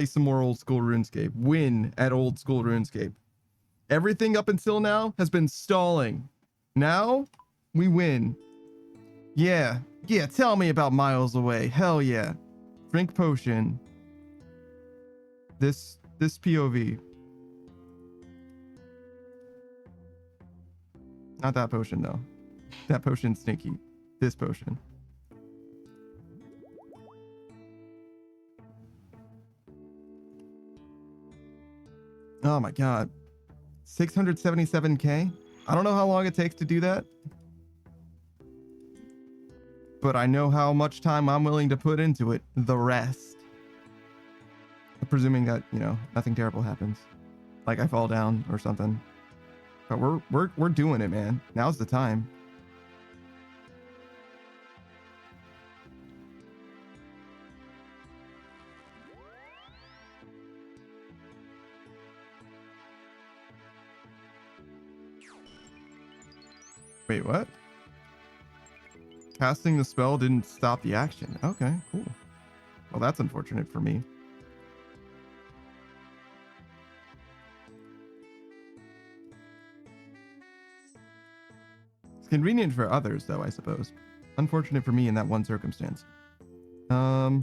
Play some more old school RuneScape. Win at old school RuneScape. Everything up until now has been stalling. Now we win. Yeah. Yeah, tell me about miles away. Hell yeah. Drink potion. This POV. Not that potion though. That potion's sneaky. This potion. Oh my god. 677k? I don't know how long it takes to do that. But I know how much time I'm willing to put into it. The rest. Presuming that, you know, nothing terrible happens. Like I fall down or something. But we're doing it, man. Now's the time. Wait, what? Casting the spell didn't stop the action. Okay, cool. Well, that's unfortunate for me. It's convenient for others, though, I suppose. Unfortunate for me in that one circumstance. I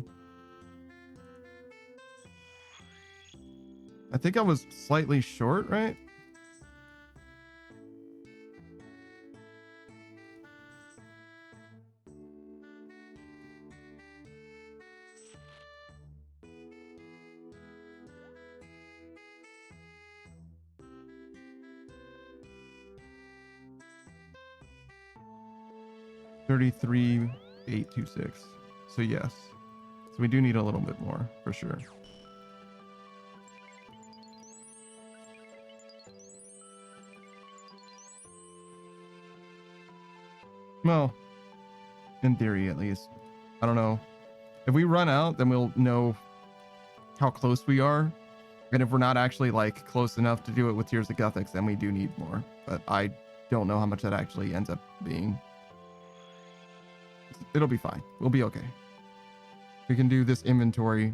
think I was slightly short, right? $33,826. So yes. So we do need a little bit more for sure. Well, in theory at least. I don't know. If we run out, then we'll know how close we are. And if we're not actually like close enough to do it with Tears of Guthix, then we do need more. But I don't know how much that actually ends up being. It'll be fine. We'll be okay. We can do this inventory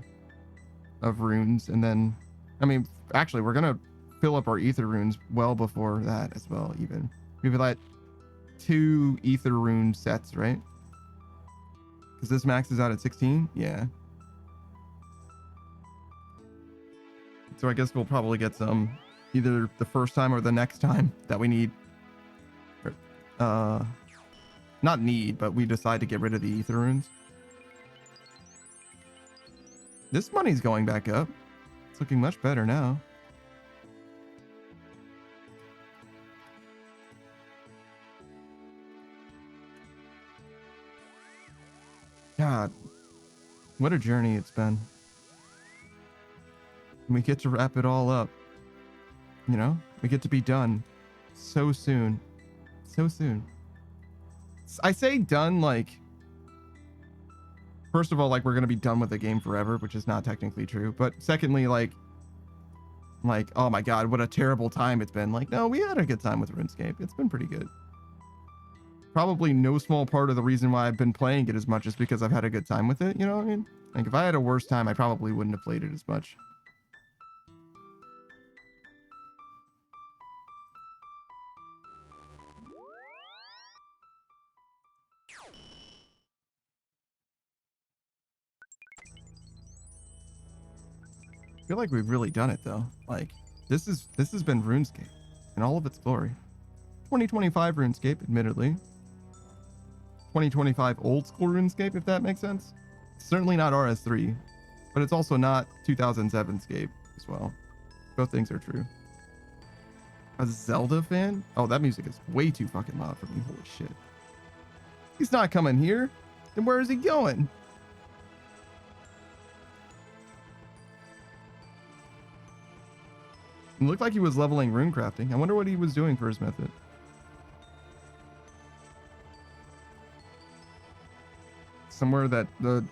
of runes, and then, I mean, actually, we're gonna fill up our ether runes well before that as well. Even we've got 2 ether rune sets, right? Because this maxes out at 16. Yeah. So I guess we'll probably get some either the first time or the next time that we need. Not need, but we decide to get rid of the ether runes. This money's going back up. It's looking much better now. God, what a journey it's been. We get to wrap it all up. You know, we get to be done so soon. So soon. I say done, like, first of all, like, we're gonna be done with the game forever, which is not technically true. But secondly, like, oh my god, what a terrible time it's been. Like, no, we had a good time with RuneScape. It's been pretty good. Probably no small part of the reason why I've been playing it as much is because I've had a good time with it, you know what I mean? Like, if I had a worse time, I probably wouldn't have played it as much. I feel like we've really done it though. Like, this has been RuneScape in all of its glory. 2025 RuneScape, admittedly. 2025 old school RuneScape, if that makes sense. Certainly not RS3, but it's also not 2007 Scape as well. Both things are true. A Zelda fan? Oh, that music is way too fucking loud for me. Holy shit. He's not coming here. Then where is he going? It looked like he was leveling runecrafting. I wonder what he was doing for his method. Somewhere that the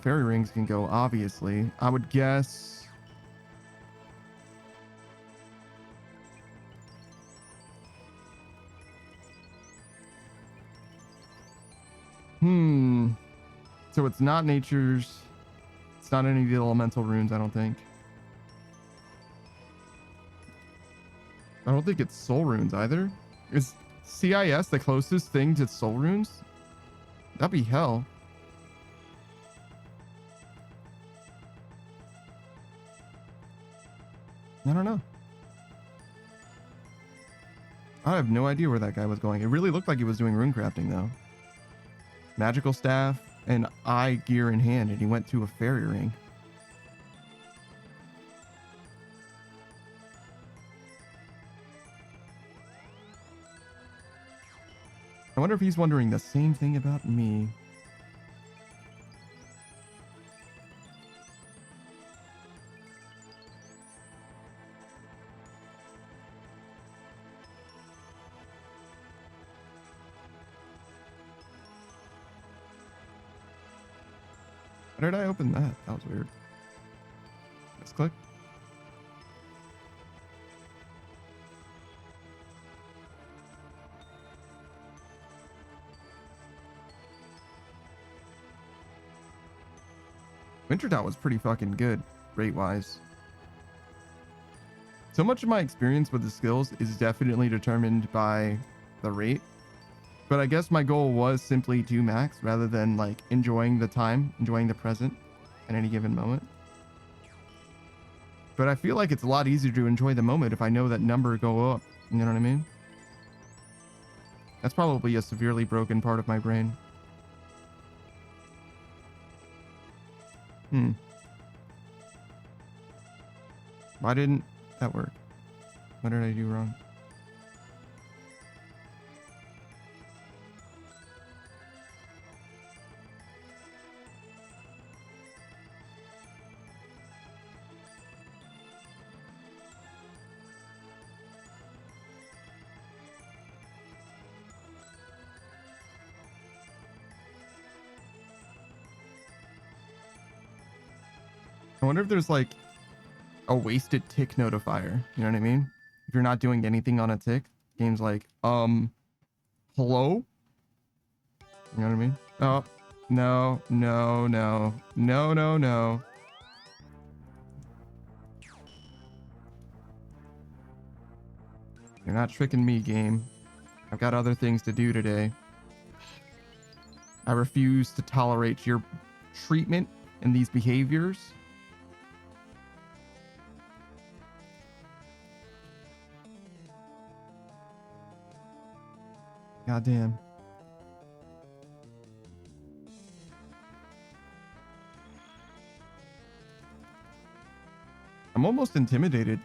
fairy rings can go, obviously. I would guess... So it's not nature's... It's not any of the elemental runes, I don't think. I don't think it's soul runes either. Is CIS the closest thing to soul runes? That'd be hell. I don't know. I have no idea where that guy was going. It really looked like he was doing runecrafting though. Magical staff and eye gear in hand, and he went to a fairy ring. I wonder if he's wondering the same thing about me. How did I open that? That was weird. Let's click. Winter Dot was pretty fucking good, rate-wise. So much of my experience with the skills is definitely determined by the rate. But I guess my goal was simply to max rather than like enjoying the time, enjoying the present at any given moment. But I feel like it's a lot easier to enjoy the moment if I know that number go up. You know what I mean? That's probably a severely broken part of my brain. Why didn't that work? What did I do wrong? I wonder if there's like a wasted tick notifier. You know what I mean? If you're not doing anything on a tick, game's like, hello? You know what I mean? Oh, no, no, no, no, no, no. You're not tricking me, game. I've got other things to do today. I refuse to tolerate your treatment and these behaviors. Goddamn. I'm almost intimidated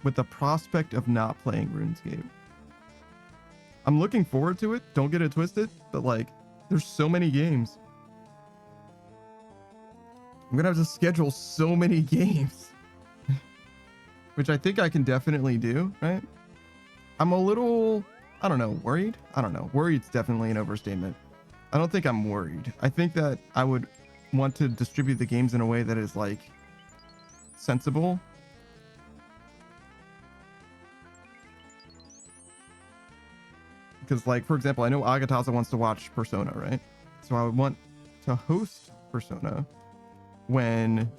with the prospect of not playing RuneScape. I'm looking forward to it, don't get it twisted, but like, there's so many games. I'm gonna have to schedule so many games. Which I think I can definitely do, right? I'm a little, I don't know, worried? I don't know. Worried's definitely an overstatement. I don't think I'm worried. I think that I would want to distribute the games in a way that is like sensible. Because like, for example, I know Agathaza wants to watch Persona, right? So I would want to host Persona when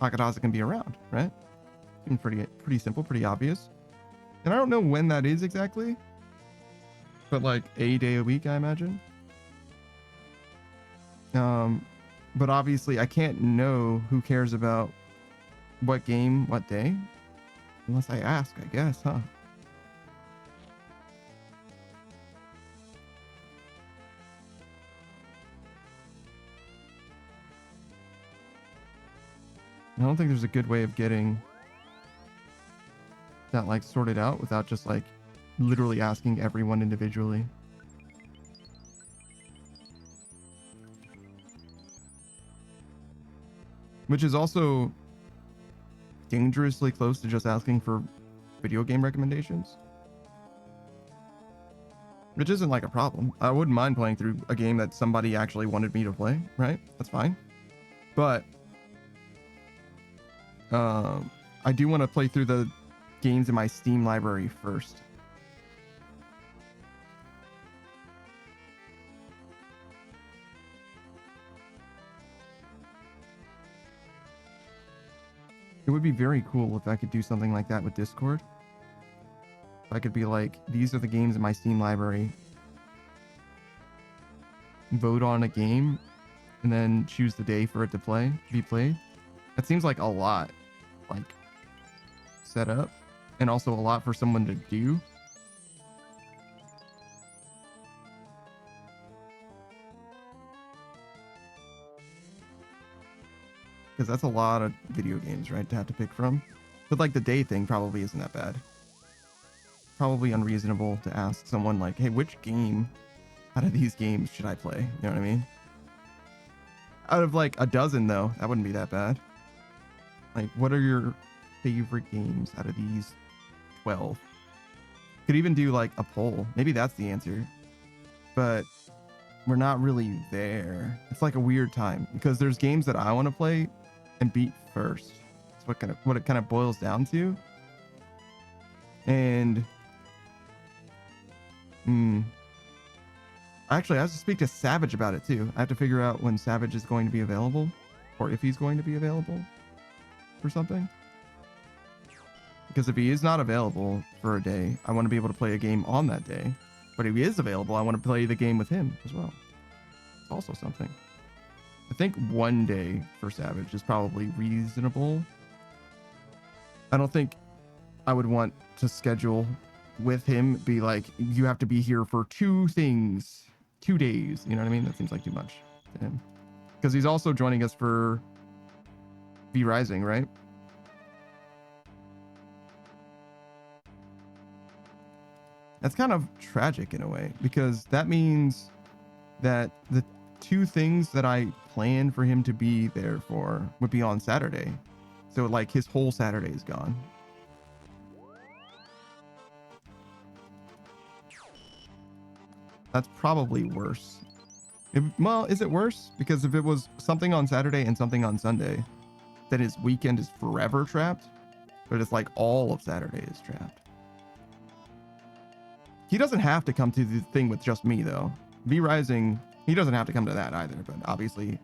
Agathaza can be around, right? Seems pretty simple, pretty obvious. And I don't know when that is exactly, but like a day a week, I imagine. But obviously I can't know who cares about what game, what day, unless I ask, I guess, huh? I don't think there's a good way of getting that like sorted out without just like literally asking everyone individually. Which is also dangerously close to just asking for video game recommendations. Which isn't like a problem. I wouldn't mind playing through a game that somebody actually wanted me to play, right? That's fine. But I do want to play through the games in my Steam library first. It would be very cool if I could do something like that with Discord. If I could be like, these are the games in my Steam library. Vote on a game and then choose the day for it to be played. That seems like a lot, like, set up, and also a lot for someone to do. Because that's a lot of video games, right, to have to pick from. But like the day thing probably isn't that bad. Probably unreasonable to ask someone like, hey, which game out of these games should I play? You know what I mean? Out of like a dozen though, that wouldn't be that bad. Like, what are your favorite games out of these 12? Could even do like a poll. Maybe that's the answer. But we're not really there. It's like a weird time because there's games that I want to play and beat first. That's what it kind of boils down to. And actually, I have to speak to Savage about it too. I have to figure out when Savage is going to be available, or if he's going to be available for something. Because if he is not available for a day, I want to be able to play a game on that day. But if he is available, I want to play the game with him as well. It's also something. I think one day for Savage is probably reasonable. I don't think I would want to schedule with him, be like, you have to be here for 2 things, 2 days. You know what I mean? That seems like too much to him. Because he's also joining us for V Rising, right? That's kind of tragic in a way, because that means that the 2 things that I planned for him to be there for would be on Saturday. So like his whole Saturday is gone. That's probably worse. Well, is it worse? Because if it was something on Saturday and something on Sunday, then his weekend is forever trapped. But it's like all of Saturday is trapped. He doesn't have to come to the thing with just me, though. V Rising, he doesn't have to come to that either. But obviously,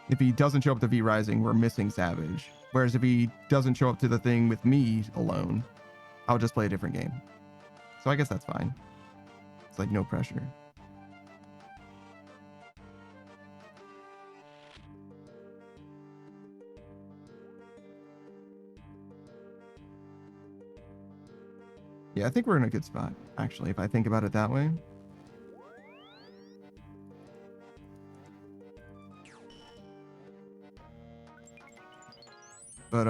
if he doesn't show up to V Rising, we're missing Savage. Whereas if he doesn't show up to the thing with me alone, I'll just play a different game. So I guess that's fine. It's like no pressure. Yeah, I think we're in a good spot, actually, if I think about it that way. But,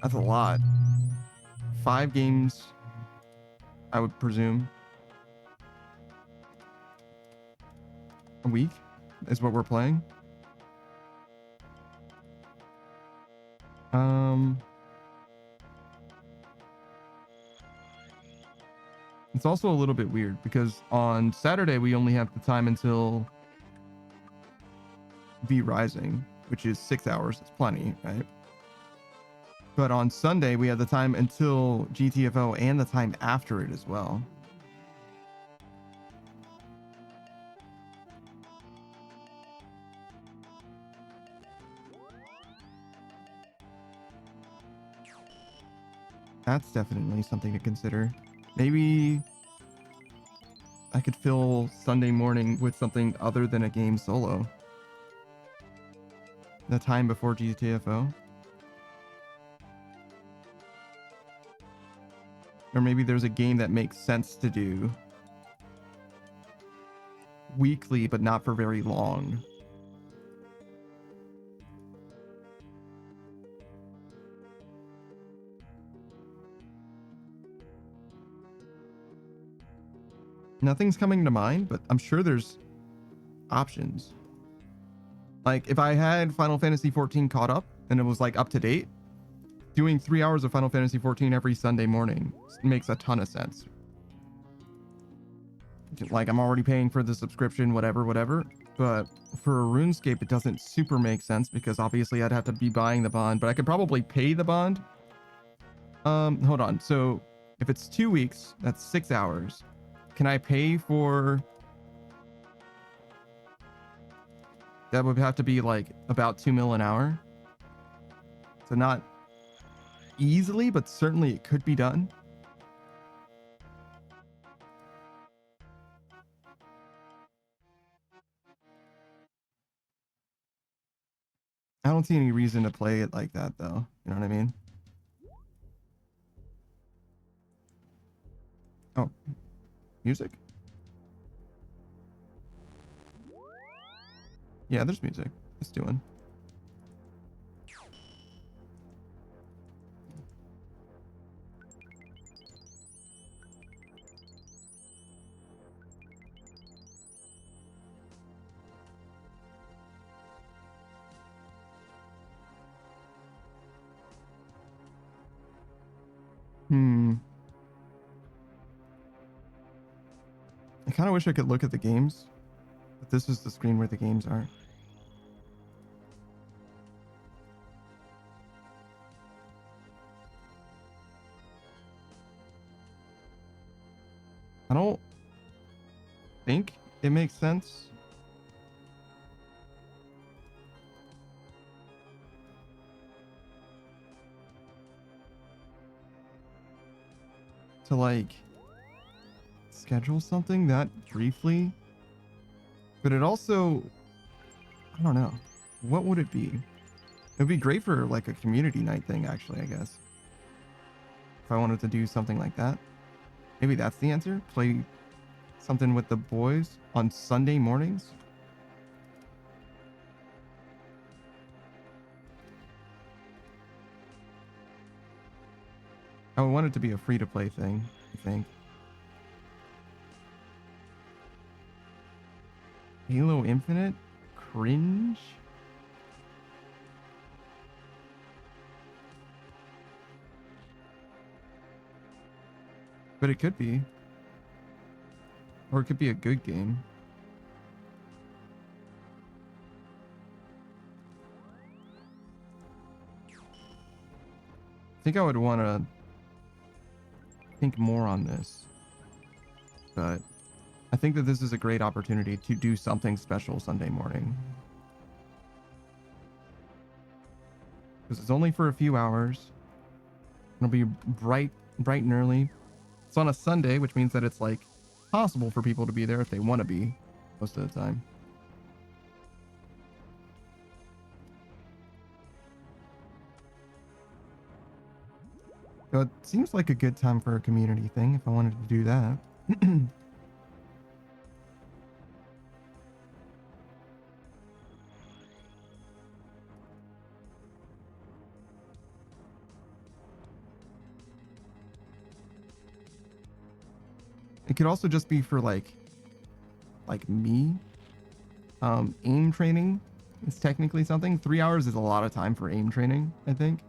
that's a lot. 5 games, I would presume. A week is what we're playing. It's also a little bit weird because on Saturday we only have the time until V Rising, which is 6 hours. It's plenty, right? But on Sunday we have the time until GTFO and the time after it as well. That's definitely something to consider. Maybe I could fill Sunday morning with something other than a game solo. The time before GTFO. Or maybe there's a game that makes sense to do weekly, but not for very long. Nothing's coming to mind, but I'm sure there's options. Like if I had Final Fantasy 14 caught up and it was like up to date, doing 3 hours of Final Fantasy 14 every Sunday morning makes a ton of sense. Like I'm already paying for the subscription, whatever. But for RuneScape, it doesn't super make sense because obviously I'd have to be buying the bond, but I could probably pay the bond. Hold on. So if it's 2 weeks, that's 6 hours. Can I pay for... That would have to be like about 2 mil an hour. So not easily, but certainly it could be done. I don't see any reason to play it like that, though. You know what I mean? Oh, music? Yeah, there's music. It's doing. I kind of wish I could look at the games, but this is the screen where the games are. I don't think it makes sense to like schedule something that briefly, but it also, I don't know, what would it be? It would be great for like a community night thing, actually, I guess. If I wanted to do something like that, maybe that's the answer. Play something with the boys on Sunday mornings. I would want it to be a free to play thing, I think. Halo Infinite? Cringe? But it could be. Or it could be a good game. I think I would want to think more on this. But I think that this is a great opportunity to do something special Sunday morning. Because it's only for a few hours. It'll be bright and early. It's on a Sunday, which means that it's like possible for people to be there if they want to be most of the time. So it seems like a good time for a community thing if I wanted to do that. It could also just be for like me. Aim training is technically something. 3 hours is a lot of time for aim training, I think.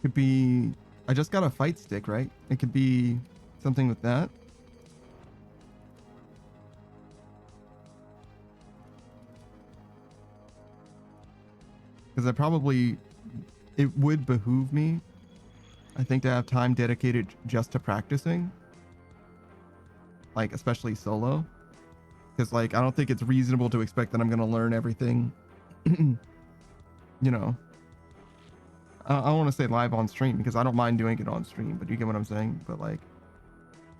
Could be, I just got a fight stick, right? It could be something with that. Because it would behoove me, I think, to have time dedicated just to practicing. Like, especially solo. Because, like, I don't think it's reasonable to expect that I'm going to learn everything, you know. I don't want to say live on stream because I don't mind doing it on stream, but you get what I'm saying? But like,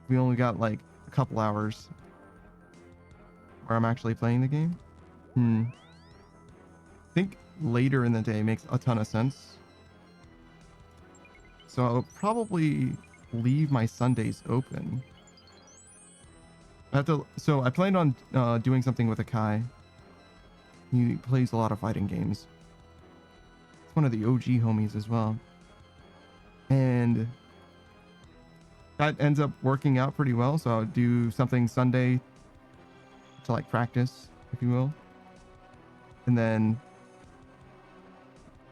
we only got like a couple hours where I'm actually playing the game. I think later in the day makes a ton of sense. So I'll probably leave my Sundays open. So I planned on doing something with Akai. He plays a lot of fighting games. One of the OG homies as well, and that ends up working out pretty well. So I'll do something Sunday to like practice, if you will, and then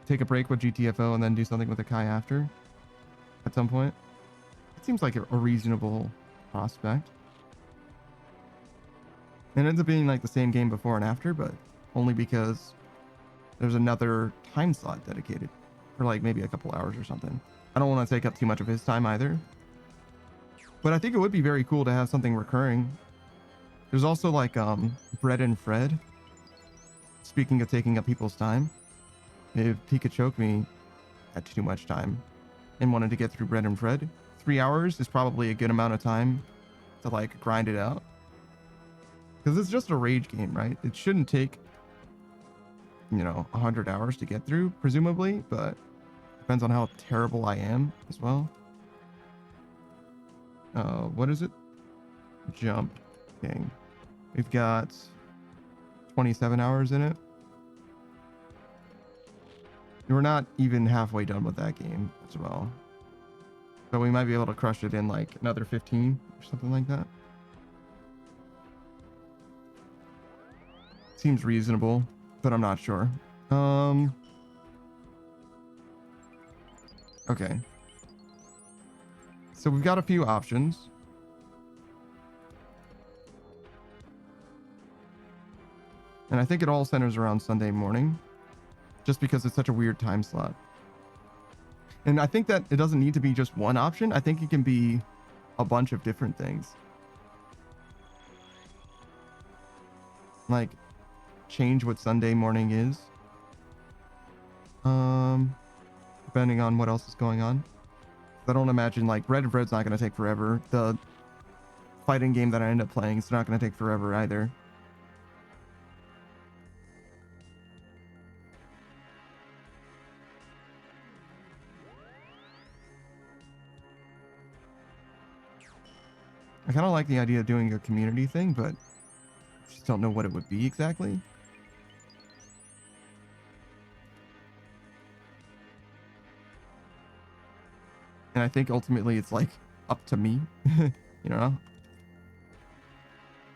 take a break with GTFO and then do something with the Kai after at some point. It seems like a reasonable prospect. It ends up being like the same game before and after, but only because there's another time slot dedicated for like maybe a couple hours or something. I don't want to take up too much of his time either. But I think it would be very cool to have something recurring. There's also like Bread and Fred. Speaking of taking up people's time, if Pikachu had too much time and wanted to get through Bread and Fred, 3 hours is probably a good amount of time to like grind it out. Because it's just a rage game, right? It shouldn't take, 100 hours to get through, presumably, but depends on how terrible I am as well. What is it? Jump King. We've got 27 hours in it. We're not even halfway done with that game as well. But we might be able to crush it in like another 15 or something like that. Seems reasonable, but I'm not sure. Okay. So we've got a few options. And I think it all centers around Sunday morning, just because it's such a weird time slot. And I think that it doesn't need to be just one option. I think it can be a bunch of different things. Like, change what Sunday morning is. Depending on what else is going on. I don't imagine, like, Red and Red's not going to take forever. The fighting game that I end up playing is not going to take forever either. I kind of like the idea of doing a community thing, but I just don't know what it would be exactly. And I think ultimately it's like up to me,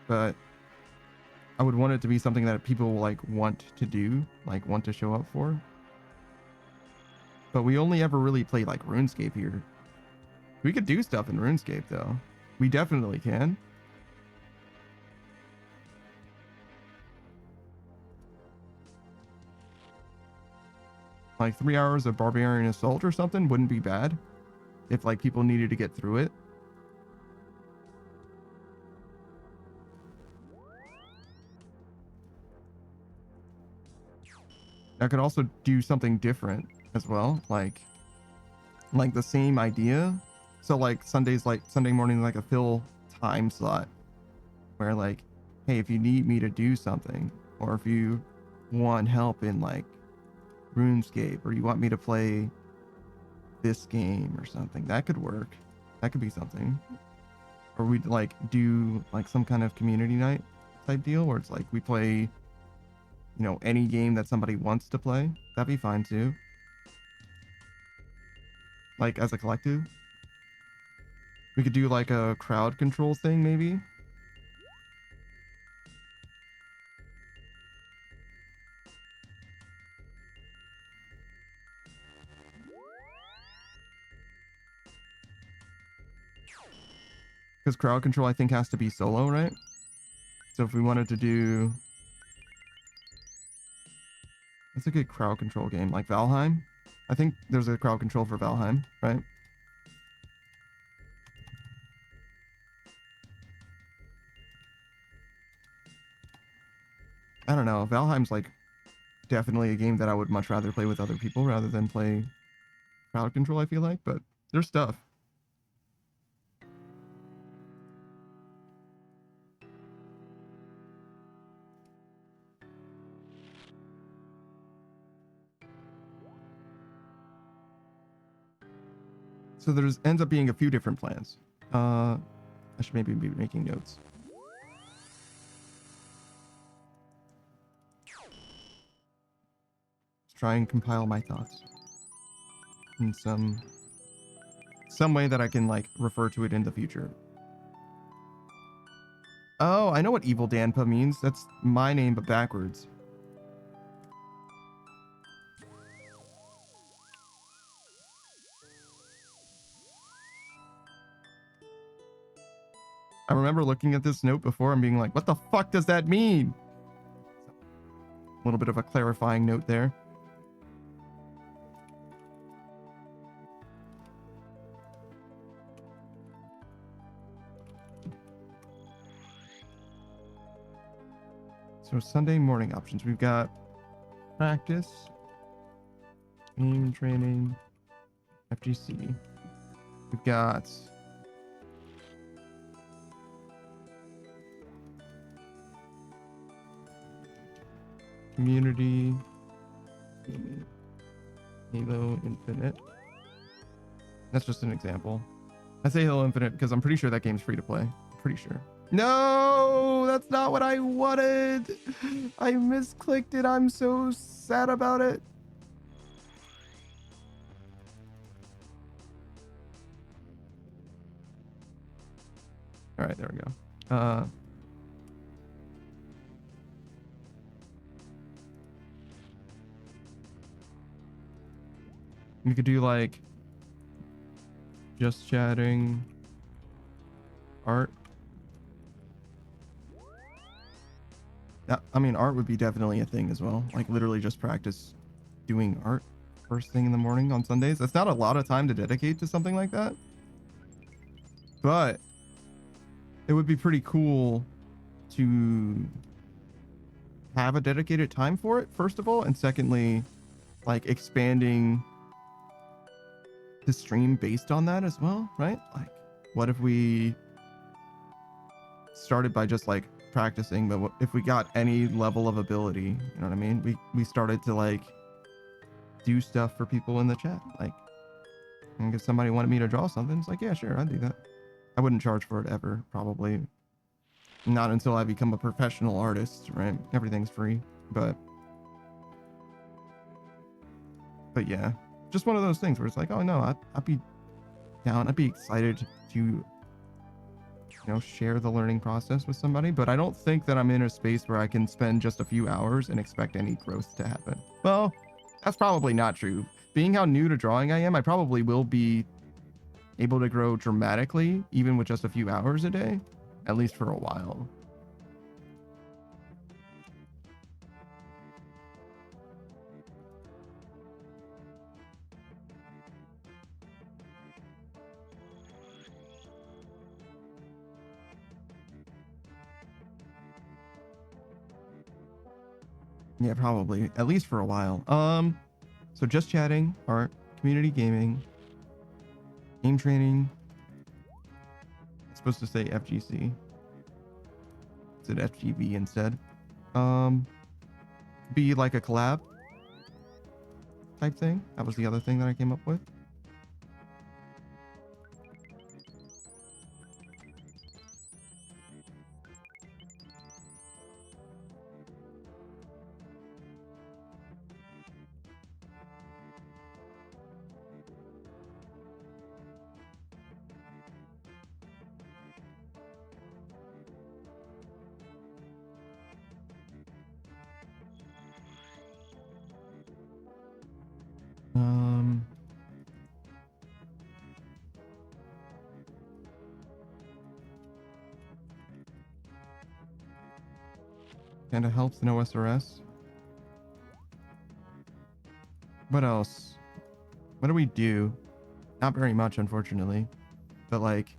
but I would want it to be something that people like want to do, like want to show up for. But we only ever really play like RuneScape here. We could do stuff in RuneScape though. We definitely can. Like 3 hours of Barbarian Assault or something wouldn't be bad if like people needed to get through it. I could also do something different as well, like the same idea. So like Sunday morning, like a fill time slot where like, hey, if you need me to do something, or if you want help in like RuneScape, or you want me to play this game or something, that could work. That could be something. Or we'd like do like some kind of community night type deal where it's like we play, any game that somebody wants to play. That'd be fine too. Like as a collective. We could do like a crowd control thing maybe. Because crowd control I think has to be solo, right? So if we wanted to do... That's a good crowd control game, like Valheim. I think there's a crowd control for Valheim, right? I don't know. Valheim's like definitely a game that I would much rather play with other people rather than play crowd control, I feel like, but there's stuff. So there's ends up being a few different plans. I should maybe be making notes. Let's try and compile my thoughts in some way that I can like refer to it in the future. Oh, I know what Evil Danpa means. That's my name but backwards. I remember looking at this note before and being like, what the fuck does that mean? little bit of a clarifying note there. So Sunday morning options, we've got practice, aim training, FGC. We've got community, Halo Infinite. That's just an example. I say Halo Infinite because I'm pretty sure that game's free to play. I'm pretty sure. No, that's not what I wanted. I misclicked it. I'm so sad about it. All right, there we go. We could do like just chatting, art. I mean, art would be definitely a thing as well. Like literally just practice doing art first thing in the morning on Sundays. That's not a lot of time to dedicate to something like that, but it would be pretty cool to have a dedicated time for it, first of all, and secondly, like expanding the stream based on that as well, right? Like, what if we started by just like practicing, but if we got any level of ability, you know what I mean? We started to like do stuff for people in the chat. Like, and if somebody wanted me to draw something, it's like, yeah, sure, I'd do that. I wouldn't charge for it ever, probably. Not until I become a professional artist, right? Everything's free, but yeah, just one of those things where it's like, oh no, I'd be down. I'd be excited to, you know, share the learning process with somebody, but I don't think that I'm in a space where I can spend just a few hours and expect any growth to happen. Well, that's probably not true. Being how new to drawing I am, I probably will be able to grow dramatically, even with just a few hours a day, at least for a while. Yeah, probably, at least for a while. So just chatting, art, community gaming, game training. It's supposed to say FGC. It's an FGB instead. Be like a collab type thing. That was the other thing that I came up with. Kind of helps in OSRS. What else? What do we do? Not very much, unfortunately. But like,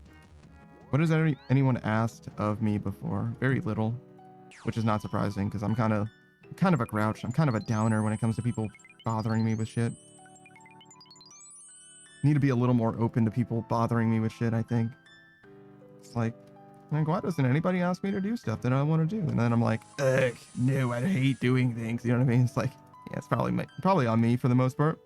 what has anyone asked of me before? Very little, which is not surprising because I'm kind of a grouch. I'm kind of a downer when it comes to people bothering me with shit. Need to be a little more open to people bothering me with shit, I think. It's like, why doesn't anybody ask me to do stuff that I want to do? And then I'm like, ugh, no, I hate doing things. You know what I mean? It's like, yeah, it's probably on me for the most part.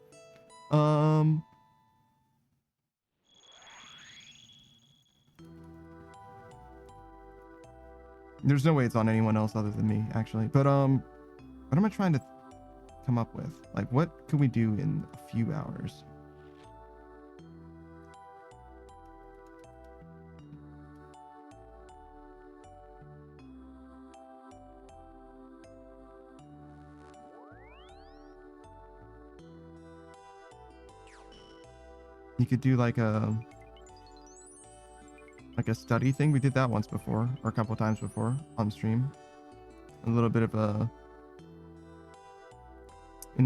There's no way it's on anyone else other than me, actually. But what am I trying to come up with? Like, what can we do in a few hours? You could do like a study thing. We did that once before, or a couple times before on stream. A little bit of a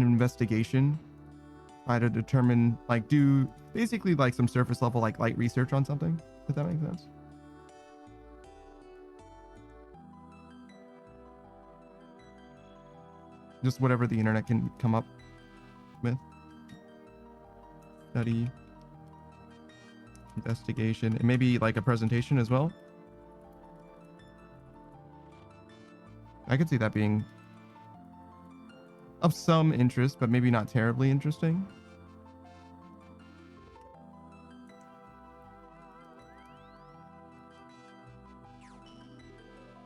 an investigation, try to determine, like, do basically like some surface level, like light research on something, if that makes sense. Just whatever the internet can come up with. Study, investigation, and maybe like a presentation as well. I could see that being of some interest, but maybe not terribly interesting.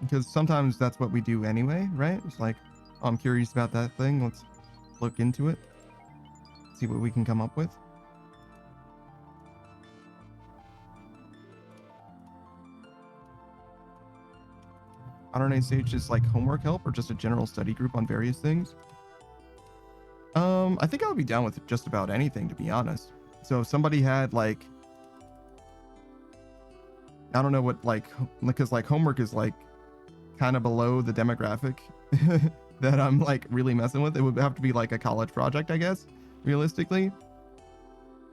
Because sometimes that's what we do anyway, right? It's like, oh, I'm curious about that thing. Let's look into it. See what we can come up with. RNA is like homework help or just a general study group on various things? I think I would be down with just about anything, to be honest. So if somebody had like, I don't know what, like, because like homework is like kind of below the demographic that I'm like really messing with. It would have to be like a college project, I guess, realistically.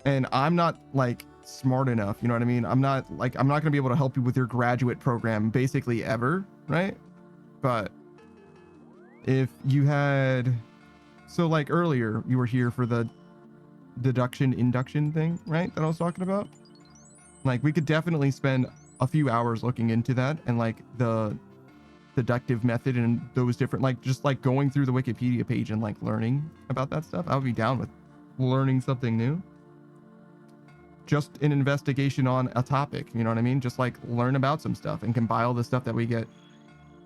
And I'm not like smart enough, you know what I mean? I'm not gonna be able to help you with your graduate program basically ever, right? But if you had, so like earlier you were here for the deduction induction thing, right, that I was talking about. Like we could definitely spend a few hours looking into that and like the deductive method and those different, like just like going through the Wikipedia page and like learning about that stuff. I would be down with learning something new. Just an investigation on a topic, you know what I mean? Just like learn about some stuff and compile the stuff that we get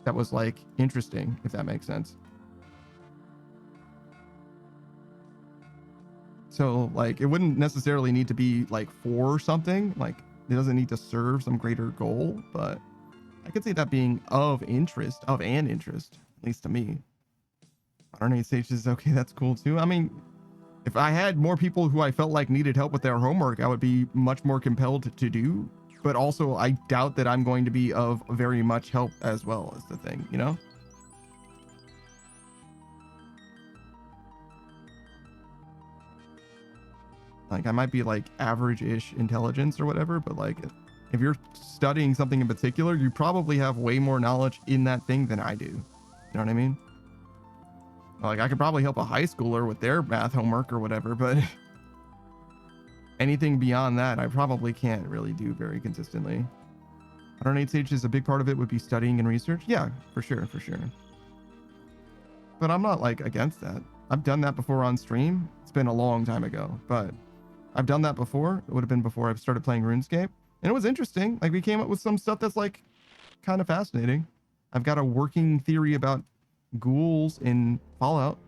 that was like interesting, if that makes sense. So like it wouldn't necessarily need to be like for something, like it doesn't need to serve some greater goal, but I could see that being of interest, of an interest, at least to me. RNA stages, okay, that's cool too. I mean, if I had more people who I felt like needed help with their homework, I would be much more compelled to do. But also, I doubt that I'm going to be of very much help as well, as the thing, you know? Like, I might be like average-ish intelligence or whatever, but like, if you're studying something in particular, you probably have way more knowledge in that thing than I do. You know what I mean? Like, I could probably help a high schooler with their math homework or whatever, but anything beyond that, I probably can't really do very consistently. I don't know, is a big part of it would be studying and research. Yeah, for sure, for sure. But I'm not like against that. I've done that before on stream. It's been a long time ago, but I've done that before. It would have been before I started playing Runescape. And it was interesting. Like we came up with some stuff that's like kind of fascinating. I've got a working theory about ghouls in Fallout.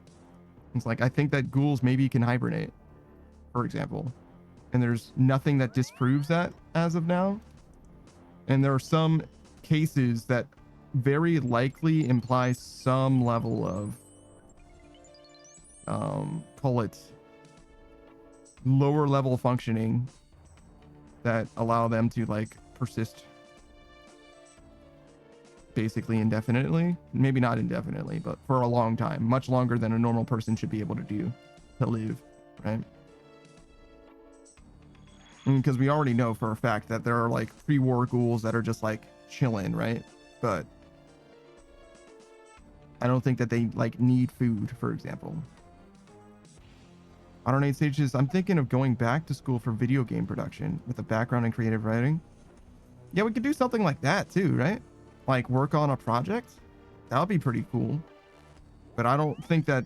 It's like, I think that ghouls maybe can hibernate, for example. And there's nothing that disproves that as of now. And there are some cases that very likely imply some level of, call it lower level functioning that allow them to like persist basically indefinitely. Maybe not indefinitely, but for a long time, much longer than a normal person should be able to do to live, right? Because we already know for a fact that there are like pre-war ghouls that are just like chilling, right? But I don't think that they like need food, for example. I don't know, stages. I'm thinking of going back to school for video game production with a background in creative writing. Yeah, we could do something like that too, right? Like work on a project. That would be pretty cool. But I don't think that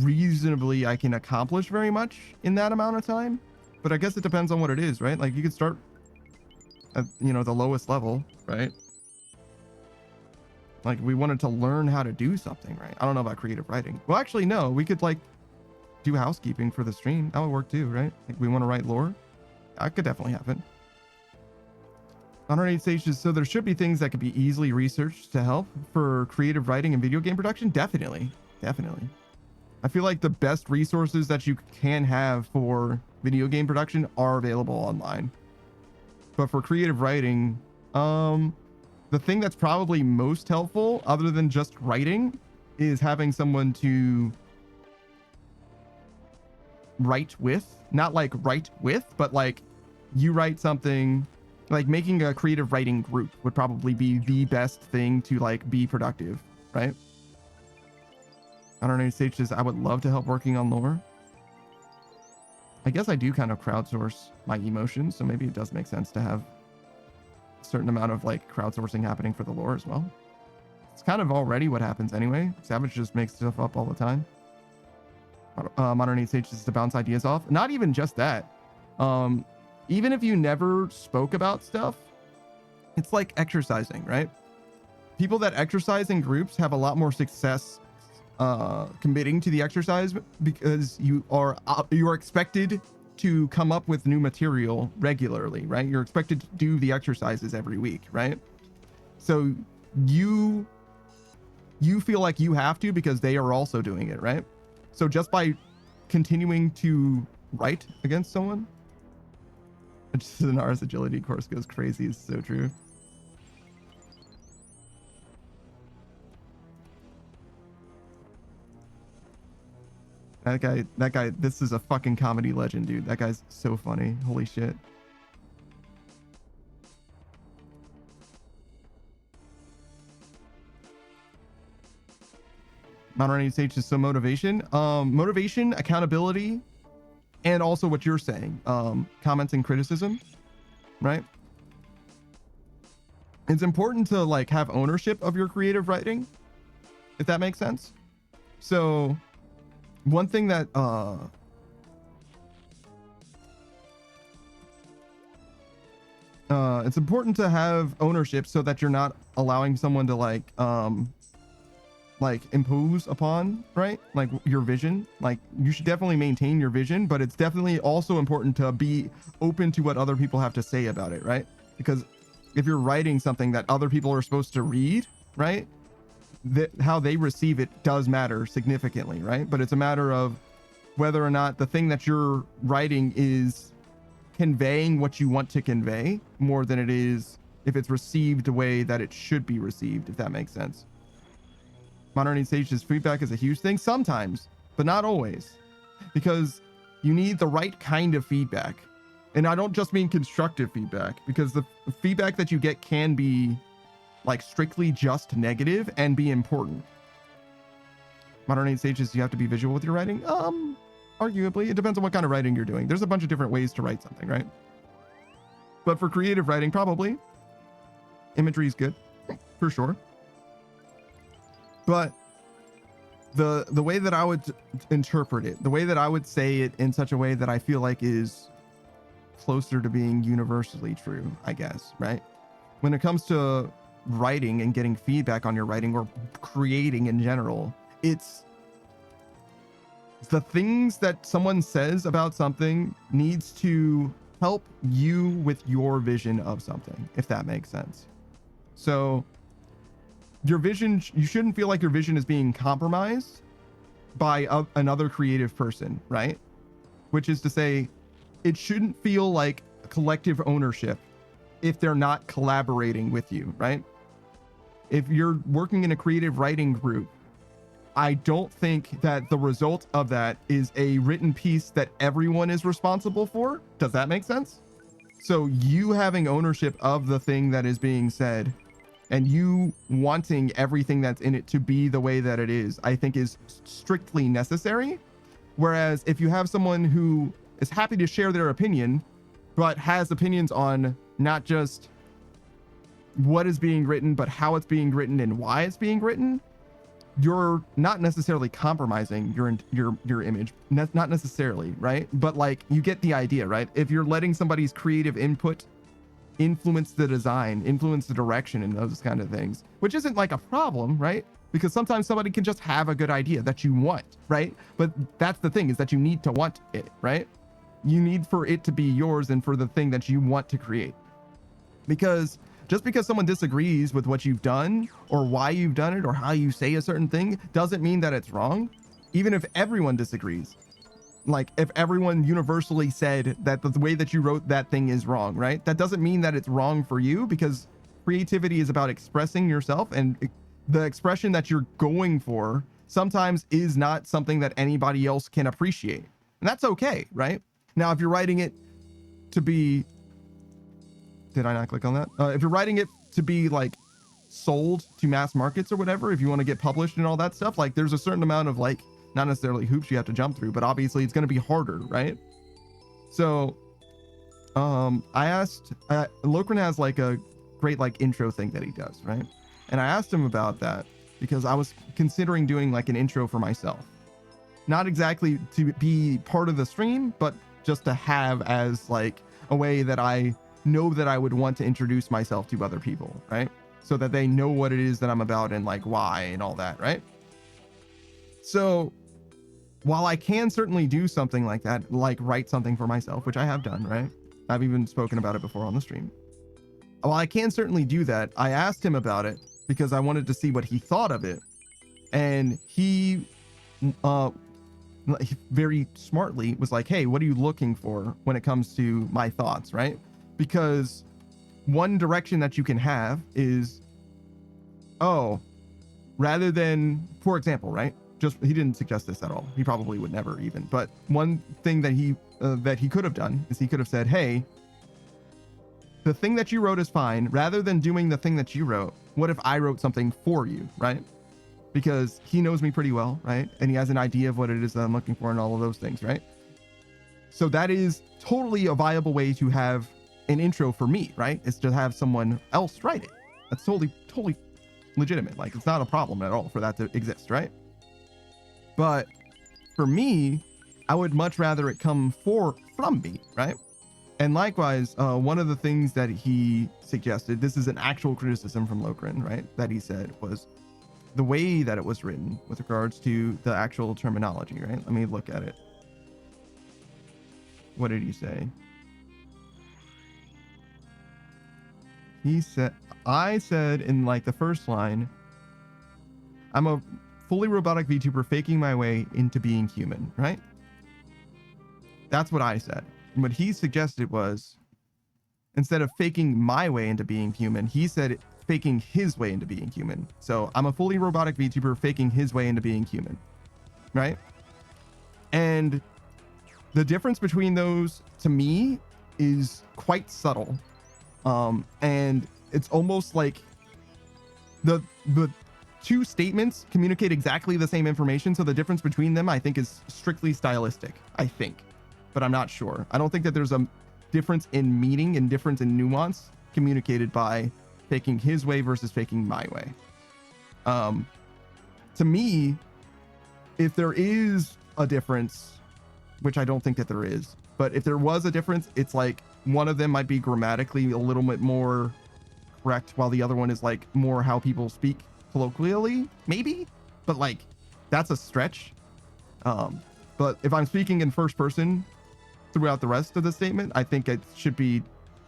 reasonably I can accomplish very much in that amount of time. But I guess it depends on what it is, right? Like you could start at, you know, the lowest level, right? Like we wanted to learn how to do something, right? I don't know about creative writing. Well, actually, no, we could like do housekeeping for the stream. That would work too, right? Like we want to write lore. That could definitely happen. 108 stages. So there should be things that could be easily researched to help for creative writing and video game production. Definitely. Definitely. I feel like the best resources that you can have for video game production are available online. But for creative writing, the thing that's probably most helpful other than just writing is having someone to write with, not like write with, but like you write something, like making a creative writing group would probably be the best thing to like be productive, right? I don't know, Sage says, I would love to help working on lore. I guess I do kind of crowdsource my emotions, so maybe it does make sense to have a certain amount of like crowdsourcing happening for the lore as well. It's kind of already what happens anyway. Savage just makes stuff up all the time. Modern Age Sage is to bounce ideas off. Not even just that. Even if you never spoke about stuff, it's like exercising, right? People that exercise in groups have a lot more success committing to the exercise because you are expected to come up with new material regularly, right? You're expected to do the exercises every week, right? So you feel like you have to because they are also doing it, right? So just by continuing to write against someone, just an Ars agility course goes crazy is so true. That guy, this is a fucking comedy legend, dude. That guy's so funny. Holy shit. Modern Age Sage is so motivation. Motivation, accountability, and also what you're saying. Comments and criticism, right? It's important to like have ownership of your creative writing, if that makes sense. So one thing that it's important to have ownership so that you're not allowing someone to like impose upon, right? Like your vision. Like you should definitely maintain your vision, but it's definitely also important to be open to what other people have to say about it, right? Because if you're writing something that other people are supposed to read, right, that how they receive it does matter significantly, right? But it's a matter of whether or not the thing that you're writing is conveying what you want to convey more than it is if it's received the way that it should be received, if that makes sense. Modern Age Sage's feedback is a huge thing sometimes, but not always, because you need the right kind of feedback. And I don't just mean constructive feedback, because the feedback that you get can be like strictly just negative and be important. Modern Age Sages, you have to be visual with your writing. Arguably, it depends on what kind of writing you're doing. There's a bunch of different ways to write something, right? But for creative writing, probably imagery is good for sure. But the way that I would interpret it, the way that I would say it in such a way that I feel like is closer to being universally true, I guess, right? When it comes to writing and getting feedback on your writing or creating in general, it's the things that someone says about something needs to help you with your vision of something, if that makes sense. So your vision, you shouldn't feel like your vision is being compromised by another creative person, right? Which is to say, it shouldn't feel like a collective ownership if they're not collaborating with you, right? If you're working in a creative writing group, I don't think that the result of that is a written piece that everyone is responsible for. Does that make sense? So you having ownership of the thing that is being said and you wanting everything that's in it to be the way that it is, I think is strictly necessary. Whereas if you have someone who is happy to share their opinion, but has opinions on not just what is being written, but how it's being written and why it's being written, you're not necessarily compromising your image, not necessarily, right? But like you get the idea, right? If you're letting somebody's creative input influence the design, influence the direction and those kind of things, which isn't like a problem, right? Because sometimes somebody can just have a good idea that you want, right? But that's the thing, is that you need to want it, right? You need for it to be yours and for the thing that you want to create. Because just because someone disagrees with what you've done or why you've done it or how you say a certain thing doesn't mean that it's wrong. Even if everyone disagrees, like if everyone universally said that the way that you wrote that thing is wrong, right? That doesn't mean that it's wrong for you, because creativity is about expressing yourself, and the expression that you're going for sometimes is not something that anybody else can appreciate. And that's okay, right? Now, if you're writing it to be, did I not click on that? If you're writing it to be like sold to mass markets or whatever, if you want to get published and all that stuff, like there's a certain amount of like, not necessarily hoops you have to jump through, but obviously it's going to be harder, right? So I asked, Lokran has like a great like intro thing that he does, right? And I asked him about that because I was considering doing like an intro for myself, not exactly to be part of the stream, but just to have as like a way that I know that I would want to introduce myself to other people, right? So that they know what it is that I'm about and like why and all that, right? So while I can certainly do something like that, like write something for myself, which I have done, right? I've even spoken about it before on the stream. While I can certainly do that, I asked him about it because I wanted to see what he thought of it. And he very smartly was like, hey, what are you looking for when it comes to my thoughts, right? Because one direction that you can have is, oh, rather than, for example, right? Just, he didn't suggest this at all. He probably would never even, but one thing that he could have done is he could have said, hey, the thing that you wrote is fine. Rather than doing the thing that you wrote, what if I wrote something for you, right? Because he knows me pretty well, right? And he has an idea of what it is that I'm looking for and all of those things, right? So that is totally a viable way to have an intro for me, right? Is to have someone else write it. That's totally legitimate. Like, it's not a problem at all for that to exist, right? But for me, I would much rather it come from me, right? And likewise, one of the things that he suggested, this is an actual criticism from Lokran, right? That he said was the way that it was written with regards to the actual terminology, right? Let me look at it. What did he say? He said, I said in like the first line, I'm a fully robotic VTuber faking my way into being human, right? That's what I said. And what he suggested was, instead of faking my way into being human, he said faking his way into being human. So I'm a fully robotic VTuber faking his way into being human, right? And the difference between those to me is quite subtle. And it's almost like the two statements communicate exactly the same information. So the difference between them, I think, is strictly stylistic, I think, but I'm not sure. I don't think that there's a difference in meaning and difference in nuance communicated by faking his way versus faking my way. To me, if there is a difference, which I don't think that there is, but if there was a difference, it's like one of them might be grammatically a little bit more correct, while the other one is like more how people speak colloquially, maybe, but like that's a stretch. But if I'm speaking in first person throughout the rest of the statement, I think it should be,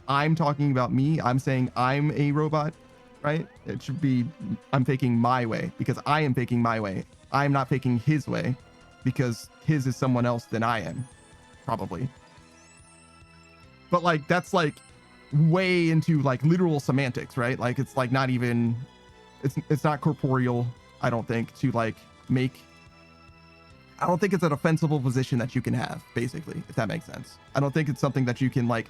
I'm talking about me. I'm saying I'm a robot, right? It should be, I'm faking my way because I am faking my way. I'm not faking his way because his is someone else than I am, probably. But like, that's like way into like literal semantics, right? Like, it's like not even, it's not corporeal, I don't think, to like make, I don't think it's an offensible position that you can have, basically, if that makes sense. I don't think it's something that you can like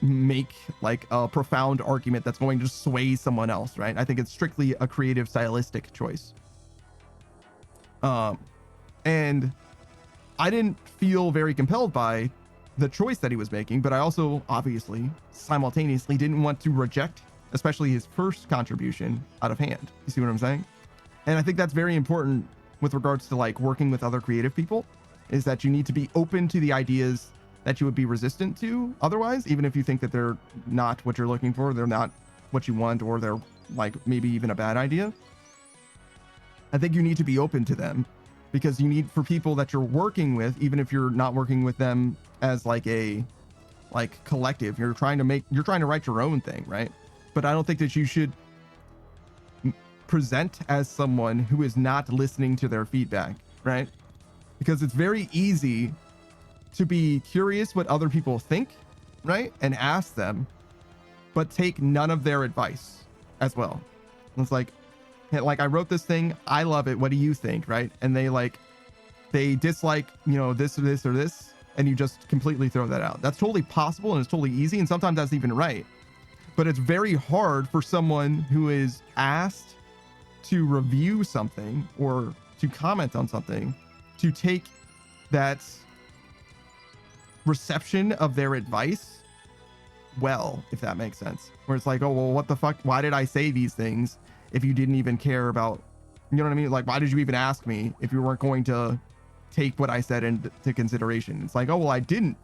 make like a profound argument that's going to sway someone else, right? I think it's strictly a creative stylistic choice. And I didn't feel very compelled by the choice that he was making, but I also obviously simultaneously didn't want to reject, especially his first contribution, out of hand. You see what I'm saying? And I think that's very important with regards to like working with other creative people, is that you need to be open to the ideas that you would be resistant to otherwise, even if you think that they're not what you're looking for, they're not what you want, or they're like maybe even a bad idea. I think you need to be open to them, because you need, for people that you're working with, even if you're not working with them as like a like collective, you're trying to write your own thing, right? But I don't think that you should present as someone who is not listening to their feedback, right? Because it's very easy to be curious what other people think, right? And ask them, but take none of their advice as well. It's like I wrote this thing, I love it, what do you think, right? And they like they dislike, you know, this or this or this, and you just completely throw that out. That's totally possible, and it's totally easy, and sometimes that's even right. But it's very hard for someone who is asked to review something or to comment on something to take that reception of their advice well, if that makes sense. Where it's like, oh, well, what the fuck? Why did I say these things if you didn't even care about, you know what I mean? Like, why did you even ask me if you weren't going to take what I said into consideration? It's like, oh, well, I didn't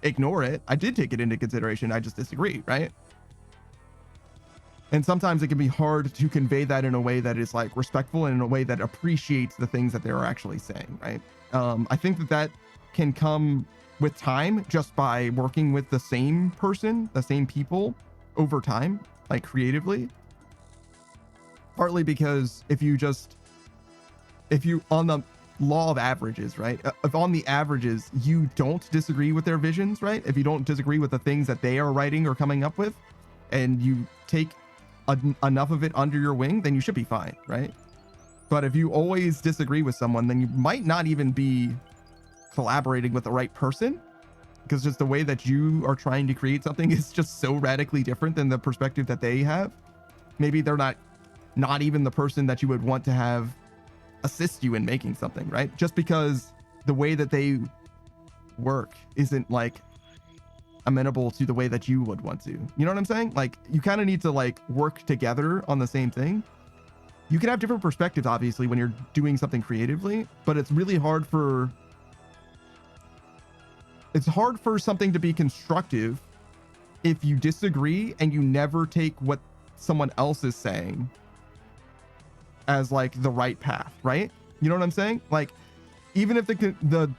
ignore it. I did take it into consideration. I just disagree, right? And sometimes it can be hard to convey that in a way that is like respectful and in a way that appreciates the things that they're actually saying, right? I think that can come with time just by working with the same person, the same people over time, like creatively. Partly because if you on the law of averages, right? If on the averages, you don't disagree with their visions, right? If you don't disagree with the things that they are writing or coming up with, and you take enough of it under your wing, then you should be fine, right? But if you always disagree with someone, then you might not even be collaborating with the right person, because just the way that you are trying to create something is just so radically different than the perspective that they have. Maybe they're not even the person that you would want to have assist you in making something, right? Just because the way that they work isn't like amenable to the way that you would want to. You know what I'm saying? Like, you kind of need to like work together on the same thing. You can have different perspectives, obviously, when you're doing something creatively, but it's really hard for something to be constructive if you disagree and you never take what someone else is saying as like the right path, right? You know what I'm saying? Like, even if the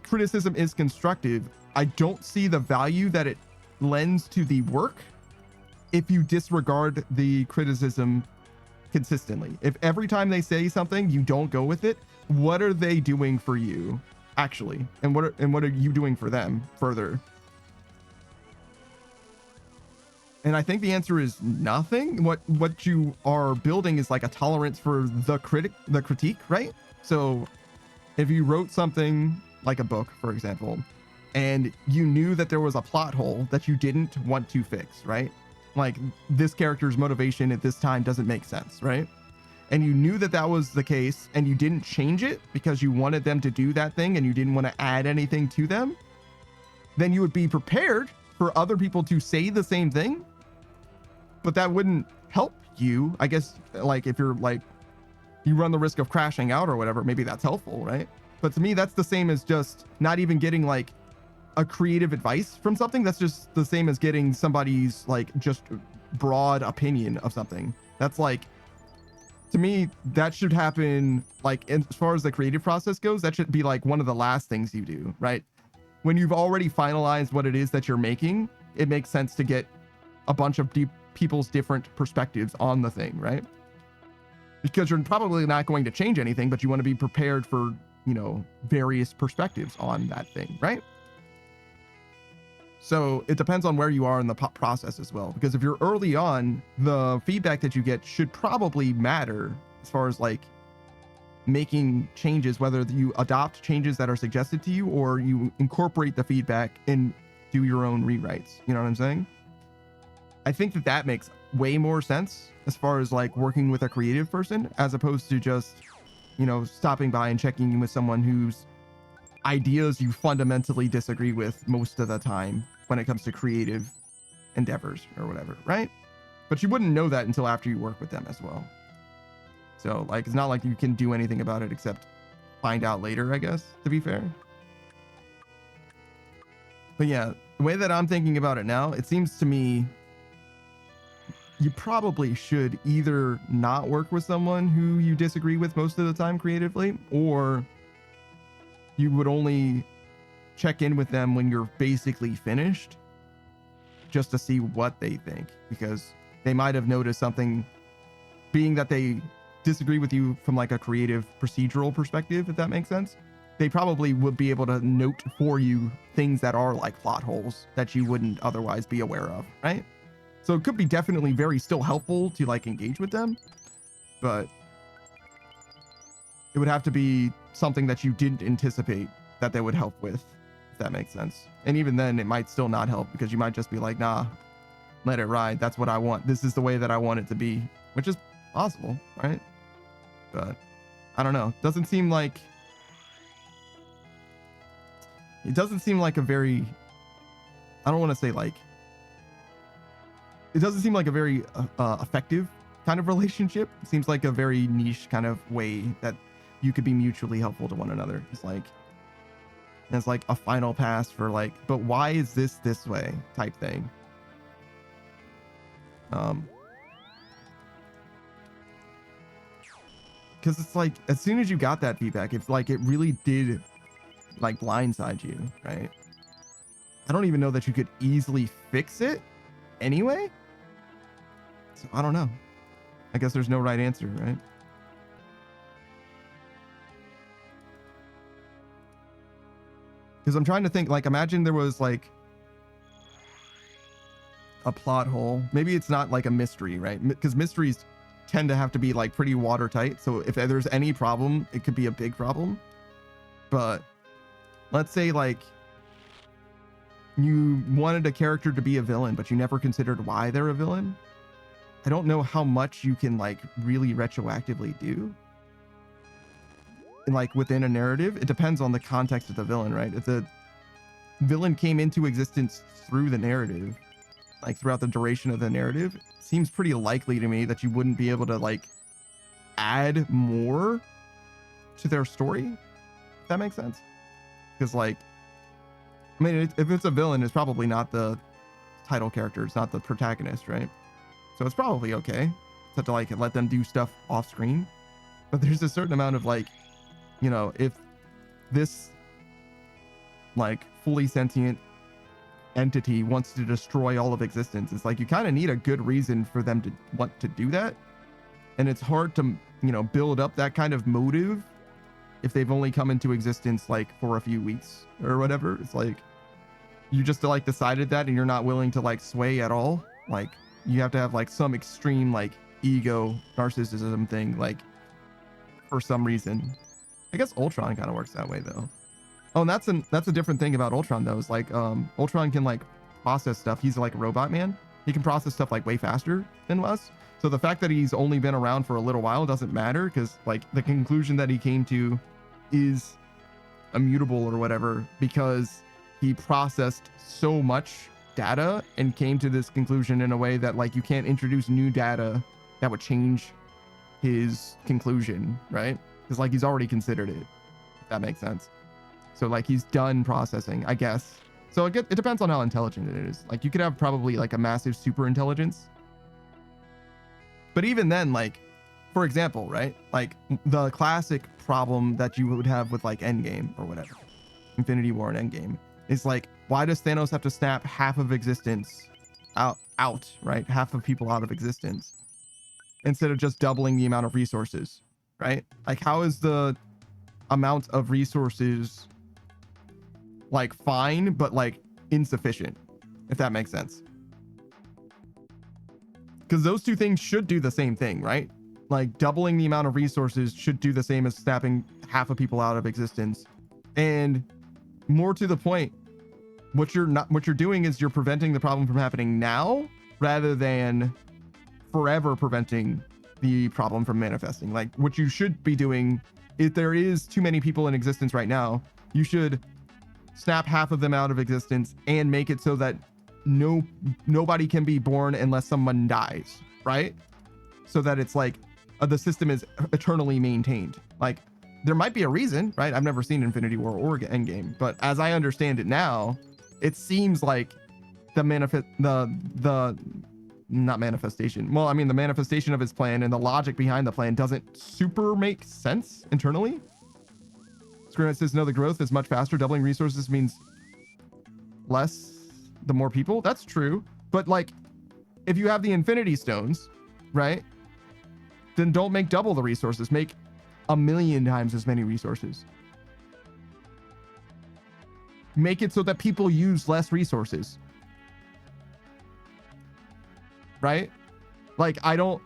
criticism is constructive, I don't see the value that it lends to the work if you disregard the criticism consistently. If every time they say something you don't go with it, what are they doing for you actually, and what are you doing for them further? And I think the answer is nothing. What you are building is like a tolerance for the critique, right? So if you wrote something like a book, for example, and you knew that there was a plot hole that you didn't want to fix, right? Like, this character's motivation at this time doesn't make sense, right? And you knew that that was the case, and you didn't change it because you wanted them to do that thing and you didn't want to add anything to them, then you would be prepared for other people to say the same thing. But that wouldn't help you, I guess. Like, if you're like, you run the risk of crashing out or whatever, maybe that's helpful, right? But to me, that's the same as just not even getting like a creative advice from something. That's just the same as getting somebody's like just broad opinion of something. That's like, to me, that should happen like, as far as the creative process goes, that should be like one of the last things you do, right? When you've already finalized what it is that you're making, it makes sense to get a bunch of people's different perspectives on the thing, right? Because you're probably not going to change anything, but you want to be prepared for, you know, various perspectives on that thing, right? So it depends on where you are in the process as well, because if you're early on, the feedback that you get should probably matter as far as like making changes, whether you adopt changes that are suggested to you or you incorporate the feedback and do your own rewrites. You know what I'm saying? I think that that makes way more sense as far as like working with a creative person, as opposed to just, you know, stopping by and checking in with someone whose ideas you fundamentally disagree with most of the time when it comes to creative endeavors or whatever, right? But you wouldn't know that until after you work with them as well. So like, it's not like you can do anything about it except find out later, I guess, to be fair. But yeah, the way that I'm thinking about it now, it seems to me you probably should either not work with someone who you disagree with most of the time creatively, or you would only check in with them when you're basically finished, just to see what they think, because they might have noticed something, being that they disagree with you from like a creative procedural perspective, if that makes sense. They probably would be able to note for you things that are like plot holes that you wouldn't otherwise be aware of, right? So it could be definitely very still helpful to like engage with them, but It would have to be something that you didn't anticipate that they would help with, if that makes sense. And even then, it might still not help because you might just be like, nah, let it ride. That's what I want. This is the way that I want it to be, which is possible, right? But I don't know. It doesn't seem like a very, I don't want to say like, it doesn't seem like a very effective kind of relationship. It seems like a very niche kind of way that you could be mutually helpful to one another. It's like a final pass for like, but why is this way type thing. Because it's like, as soon as you got that feedback, it's like it really did like blindside you, right? I don't even know that you could easily fix it anyway. So I don't know. I guess there's no right answer, right? Because I'm trying to think, like, imagine there was like a plot hole. Maybe it's not like a mystery, right? Because mysteries tend to have to be like pretty watertight. So if there's any problem, it could be a big problem. But let's say like you wanted a character to be a villain, but you never considered why they're a villain. I don't know how much you can like really retroactively do. And like within a narrative, it depends on the context of the villain, right? If the villain came into existence through the narrative, like throughout the duration of the narrative, it seems pretty likely to me that you wouldn't be able to like add more to their story. If that makes sense. Because like, I mean, if it's a villain, it's probably not the title character. It's not the protagonist, right? So it's probably okay to like let them do stuff off screen. But there's a certain amount of like, you know, if this like fully sentient entity wants to destroy all of existence, it's like you kind of need a good reason for them to want to do that. And it's hard to, you know, build up that kind of motive if they've only come into existence like for a few weeks or whatever. It's like you just like decided that and you're not willing to like sway at all. Like you have to have like some extreme like ego narcissism thing, like for some reason. I guess Ultron kind of works that way though. Oh, and that's a different thing about Ultron though. Is like Ultron can like process stuff. He's like a robot man. He can process stuff like way faster than us. So the fact that he's only been around for a little while doesn't matter, because like the conclusion that he came to is immutable or whatever, because he processed so much data and came to this conclusion in a way that like you can't introduce new data that would change his conclusion, right? Because like he's already considered it, if that makes sense. So like he's done processing, I guess. So it depends on how intelligent it is. Like you could have probably like a massive super intelligence, but even then, like for example, right, like the classic problem that you would have with like Endgame or whatever, Infinity War and Endgame, is like, why does Thanos have to snap half of existence out, right? Half of people out of existence instead of just doubling the amount of resources, right? Like how is the amount of resources like fine, but like insufficient, if that makes sense? Because those two things should do the same thing, right? Like doubling the amount of resources should do the same as snapping half of people out of existence. And more to the point, what you're doing is you're preventing the problem from happening now rather than forever preventing the problem from manifesting. Like what you should be doing, if there is too many people in existence right now, you should snap half of them out of existence and make it so that nobody can be born unless someone dies, right? So that it's like the system is eternally maintained. Like there might be a reason, right? I've never seen Infinity War or Endgame, but as I understand it now, it seems like the manifestation of his plan and the logic behind the plan doesn't super make sense internally. Screenwright says, no, the growth is much faster. Doubling resources means less the more people. That's true. But like, if you have the Infinity Stones, right, then don't make double the resources. Make 1,000,000 times as many resources. Make it so that people use less resources. Right? Like, I don't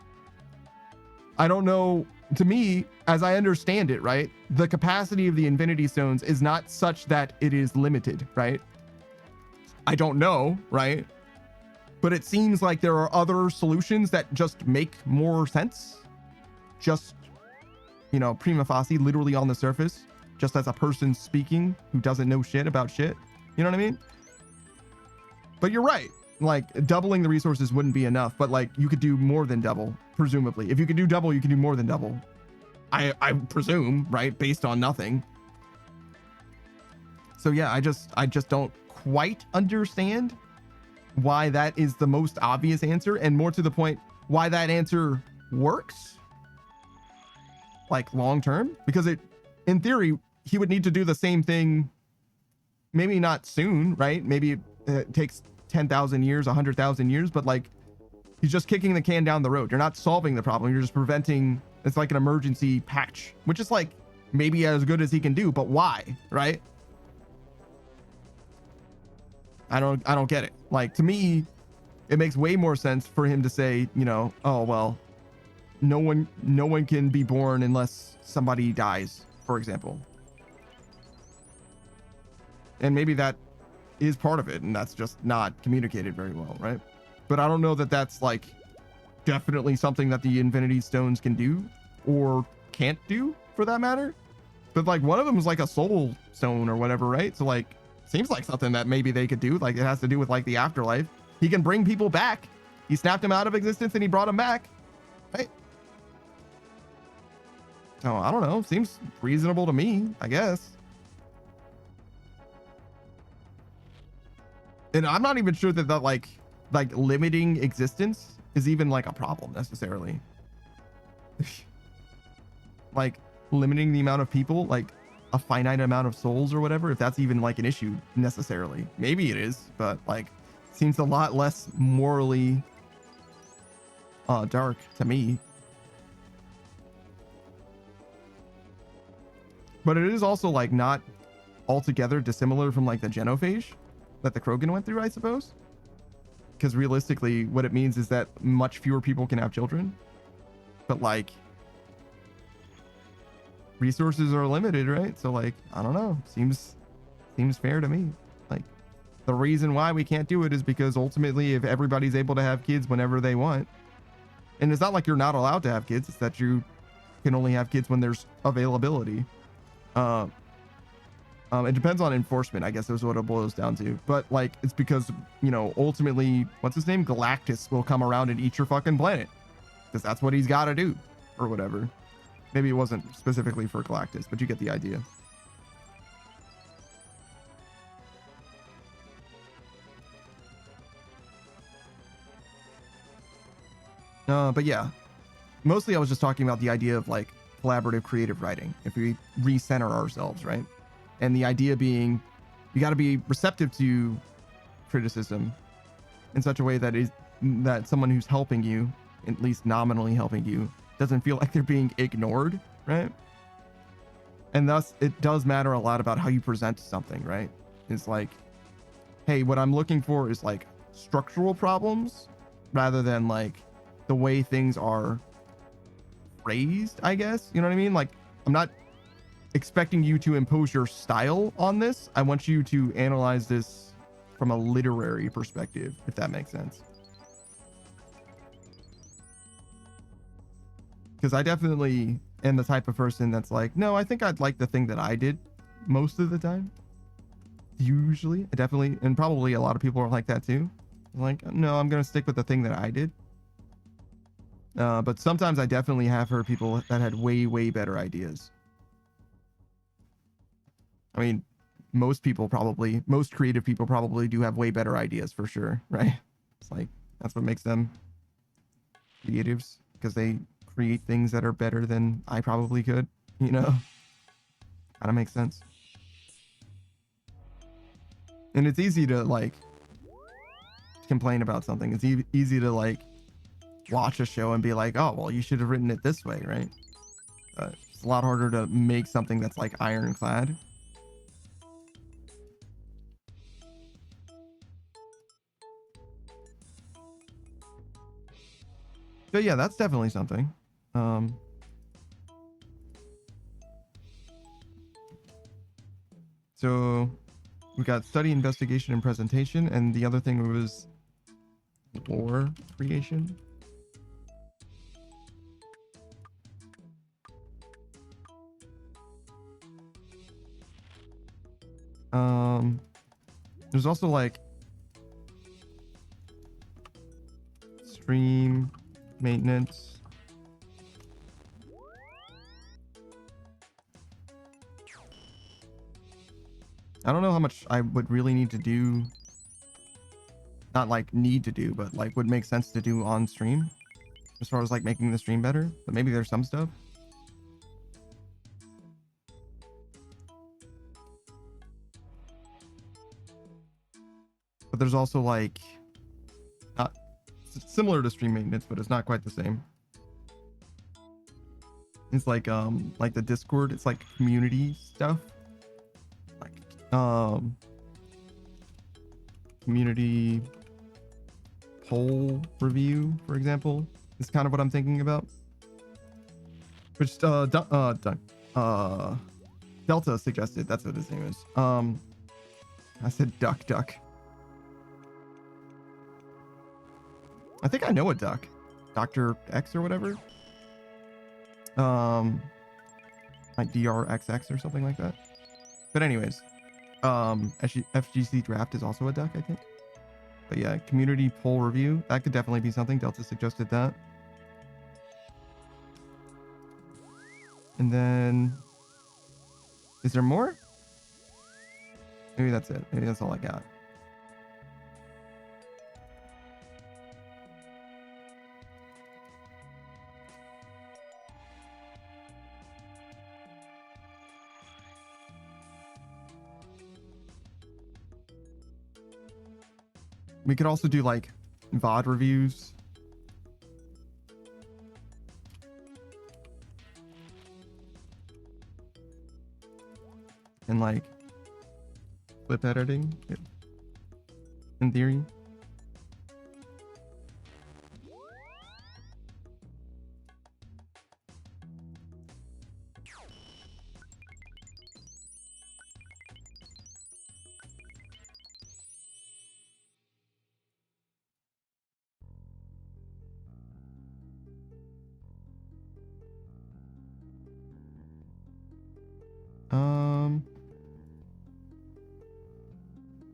know to me, as I understand it, right, the capacity of the Infinity Stones is not such that it is limited, right? I don't know, right? But it seems like there are other solutions that just make more sense. Just, you know, prima facie, literally on the surface, just as a person speaking who doesn't know shit about shit. You know what I mean? But you're right. Like, doubling the resources wouldn't be enough, but like, you could do more than double, presumably. If you could do double, you can do more than double. I presume, right? Based on nothing. So yeah, I just don't quite understand why that is the most obvious answer, and more to the point, why that answer works, like long term, because it, in theory, he would need to do the same thing, maybe not soon, right? Maybe it takes 10,000 years, 100,000 years, but like, he's just kicking the can down the road. You're not solving the problem. You're just preventing. It's like an emergency patch, which is like maybe as good as he can do, but why, right? I don't get it. Like, to me, it makes way more sense for him to say, you know, oh, well, no one can be born unless somebody dies, for example. And maybe that is part of it, and that's just not communicated very well, right? But I don't know that that's like definitely something that the Infinity Stones can do, or can't do for that matter. But like, one of them is like a soul stone or whatever, right? So like, seems like something that maybe they could do. Like, it has to do with like the afterlife. He can bring people back. He snapped them out of existence and he brought them back, right? So I don't know. Seems reasonable to me, I guess. And I'm not even sure that that like limiting existence is even like a problem necessarily. Like, limiting the amount of people, like a finite amount of souls or whatever, if that's even like an issue necessarily. Maybe it is, but like, seems a lot less morally dark to me. But it is also like not altogether dissimilar from like the genophage that the Krogan went through, I suppose. Because realistically, what it means is that much fewer people can have children. But like, resources are limited, right? So like, I don't know. Seems fair to me. Like, the reason why we can't do it is because ultimately, if everybody's able to have kids whenever they want, and it's not like you're not allowed to have kids, it's that you can only have kids when there's availability. It depends on enforcement, I guess is what it boils down to. But like, it's because, you know, ultimately, what's his name? Galactus will come around and eat your fucking planet, because that's what he's got to do, or whatever. Maybe it wasn't specifically for Galactus, but you get the idea. But yeah, mostly I was just talking about the idea of like collaborative creative writing, if we recenter ourselves, right? And the idea being, you got to be receptive to criticism in such a way that is that someone who's helping you, at least nominally helping you, doesn't feel like they're being ignored, right? And thus, it does matter a lot about how you present something, right? It's like, hey, what I'm looking for is like structural problems rather than like the way things are phrased, I guess. You know what I mean? Like, I'm not expecting you to impose your style on this. I want you to analyze this from a literary perspective, if that makes sense. Because I definitely am the type of person that's like, no, I think I'd like the thing that I did most of the time. Usually, I definitely, and probably a lot of people are like that too. Like, no, I'm going to stick with the thing that I did. But sometimes I definitely have heard people that had way, way better ideas. I mean, most creative people probably do have way better ideas for sure, right? It's like, that's what makes them creatives, because they create things that are better than I probably could, you know? Kind of makes sense. And it's easy to like complain about something. It's easy to like watch a show and be like, oh, well, you should have written it this way, right? It's a lot harder to make something that's like ironclad. But yeah, that's definitely something. So we got study, investigation, and presentation, and the other thing was lore creation. There's also like stream maintenance. I don't know how much I would really need to do. Not like need to do, but like would make sense to do on stream as far as like making the stream better. But maybe there's some stuff. But there's also like not similar to stream maintenance, but it's not quite the same. It's like the Discord, it's like community stuff. Like community poll review, for example, is kind of what I'm thinking about. Which Delta suggested. That's what his name is. I said duck. I think I know a duck. Dr. X or whatever. Like DRXX or something like that. But anyways, FGC draft is also a duck, I think. But yeah, community poll review, that could definitely be something. Delta suggested that. And then is there more? Maybe that's it. Maybe that's all I got. We could also do like VOD reviews. And like clip editing in theory.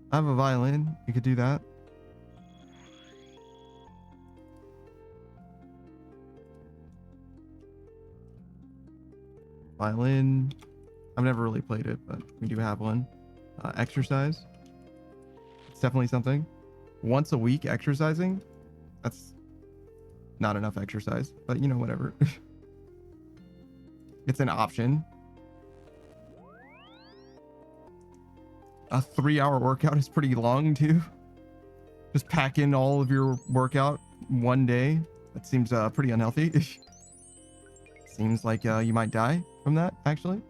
I have a violin. You could do that. Violin. I've never really played it, but we do have one. Exercise. It's definitely something. Once a week exercising. That's not enough exercise, but you know, whatever. It's an option. A 3-hour workout is pretty long too. Just pack in all of your workout one day. That seems pretty unhealthy. Seems like you might die from that, actually.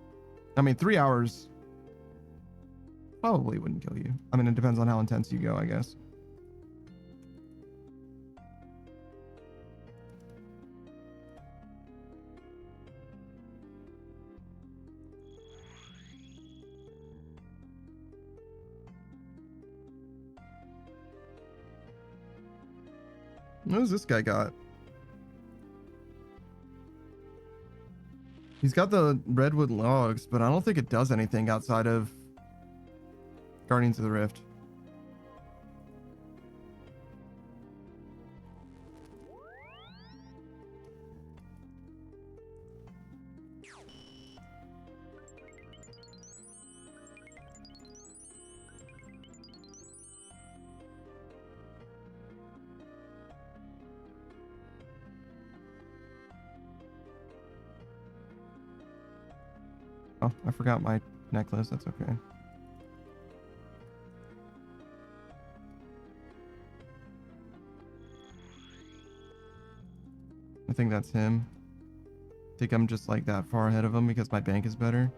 I mean, 3 hours probably wouldn't kill you. I mean, it depends on how intense you go, I guess. What does this guy got? He's got the redwood logs, but I don't think it does anything outside of Guardians of the Rift. Oh, I forgot my necklace. That's okay. I think that's him. I think I'm just like that far ahead of him because my bank is better.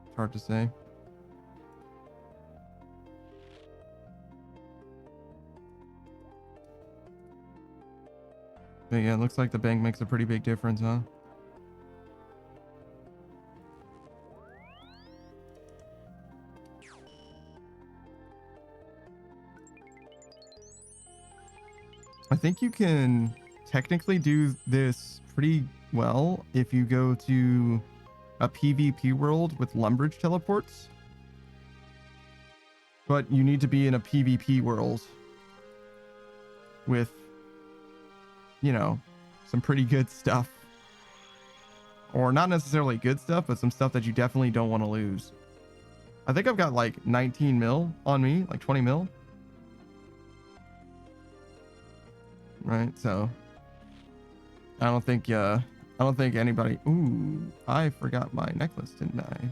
It's hard to say. But yeah, it looks like the bank makes a pretty big difference, huh? I think you can technically do this pretty well if you go to a PvP world with Lumbridge teleports. But you need to be in a PvP world with, you know, some pretty good stuff. Or not necessarily good stuff, but some stuff that you definitely don't want to lose. I think I've got like 19 mil on me, like 20 mil. Right, so I don't think anybody. Ooh, I forgot my necklace, didn't I?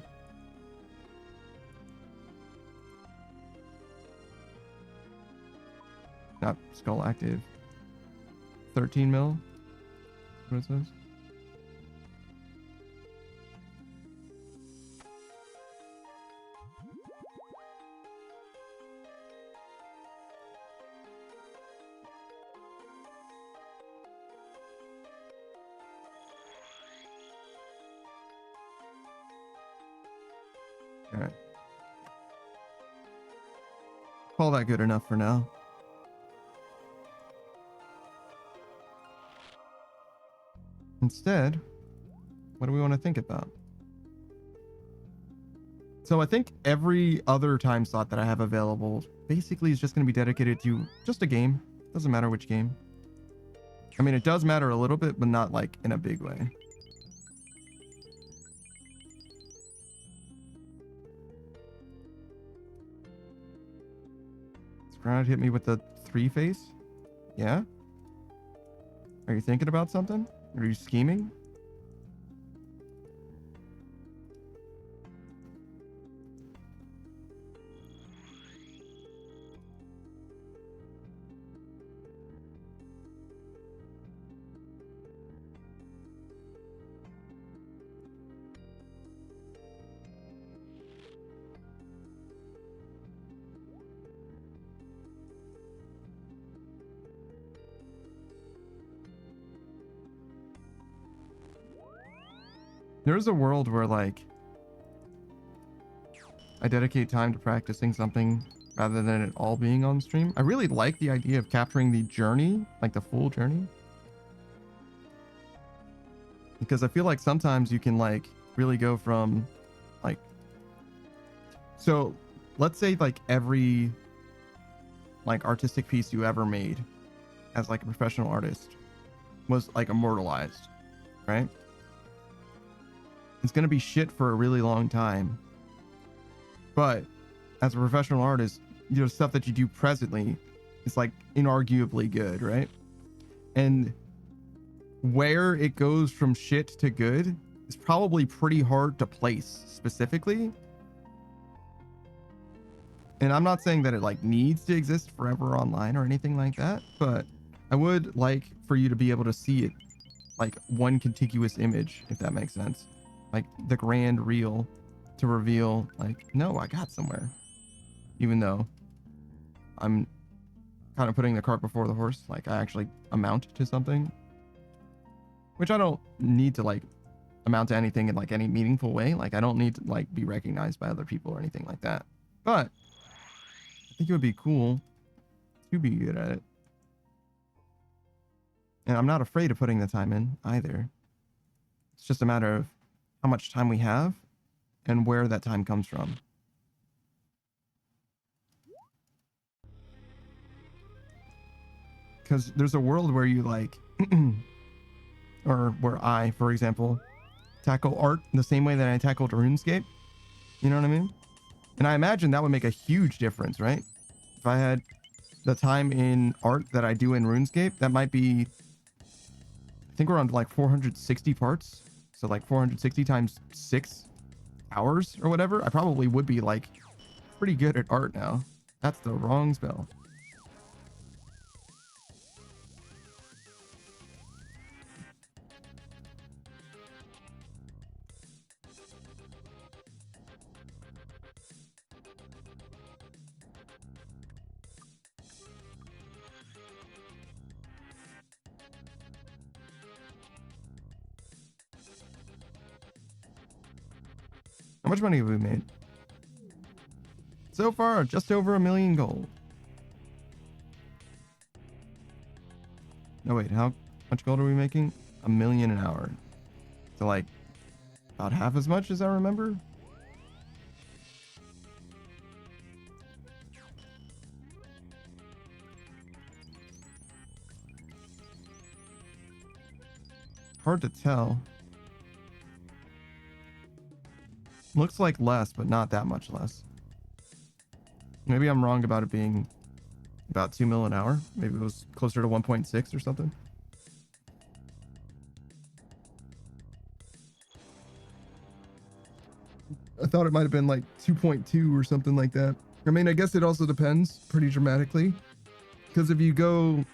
Not skull active. 13 mil. What it says? All right. Call that good enough for now. Instead, what do we want to think about? So I think every other time slot that I have available basically is just going to be dedicated to just a game. Doesn't matter which game. I mean, it does matter a little bit, but not like in a big way. Scrounge hit me with the 3-face? Yeah? Are you thinking about something? Are you scheming? There's a world where like I dedicate time to practicing something rather than it all being on stream. I really like the idea of capturing the journey, like the full journey. Because I feel like sometimes you can like really go from like, so let's say like every like artistic piece you ever made as like a professional artist was like immortalized, right? It's going to be shit for a really long time. But as a professional artist, you know, stuff that you do presently is like inarguably good, right? And where it goes from shit to good is probably pretty hard to place specifically. And I'm not saying that it like needs to exist forever online or anything like that, but I would like for you to be able to see it like one contiguous image, if that makes sense. Like the grand reel to reveal like, no, I got somewhere. Even though I'm kind of putting the cart before the horse, like I actually amount to something. Which I don't need to like amount to anything in like any meaningful way. Like I don't need to like be recognized by other people or anything like that. But I think it would be cool to be good at it. And I'm not afraid of putting the time in either. It's just a matter of how much time we have and where that time comes from. Because there's a world where you like, or where I, for example, tackle art the same way that I tackled Runescape. You know what I mean? And I imagine that would make a huge difference, right? If I had the time in art that I do in Runescape, that might be, I think we're on like 460 parts. So like 460 times 6 hours or whatever. I probably would be like pretty good at art now. That's the wrong spell. How much money have we made? So far, just over 1 million gold. Oh wait, how much gold are we making? 1 million an hour. So like about half as much as I remember. Hard to tell. Looks like less, but not that much less. Maybe I'm wrong about it being about 2 mil an hour. Maybe it was closer to 1.6 or something. I thought it might have been like 2.2 or something like that. I mean, I guess it also depends pretty dramatically. Because if you go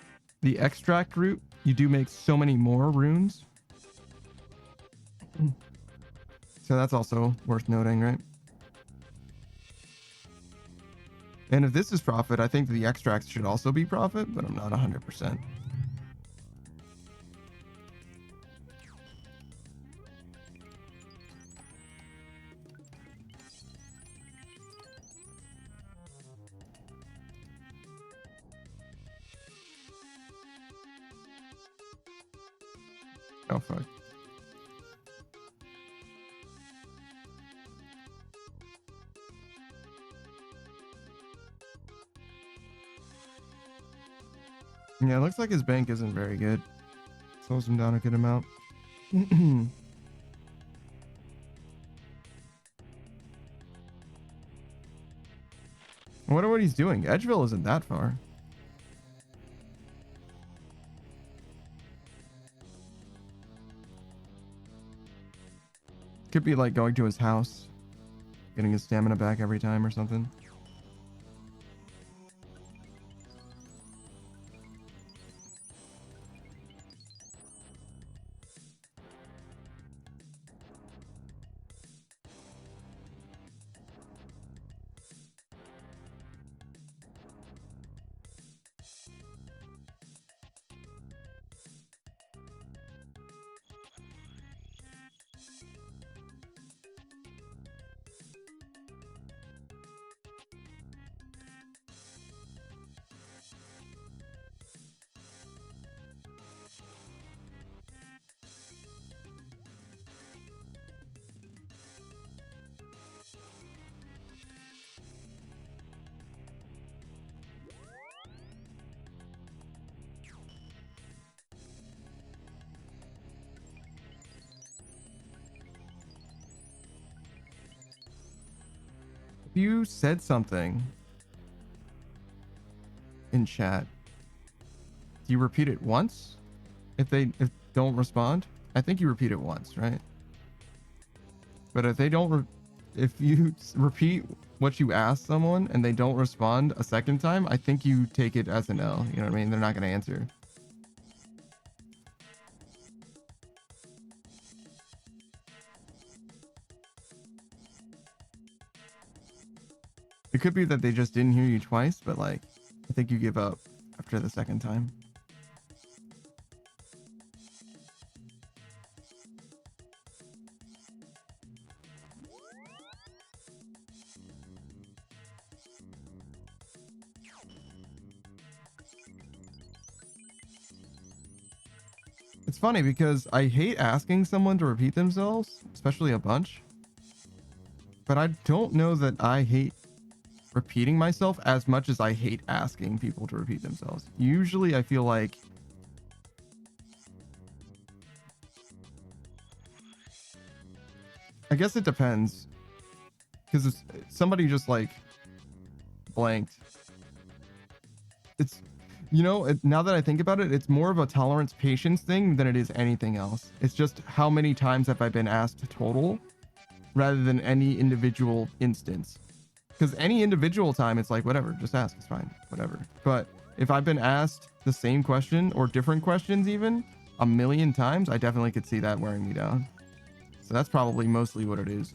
the extract route, you do make so many more runes. So that's also worth noting, right? And if this is profit, I think the extracts should also be profit, but I'm not 100%. Oh, fuck. Yeah, it looks like his bank isn't very good. Slows him down a good amount. I wonder what he's doing. Edgeville isn't that far. Could be like going to his house, getting his stamina back every time or something. If you said something in chat, do you repeat it once? If don't respond, I think you repeat it once, right? But if they don't, if you repeat what you asked someone and they don't respond a second time, I think you take it as an L. You know what I mean? They're not going to answer. It could be that they just didn't hear you twice, but like, I think you give up after the second time. It's funny because I hate asking someone to repeat themselves, especially a bunch. But I don't know that I hate repeating myself as much as I hate asking people to repeat themselves. Usually I feel like I guess it depends, because if somebody just like blanked, it's, you know, now that I think about it, it's more of a tolerance patience thing than it is anything else. It's just how many times have I been asked total rather than any individual instance. Because any individual time, it's like, whatever, just ask, it's fine, whatever. But if I've been asked the same question or different questions even 1,000,000 times, I definitely could see that wearing me down. So that's probably mostly what it is.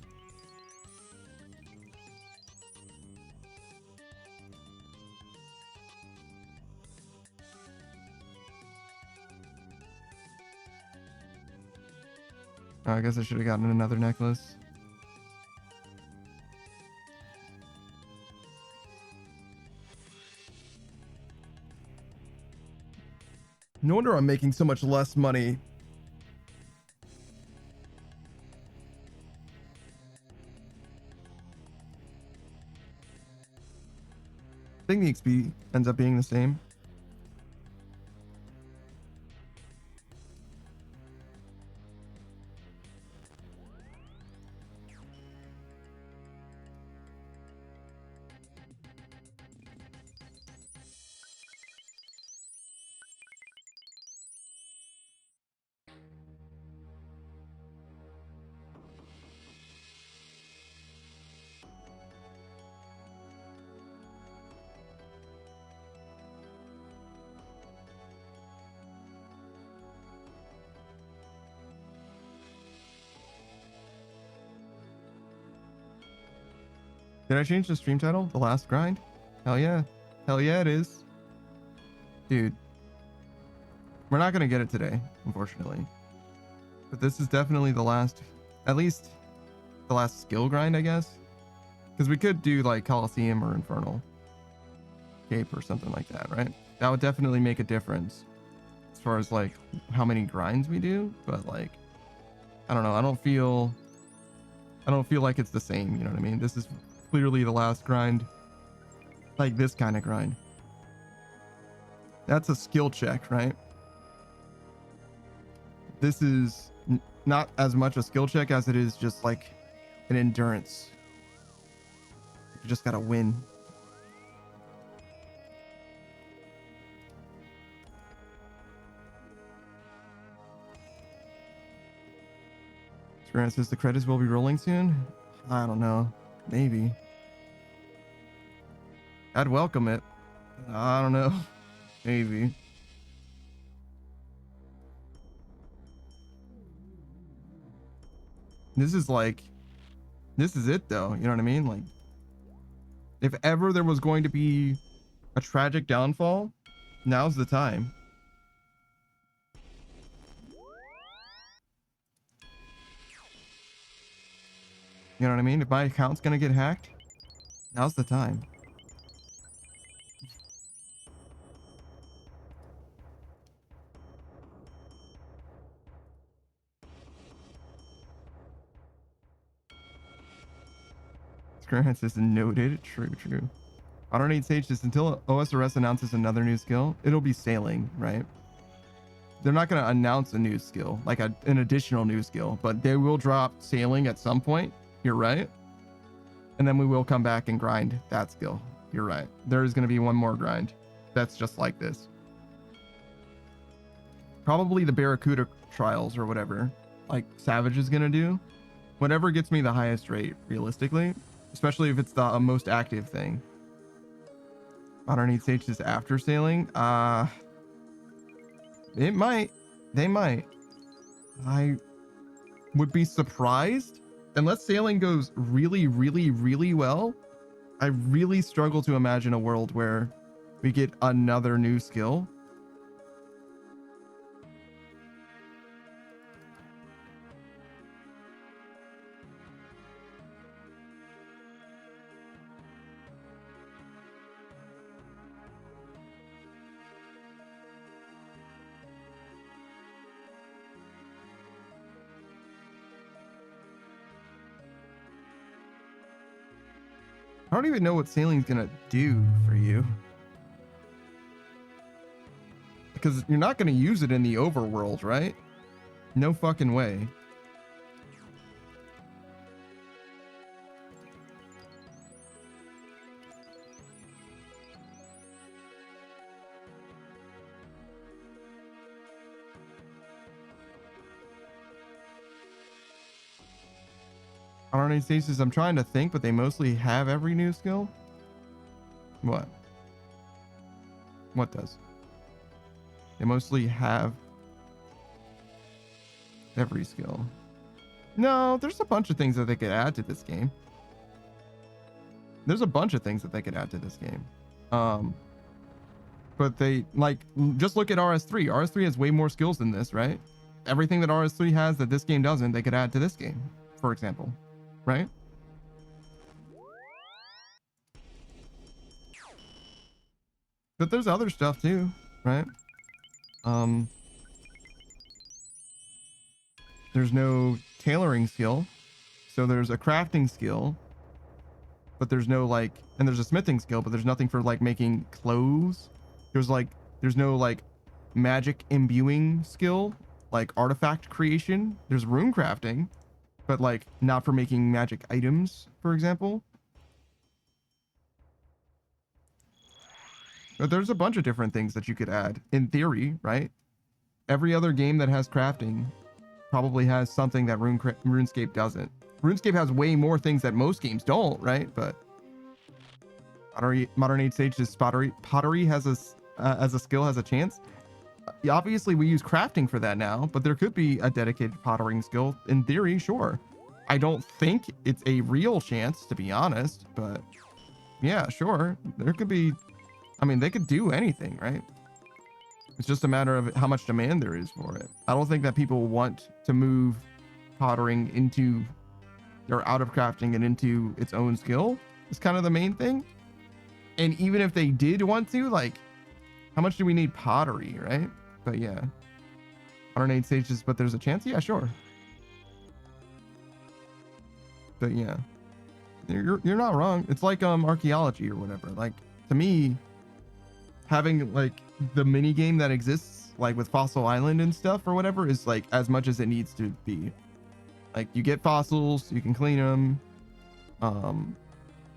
I guess I should have gotten another necklace. No wonder I'm making so much less money. I think the XP ends up being the same. Did I change the stream title? The Last Grind? Hell yeah. Hell yeah, it is. Dude. We're not going to get it today, unfortunately. But this is definitely the last, at least the last skill grind, I guess. Because we could do like Coliseum or Infernal Cape or something like that, right? That would definitely make a difference as far as like how many grinds we do. But like, I don't know. I don't feel like it's the same. You know what I mean? This is clearly the last grind. Like this kind of grind. That's a skill check, right? This is not as much a skill check as it is just like an endurance. You just gotta win. Grant says the credits will be rolling soon. I don't know. Maybe. I'd welcome it. I don't know. Maybe. This is it though. You know what I mean? Like, if ever there was going to be a tragic downfall, now's the time. You know what I mean? If my account's gonna get hacked, now's the time. Grant says noted. True. I don't need Sage this until OSRS announces another new skill. It'll be sailing, right? They're not going to announce a new skill, like an additional new skill, but they will drop sailing at some point. You're right. And then we will come back and grind that skill. You're right. There is going to be one more grind that's just like this. Probably the Barracuda trials or whatever, like Savage is going to do. Whatever gets me the highest rate, realistically, especially if it's the most active thing. I don't need Sage this after sailing. It might. They might. I would be surprised. Unless sailing goes really, really, really well, I really struggle to imagine a world where we get another new skill. I don't even know what sailing's gonna do for you. Because you're not gonna use it in the overworld, right? No fucking way. I don't know, Stasis. I'm trying to think, but they mostly have every new skill. What? What does? They mostly have every skill. No, there's a bunch of things that they could add to this game. There's a bunch of things that they could add to this game. But they, like, just look at RS3. RS3 has way more skills than this, right? Everything that RS3 has that this game doesn't, they could add to this game, for example. Right? But there's other stuff too, right? Um, there's no tailoring skill. So there's a crafting skill, but there's no like, and there's a smithing skill, but there's nothing for like making clothes. There's no like magic imbuing skill, like artifact creation. There's rune crafting, but like not for making magic items, for example. But there's a bunch of different things that you could add in theory, right? Every other game that has crafting probably has something that RuneScape doesn't. RuneScape has way more things that most games don't, right? But Modern Age Sage's pottery has as a skill has a chance. Obviously, we use crafting for that now, but there could be a dedicated pottering skill in theory, sure. I don't think it's a real chance, to be honest, but yeah, sure. There could be, I mean, they could do anything, right? It's just a matter of how much demand there is for it. I don't think that people want to move pottering into or out of crafting and into its own skill. It's kind of the main thing. And even if they did want to, like, how much do we need pottery, right? But yeah, Modern Age Sages, but there's a chance? Yeah, sure. But yeah, you're not wrong. It's like archaeology or whatever. Like, to me, having like the mini game that exists like with Fossil Island and stuff or whatever is like as much as it needs to be. Like, you get fossils, you can clean them,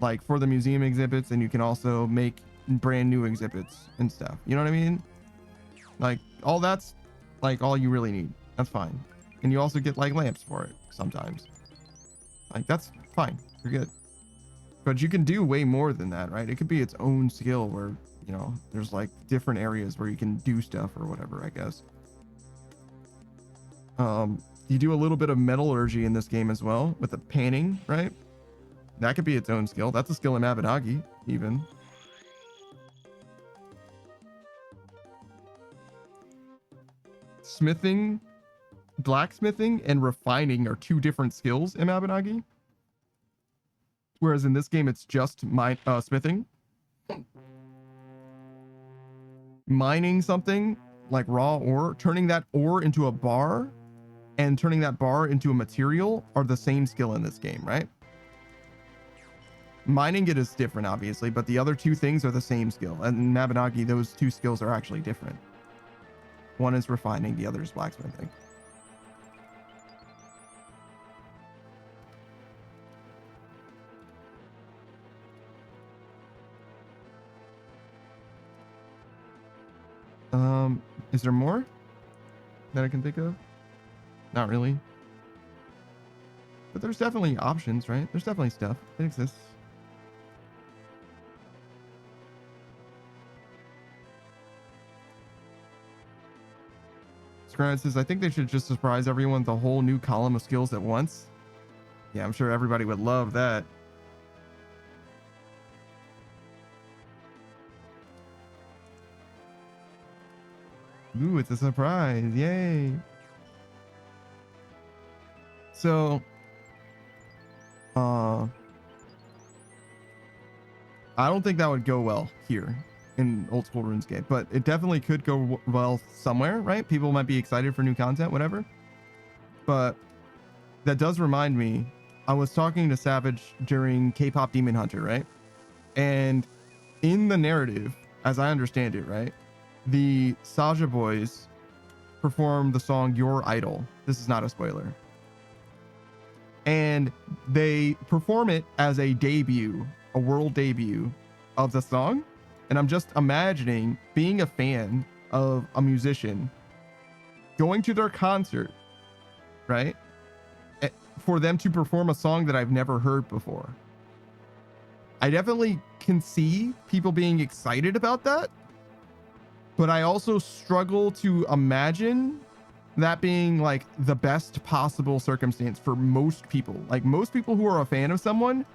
like for the museum exhibits, and you can also make brand new exhibits and stuff. You know what I mean? Like, all that's like all you really need. That's fine. And you also get like lamps for it sometimes. Like, that's fine. You're good. But you can do way more than that, right? It could be its own skill where, you know, there's like different areas where you can do stuff or whatever, I guess. You do a little bit of metallurgy in this game as well with the panning, right? That could be its own skill. That's a skill in Mabinogi, even. Smithing, blacksmithing, and refining are two different skills in Mabinogi. Whereas in this game, it's just smithing. Mining something like raw ore, turning that ore into a bar and turning that bar into a material are the same skill in this game, right? Mining it is different, obviously, but the other two things are the same skill. And in Mabinogi, those two skills are actually different. One is refining, the other is blacksmithing. Is there more that I can think of? Not really. But there's definitely options, right? There's definitely stuff. It exists. Scribe says, I think they should just surprise everyone with a whole new column of skills at once. Yeah, I'm sure everybody would love that. Ooh, it's a surprise. Yay. So, I don't think that would go well here in old school RuneScape, but it definitely could go well somewhere, right? People might be excited for new content, whatever. But that does remind me, I was talking to Savage during K-pop Demon Hunter, right? And in the narrative, as I understand it, right, the Saja boys perform the song Your Idol. This is not a spoiler. And they perform it as a debut, a world debut of the song. And I'm just imagining being a fan of a musician, going to their concert, right? For them to perform a song that I've never heard before. I definitely can see people being excited about that, but I also struggle to imagine that being like the best possible circumstance for most people. Like, most people who are a fan of someone,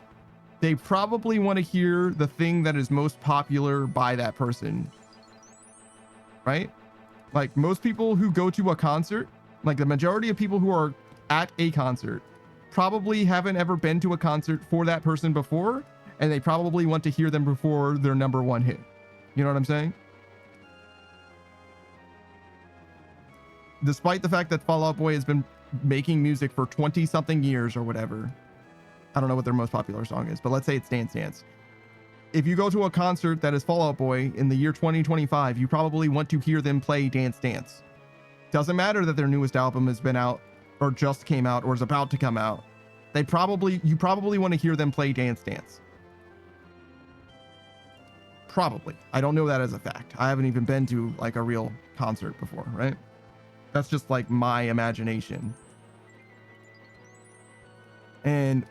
they probably want to hear the thing that is most popular by that person, right? Like, most people who go to a concert, like the majority of people who are at a concert, probably haven't ever been to a concert for that person before, and they probably want to hear them before their number one hit. You know what I'm saying? despite the fact that Fall Out Boy has been making music for 20 something years or whatever. I don't know what their most popular song is, but let's say it's Dance Dance. If you go to a concert that is Fall Out Boy in the year 2025, you probably want to hear them play Dance Dance. Doesn't matter that their newest album has been out or just came out or is about to come out. You probably want to hear them play Dance Dance. Probably. I don't know that as a fact. I haven't even been to like a real concert before, right? That's just like my imagination. And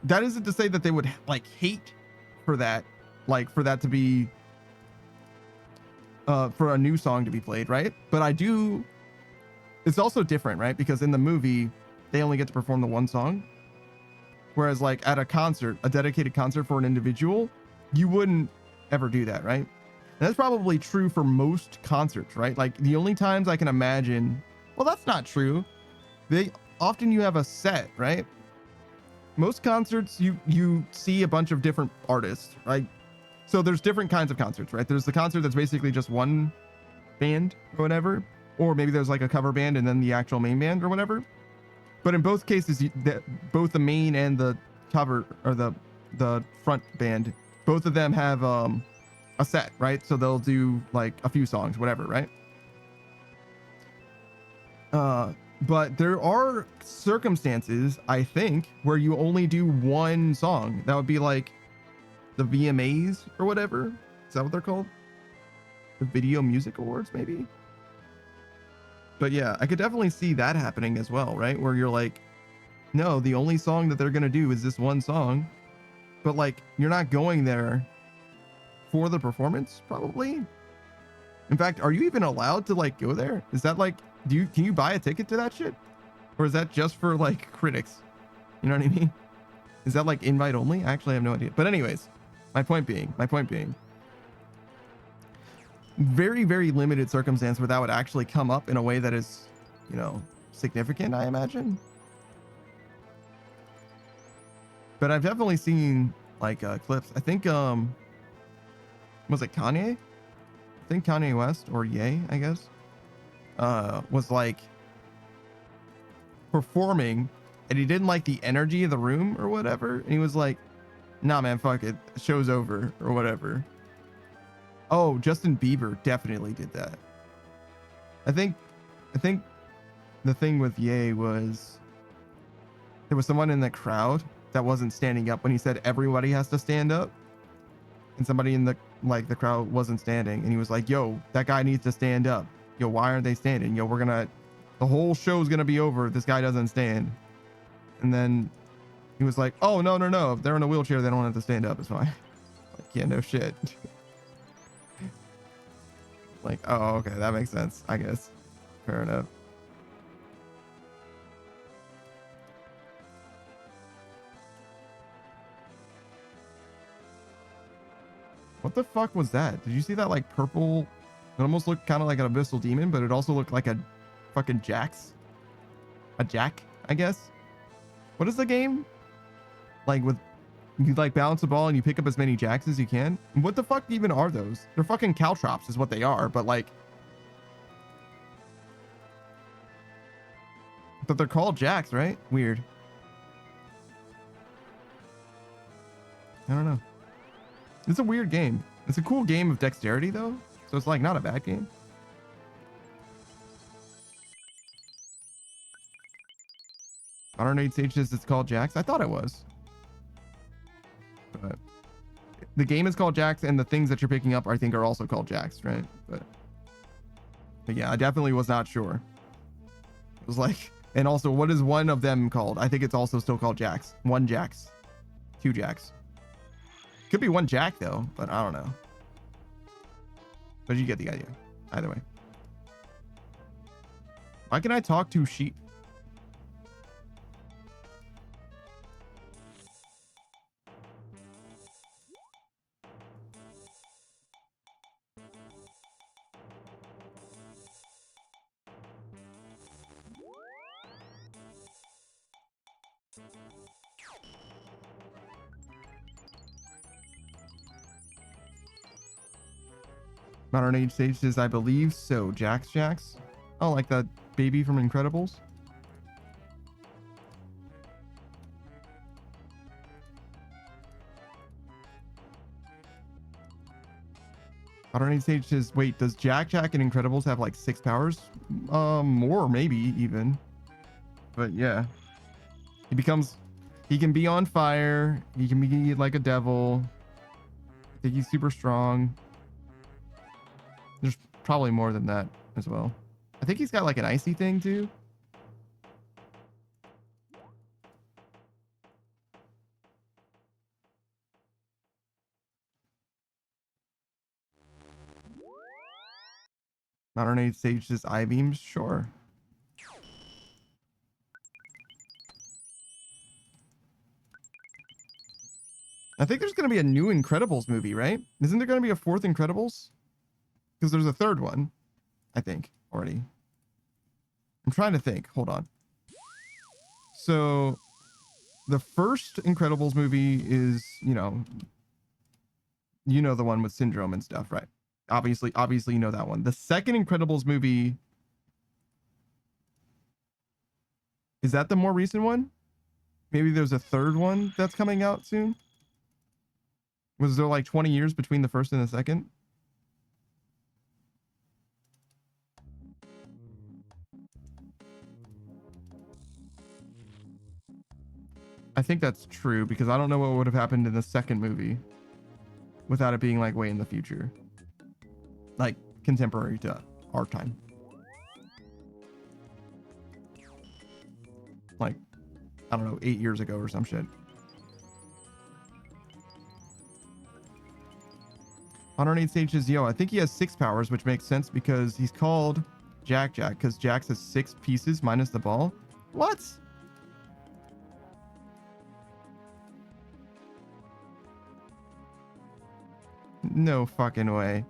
that isn't to say that they would like hate for that, like for that to be for a new song to be played, right? But I do, it's also different, right? Because in the movie, they only get to perform the one song. Whereas like at a concert, a dedicated concert for an individual, you wouldn't ever do that, right? And that's probably true for most concerts, right? Like the only times I can imagine, well, that's not true. Often you have a set, right? Most concerts, you see a bunch of different artists, right? So there's different kinds of concerts, right? There's the concert that's basically just one band or whatever, or maybe there's like a cover band and then the actual main band or whatever. But in both cases, both the main and the cover or the front band, both of them have a set, right? So they'll do like a few songs, whatever, right? But there are circumstances, I think, where you only do one song. That would be like the VMAs or whatever. Is that what they're called? The Video Music Awards, maybe? But yeah, I could definitely see that happening as well, right? Where you're like, no, the only song that they're going to do is this one song. But like, you're not going there for the performance, probably. In fact, are you even allowed to like go there? Is that like, can you buy a ticket to that shit? Or is that just for like critics? You know what I mean? Is that like invite only? I actually have no idea. But anyways, my point being, very, very limited circumstance where that would actually come up in a way that is, you know, significant, I imagine. But I've definitely seen like clips. I think, was it Kanye? I think Kanye West or Ye, I guess, was like performing and he didn't like the energy of the room or whatever. And he was like, nah, man, fuck it. Show's over or whatever. Oh, Justin Bieber definitely did that. I think the thing with Ye was there was someone in the crowd that wasn't standing up when he said everybody has to stand up. And somebody in the crowd wasn't standing. And he was like, yo, that guy needs to stand up. Yo, why aren't they standing? Yo, the whole show's gonna be over if this guy doesn't stand. And then he was like, oh, no. If they're in a wheelchair, they don't have to stand up. It's fine. Like, yeah, no shit. Like, oh, okay, that makes sense, I guess. Fair enough. What the fuck was that? Did you see that like purple? It almost looked kind of like an abyssal demon, but it also looked like a fucking Jax. A Jack, I guess. What is the game? Like you like bounce a ball and you pick up as many Jacks as you can. What the fuck even are those? They're fucking caltrops is what they are, but like, but they're called Jacks, right? Weird. I don't know. It's a weird game. It's a cool game of dexterity though. So it's like not a bad game. Modern Age Stages, it's called Jax. I thought it was. But the game is called Jax, and the things that you're picking up, I think, are also called Jax, right? But yeah, I definitely was not sure. It was like, and also, what is one of them called? I think it's also still called Jax. One Jax. Two Jacks. Could be one Jack, though, but I don't know. But you get the idea. Either way. Why can I talk to sheep? Modern Age Stages, I believe so. Jax. Oh, like that baby from Incredibles? I don't need stage says, wait, does Jack and Incredibles have like 6 powers? More maybe even. But yeah. He can be on fire. He can be like a devil. I think he's super strong. There's probably more than that as well. I think he's got like an icy thing too. Modern age stages I-beams, sure. I think there's going to be a new Incredibles movie, right? Isn't there going to be a 4th Incredibles? Because there's a 3rd one, I think, already. I'm trying to think. Hold on. So the first Incredibles movie is, you know the one with Syndrome and stuff, right? Obviously you know that one. The second Incredibles movie, is that the more recent one? Maybe there's a 3rd one that's coming out soon. Was there like 20 years between the first and the second? I think that's true because I don't know what would have happened in the second movie without it being like way in the future, like contemporary to our time. Like, I don't know, 8 years ago or some shit. Underneath stages, yo, I think he has 6 powers, which makes sense because he's called Jack, because Jax has 6 pieces minus the ball. What? No fucking way.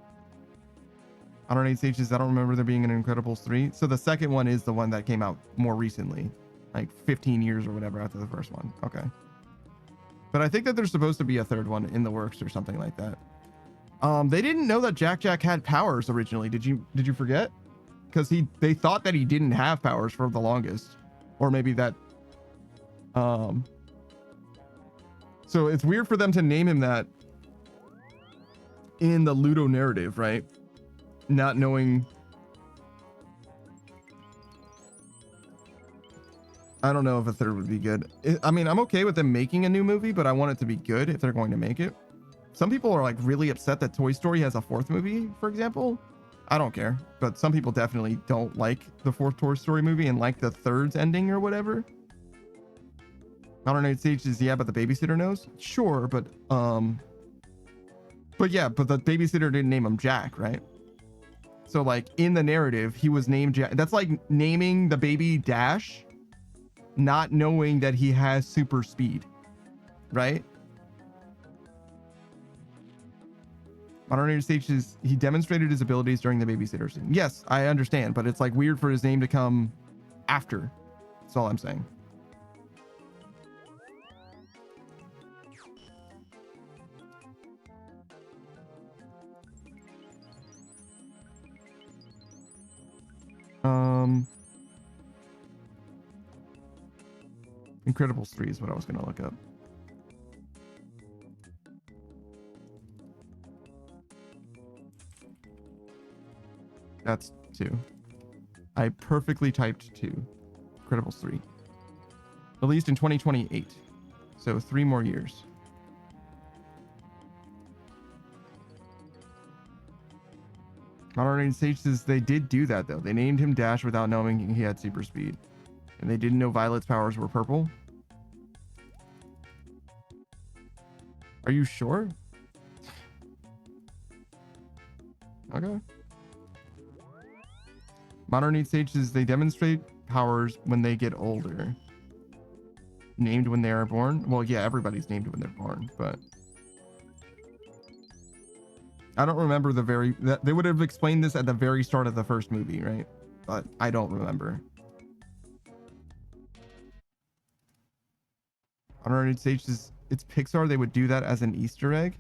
Underneath stages, I don't remember there being an Incredibles 3. So the second one is the one that came out more recently, like 15 years or whatever after the first one. Okay. But I think that there's supposed to be a 3rd one in the works or something like that. They didn't know that Jack had powers originally. Did you forget? Because they thought that he didn't have powers for the longest, or maybe that. So it's weird for them to name him that in the Ludo narrative, right? Not knowing. I don't know if a 3rd would be good. I mean, I'm okay with them making a new movie, but I want it to be good if they're going to make it. Some people are like really upset that Toy Story has a 4th movie, for example. I don't care, but some people definitely don't like the 4th Toy Story movie and like the 3rd's ending or whatever. Modern Stage is, yeah, but the babysitter knows. Sure, but yeah, but the babysitter didn't name him Jack, right? So like in the narrative, he was named Jack. That's like naming the baby Dash, not knowing that he has super speed, right? Modern stages, he demonstrated his abilities during the babysitter scene. Yes, I understand, but it's like weird for his name to come after. That's all I'm saying. Incredibles 3 is what I was gonna look up. That's 2. I perfectly typed 2. Incredibles 3. Released in 2028. So 3 more years. Modern stages, they did do that though. They named him Dash without knowing he had super speed. And they didn't know Violet's powers were purple. Are you sure? Okay. Modern stages, they demonstrate powers when they get older. Named when they are born? Well, yeah, everybody's named when they're born, but I don't remember they would have explained this at the very start of the first movie, right? But I don't remember. Modern stages, it's Pixar. They would do that as an Easter egg.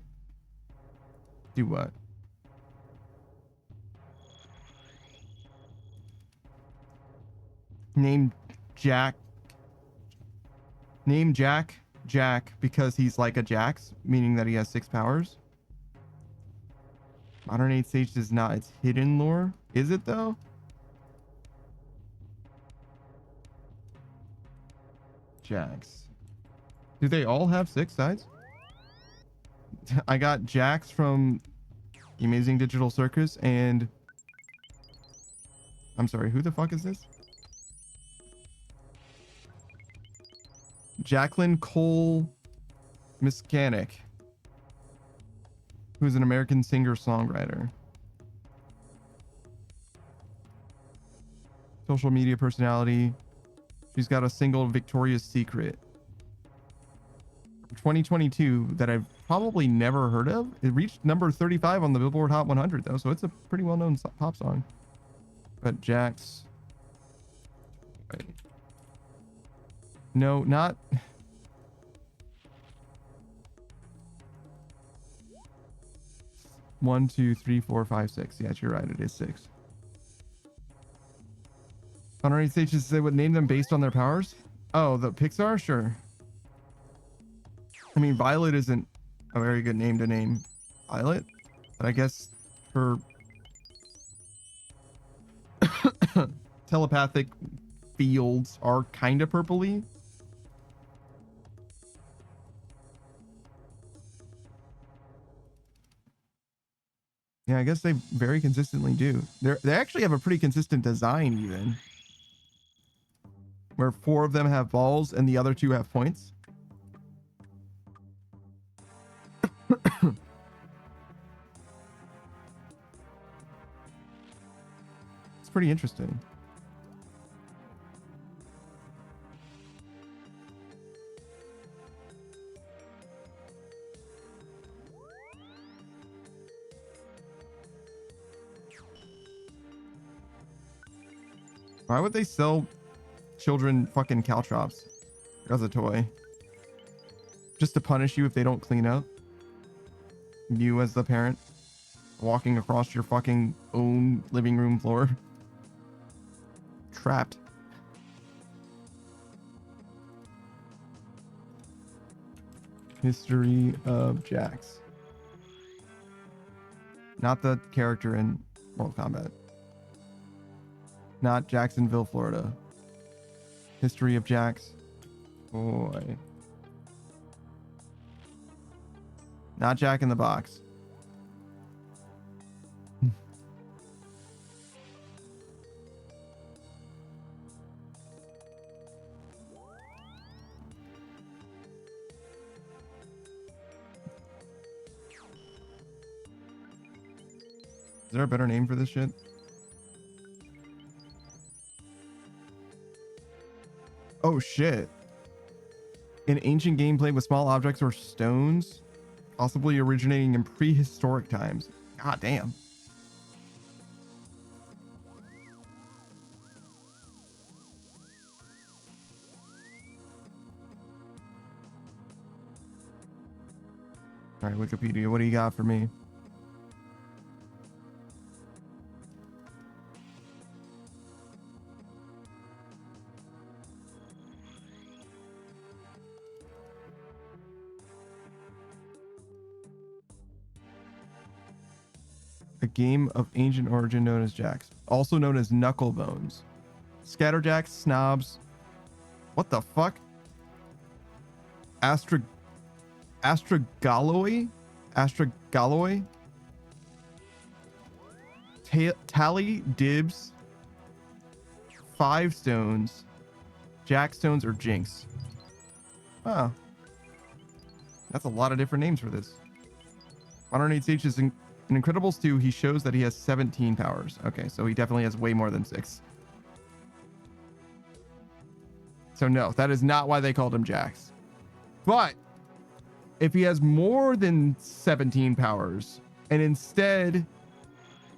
Do what? Named Jack. Named Jack because he's like a Jax, meaning that he has 6 powers. Modern 8th stage does not. It's hidden lore. Is it though? Jax. Do they all have 6 sides? I got Jax from The Amazing Digital Circus and... I'm sorry, who the fuck is this? Jacqueline Cole Miskanic, who's an American singer-songwriter. Social media personality. She's got a single Victoria's Secret 2022 that I've probably never heard of. It reached number 35 on the Billboard Hot 100 though, so it's a pretty well-known pop song. But Jax... Wait. No, not... One, two, three, four, five, six. Yes, you're right. It is 6. Honorary stages say would name them based on their powers. Oh, the Pixar? Sure. I mean, Violet isn't a very good name to name Violet, but I guess her telepathic fields are kind of purpley. Yeah, I guess they very consistently do. They actually have a pretty consistent design even. Where 4 of them have balls and the other 2 have points. It's pretty interesting. Why would they sell children fucking caltrops as a toy? Just to punish you if they don't clean up? You as the parent walking across your fucking own living room floor. Trapped. History of Jax. Not the character in Mortal Kombat. Not Jacksonville, Florida. History of Jax. Boy. Not Jack in the Box. Is there a better name for this shit? Oh shit. An ancient gameplay with small objects or stones, possibly originating in prehistoric times. God damn. All right, Wikipedia, what do you got for me? A game of ancient origin known as Jax, also known as Knucklebones. Scatterjacks, Snobs. What the fuck? Astragaloy? Tally, Dibs. 5 Stones. Jackstones or Jinx. Oh. That's a lot of different names for this. Modern 8 Stage is in Incredibles 2, he shows that he has 17 powers. Okay, so he definitely has way more than 6. So no, that is not why they called him Jax. But if he has more than 17 powers, and instead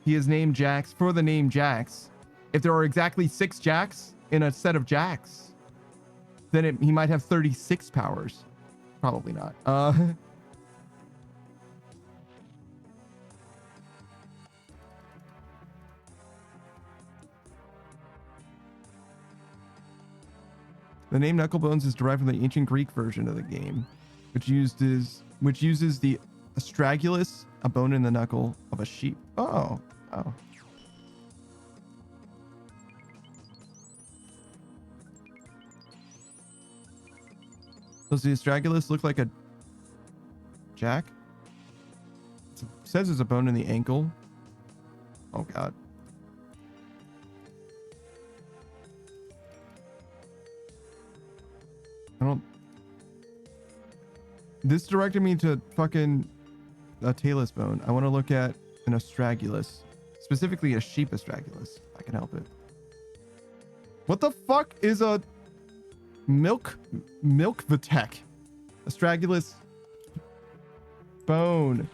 he is named Jax for the name Jax, if there are exactly 6 Jax in a set of Jax, then he might have 36 powers. Probably not. The name Knucklebones is derived from the ancient Greek version of the game, which uses the astragalus, a bone in the knuckle of a sheep. Oh. Does the astragalus look like a jack? It says there's a bone in the ankle. Oh god. This directed me to fucking a talus bone. I want to look at an astragalus, specifically a sheep astragalus. If I can help it. What the fuck is a milk vitek? Astragalus bone.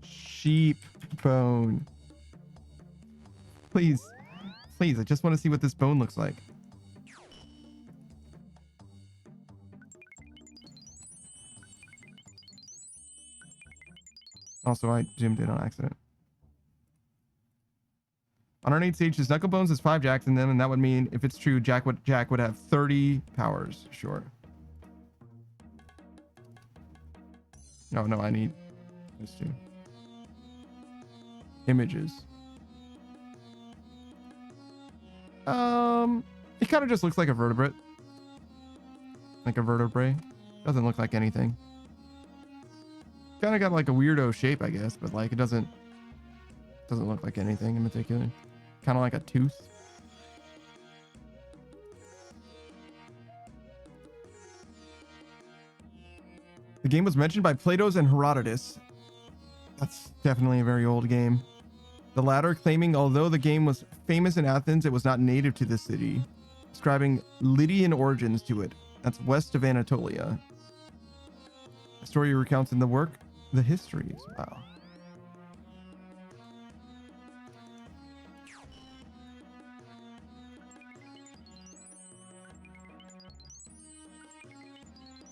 Sheep bone. Please, I just want to see what this bone looks like. Also, I zoomed in on accident. On our 8 stages, Knucklebones has 5 jacks in them, and that would mean, if it's true, Jack would have 30 powers. Sure. No, I need this too. Images. It kind of just looks like a vertebrate. Like a vertebrae. Doesn't look like anything. Kind of got like a weirdo shape, I guess, but like it doesn't look like anything in particular. Kind of like a tooth. The game was mentioned by Plato's and Herodotus. That's definitely a very old game. The latter claiming although the game was famous in Athens, it was not native to the city, ascribing Lydian origins to it. That's west of Anatolia. The story recounts in the work the histories. Wow.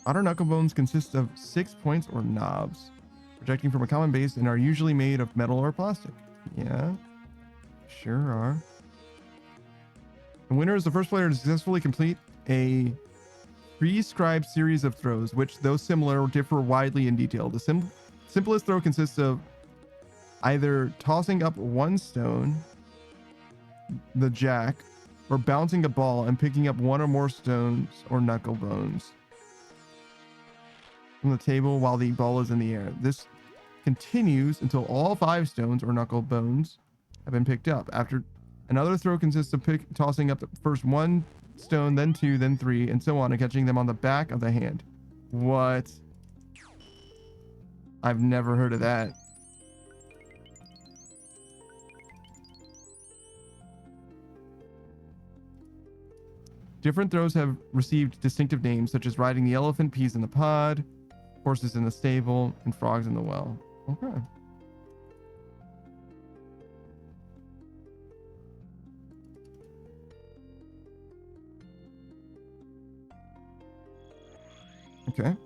Modern knucklebones consist of 6 points or knobs, projecting from a common base and are usually made of metal or plastic. Yeah, sure are. The winner is the first player to successfully complete a prescribed series of throws, which, though similar, differ widely in detail. The simplest throw consists of either tossing up one stone, the jack, or bouncing a ball and picking up one or more stones or knuckle bones from the table while the ball is in the air. This continues until all 5 stones or knuckle bones have been picked up. After another throw consists of tossing up first 1 stone, then 2, then 3, and so on, and catching them on the back of the hand. What? I've never heard of that. Different throws have received distinctive names, such as riding the elephant, peas in the pod, horses in the stable, and frogs in the well. Okay. Okay.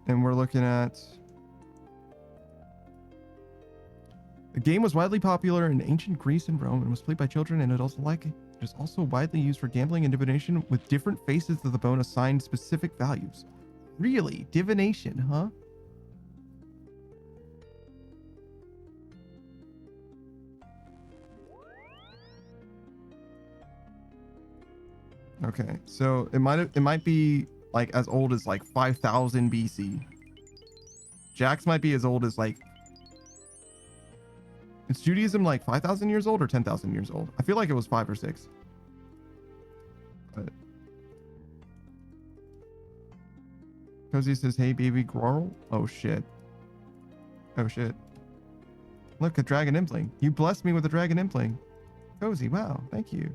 And we're looking at... The game was widely popular in ancient Greece and Rome and was played by children and adults alike. It is also widely used for gambling and divination, with different faces of the bone assigned specific values. Really? Divination, huh? Okay, so it might be like as old as like 5000 BC. Jacks might be as old as like... Is Judaism like 5,000 years old or 10,000 years old? I feel like it was 5 or 6. But Cozy says, hey baby girl. Oh shit. Oh shit. Look, a dragon impling. You blessed me with a dragon impling. Cozy, wow, thank you.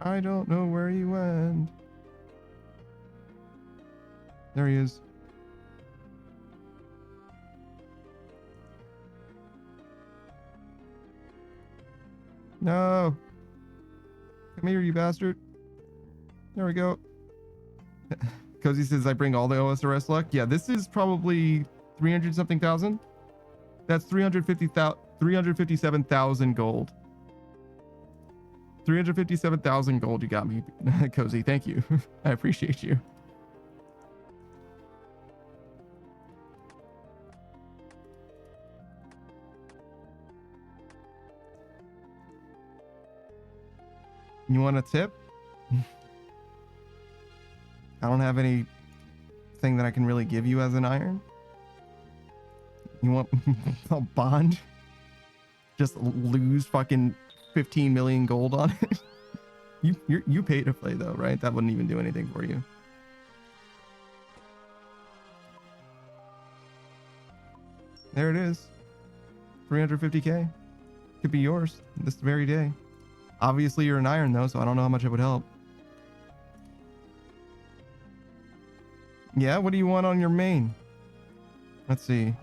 I don't know where he went. There he is. No. Come here, you bastard. There we go. Cozy says I bring all the OSRS luck. Yeah, this is probably 300 something thousand. That's 357,000 gold. 357,000 gold you got me, Cozy. Thank you. I appreciate you. You want a tip? I don't have anything that I can really give you as an iron. You want a bond? Just lose fucking 15 million gold on it? You pay to play though, right? That wouldn't even do anything for you. There it is. 350k. Could be yours this very day. Obviously you're an iron though, so I don't know how much it would help. Yeah, what do you want on your main? Let's see.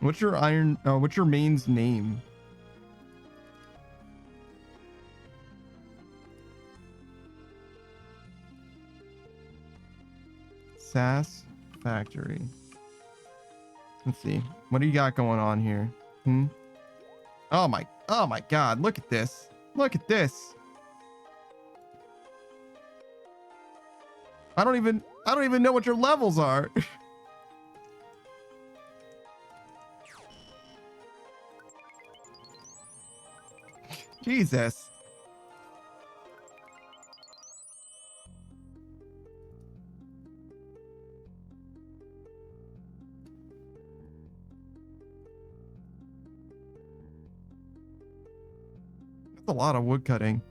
What's your iron, what's your main's name? SAS Factory. Let's see. What do you got going on here? Oh my God. Look at this. Look at this. I don't even know what your levels are. Jesus. That's a lot of wood cutting.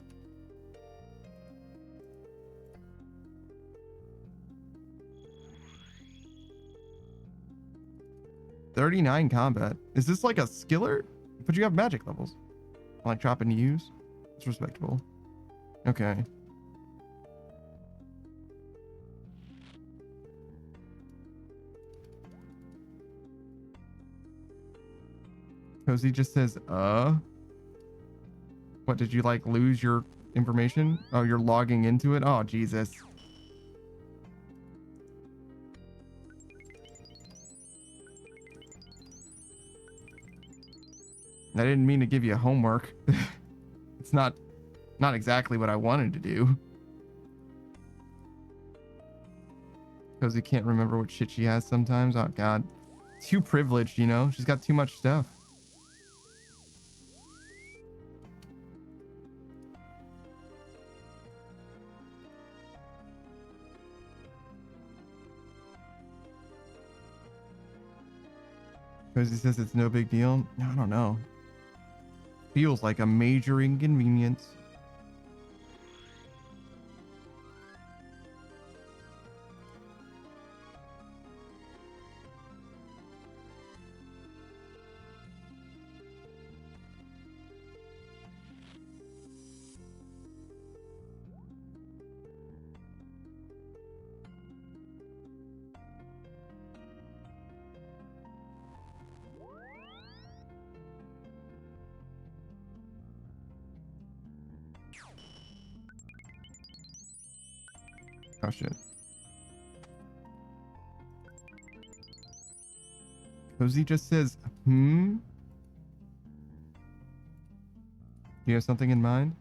$39 combat. Is this like a skiller? But you have magic levels. Like dropping to use? It's respectable. Okay. Cozy just says, What, did you like lose your information? Oh, you're logging into it? Oh, Jesus. I didn't mean to give you homework. It's not exactly what I wanted to do. Because you can't remember what shit she has sometimes. Oh God. Too privileged, you know? She's got too much stuff. Because he says it's no big deal. I don't know. Feels like a major inconvenience. Oh shit. Cozy just says, Do you have something in mind?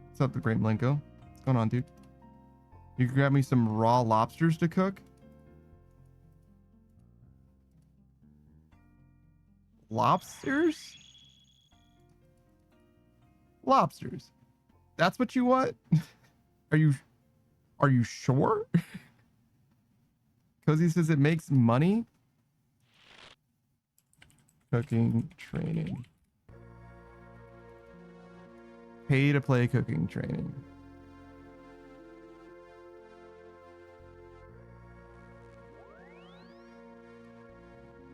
What's up, the Great Malenko? What's going on, dude? You can grab me some raw lobsters to cook? Lobsters? Lobsters. That's what you want? Are you sure? Cozy says it makes money. Cooking training. Pay to play cooking training.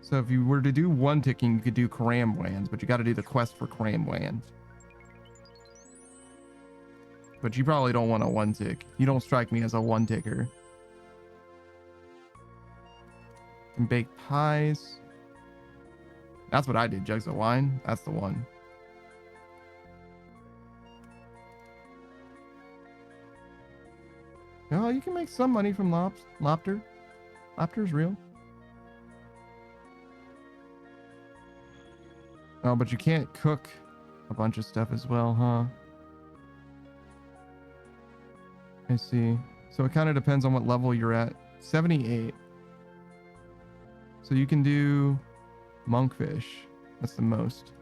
So if you were to do one ticking, you could do Cramwans, but you got to do the quest for Cramwans. But you probably don't want a one tick. You don't strike me as a one ticker. And bake pies. That's what I did. Jugs of wine. That's the one. Oh, you can make some money from lobster. Lobster's real. Oh, but you can't cook a bunch of stuff as well, huh? I see. So it kind of depends on what level you're at. 78. So you can do monkfish. That's the most.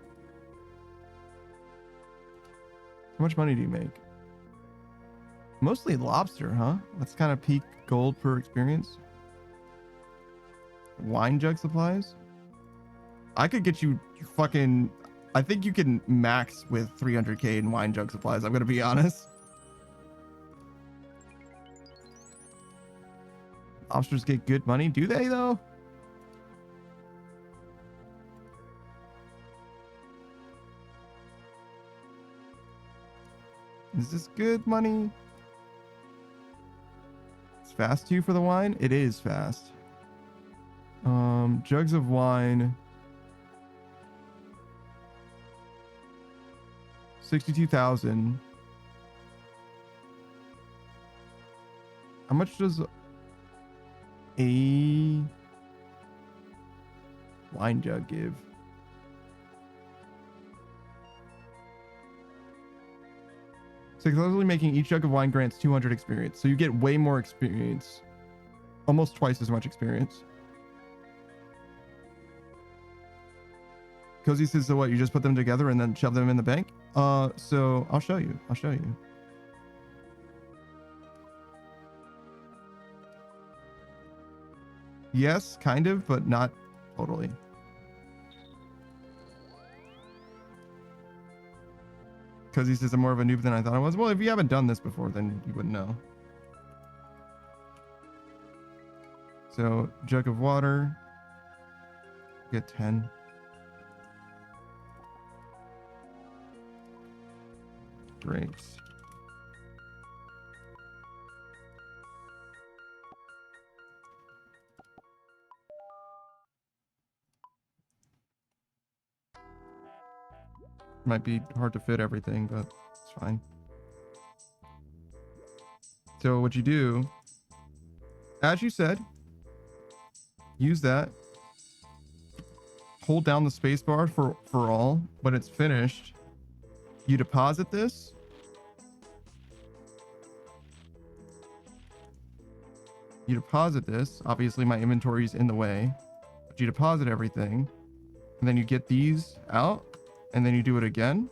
How much money do you make? Mostly lobster, huh? That's kind of peak gold per experience. Wine jug supplies. I could get you fucking... I think you can max with 300k in wine jug supplies. I'm going to be honest. Lobsters get good money. Do they, though? Is this good money? It's fast too for the wine? It is fast. Jugs of wine. 62,000. How much does a wine jug give? Successfully making each jug of wine grants 200 experience. So you get way more experience. Almost twice as much experience. Cozy says, so what, you just put them together and then shove them in the bank? So I'll show you. Yes, kind of, but not totally. Cozy says, I'm more of a noob than I thought I was. Well, if you haven't done this before, then you wouldn't know. So, jug of water. Get 10. Great. Might be hard to fit everything, but it's fine. So what you do, as you said, use that. Hold down the space bar for all. When it's finished, you deposit this. Obviously my inventory is in the way, but you deposit everything, and then you get these out, and then you do it again.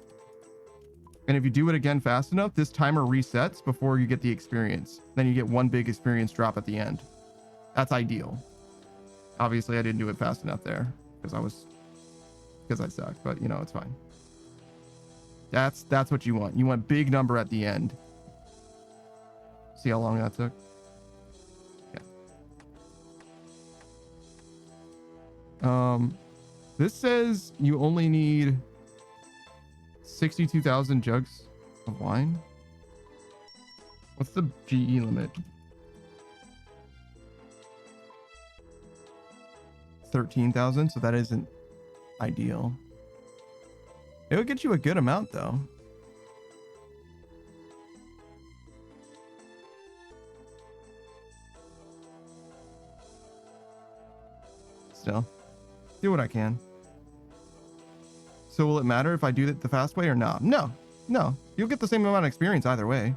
And if you do it again fast enough, this timer resets before you get the experience. Then you get one big experience drop at the end. That's ideal. Obviously I didn't do it fast enough there because I suck, but you know, it's fine. That's what you want. You want big number at the end. See how long that took? This says you only need 62,000 jugs of wine. What's the GE limit? 13,000, so that isn't ideal. It would get you a good amount though. Still, do what I can. So will it matter if I do it the fast way or not? No. You'll get the same amount of experience either way.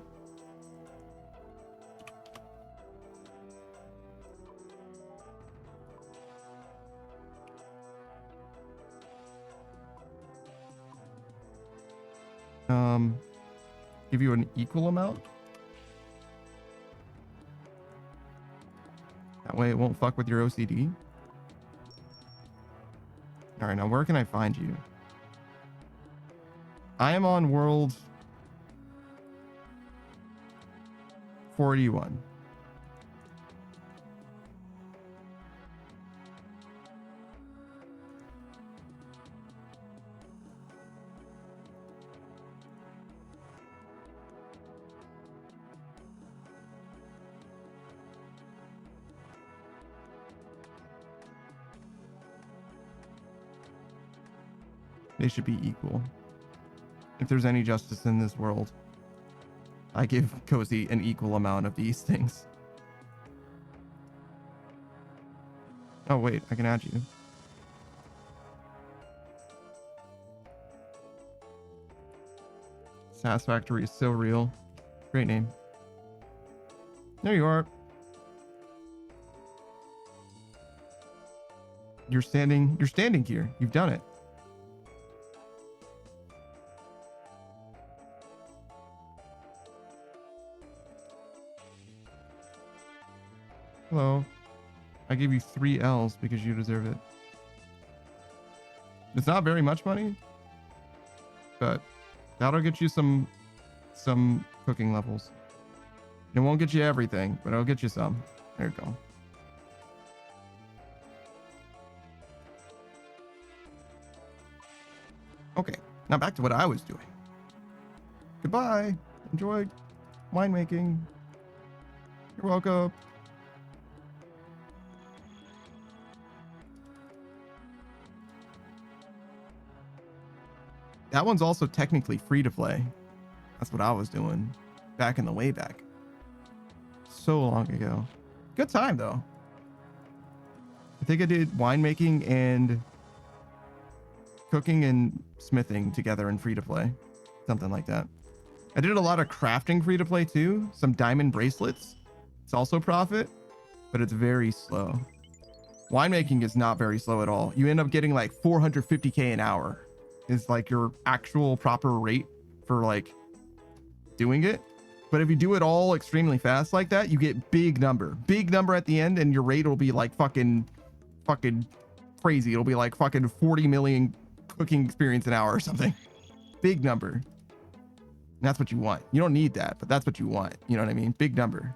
Give you an equal amount. That way it won't fuck with your OCD. All right, now where can I find you? I am on world 41. They should be equal. If there's any justice in this world. I give Cozy an equal amount of these things. Oh, wait, I can add you. Satisfactory is so real. Great name. There you are. You're standing here. You've done it. Hello. I gave you 3 L's because you deserve it. It's not very much money, but that'll get you some cooking levels. It won't get you everything, but it'll get you some. There you go. Okay, now back to what I was doing. Goodbye. Enjoy winemaking. You're welcome. That one's also technically free to play. That's what I was doing back in the way back. So long ago. Good time though. I think I did winemaking and cooking and smithing together in free to play. Something like that. I did a lot of crafting free to play too. Some diamond bracelets. It's also profit, but it's very slow. Winemaking is not very slow at all. You end up getting like 450K an hour is like your actual proper rate for like doing it. But if you do it all extremely fast like that, you get big number at the end, and your rate will be like fucking crazy. It'll be like fucking 40 million cooking experience an hour or something. Big number. And that's what you want. You don't need that, but that's what you want. You know what I mean? Big number.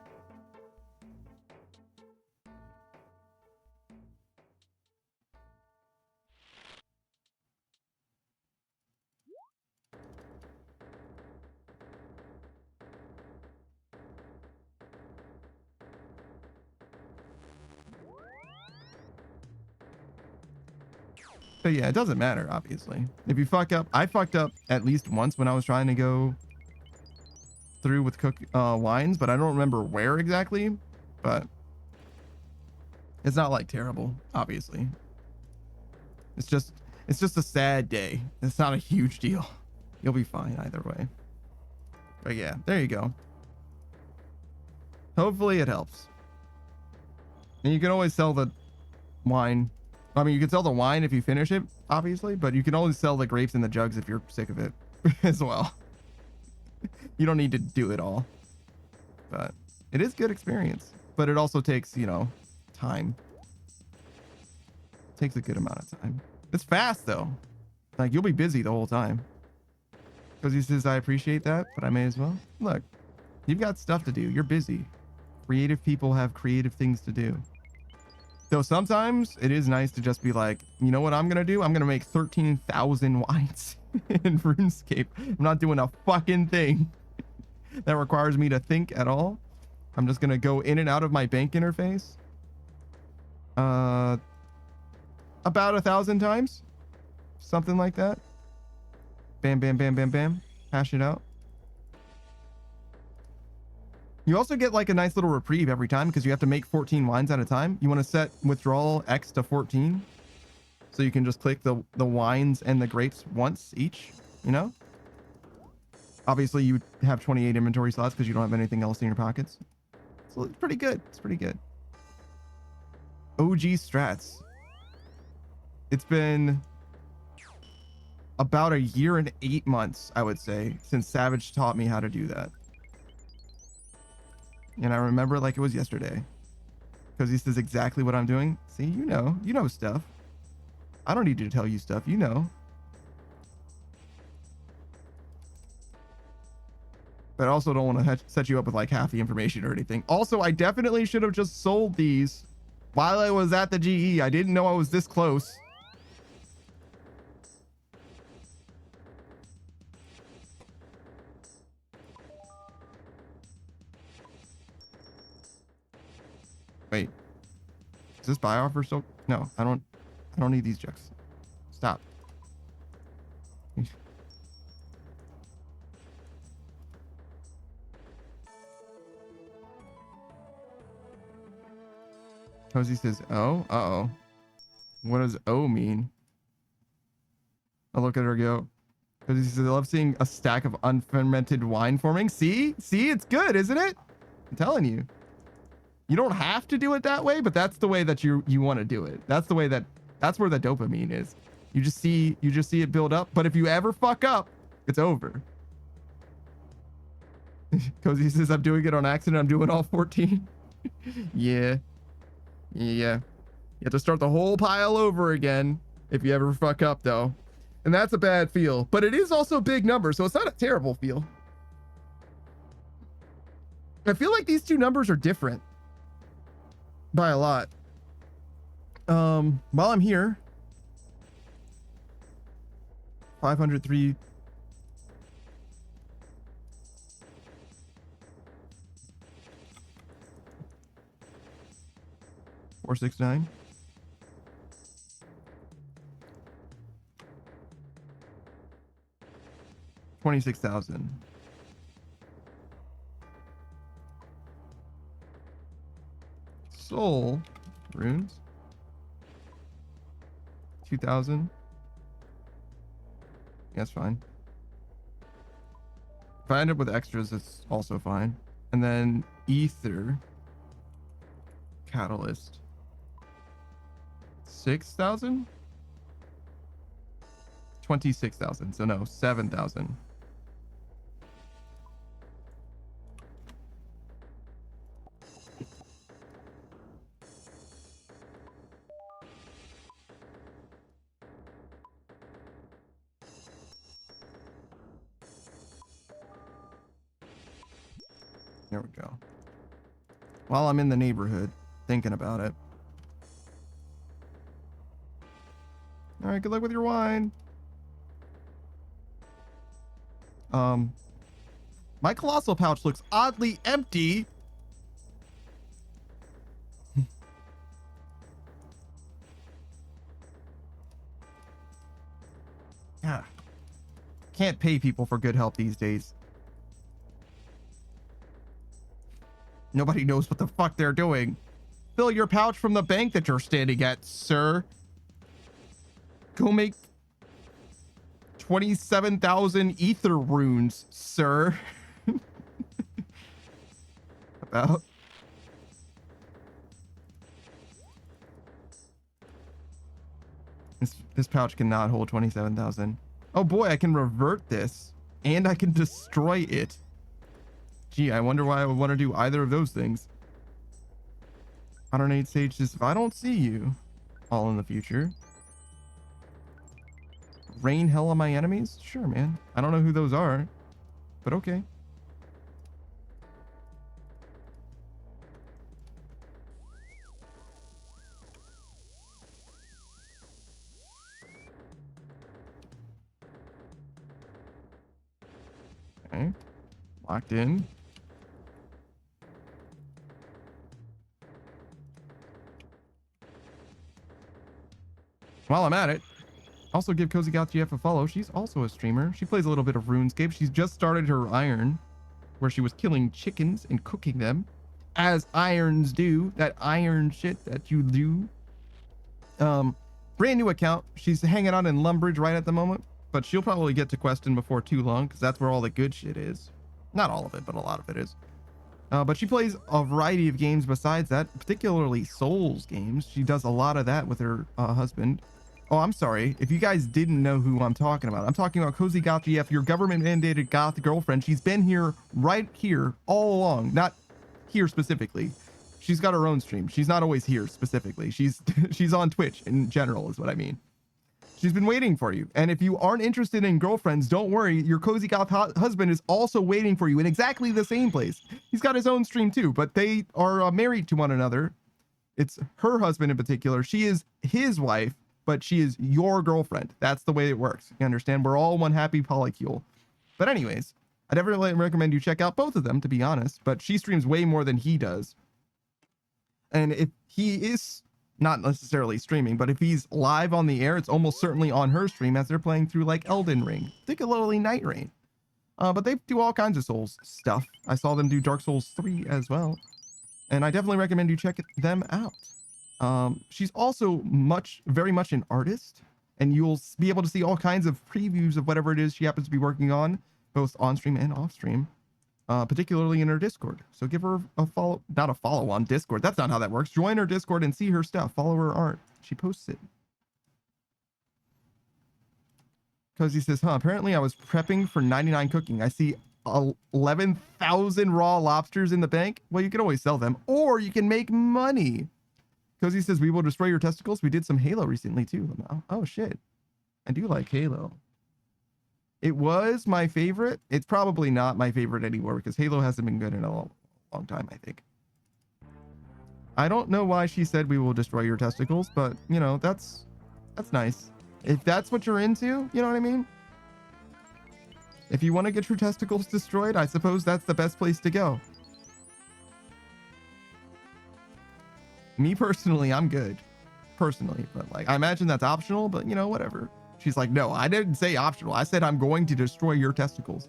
But yeah, it doesn't matter, obviously. If you fuck up, I fucked up at least once when I was trying to go through with wines, but I don't remember where exactly. But it's not like terrible, obviously. It's just a sad day. It's not a huge deal. You'll be fine either way. But yeah, there you go. Hopefully it helps. And you can always sell the wine. I mean, you can sell the wine if you finish it, obviously, but you can always sell the grapes and the jugs if you're sick of it as well. You don't need to do it all. But it is good experience. But it also takes, you know, time. It takes a good amount of time. It's fast, though. Like, you'll be busy the whole time. Because he says, I appreciate that, but I may as well. Look, you've got stuff to do. You're busy. Creative people have creative things to do. Though sometimes it is nice to just be like, you know what I'm going to do? I'm going to make 13,000 wines in RuneScape. I'm not doing a fucking thing that requires me to think at all. I'm just going to go in and out of my bank interface. About 1,000 times. Something like that. Bam, bam, bam, bam, bam. Hash it out. You also get like a nice little reprieve every time because you have to make 14 wines at a time. You want to set withdrawal X to 14. So you can just click the wines and the grapes once each, you know? Obviously you have 28 inventory slots because you don't have anything else in your pockets. So it's pretty good. It's pretty good. OG strats. It's been about a year and 8 months, I would say, since Savage taught me how to do that. And I remember it like it was yesterday. Because he says exactly what I'm doing. See, you know stuff. I don't need to tell you stuff, you know. But I also don't want to set you up with like half the information or anything. Also, I definitely should have just sold these while I was at the GE. I didn't know I was this close. Wait, is this buy offer still? No, I don't need these jugs. Stop. Cozy says, oh, uh-oh. What does O mean? I look at her go. Cozy says, I love seeing a stack of unfermented wine forming. See? See, it's good, isn't it? I'm telling you. You don't have to do it that way, but that's the way that you want to do it. That's the way that's where the dopamine is. You just see it build up, but if you ever fuck up, it's over. Cozy says, I'm doing it on accident. I'm doing all 14. Yeah. Yeah. You have to start the whole pile over again if you ever fuck up, though. And that's a bad feel. But it is also a big number, so it's not a terrible feel. I feel like these two numbers are different by a lot. While I'm here, 503. Four, 6, 9. $26,000. Soul runes. 2,000. That's fine. If I end up with extras, it's also fine. And then ether catalyst. 6,000? 26,000. So no, 7,000. There we go. While I'm in the neighborhood, thinking about it. All right, good luck with your wine. My colossal pouch looks oddly empty. Yeah. Can't pay people for good help these days. Nobody knows what the fuck they're doing. Fill your pouch from the bank that you're standing at, sir. Go make 27,000 ether runes, sir. About. This pouch cannot hold 27,000. Oh boy, I can revert this and I can destroy it. Gee, I wonder why I would want to do either of those things. 108 Sage says, if I don't see you all in the future. Rain hell on my enemies? Sure, man. I don't know who those are, but okay. Okay. Locked in. While I'm at it, also give Cozy Got GF a follow. She's also a streamer. She plays a little bit of Runescape. She's just started her iron, where she was killing chickens and cooking them, as irons do. That iron shit that you do. Brand new account. She's hanging out in Lumbridge right at the moment, but she'll probably get to Queston before too long, because that's where all the good shit is. Not all of it, but a lot of it is. But she plays a variety of games besides that, particularly Souls games. She does a lot of that with her husband. Oh, I'm sorry. If you guys didn't know who I'm talking about, I'm talking about Cozy Goth GF, your government-mandated goth girlfriend. She's been here, right here, all along. Not here specifically. She's got her own stream. She's not always here specifically. She's on Twitch in general is what I mean. She's been waiting for you. And if you aren't interested in girlfriends, don't worry. Your Cozy Goth husband is also waiting for you in exactly the same place. He's got his own stream too, but they are married to one another. It's her husband in particular. She is his wife, but she is your girlfriend. That's the way it works. You understand? We're all one happy polycule. But anyways, I definitely recommend you check out both of them, to be honest, but she streams way more than he does. And if he is not necessarily streaming, but if he's live on the air, it's almost certainly on her stream as they're playing through like Elden Ring, particularly Night Rain. But they do all kinds of Souls stuff. I saw them do Dark Souls 3 as well. And I definitely recommend you check them out. She's also very much an artist, and you'll be able to see all kinds of previews of whatever it is she happens to be working on, both on stream and off stream, particularly in her Discord. So give her a follow, not a follow on Discord. That's not how that works. Join her Discord and see her stuff. Follow her art. She posts it. Cozy says, apparently I was prepping for 99 cooking. I see 11,000 raw lobsters in the bank. Well, you can always sell them, or you can make money. Cozy says, we will destroy your testicles. We did some Halo recently too. Oh shit. I do like Halo. It was my favorite. It's probably not my favorite anymore because Halo hasn't been good in a long time, I think. I don't know why she said we will destroy your testicles, but you know, that's nice. If that's what you're into, you know what I mean? If you want to get your testicles destroyed, I suppose that's the best place to go. Me personally, I'm good. Personally, but like, I imagine that's optional, but you know, whatever. She's like, no, I didn't say optional. I said I'm going to destroy your testicles.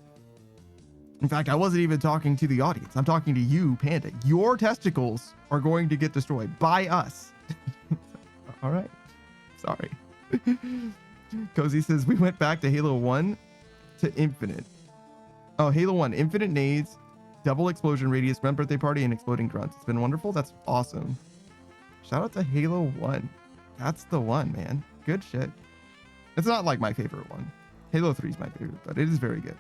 In fact, I wasn't even talking to the audience. I'm talking to you, Panda. Your testicles are going to get destroyed by us. All right. Sorry. Cozy says, we went back to Halo 1 to Infinite. Oh, Halo 1, Infinite nades, double explosion radius, run birthday party, and exploding grunts. It's been wonderful. That's awesome. Shout out to Halo 1. That's the one, man. Good shit. It's not like my favorite one. Halo 3 is my favorite, but it is very good.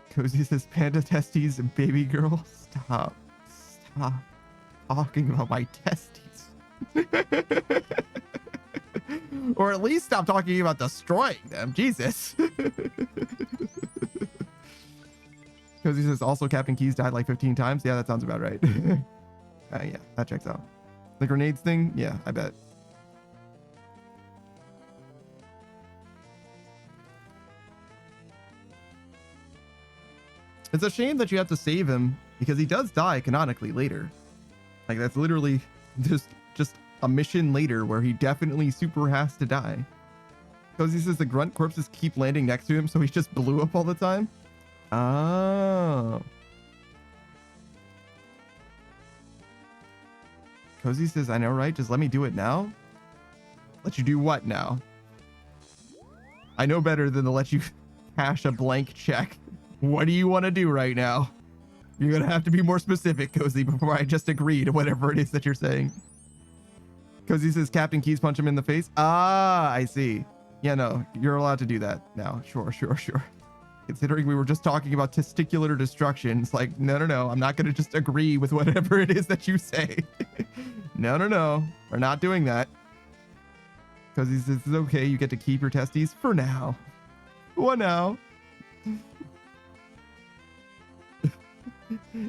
Cozy says, panda testes, baby girl. Stop talking about my testes. Or at least stop talking about destroying them. Jesus. Cozy says, also Captain Keys died like 15 times. Yeah, that sounds about right. Yeah, that checks out. The grenades thing? Yeah, I bet. It's a shame that you have to save him because he does die canonically later. Like that's literally just a mission later where he definitely super has to die. Cozy says the grunt corpses keep landing next to him, so he just blew up all the time. Oh. Cozy says, I know, right? Just let me do it now. Let you do what now? I know better than to let you cash a blank check. What do you want to do right now? You're going to have to be more specific, Cozy, before I just agree to whatever it is that you're saying. Cozy says, Captain Keys punch him in the face. Ah, I see. Yeah, no, you're allowed to do that now. Sure. Considering we were just talking about testicular destruction, it's like, no. I'm not going to just agree with whatever it is that you say. No. We're not doing that. Cozy says, it's okay. You get to keep your testes for now. What now?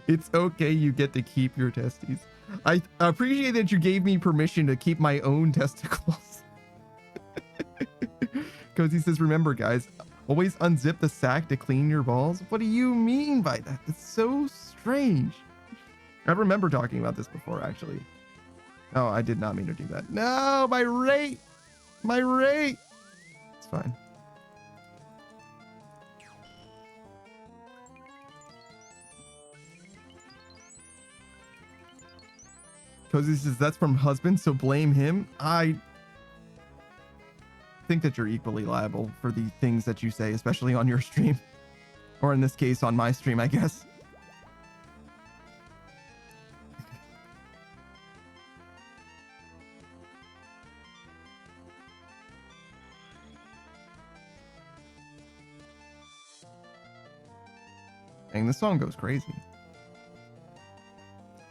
It's okay, you get to keep your testes. I appreciate that you gave me permission to keep my own testicles. Cozy says, remember guys, always unzip the sack to clean your balls. What do you mean by that? It's so strange. I remember talking about this before, actually. Oh, I did not mean to do that. No, my rate. It's fine. Cozy says, that's from husband, so blame him. I think that you're equally liable for the things that you say, especially on your stream. Or in this case, on my stream, I guess. Dang, this song goes crazy.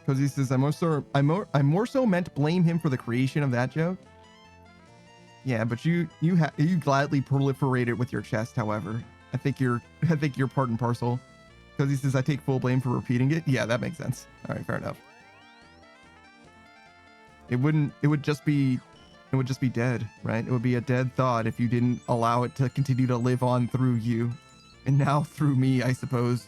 Because he says, I more so meant blame him for the creation of that joke. Yeah, but you gladly proliferate it with your chest. However, I think you're part and parcel. Because he says, I take full blame for repeating it. Yeah, that makes sense. All right, fair enough. It would just be dead, right? It would be a dead thought if you didn't allow it to continue to live on through you, and now through me, I suppose.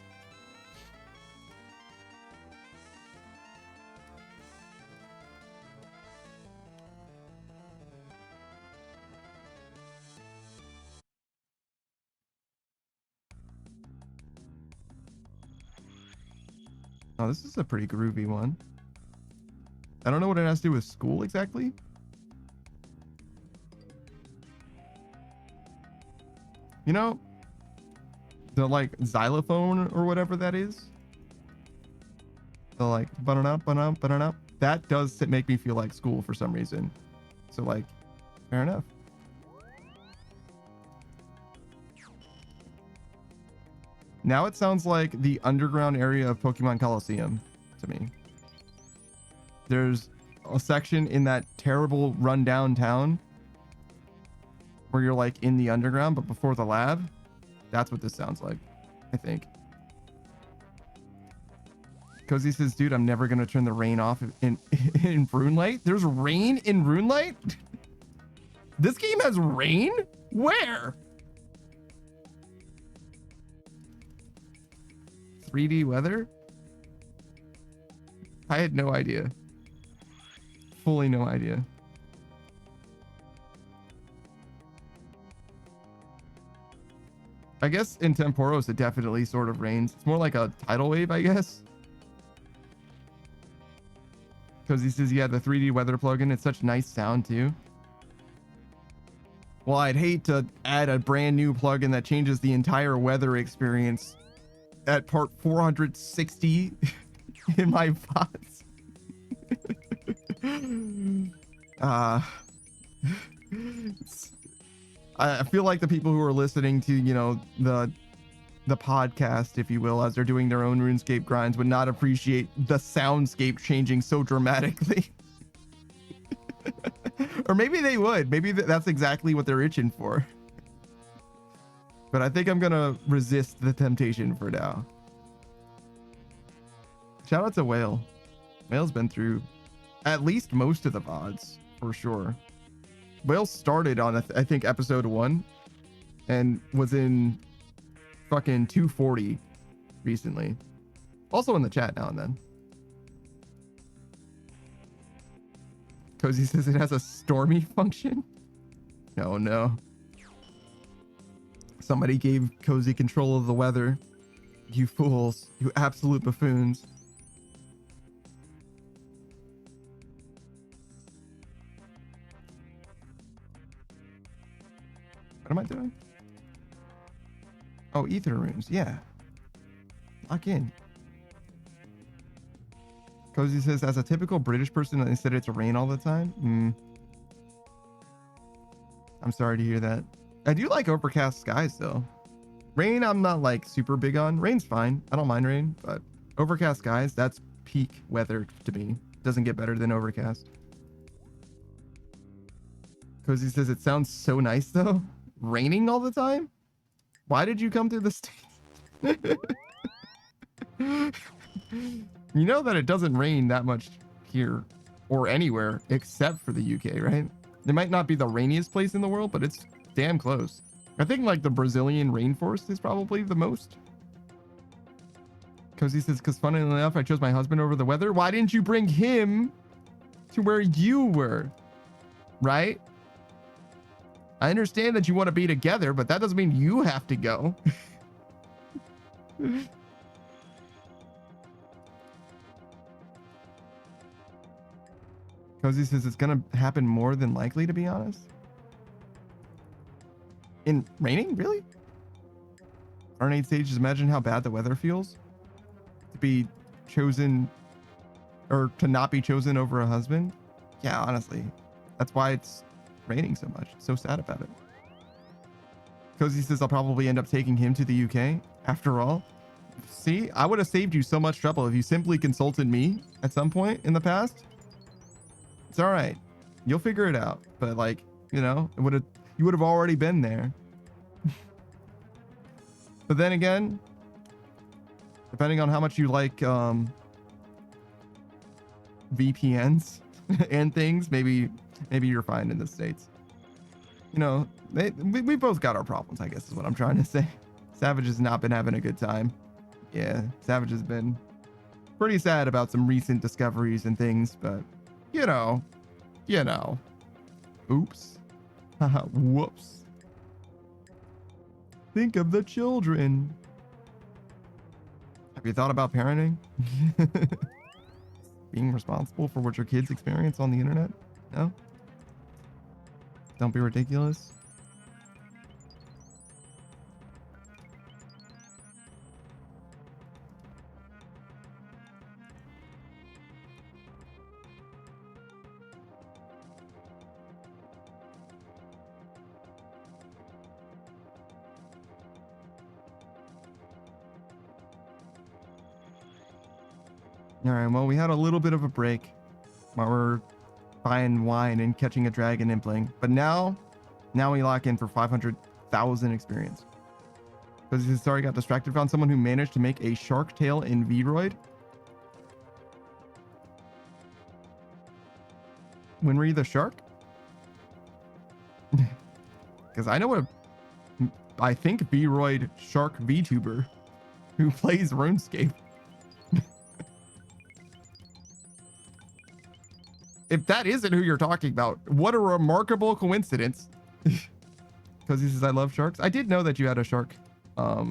Oh, this is a pretty groovy one. I don't know what it has to do with school exactly. You know, the like xylophone or whatever that is. The like ba-da-da, that does make me feel like school for some reason. So like, fair enough. Now it sounds like the underground area of Pokemon Coliseum to me. There's a section in that terrible rundown town where you're like in the underground, but before the lab. That's what this sounds like, I think. Cozy says, dude, I'm never going to turn the rain off in Runelight. There's rain in Runelight? This game has rain? Where? 3D weather? I had no idea. Fully no idea. I guess in Temporos, it definitely sort of rains. It's more like a tidal wave, I guess. Because he says, yeah, the 3D weather plugin, it's such nice sound too. Well, I'd hate to add a brand new plugin that changes the entire weather experience at part 460 in my VODs. I feel like the people who are listening to, you know, the podcast, if you will, as they're doing their own RuneScape grinds, would not appreciate the soundscape changing so dramatically. Or maybe they would. Maybe that's exactly what they're itching for. But I think I'm gonna resist the temptation for now. Shout out to Whale. Whale's been through at least most of the VODs, for sure. Whale started on, I think, episode 1 and was in fucking 240 recently. Also in the chat now and then. Cozy says it has a stormy function. No. Somebody gave Cozy control of the weather. You fools. You absolute buffoons. What am I doing? Oh, ether runes. Yeah. Lock in. Cozy says, as a typical British person, they said it's rain all the time. I'm sorry to hear that. I do like overcast skies though. Rain, I'm not like super big on. Rain's fine. I don't mind rain, but overcast skies, that's peak weather to me. Doesn't get better than overcast. Cozy says, it sounds so nice though. Raining all the time? Why did you come to the States? You know that it doesn't rain that much here or anywhere except for the UK, right? It might not be the rainiest place in the world, but it's damn close. I think like the Brazilian rainforest is probably the most. Cozy says, because funnily enough, I chose my husband over the weather. Why didn't you bring him to where you were? Right? I understand that you want to be together, but that doesn't mean you have to go. Cozy says it's going to happen more than likely, to be honest. In raining? Really? R8 stages, imagine how bad the weather feels to be chosen or to not be chosen over a husband. Yeah, honestly, that's why it's raining so much. It's so sad about it. Cozy says I'll probably end up taking him to the UK after all. See, I would have saved you so much trouble if you simply consulted me at some point in the past. It's all right. You'll figure it out. But like, you know, you would have already been there. But then again, depending on how much you like VPNs and things, maybe you're fine in the States. You know, we both got our problems, I guess is what I'm trying to say. Savage has not been having a good time. Yeah, Savage has been pretty sad about some recent discoveries and things, but you know. Oops. Haha, whoops. Think of the children. Have you thought about parenting? being responsible for what your kids experience on the internet? No? Don't be ridiculous. All right, well, we had a little bit of a break while we're buying wine and catching a dragon and playing, but now we lock in for 500,000 experience. Because he sorry got distracted, found someone who managed to make a shark tail in Vroid. Winry the shark? Because I know I think Vroid shark VTuber who plays RuneScape. If that isn't who you're talking about, what a remarkable coincidence. Because he says, I love sharks. I did know that you had a shark. I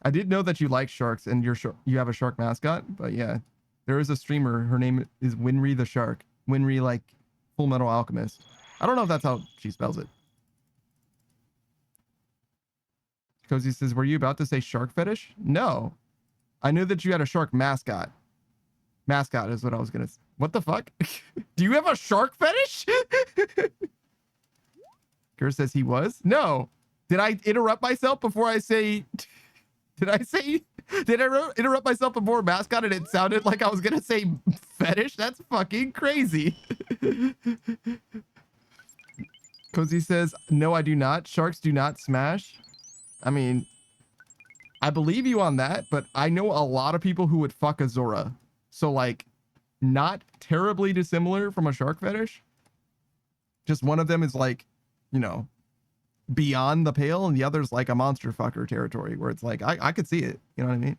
did know that you like sharks and you have a shark mascot. But yeah, there is a streamer. Her name is Winry the Shark. Winry, like Full Metal Alchemist. I don't know if that's how she spells it. Because he says, were you about to say shark fetish? No. I knew that you had a shark mascot. Mascot is what I was gonna. What the fuck? Do you have a shark fetish? Gur says he was. No. Did I interrupt myself before I say? Did I say? Did I interrupt myself before mascot and it sounded like I was gonna say fetish? That's fucking crazy. Cozy says, no, I do not. Sharks do not smash. I mean, I believe you on that, but I know a lot of people who would fuck a Zora. So like, not terribly dissimilar from a shark fetish. Just one of them is like, you know, beyond the pale, and the other's like a monster fucker territory where it's like, I could see it. You know what I mean?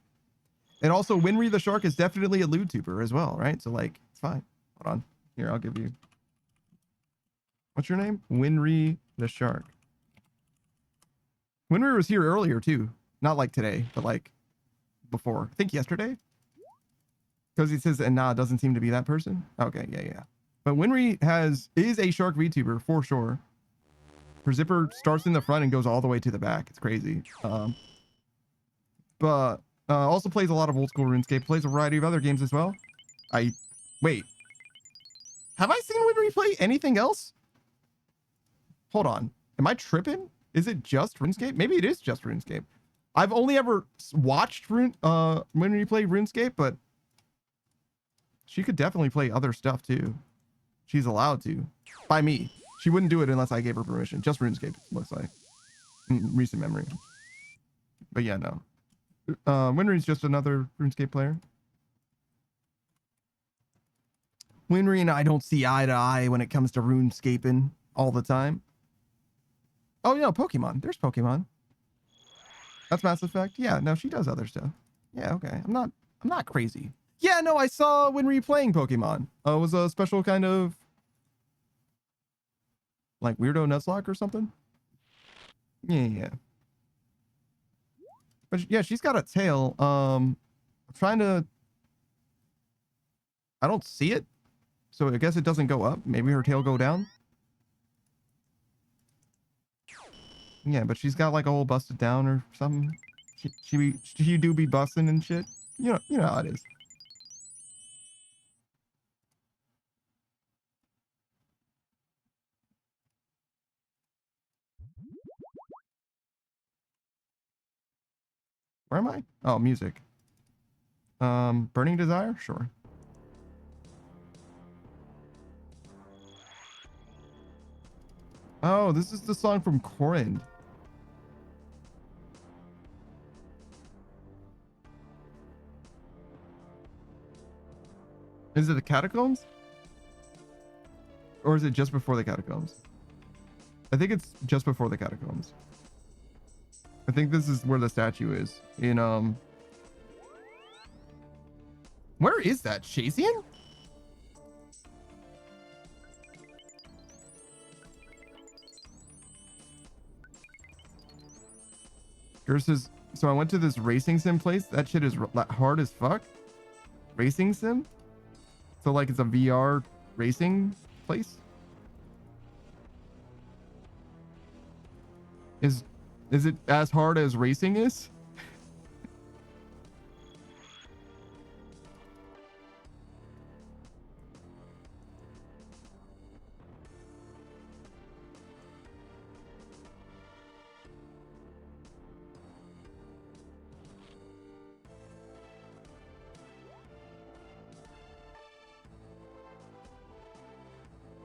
And also, Winry the shark is definitely a lewd tuber as well, right? So like, it's fine. Hold on. Here, I'll give you. What's your name? Winry the shark. Winry was here earlier too. Not like today, but like before. I think yesterday. Because he says, and nah, it doesn't seem to be that person. Okay, yeah. But Winry is a shark VTuber for sure. Her zipper starts in the front and goes all the way to the back. It's crazy. But also plays a lot of old school RuneScape. Plays a variety of other games as well. Wait. Have I seen Winry play anything else? Hold on. Am I tripping? Is it just RuneScape? Maybe it is just RuneScape. I've only ever watched Winry play RuneScape, but she could definitely play other stuff too. She's allowed to. By me. She wouldn't do it unless I gave her permission. Just RuneScape, looks like. Recent memory. But yeah, no. Winry's just another RuneScape player. Winry and I don't see eye to eye when it comes to RuneScaping all the time. Oh, no, Pokemon. There's Pokemon. That's Mass Effect. Yeah, no, she does other stuff. Yeah, okay. I'm not crazy. Yeah, no, I saw Winry playing Pokemon. It was a special kind of like Weirdo Nuzlocke or something. Yeah. But yeah, she's got a tail. I'm trying to. I don't see it, so I guess it doesn't go up. Maybe her tail go down. Yeah, but she's got like a hole busted down or something. She do be busting and shit. You know how it is. Where am I? Oh, music. Burning Desire? Sure. Oh, this is the song from Corin. Is it the Catacombs? Or is it just before the Catacombs? I think it's just before the Catacombs. I think this is where the statue is. In, where is that? Shazian? Says, so I went to this racing sim place. That shit is hard as fuck. Racing sim? So like it's a VR racing place? Is it as hard as racing is?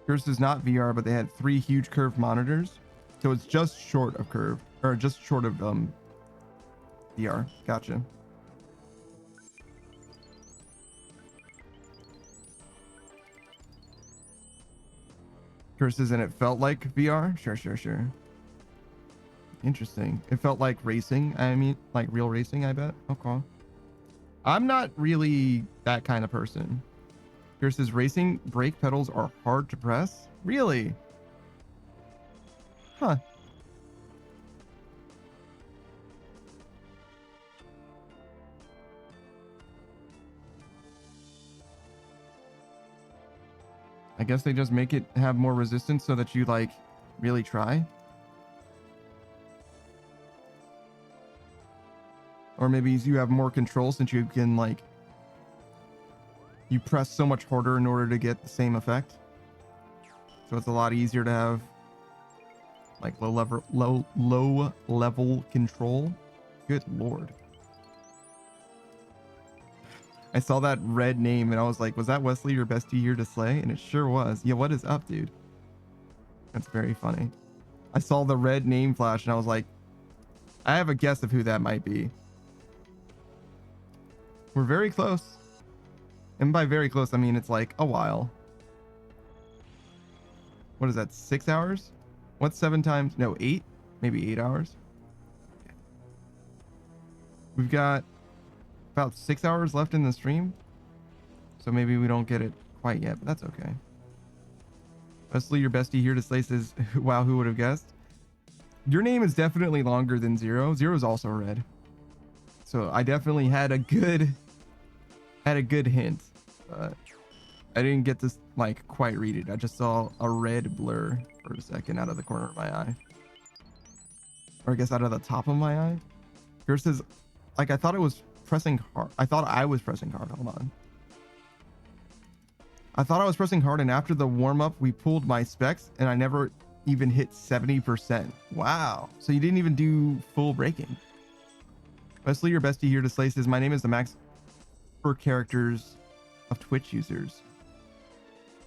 Yours is not VR, but they had 3 huge curved monitors. So it's just short of curve, or just short of VR. Gotcha. Curses and it felt like VR? Sure. Interesting. It felt like racing. I mean, like real racing, I bet. Okay. I'm not really that kind of person. Curses racing brake pedals are hard to press? Really? Huh. I guess they just make it have more resistance so that you like really try. Or maybe you have more control since you can like you press so much harder in order to get the same effect. So it's a lot easier to have like low level control. Good lord. I saw that red name and I was like, was that Wesley, your bestie here to slay? And it sure was. Yeah, what is up, dude? That's very funny. I saw the red name flash and I was like, I have a guess of who that might be. We're very close. And by very close, I mean it's like a while. What is that, 6 hours? What's 7 times? No, 8? Maybe 8 hours. We've got about 6 hours left in the stream. So maybe we don't get it quite yet, but that's okay. Wesley, your bestie here to slay says, wow, who would have guessed? Your name is definitely longer than Zero. Zero's also red. So I definitely had a good hint. But I didn't get to like quite read it. I just saw a red blur for a second out of the corner of my eye. Or I guess out of the top of my eye. Yours says, like, I thought it was pressing hard. I thought I was pressing hard. Hold on. I thought I was pressing hard, and after the warm-up, we pulled my specs, and I never even hit 70%. Wow. So you didn't even do full braking. Wesley, your bestie here to slay says, my name is the max for characters of Twitch users.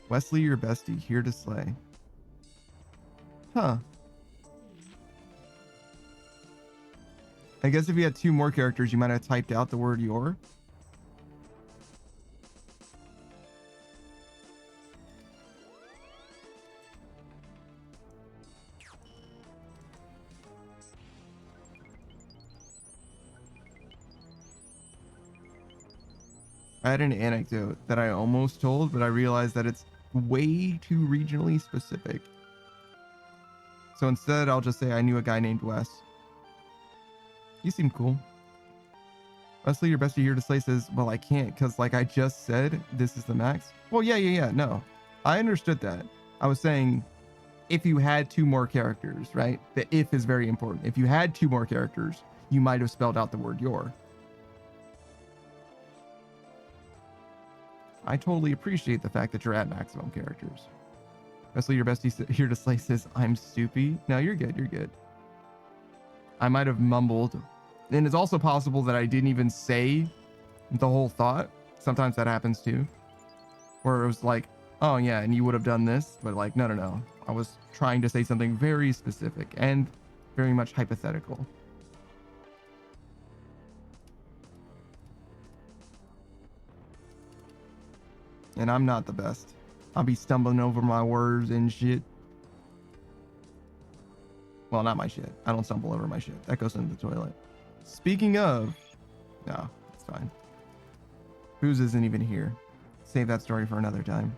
Wesley, your bestie here to slay. Huh. I guess if you had 2 more characters, you might have typed out the word your. I had an anecdote that I almost told, but I realized that it's way too regionally specific. So instead, I'll just say I knew a guy named Wes. You seem cool. Wesley, your bestie here to slay says, well, I can't because like I just said, this is the max. Well, yeah. No, I understood that. I was saying if you had 2 more characters, right? The if is very important. If you had 2 more characters, you might have spelled out the word your. I totally appreciate the fact that you're at maximum characters. Wesley, your bestie here to slay says, I'm Soupy. No, you're good. You're good. I might have mumbled. And it's also possible that I didn't even say the whole thought. Sometimes that happens too. Where it was like, oh yeah, and you would have done this. But like, no. I was trying to say something very specific and very much hypothetical. And I'm not the best. I'll be stumbling over my words and shit. Well, not my shit. I don't stumble over my shit. That goes into the toilet. Speaking of... No, it's fine. Booze isn't even here. Save that story for another time.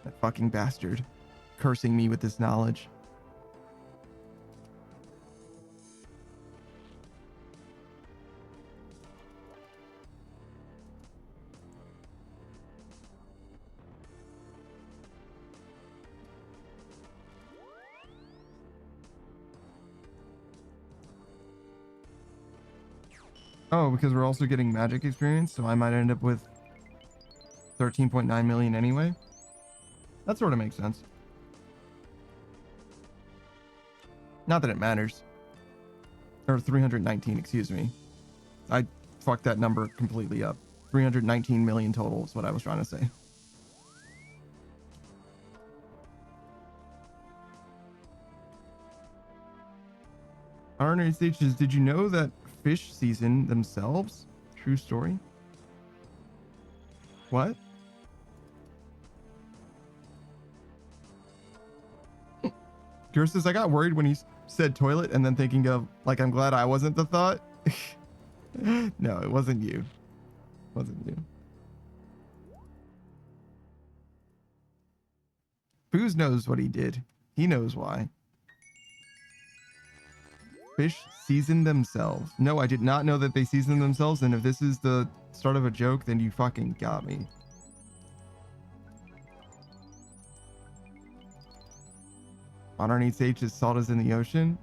That fucking bastard. Cursing me with this knowledge. Oh, because we're also getting magic experience, so I might end up with 13.9 million anyway. That sort of makes sense. Not that it matters. Or 319, excuse me. I fucked that number completely up. 319 million total is what I was trying to say. RNA did you know that fish season themselves? True story. What? Gura says, I got worried when he said toilet and then thinking of, like, I'm glad I wasn't the thought. No, it wasn't you. It wasn't you. Foos knows what he did. He knows why. Fish season themselves. No, I did not know that they season themselves, and if this is the start of a joke, then you fucking got me. Modern H is salt is in the ocean.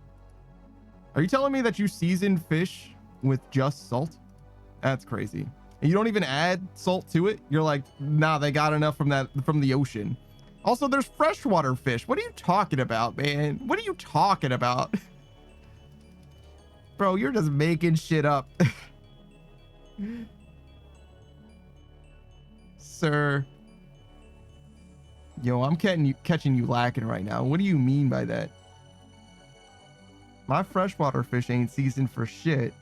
Are you telling me that you season fish with just salt? That's crazy. And you don't even add salt to it? You're like, nah, they got enough from the ocean. Also, there's freshwater fish. What are you talking about, man? What are you talking about? Bro, you're just making shit up. Sir. Yo, I'm catching you lacking right now. What do you mean by that? My freshwater fish ain't seasoned for shit.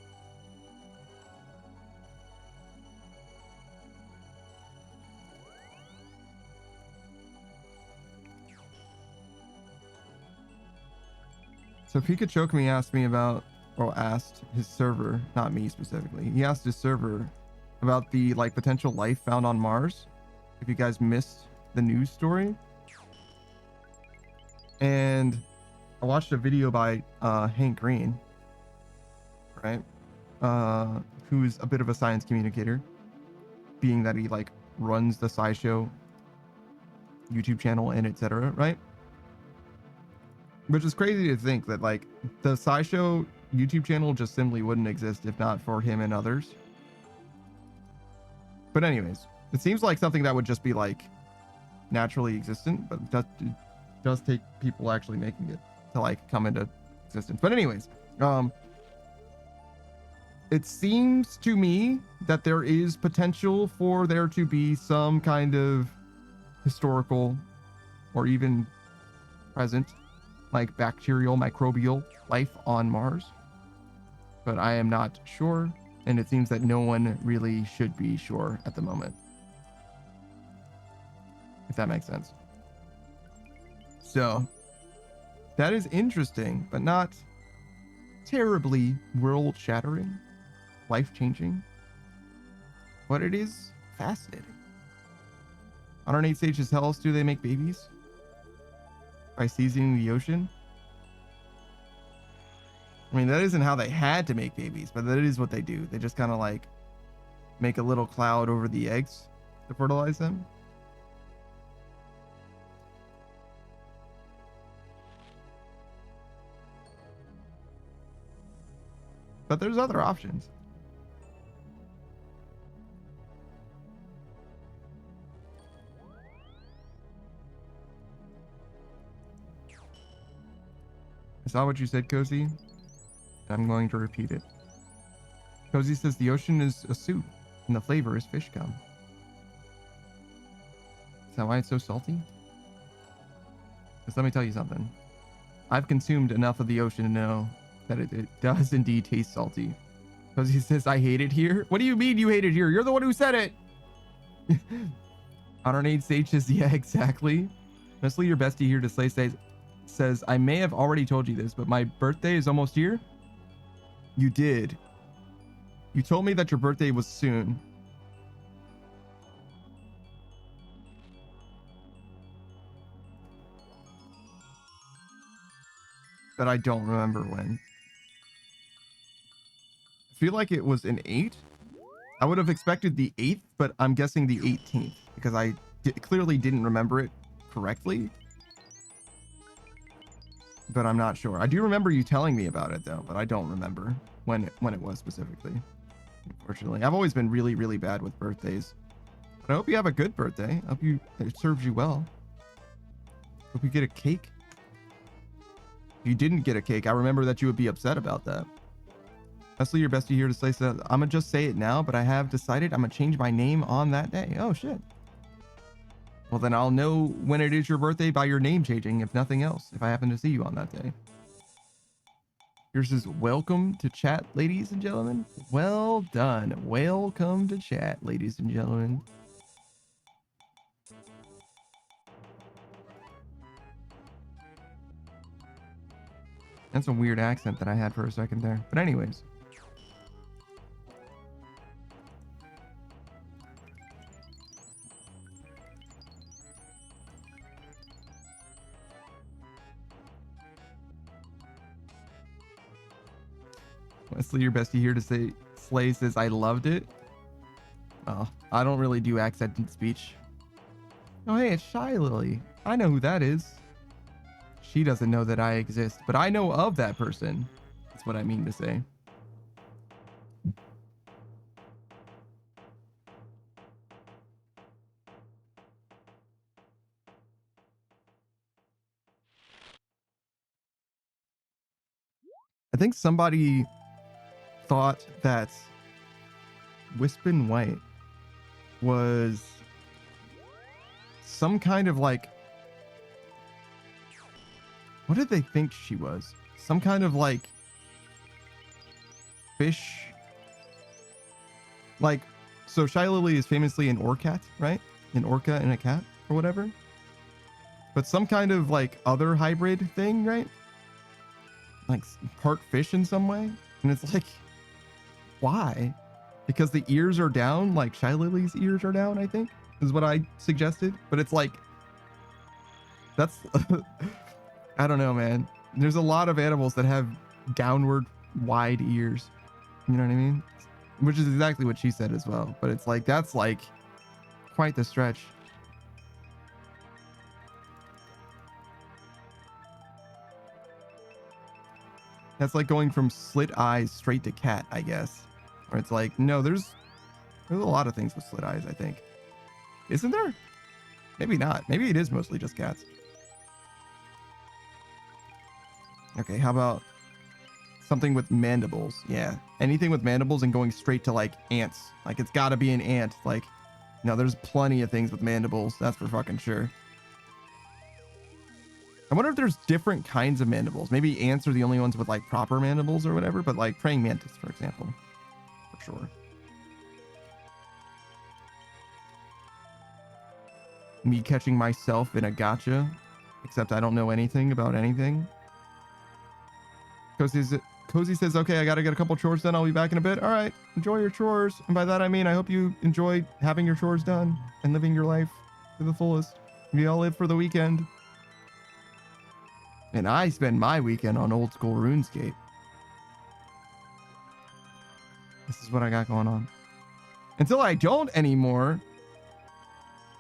So Pikachu asked me about, or asked his server, not me specifically. He asked his server about the like potential life found on Mars. If you guys missed the news story. And I watched a video by Hank Green, right? Who's a bit of a science communicator, being that he like runs the SciShow YouTube channel and etc., right? Which is crazy to think that like the SciShow YouTube channel just simply wouldn't exist if not for him and others. But anyways, it seems like something that would just be like naturally existent, but it does take people actually making it to like come into existence. But anyways, it seems to me that there is potential for there to be some kind of historical or even present like bacterial microbial life on Mars, but I am not sure, and it seems that no one really should be sure at the moment, if that makes sense. So that is interesting, but not terribly world shattering, life changing, but it is fascinating. On our 8 stages, how else do they make babies? By seasoning the ocean? I mean, that isn't how they had to make babies, but that is what they do. They just kind of like make a little cloud over the eggs to fertilize them. But there's other options. I saw what you said, Cozy. I'm going to repeat it. Cozy says the ocean is a soup and the flavor is fish gum. Is that why it's so salty? Because let me tell you something. I've consumed enough of the ocean to know that it does indeed taste salty. Cozy says, I hate it here. What do you mean you hate it here? You're the one who said it. On our 8 stages, yeah, exactly. Honestly, your bestie here to Slay says, I may have already told you this, but my birthday is almost here. You did. You told me that your birthday was soon. But I don't remember when. I feel like it was an 8. I would have expected the 8th, but I'm guessing the 18th because I clearly didn't remember it correctly. But I'm not sure. I do remember you telling me about it though, but I don't remember when it was specifically. Unfortunately, I've always been really, really bad with birthdays. But I hope you have a good birthday. I hope it serves you well. Hope you get a cake. If you didn't get a cake, I remember that you would be upset about that. Leslie, your bestie here to say so. I'm gonna just say it now, but I have decided I'm gonna change my name on that day. Oh shit. Well, then I'll know when it is your birthday by your name changing, if nothing else, if I happen to see you on that day. Yours is welcome to chat, ladies and gentlemen. Well done. Welcome to chat, ladies and gentlemen. That's a weird accent that I had for a second there. But anyways. Wesley, your bestie here to say, Slay says, I loved it. Oh, I don't really do accented speech. Oh, hey, it's Shy Lily. I know who that is. She doesn't know that I exist, but I know of that person. That's what I mean to say. I think somebody thought that Wispin White was some kind of like, what did they think she was? Some kind of like fish. Like, so Shy Lily is famously an orcat, right? An orca and a cat or whatever. But some kind of like other hybrid thing, right? Like part fish in some way. And it's like, why? Because the ears are down, like Shy Lily's ears are down, I think, is what I suggested. But it's like, that's, I don't know, man. There's a lot of animals that have downward wide ears. You know what I mean? Which is exactly what she said as well. But it's like, that's like quite the stretch. That's like going from slit eyes straight to cat, I guess. Or it's like, no, there's a lot of things with slit eyes, I think. Isn't there? Maybe not. Maybe it is mostly just cats. Okay, how about something with mandibles? Yeah, anything with mandibles and going straight to like ants. Like it's got to be an ant. Like, no, there's plenty of things with mandibles. That's for fucking sure. I wonder if there's different kinds of mandibles. Maybe ants are the only ones with like proper mandibles or whatever, but like praying mantis, for example, for sure. Me catching myself in a gotcha, except I don't know anything about anything. Cozy says, okay, I gotta get a couple chores done. I'll be back in a bit. All right, enjoy your chores. And by that, I mean, I hope you enjoy having your chores done and living your life to the fullest. We all live for the weekend. And I spend my weekend on old school RuneScape. This is what I got going on. Until I don't anymore,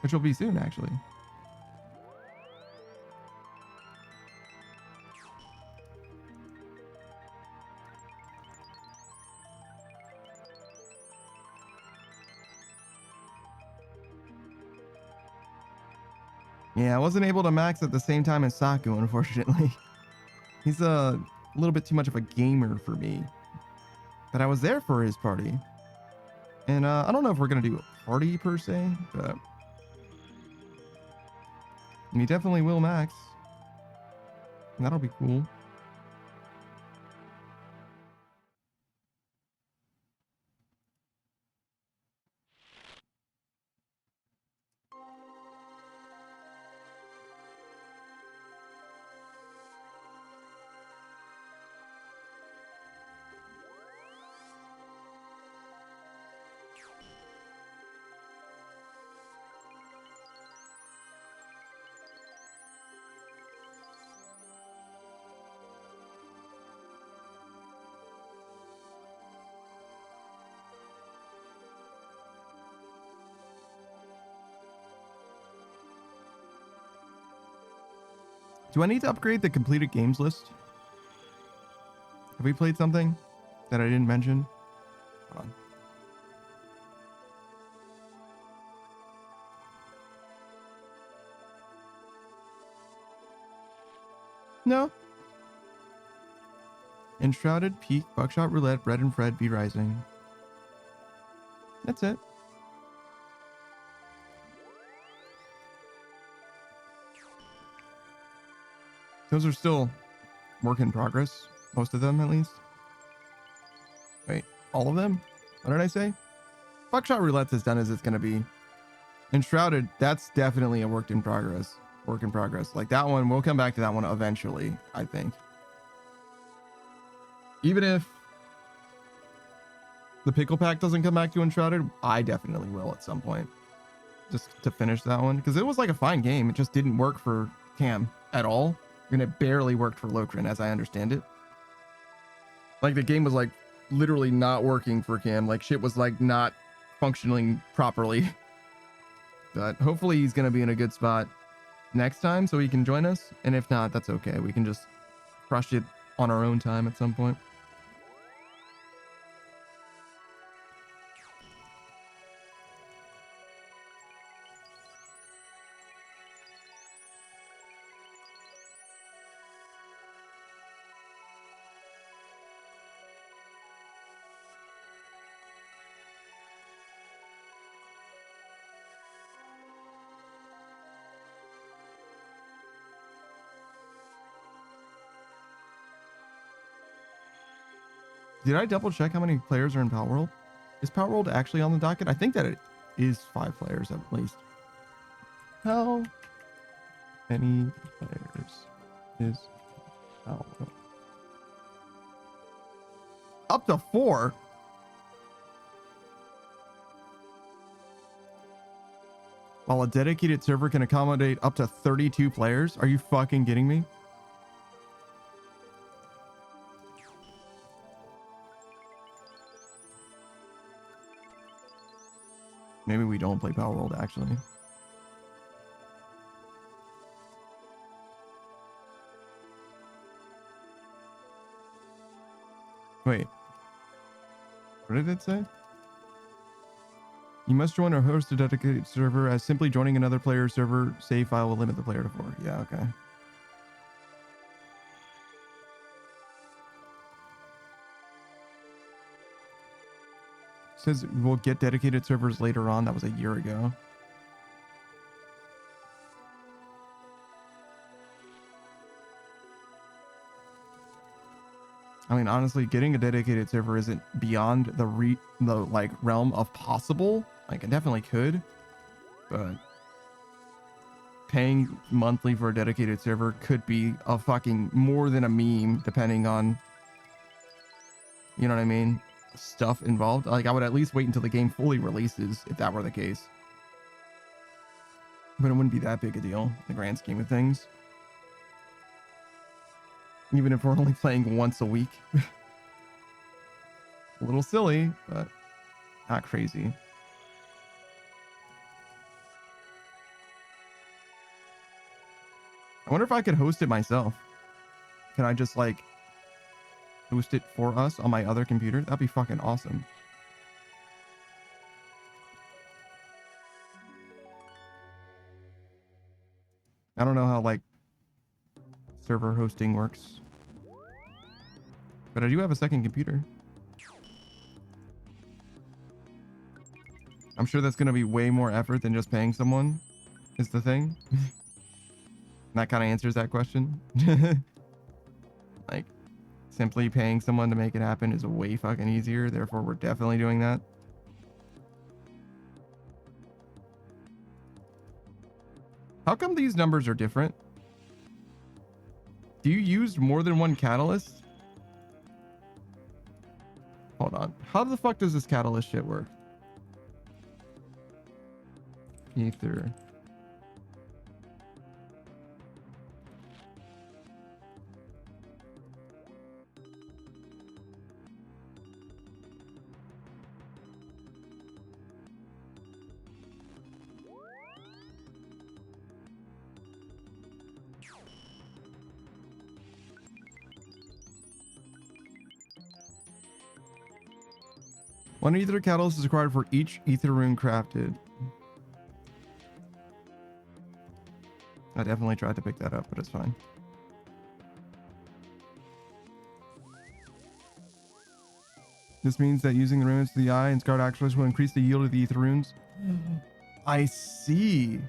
which will be soon, actually. Yeah, I wasn't able to max at the same time as Saku, unfortunately. He's a little bit too much of a gamer for me. But I was there for his party. And I don't know if we're going to do a party per se, but he definitely will max. And that'll be cool. Do I need to upgrade the completed games list? Have we played something that I didn't mention? Hold on. No. Enshrouded, Peak, Buckshot Roulette, Red and Fred, V Rising. That's it. Those are still work in progress. Most of them, at least. Wait, all of them? What did I say? Buckshot Roulette's as done as it's going to be. Enshrouded, that's definitely a work in progress. Work in progress. Like that one, we'll come back to that one eventually, I think. Even if the pickle pack doesn't come back to Enshrouded, I definitely will at some point. Just to finish that one. Because it was like a fine game. It just didn't work for Cam at all. And it barely worked for Lokrin, as I understand it. Like the game was like literally not working for Cam. Like shit was like not functioning properly. But hopefully he's going to be in a good spot next time so he can join us. And if not, that's okay. We can just crush it on our own time at some point. Did I double check how many players are in Power World? Is Power World actually on the docket? I think that it is 5 players at least. How many players is Power World? Up to 4? While a dedicated server can accommodate up to 32 players? Are you fucking kidding me? Maybe we don't play Power World, actually. Wait. What did it say? You must join or host a dedicated server, as simply joining another player's server save file will limit the player to 4. Yeah, okay. Says we'll get dedicated servers later on. That was a year ago. I mean, honestly, getting a dedicated server isn't beyond the like realm of possible. Like, I definitely could, but paying monthly for a dedicated server could be a fucking more than a meme, depending on, you know what I mean, stuff involved. Like, I would at least wait until the game fully releases if that were the case. But it wouldn't be that big a deal in the grand scheme of things. Even if we're only playing once a week. A little silly, but not crazy. I wonder if I could host it myself. Can I just like host it for us on my other computer? That'd be fucking awesome. I don't know how like server hosting works, but I do have a second computer. I'm sure that's going to be way more effort than just paying someone is the thing. That kind of answers that question. Like, simply paying someone to make it happen is way fucking easier. Therefore, we're definitely doing that. How come these numbers are different? Do you use more than one catalyst? Hold on. How the fuck does this catalyst shit work? Ether. One ether catalyst is required for each ether rune crafted. I definitely tried to pick that up, but it's fine. This means that using the runes to the eye and scarred actualists will increase the yield of the ether runes. I see.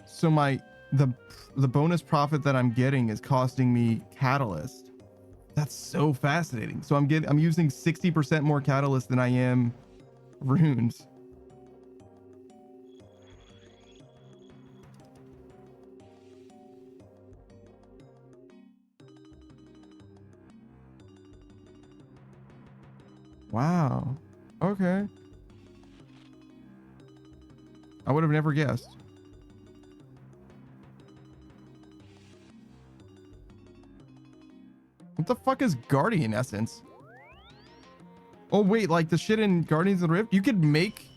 So the bonus profit that I'm getting is costing me catalyst. That's so fascinating. So I'm using 60% more catalyst than I am runes. Wow. Okay. I would have never guessed. What the fuck is Guardian Essence? Oh wait, like the shit in Guardians of the Rift? You could make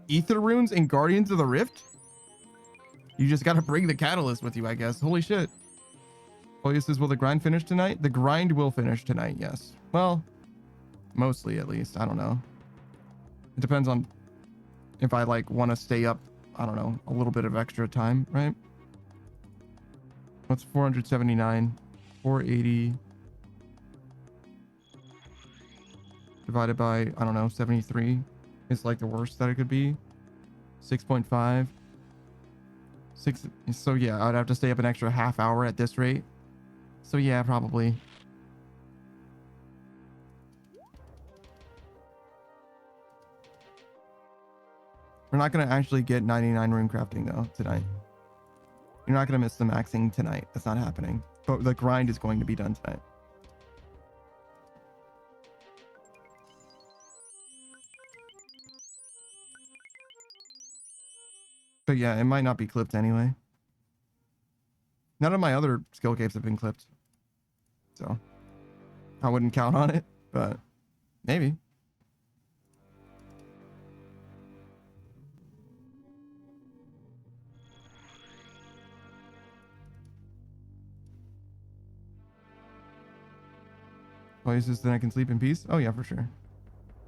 ether runes in Guardians of the Rift? You just gotta bring the catalyst with you, I guess. Holy shit. Polly says, will the grind finish tonight? The grind will finish tonight, yes. Well, mostly at least. I don't know. It depends on if I like want to stay up, I don't know, a little bit of extra time, right? What's 479? 480 divided by, I don't know, 73 is like the worst that it could be. 6.5. 6. So yeah, I'd have to stay up an extra half hour at this rate. So yeah, probably. We're not going to actually get 99 runecrafting though tonight. You're not going to miss the maxing tonight. That's not happening. But the grind is going to be done tonight. But yeah, it might not be clipped anyway. None of my other skill capes have been clipped. So I wouldn't count on it, but maybe. Places then I can sleep in peace. Oh yeah, for sure.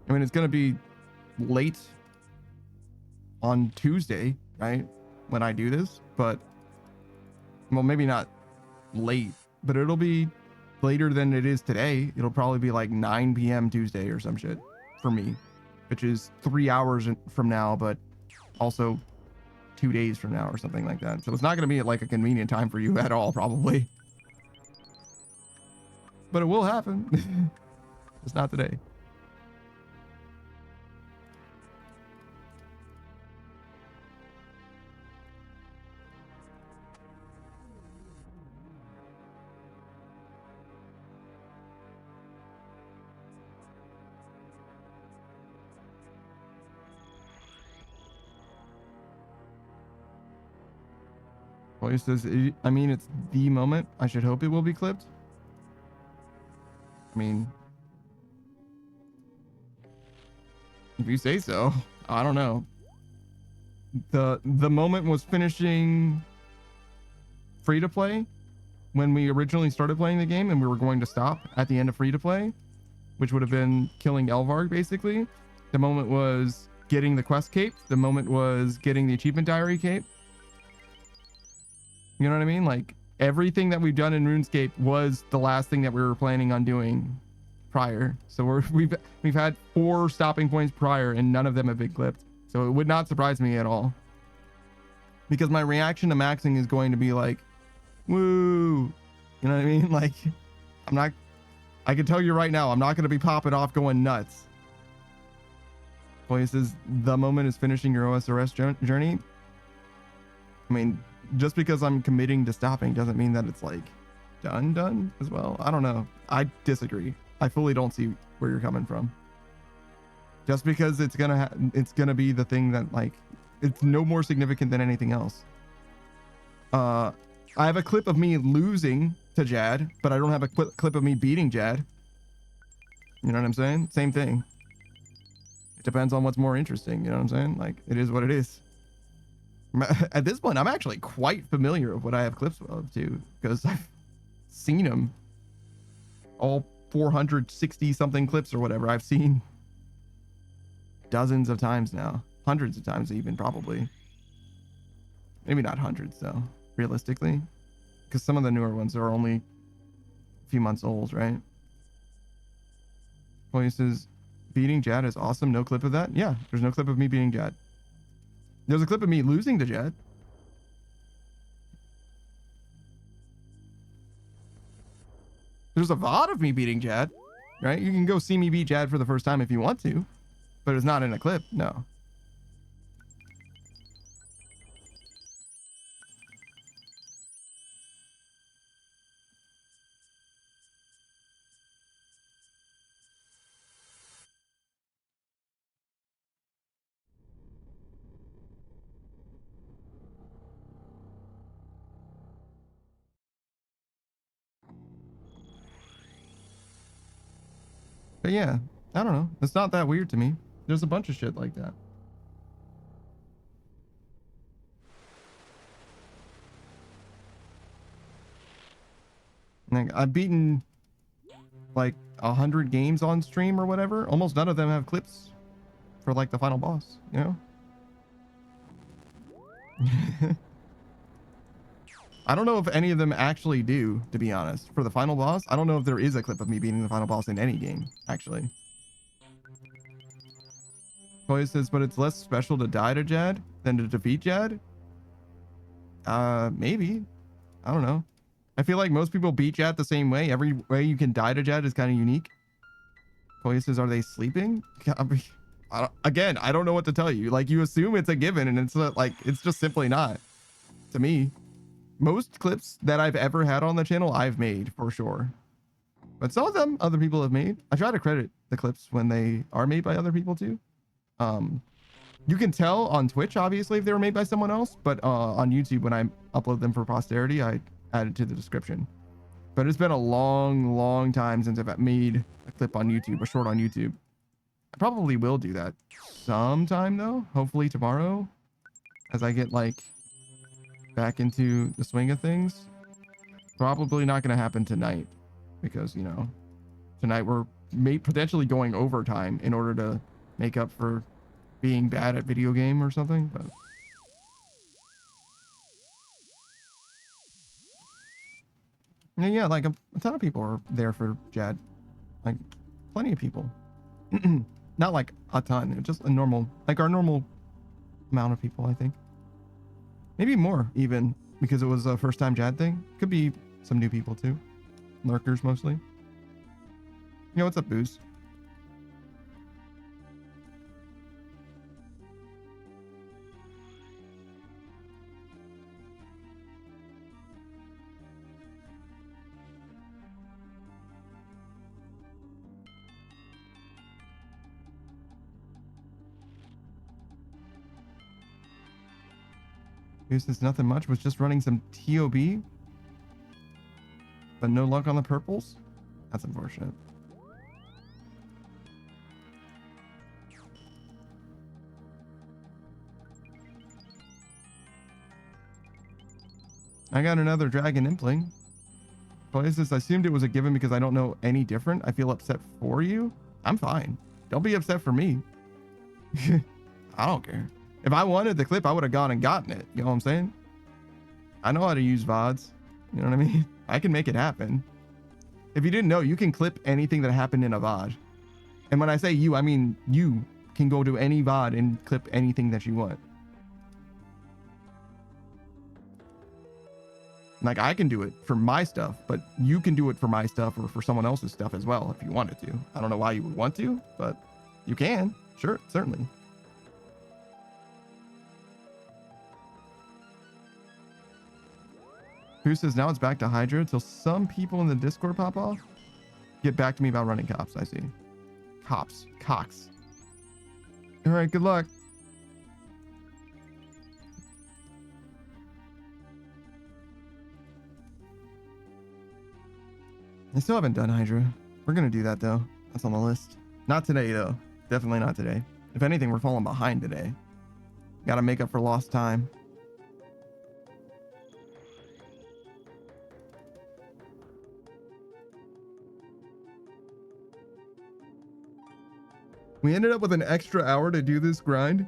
I mean, it's gonna be late on Tuesday, right? When I do this, but well, maybe not late, but it'll be later than it is today. It'll probably be like 9 p.m. Tuesday or some shit for me, which is 3 hours from now, but also 2 days from now or something like that. So it's not gonna be at like a convenient time for you at all, probably. But it will happen. It's not today. Well, he says, I mean, it's the moment. I should hope it will be clipped. I mean, if you say so. I don't know. The moment was finishing free to play when we originally started playing the game, and we were going to stop at the end of free to play, which would have been killing Elvarg basically. The moment was getting the quest cape. The moment was getting the achievement diary cape. You know what I mean? Like everything that we've done in RuneScape was the last thing that we were planning on doing prior. So we've had 4 stopping points prior, and none of them have been clipped. So it would not surprise me at all, because my reaction to maxing is going to be like, woo, you know what I mean? Like, I can tell you right now, I'm not going to be popping off going nuts. Places, the moment is finishing your OSRS journey. I mean, just because I'm committing to stopping doesn't mean that it's like done as well. I don't know. I disagree. I fully don't see where you're coming from. Just because it's gonna be the thing that, like, it's no more significant than anything else. I have a clip of me losing to Jad, but I don't have a clip of me beating Jad. You know what I'm saying? Same thing. It depends on what's more interesting. You know what I'm saying? Like, it is what it is. At this point, I'm actually quite familiar with what I have clips of too, because I've seen them. All 460 something clips or whatever I've seen dozens of times now, hundreds of times even, probably. Maybe not hundreds though, realistically, because some of the newer ones are only a few months old, right? Voices, beating Jad is awesome. No clip of that? Yeah, there's no clip of me beating Jad. There's a clip of me losing to Jad. There's a VOD of me beating Jad, right? You can go see me beat Jad for the first time if you want to, but it's not in a clip, no. But yeah, I don't know. It's not that weird to me. There's a bunch of shit like that. Like, I've beaten like 100 games on stream or whatever. Almost none of them have clips for like the final boss, you know? I don't know if any of them actually do, to be honest. For the final boss, I don't know if there is a clip of me beating the final boss in any game, actually. Toy says, but it's less special to die to Jad than to defeat Jad? Maybe. I don't know. I feel like most people beat Jad the same way. Every way you can die to Jad is kind of unique. Toy says, are they sleeping? Again, I don't know what to tell you. Like, you assume it's a given, and it's not, like, it's just simply not. To me, most clips that I've ever had on the channel, I've made for sure. But some of them other people have made. I try to credit the clips when they are made by other people too. You can tell on Twitch, obviously, if they were made by someone else, but on YouTube, when I upload them for posterity, I add it to the description. But it's been a long, long time since I've made a clip on YouTube, a short on YouTube. I probably will do that sometime though, hopefully tomorrow, as I get like back into the swing of things. Probably not going to happen tonight because, you know, tonight we're potentially going overtime in order to make up for being bad at video game or something. But yeah, like a ton of people are there for Jad, like plenty of people. Not like a ton, just a normal, like our normal amount of people, I think. Maybe more even, because it was a first time Jad thing. Could be some new people too. Lurkers mostly. Yo, what's up, Booze? Booze says nothing much, was just running some TOB. But no luck on the purples? That's unfortunate. I got another dragon impling. Places, I assumed it was a given because I don't know any different. I feel upset for you. I'm fine. Don't be upset for me. I don't care. If I wanted the clip, I would have gone and gotten it. You know what I'm saying? I know how to use VODs. You know what I mean? I can make it happen. If you didn't know, you can clip anything that happened in a VOD. And when I say you, I mean you can go to any VOD and clip anything that you want. Like, I can do it for my stuff, but you can do it for my stuff or for someone else's stuff as well if you wanted to. I don't know why you would want to, but you can. Sure, certainly. Who says now it's back to Hydra till some people in the Discord pop off? Get back to me about running cops, I see. Cops. Cox. All right, good luck. I still haven't done Hydra. We're going to do that, though. That's on the list. Not today, though. Definitely not today. If anything, we're falling behind today. Got to make up for lost time. We ended up with an extra hour to do this grind.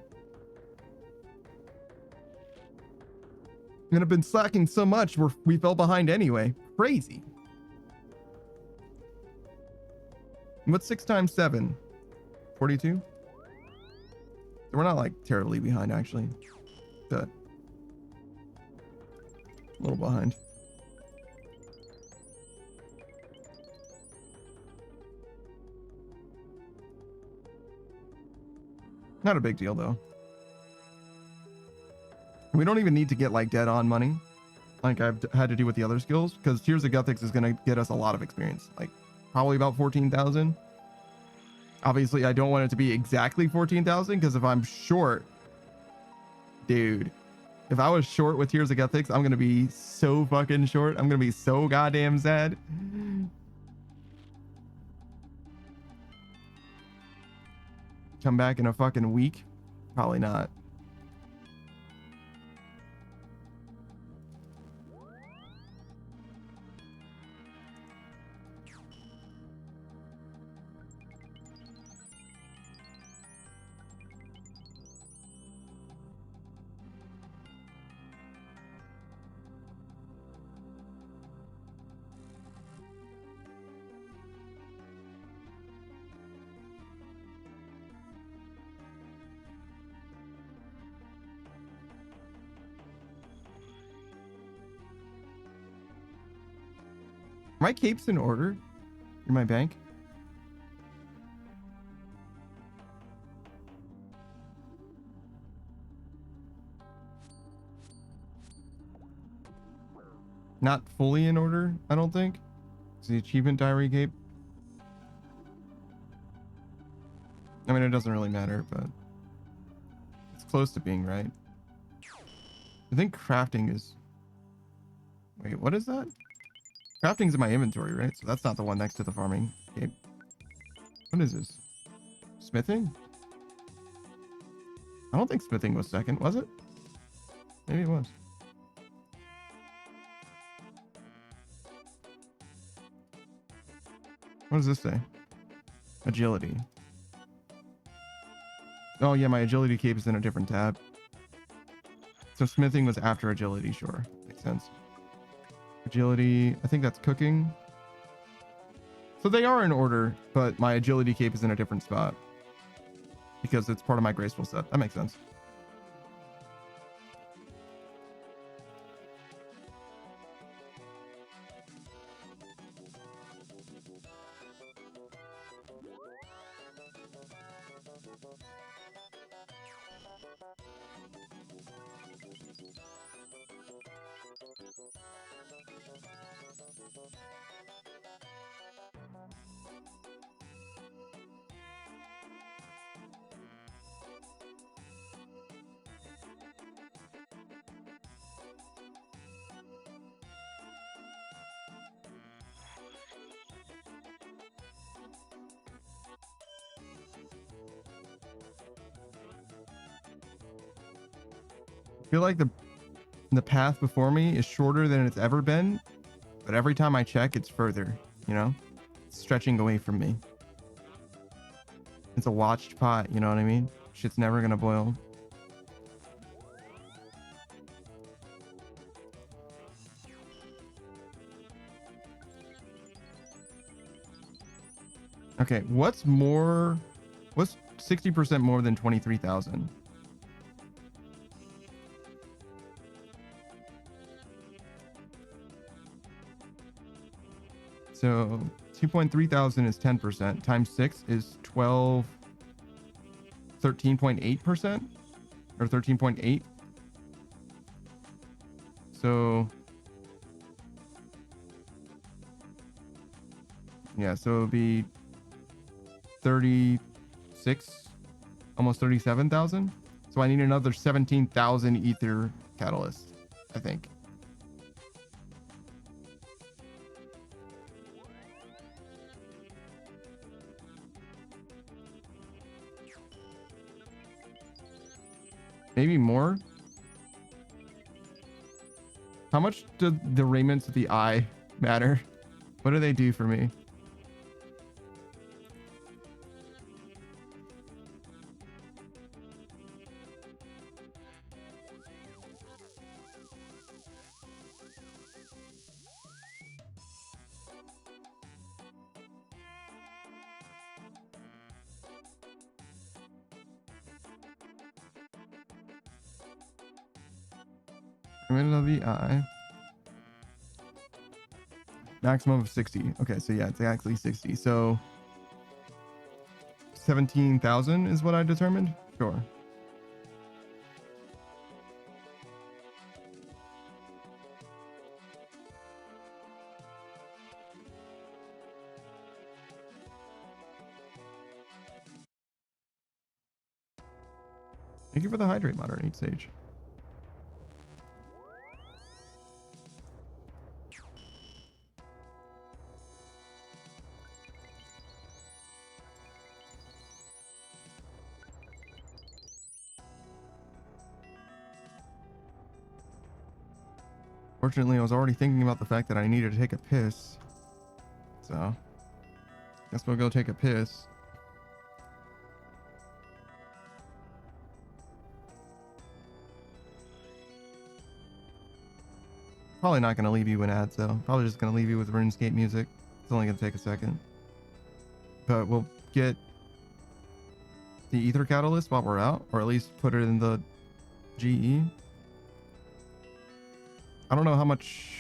And have been slacking so much we fell behind anyway. Crazy. What's 6 times 7? 42? So we're not like terribly behind actually. But a little behind. Not a big deal though. We don't even need to get like dead on money like I've had to do with the other skills, because Tears of Guthics is going to get us a lot of experience, like probably about 14,000. Obviously I don't want it to be exactly 14,000, because if I'm short, dude, if I was short with Tears of Guthics, I'm going to be so fucking short. I'm going to be so goddamn sad. Come back in a fucking week? Probably not. My cape's in order in my bank. Not fully in order, I don't think. It's the achievement diary cape. I mean, it doesn't really matter, but it's close to being right. I think crafting is... Wait, what is that? Crafting's in my inventory, right? So that's not the one next to the farming cape. What is this? Smithing? I don't think smithing was second, was it? Maybe it was. What does this say? Agility. Oh yeah, my agility cape is in a different tab. So smithing was after agility, sure. Makes sense. Agility, I think that's cooking. So they are in order, but my agility cape is in a different spot because it's part of my graceful set. That makes sense. I feel like the path before me is shorter than it's ever been, but every time I check, it's further, you know? It's stretching away from me. It's a watched pot, you know what I mean? Shit's never gonna boil. Okay, what's 60% more than 23,000? So 2.3 thousand is 10%, times 6 is 13.8% or 13.8. So yeah, so it'll be 36, almost 37,000. So I need another 17,000 ether catalyst, I think. Maybe more. How much do the raiments of the eye matter? What do they do for me? Image of the eye. Maximum of 60. Okay, so yeah, it's actually 60. So 17,000 is what I determined? Sure. Thank you for the hydrate modern stage. Fortunately, I was already thinking about the fact that I needed to take a piss. So, guess we'll go take a piss. Probably not going to leave you in ads though. Probably just going to leave you with RuneScape music. It's only going to take a second. But we'll get the Ether Catalyst while we're out, or at least put it in the GE. I don't know how much...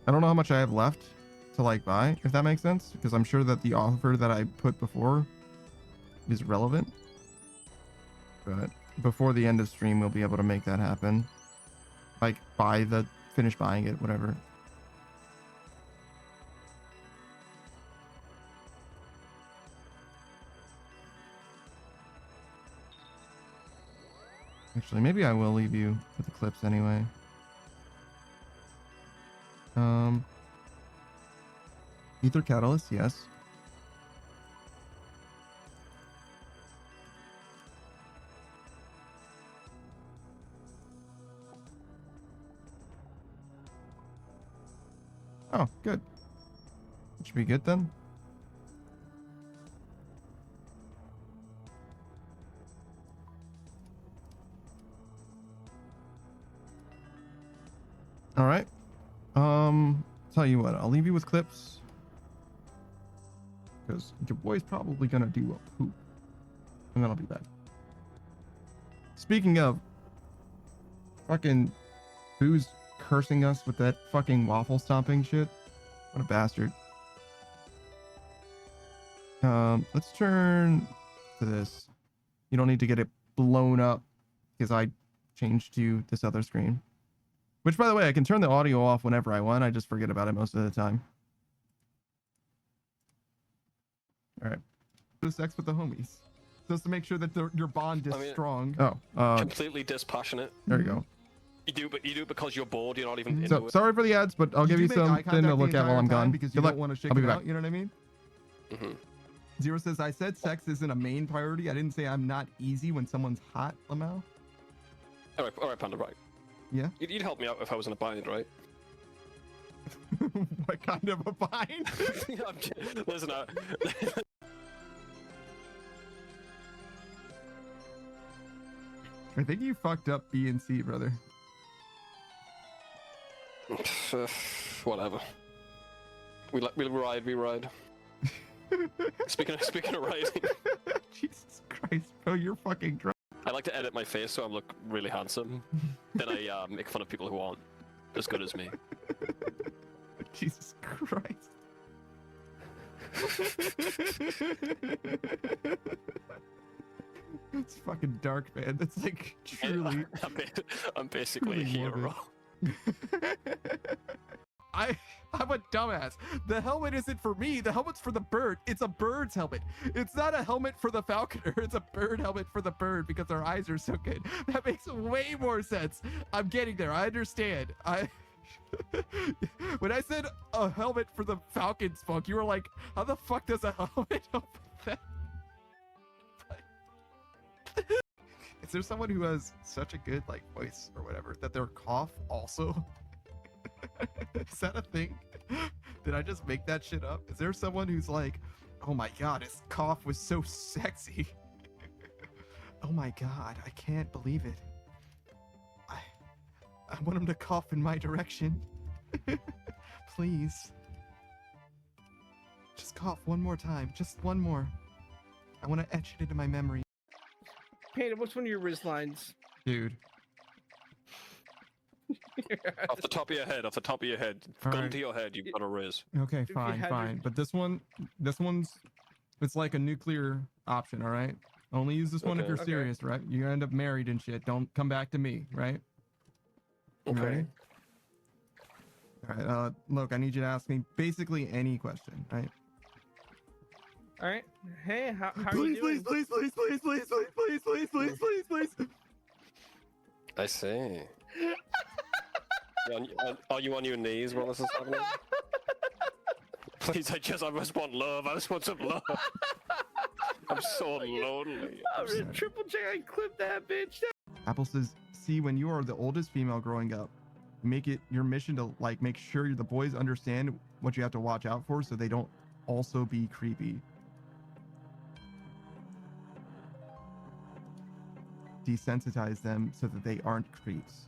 I don't know how much I have left to like buy, if that makes sense, because I'm sure that the offer that I put before is relevant. But before the end of stream, we'll be able to make that happen. Like, finish buying it, whatever. Actually, maybe I will leave you with the clips anyway. Ether Catalyst, yes. Oh, good. That should be good then. All right. Tell you what, I'll leave you with clips. Because your boy's probably gonna do a poop. And then I'll be back. Speaking of fucking Boo's cursing us with that fucking waffle stomping shit. What a bastard. Let's turn to this. You don't need to get it blown up because I changed to this other screen. Which, by the way, I can turn the audio off whenever I want. I just forget about it most of the time. All right. Do sex with the homies. Just to make sure that your bond is strong. Oh. Completely dispassionate. There you go. You do it because you're bored. You're not even into So, it. sorry for the ads, but I'll give you something to look at while I'm gone. Because you don't want to shake it out, you know what I mean? Mm-hmm. Zero says, I said sex isn't a main priority. I didn't say I'm not easy when someone's hot, Lamau. All right, Panda, right. Yeah? You'd help me out if I was in a bind, right? What kind of a bind? Listen, I think you fucked up B and C, brother. Whatever. We ride. Speaking of riding. Jesus Christ, bro, you're fucking drunk. I like to edit my face so I look really handsome. Then I make fun of people who aren't as good as me. Jesus Christ. It's fucking dark, man. That's like truly. I'm basically a hero. I'm a dumbass. The helmet isn't for me. The helmet's for the bird. It's a bird's helmet. It's not a helmet for the falconer. It's a bird helmet for the bird because their eyes are so good. That makes way more sense. I'm getting there. I understand. When I said a helmet for the falcon's funk, you were like, how the fuck does a helmet help that? Is there someone who has such a good like voice or whatever that their cough also? Is that a thing? Did I just make that shit up? Is there someone who's like, oh my god, his cough was so sexy? Oh my god, I can't believe it. I want him to cough in my direction. Please. Just cough one more time. Just one more. I want to etch it into my memory. Panda, what's one of your wrist lines? Dude. Off the top of your head, All gun right. to your head, you've got a riz. Okay, If you fine, had fine. But this one's, it's like a nuclear option, all right? Only use this one if Okay. you're Okay. serious, right? You end up married and shit. Don't come back to me, right? You Okay. ready? All right, look, I need you to ask me basically any question, right? All right. Hey, how are you doing? please, please. I see. Are you on your knees while this is happening? Please, I just want love. I just want some love. I'm so lonely. I'm gonna triple check and clip that bitch. Apple says, see, when you are the oldest female growing up, make it your mission to like make sure the boys understand what you have to watch out for so they don't also be creepy. Desensitize them so that they aren't creeps.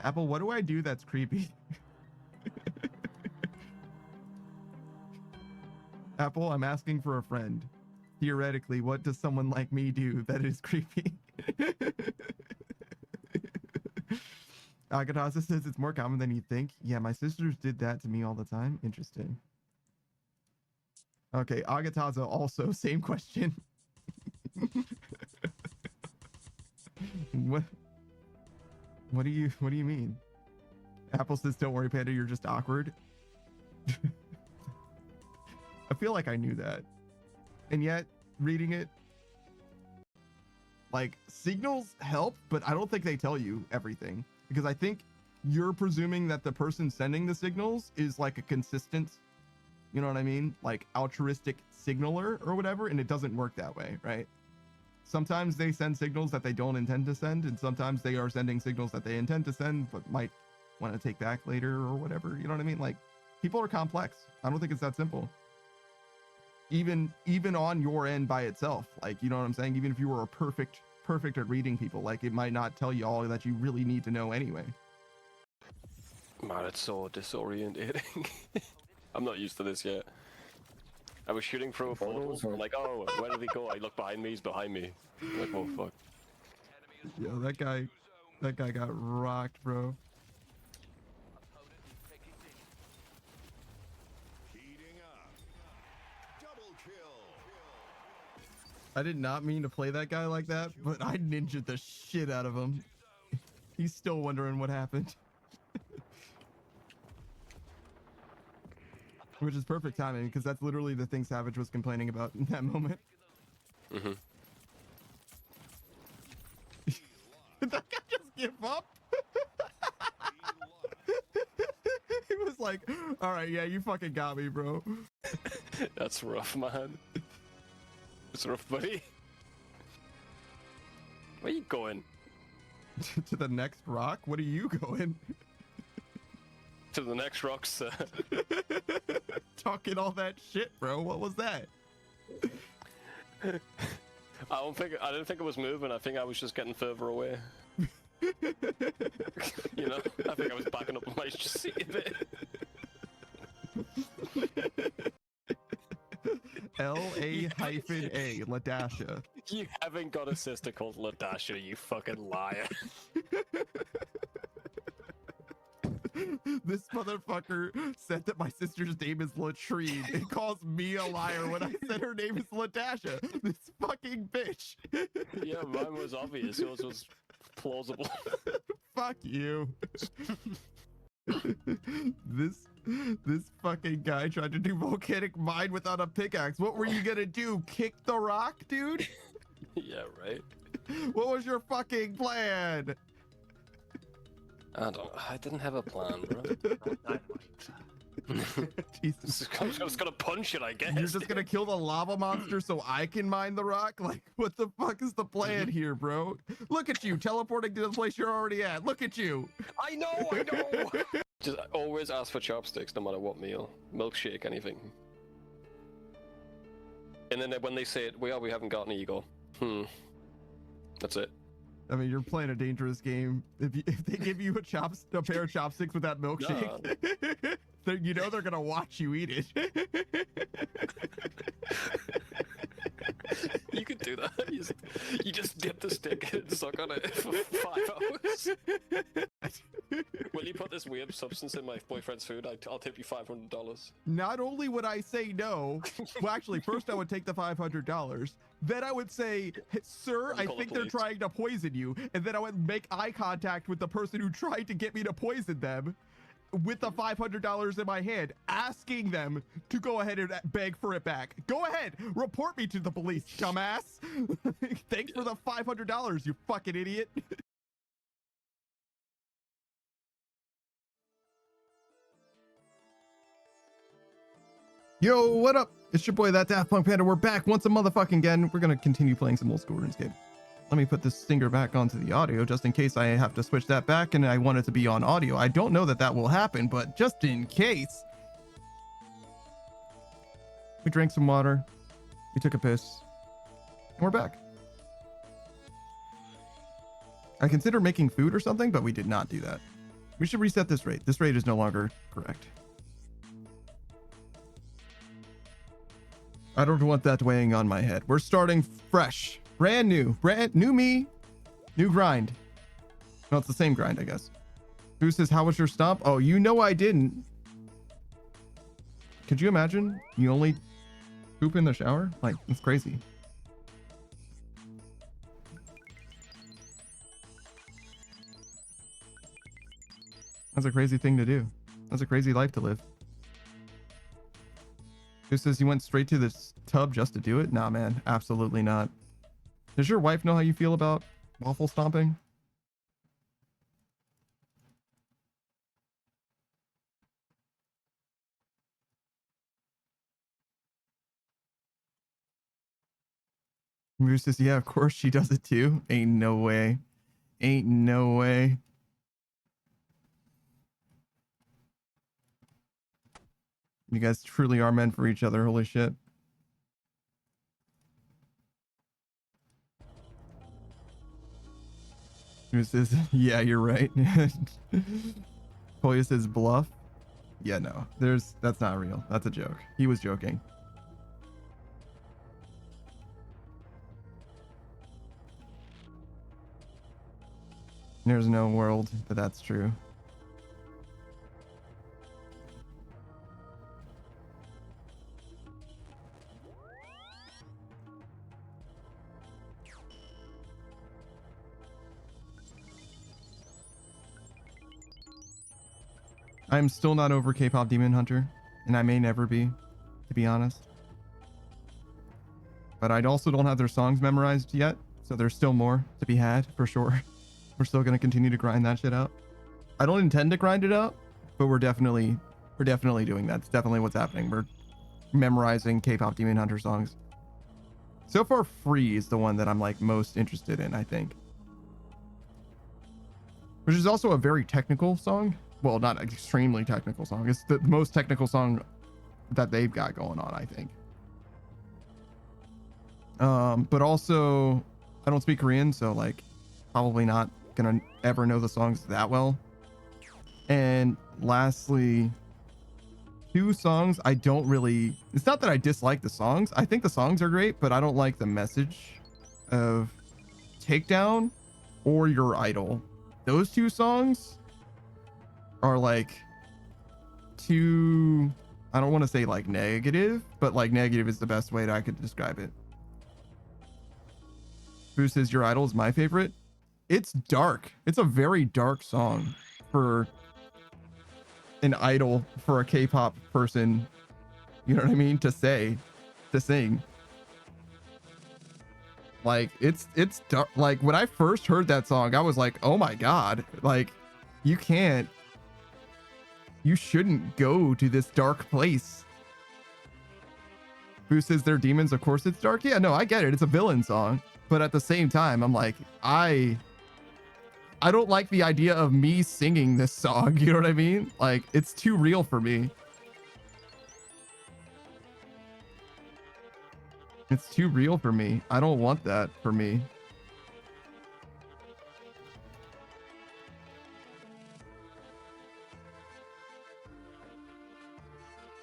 Apple, what do I do that's creepy? Apple, I'm asking for a friend. Theoretically, what does someone like me do that is creepy? Agatha says it's more common than you think. Yeah, my sisters did that to me all the time. Interesting. Okay, Agatha also, same question. What do you mean? Apple says, don't worry, Panda, you're just awkward. I feel like I knew that. And yet, reading it, like, signals help, but I don't think they tell you everything. Because I think you're presuming that the person sending the signals is like a consistent, you know what I mean? Like altruistic signaler or whatever, and it doesn't work that way, right? Sometimes they send signals that they don't intend to send, and sometimes they are sending signals that they intend to send, but might want to take back later or whatever, you know what I mean? Like, people are complex. I don't think it's that simple. Even on your end by itself, like, you know what I'm saying? Even if you were a perfect at reading people, like, it might not tell you all that you really need to know anyway. Man, it's so disorientating. I'm not used to this yet. I was shooting through a portal, I'm like, oh, where did he go? I look behind me, he's behind me. I'm like, oh fuck. Yo, that guy got rocked, bro. I did not mean to play that guy like that, but I ninja'd the shit out of him. He's still wondering what happened. Which is perfect timing, because that's literally the thing Savage was complaining about in that moment. Mm-hmm. Did that guy just give up? He was like, all right, yeah, you fucking got me, bro. That's rough, man. It's rough, buddy. Where you going? To the next rock? What are you going? To the next rock, sir. Talking all that shit, bro. What was that? I didn't think it was moving. I think I was just getting further away. You know, I think I was backing up my seat a bit. L-A-A, Ladasha. You haven't got a sister called Ladasha, you fucking liar. This motherfucker said that my sister's name is Latrine and calls me a liar when I said her name is Ladasha. This fucking bitch. Yeah, mine was obvious. Yours was plausible. Fuck you. This fucking guy tried to do volcanic mine without a pickaxe. What were you gonna do? Kick the rock, dude? Yeah, right. What was your fucking plan? I didn't have a plan, bro. Jesus. I'm just gonna punch it, I guess. You're just gonna kill the lava monster so I can mine the rock? Like, what the fuck is the plan here, bro? Look at you, teleporting to the place you're already at. Look at you. I know. Just always ask for chopsticks, no matter what meal. Milkshake, anything. And then when they say it, we haven't got any, you go, that's it. I mean, you're playing a dangerous game. If they give you a pair of chopsticks with that milkshake, then you know they're gonna watch you eat it. You could do that. You just dip the stick and suck on it for 5 hours. Will you put this weird substance in my boyfriend's food? I'll tip you $500. Not only would I say no, well, actually, first I would take the $500. Then I would say, sir, I Call the think they're police. trying to poison you. And then I would make eye contact with the person who tried to get me to poison them with the $500 in my hand, asking them to go ahead and beg for it back. Go ahead, report me to the police, dumbass. Thanks for the $500, you fucking idiot. Yo, what up? It's your boy, that Daft Punk Panda. We're back once a motherfucking again. We're gonna continue playing some old school RuneScape. Let me put this stinger back onto the audio just in case I have to switch that back and I want it to be on audio. I don't know that that will happen, but just in case. We drank some water. We took a piss. And we're back. I considered making food or something, but we did not do that. We should reset this rate. This rate is no longer correct. I don't want that weighing on my head. We're starting fresh. Brand new me, new grind. No, it's the same grind, I guess. Who says, how was your stomp? Oh, you know I didn't. Could you imagine? You only poop in the shower? Like, it's crazy. That's a crazy thing to do. That's a crazy life to live. Who says you went straight to this tub just to do it? Nah, man, absolutely not. Does your wife know how you feel about waffle stomping? Moose says, yeah, of course she does it too. Ain't no way. Ain't no way. You guys truly are meant for each other. Holy shit. Who says, yeah, you're right. Polya says bluff. Yeah, no, that's not real. That's a joke. He was joking. There's no world that that's true. I'm still not over K-pop Demon Hunter, and I may never be, to be honest. But I also don't have their songs memorized yet, so there's still more to be had, for sure. We're still going to continue to grind that shit out. I don't intend to grind it out, but we're definitely doing that. It's definitely what's happening. We're memorizing K-pop Demon Hunter songs. So far, Free is the one that I'm like most interested in, I think. Which is also a very technical song. Well, not extremely technical song. It's the most technical song that they've got going on, I think. But also, I don't speak Korean, so like probably not gonna ever know the songs that well. And lastly, two songs I don't really, it's not that I dislike the songs. I think the songs are great, but I don't like the message of Takedown or Your Idol. Those two songs are like too, I don't want to say like negative, but like negative is the best way that I could describe it. Who says Your Idol is my favorite? It's dark. It's a very dark song for an idol, for a K-pop person. You know what I mean? To sing. Like it's dark. Like when I first heard that song, I was like, oh my God, like you shouldn't go to this dark place. Who says they're demons? Of course it's dark. Yeah, no, I get it. It's a villain song. But at the same time, I'm like, I don't like the idea of me singing this song. You know what I mean? Like, it's too real for me. It's too real for me. I don't want that for me.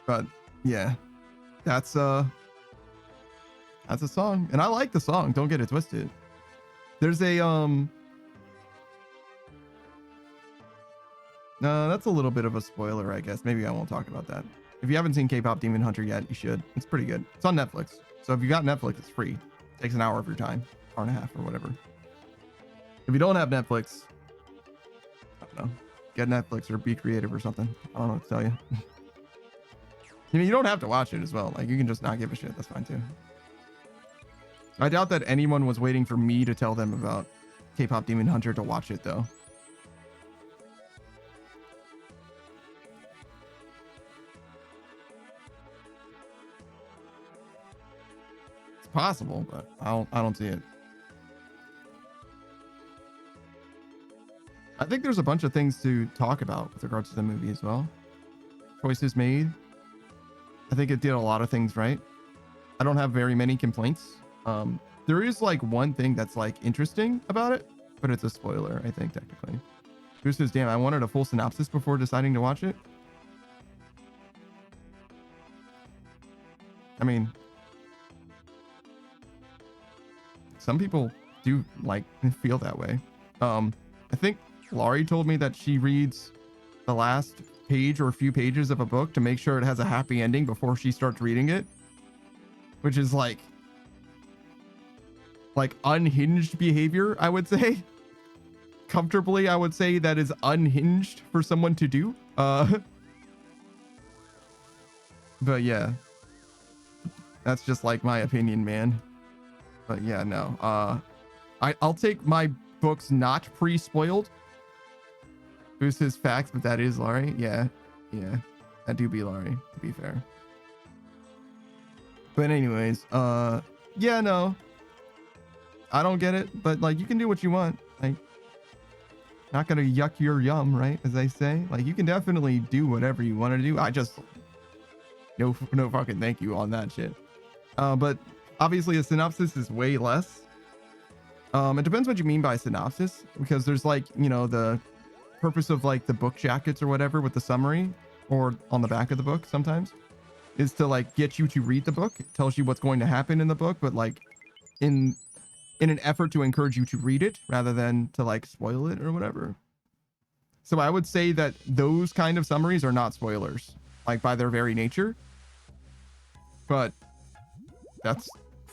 But yeah, that's That's a song, and I like the song. Don't get it twisted. There's a no, that's a little bit of a spoiler, I guess. Maybe I won't talk about that. If you haven't seen K-pop Demon Hunter yet, you should. It's pretty good. It's on Netflix. So if you got Netflix, it's free. It takes an hour of your time, hour and a half or whatever. If you don't have Netflix, I don't know, get Netflix or be creative or something. I don't know what to tell you. You know, you don't have to watch it as well. Like, you can just not give a shit. That's fine too. I doubt that anyone was waiting for me to tell them about K-pop Demon Hunter to watch it though. It's possible, but I don't see it. I think there's a bunch of things to talk about with regards to the movie as well. Choices made. I think it did a lot of things right. I don't have very many complaints. There is like one thing that's like interesting about it, but it's a spoiler, I think, technically. Who says, damn, I wanted a full synopsis before deciding to watch it. I mean, some people do like feel that way. I think Laurie told me that she reads the last page or a few pages of a book to make sure it has a happy ending before she starts reading it, which is like unhinged behavior, I would say. Comfortably, I would say that is unhinged for someone to do. But yeah, that's just like my opinion, man. But yeah, no. I'll take my books not pre-spoiled. Who's his facts, but that is Laurie. Yeah, that do be Laurie, to be fair. But anyways, yeah, no, I don't get it, but like, you can do what you want. Like, not gonna yuck your yum, right? As they say, like, you can definitely do whatever you want to do. I just no fucking thank you on that shit. But obviously a synopsis is way less. It depends what you mean by synopsis, because there's like, you know, the purpose of like the book jackets or whatever with the summary or on the back of the book sometimes is to like get you to read the book. It tells you what's going to happen in the book, but like in an effort to encourage you to read it rather than to like spoil it or whatever. So I would say that those kind of summaries are not spoilers, like by their very nature, but that's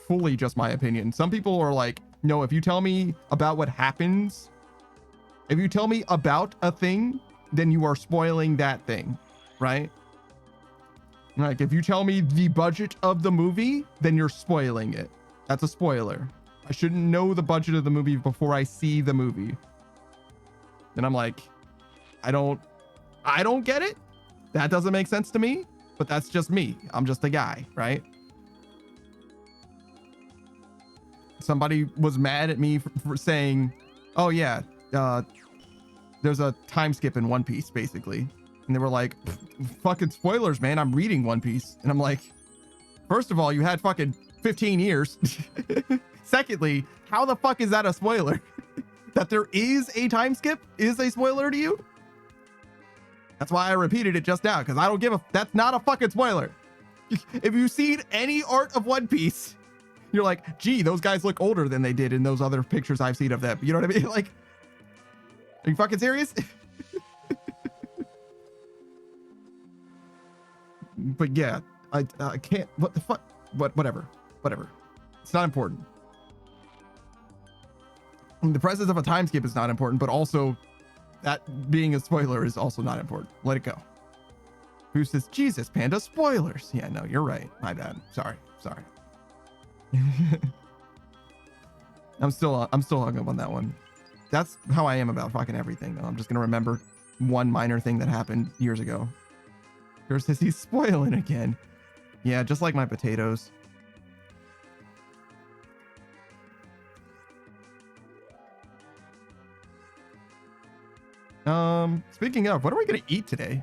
fully just my opinion. Some people are like, no, if you tell me about what happens, if you tell me about a thing, then you are spoiling that thing, right? Like, if you tell me the budget of the movie, then you're spoiling it. That's a spoiler. I shouldn't know the budget of the movie before I see the movie. And I'm like, I don't get it. That doesn't make sense to me, but that's just me. I'm just a guy, right? Somebody was mad at me for saying, oh yeah, there's a time skip in One Piece, basically. And they were like, fucking spoilers, man. I'm reading One Piece. And I'm like, first of all, you had fucking 15 years. Secondly, how the fuck is that a spoiler? That there is a time skip is a spoiler to you? That's why I repeated it just now, because I don't give a... That's not a fucking spoiler. If you've seen any art of One Piece, you're like, gee, those guys look older than they did in those other pictures I've seen of them. You know what I mean? Like, are you fucking serious? But yeah, I can't... What the fuck? Whatever. It's not important. The presence of a time skip is not important, but also that being a spoiler is also not important. Let it go. Who says, Jesus, Panda, spoilers? Yeah, no, you're right. My bad. Sorry. I'm still hung up on that one. That's how I am about fucking everything, though. I'm just gonna remember one minor thing that happened years ago. Here says he's spoiling again. Yeah, just like my potatoes. Speaking of, what are we gonna eat today?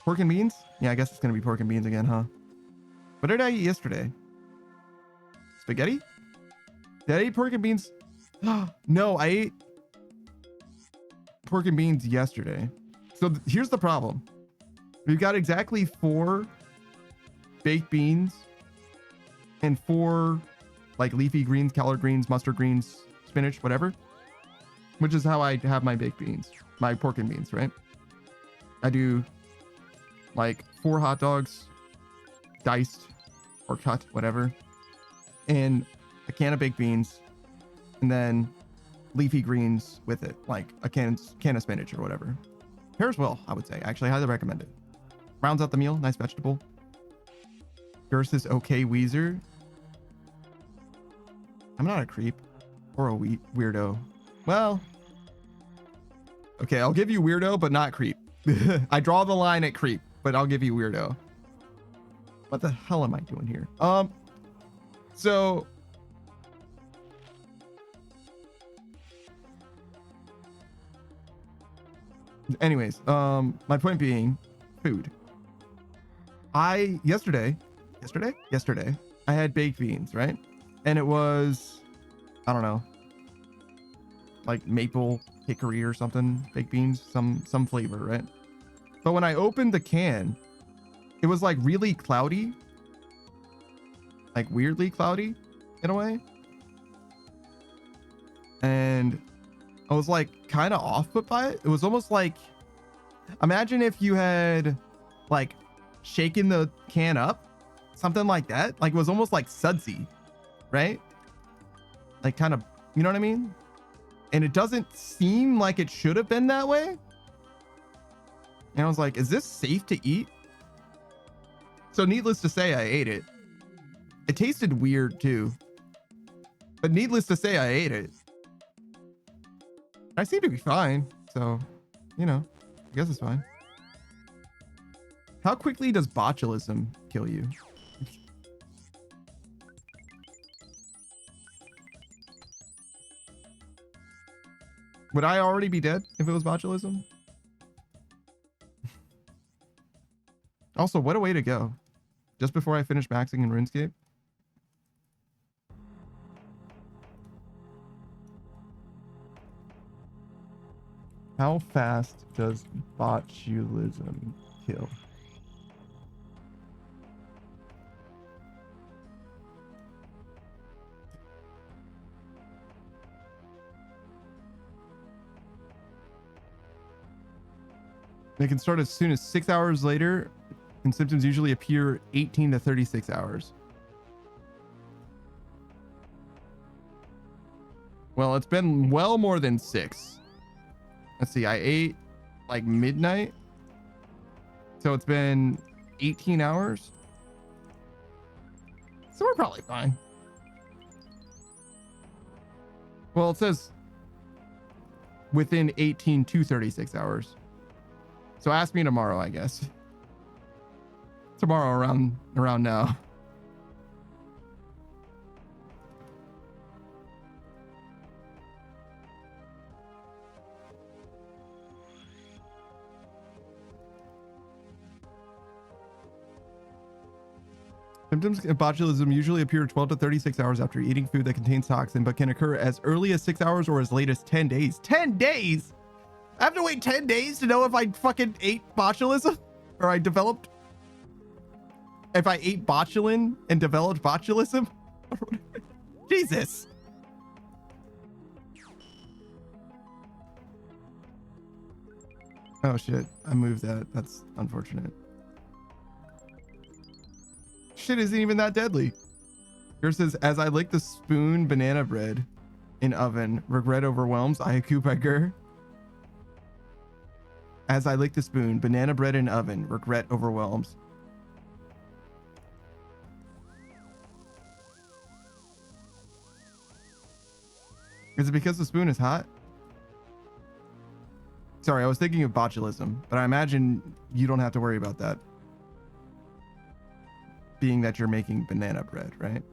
Pork and beans? Yeah, I guess it's gonna be pork and beans again, huh? What did I eat yesterday? Spaghetti? Did I eat pork and beans? No, I ate pork and beans yesterday. So here's the problem. We've got exactly 4 baked beans and 4 like leafy greens, collard greens, mustard greens, spinach, whatever, which is how I have my baked beans, my pork and beans, right? I do like 4 hot dogs, diced or cut, whatever, and a can of baked beans, and then leafy greens with it, like a can of spinach or whatever. Pairs well, I would say. Actually, highly recommend it. Rounds out the meal. Nice vegetable. Versus okay Weezer. I'm not a creep or a weirdo. Well, okay, I'll give you weirdo, but not creep. I draw the line at creep, but I'll give you weirdo. What the hell am I doing here? So anyways, my point being food. Yesterday, I had baked beans, right? And it was, I don't know, like maple hickory or something, baked beans, some flavor, right? But when I opened the can, it was like really cloudy, like weirdly cloudy in a way. And I was like kind of off put by it. It was almost like, imagine if you had like shaken the can up, something like that. Like it was almost like sudsy, right? Like kind of, you know what I mean? And it doesn't seem like it should have been that way. And I was like, is this safe to eat? So needless to say, I ate it. It tasted weird too. But needless to say, I ate it. I seem to be fine. So, you know, I guess it's fine. How quickly does botulism kill you? Would I already be dead if it was botulism? Also, what a way to go. Just before I finish maxing in RuneScape. How fast does botulism kill? They can start as soon as 6 hours later, and symptoms usually appear 18 to 36 hours. Well, it's been well more than 6. Let's see, I ate like midnight. So it's been 18 hours. So we're probably fine. Well, it says within 18 to 36 hours. So ask me tomorrow, I guess. Tomorrow around now. Symptoms of botulism usually appear 12 to 36 hours after eating food that contains toxin, but can occur as early as 6 hours or as late as 10 days. 10 days? I have to wait 10 days to know if I fucking ate botulism? Or I developed... If I ate botulin and developed botulism? Jesus. Oh shit, I moved that. That's unfortunate. Shit isn't even that deadly. Here says, as I lick the spoon banana bread in oven, regret overwhelms. Ayaku Pecker. As I lick the spoon banana bread in oven, regret overwhelms. Is it because the spoon is hot? Sorry, I was thinking of botulism, but I imagine you don't have to worry about that. Being that you're making banana bread, right?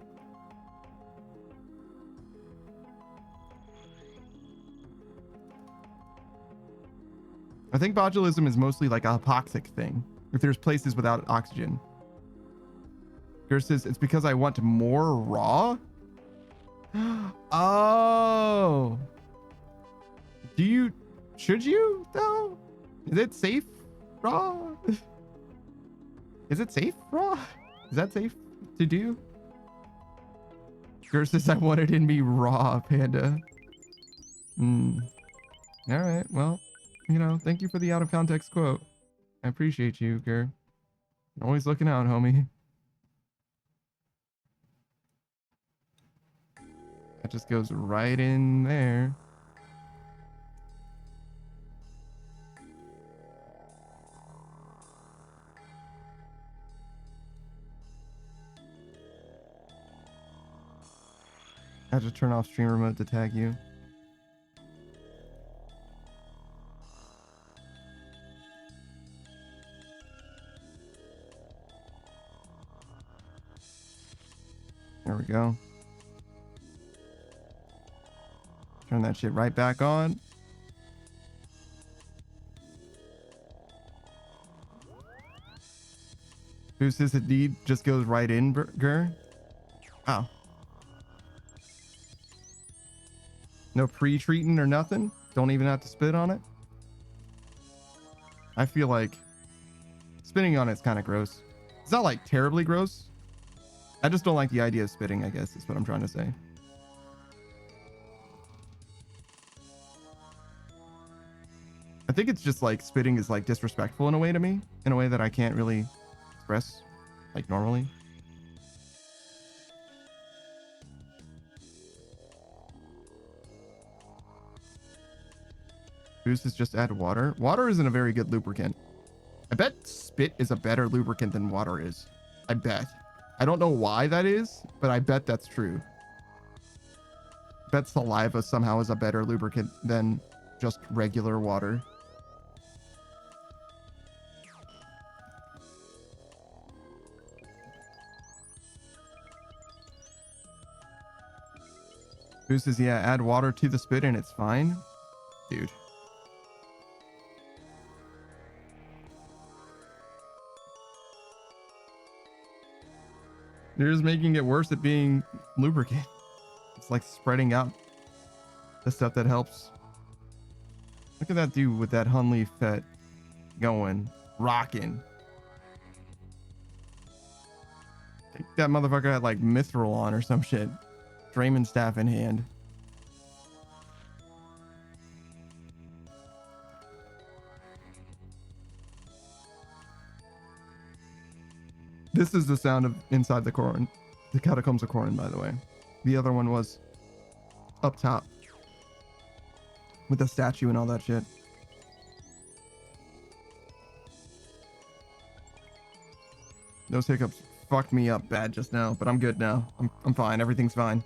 I think botulism is mostly like a hypoxic thing. If there's places without oxygen. Versus it's because I want more raw? Oh. Should you though? Is it safe raw? Is it safe raw? Is that safe to do? Girl says I want it in me raw, Panda. Hmm. All right. Well, you know, thank you for the out of context quote. I appreciate you, Ger. Always looking out, homie. That just goes right in there. I have to turn off streamer mode to tag you. There we go. Turn that shit right back on. Who says it indeed just goes right in, Ger? Oh. No pre-treating or nothing? Don't even have to spit on it? I feel like spitting on it's kind of gross. It's not like terribly gross. I just don't like the idea of spitting, I guess, is what I'm trying to say. I think it's just like spitting is like disrespectful in a way to me, in a way that I can't really express like normally. Boost is just add water. Water isn't a very good lubricant. I bet spit is a better lubricant than water is. I bet. I don't know why that is, but I bet that's true. I bet saliva somehow is a better lubricant than just regular water. Boost says, yeah, add water to the spit and it's fine. Dude. You're just making it worse at being lubricant. It's like spreading out the stuff that helps. Look at that dude with that Hunley Fet going, rocking. I think that motherfucker had like mithril on or some shit. Draymond staff in hand. This is the sound of inside the Corin. The Catacombs of Corin, by the way. The other one was up top. With the statue and all that shit. Those hiccups fucked me up bad just now, but I'm good now. I'm fine. Everything's fine.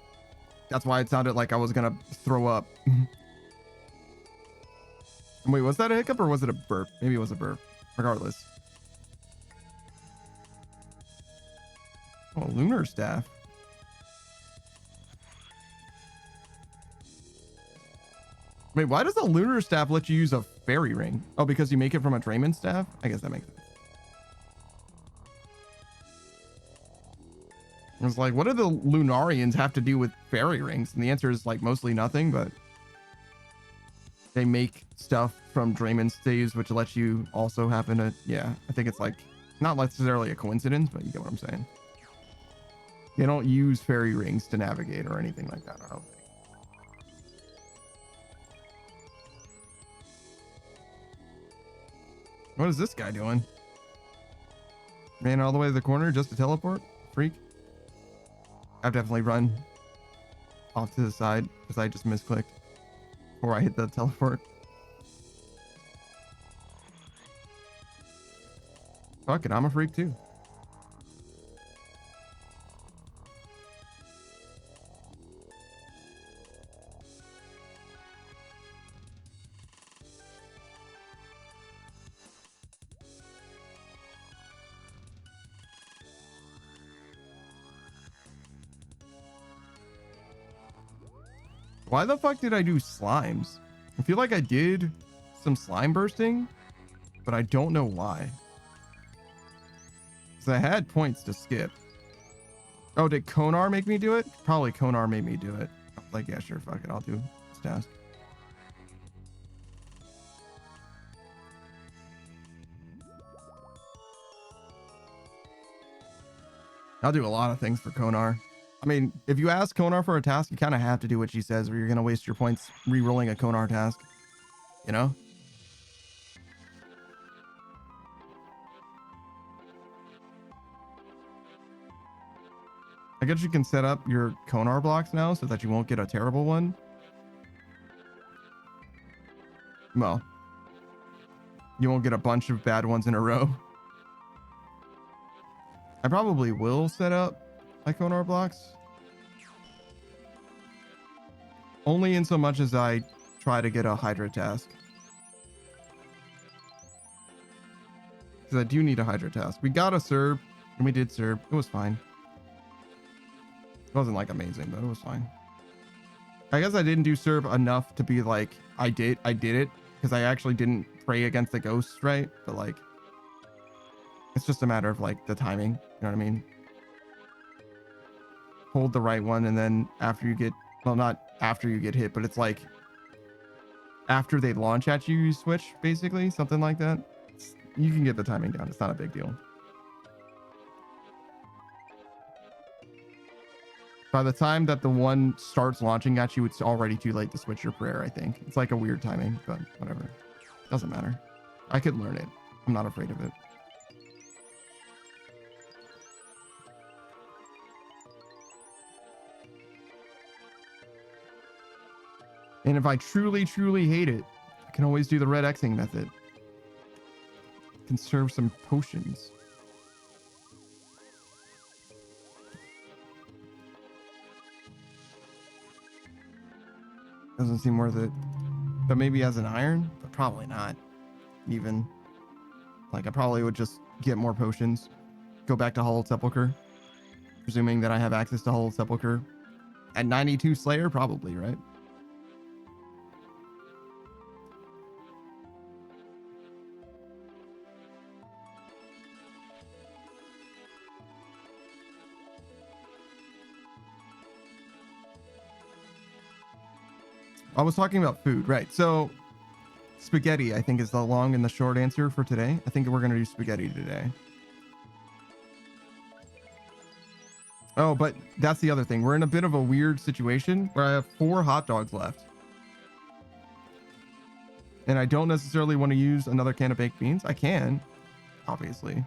That's why it sounded like I was gonna throw up. Wait, was that a hiccup or was it a burp? Maybe it was a burp. Regardless. Oh, lunar staff. Wait, why does a lunar staff let you use a fairy ring? Oh, because you make it from a Draymond staff? I guess that makes sense. I was like, what do the Lunarians have to do with fairy rings? And the answer is like mostly nothing, but they make stuff from Draymond staves, which lets you also happen to, yeah, I think it's like not necessarily a coincidence, but you get what I'm saying. They don't use fairy rings to navigate or anything like that, I don't think. What is this guy doing? Ran all the way to the corner just to teleport? Freak. I've definitely run off to the side because I just misclicked before I hit the teleport. Fuck it, I'm a freak too. Why the fuck did I do slimes? I feel like I did some slime bursting, but I don't know why. Because I had points to skip. Oh, did Konar make me do it? Probably Konar made me do it. Like, yeah, sure, fuck it, I'll do this task. I'll do a lot of things for Konar. I mean, if you ask Konar for a task, you kind of have to do what she says, or you're gonna waste your points re-rolling a Konar task. You know? I guess you can set up your Konar blocks now so that you won't get a terrible one. Well, you won't get a bunch of bad ones in a row. I probably will set up my Konar blocks. Only in so much as I try to get a Hydra task. Because I do need a Hydra task. We got a Serb, and we did Serb. It was fine. It wasn't like amazing, but it was fine. I guess I didn't do Serb enough to be like, I did it. Because I actually didn't pray against the ghosts, right? But like, it's just a matter of like the timing. You know what I mean? Hold the right one, and then after you get, well, not after you get hit, but it's like after they launch at you, you switch, basically, something like that. You can get the timing down. It's not a big deal. By the time that the one starts launching at you, it's already too late to switch your prayer, I think. It's like a weird timing, but whatever. Doesn't matter. I could learn it. I'm not afraid of it. And if I truly, truly hate it, I can always do the red Xing method. Conserve some potions. Doesn't seem worth it. But maybe as an iron? But probably not. Even. Like, I probably would just get more potions. Go back to Hallowed Sepulchre. Presuming that I have access to Hallowed Sepulchre. At 92 Slayer? Probably, right? I was talking about food, right? So spaghetti, I think, is the long and the short answer for today. I think we're going to do spaghetti today. Oh, but that's the other thing. We're in a bit of a weird situation where I have 4 hot dogs left. And I don't necessarily want to use another can of baked beans. I can, obviously.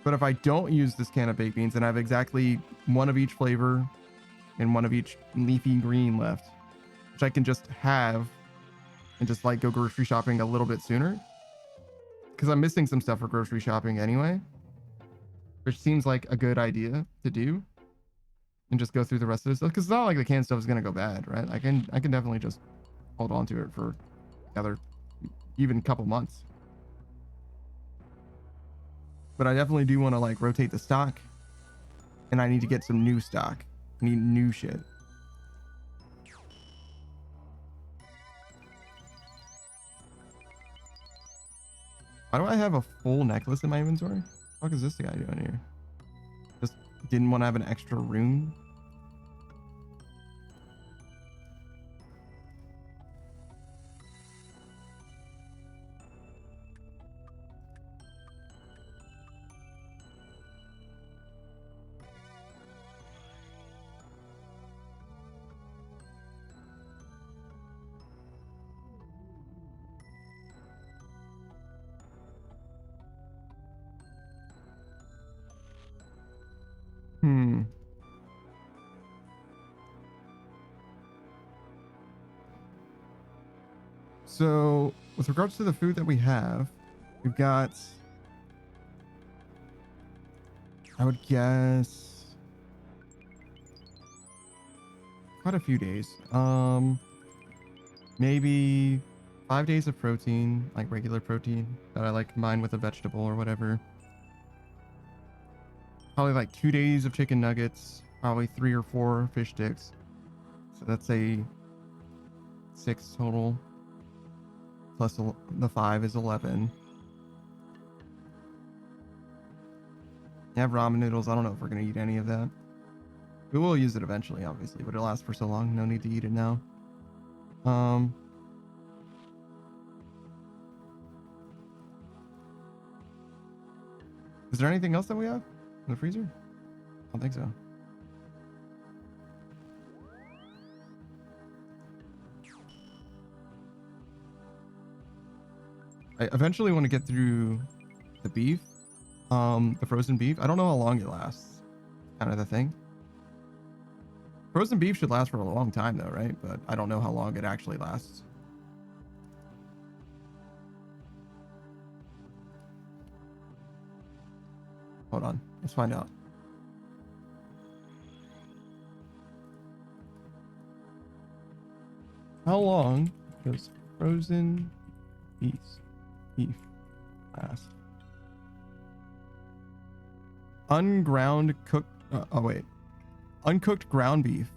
But if I don't use this can of baked beans, then I have exactly one of each flavor and one of each leafy green left, which I can just have and just like go grocery shopping a little bit sooner. Because I'm missing some stuff for grocery shopping anyway, which seems like a good idea to do. And just go through the rest of this stuff. Because it's not like the canned stuff is going to go bad, right? I can definitely just hold on to it for another even couple months. But I definitely do want to like rotate the stock, and I need to get some new stock. I need new shit. Why do I have a full necklace in my inventory? What the fuck is this guy doing here? Just didn't want to have an extra rune. So with regards to the food that we have, we've got, I would guess, quite a few days. Maybe 5 days of protein, like regular protein that I like combine with a vegetable or whatever. Probably like 2 days of chicken nuggets, probably 3 or 4 fish sticks. So that's a 6 total. Plus the 5 is 11. You have ramen noodles. I don't know if we're going to eat any of that. We will use it eventually, obviously, but it'll last for so long. No need to eat it now. Is there anything else that we have in the freezer? I don't think so. I eventually want to get through the beef, the frozen beef. I don't know how long it lasts, kind of the thing. Frozen beef should last for a long time though, right? But I don't know how long it actually lasts. Hold on, let's find out. How long does frozen beef last? Unground cooked, oh wait. Uncooked ground beef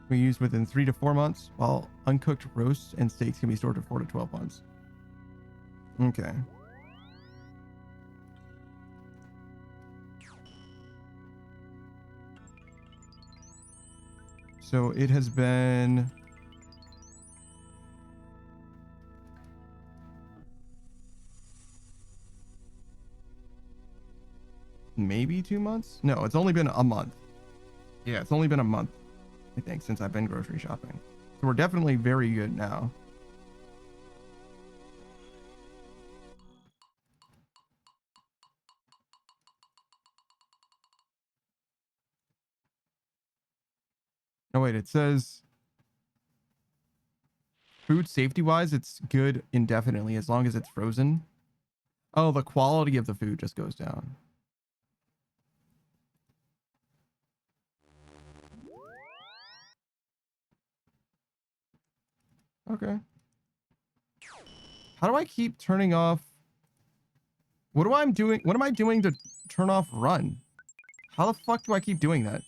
we use within 3 to 4 months, while uncooked roasts and steaks can be stored for 4 to 12 months. Okay. So it has been maybe 2 months? No, it's only been a month. Yeah, it's only been a month, I think, since I've been grocery shopping. So we're definitely very good now. Oh, wait, it says food safety wise, it's good indefinitely as long as it's frozen. Oh, the quality of the food just goes down. Okay. How do I keep turning off? What am I doing to turn off run? How the fuck do I keep doing that?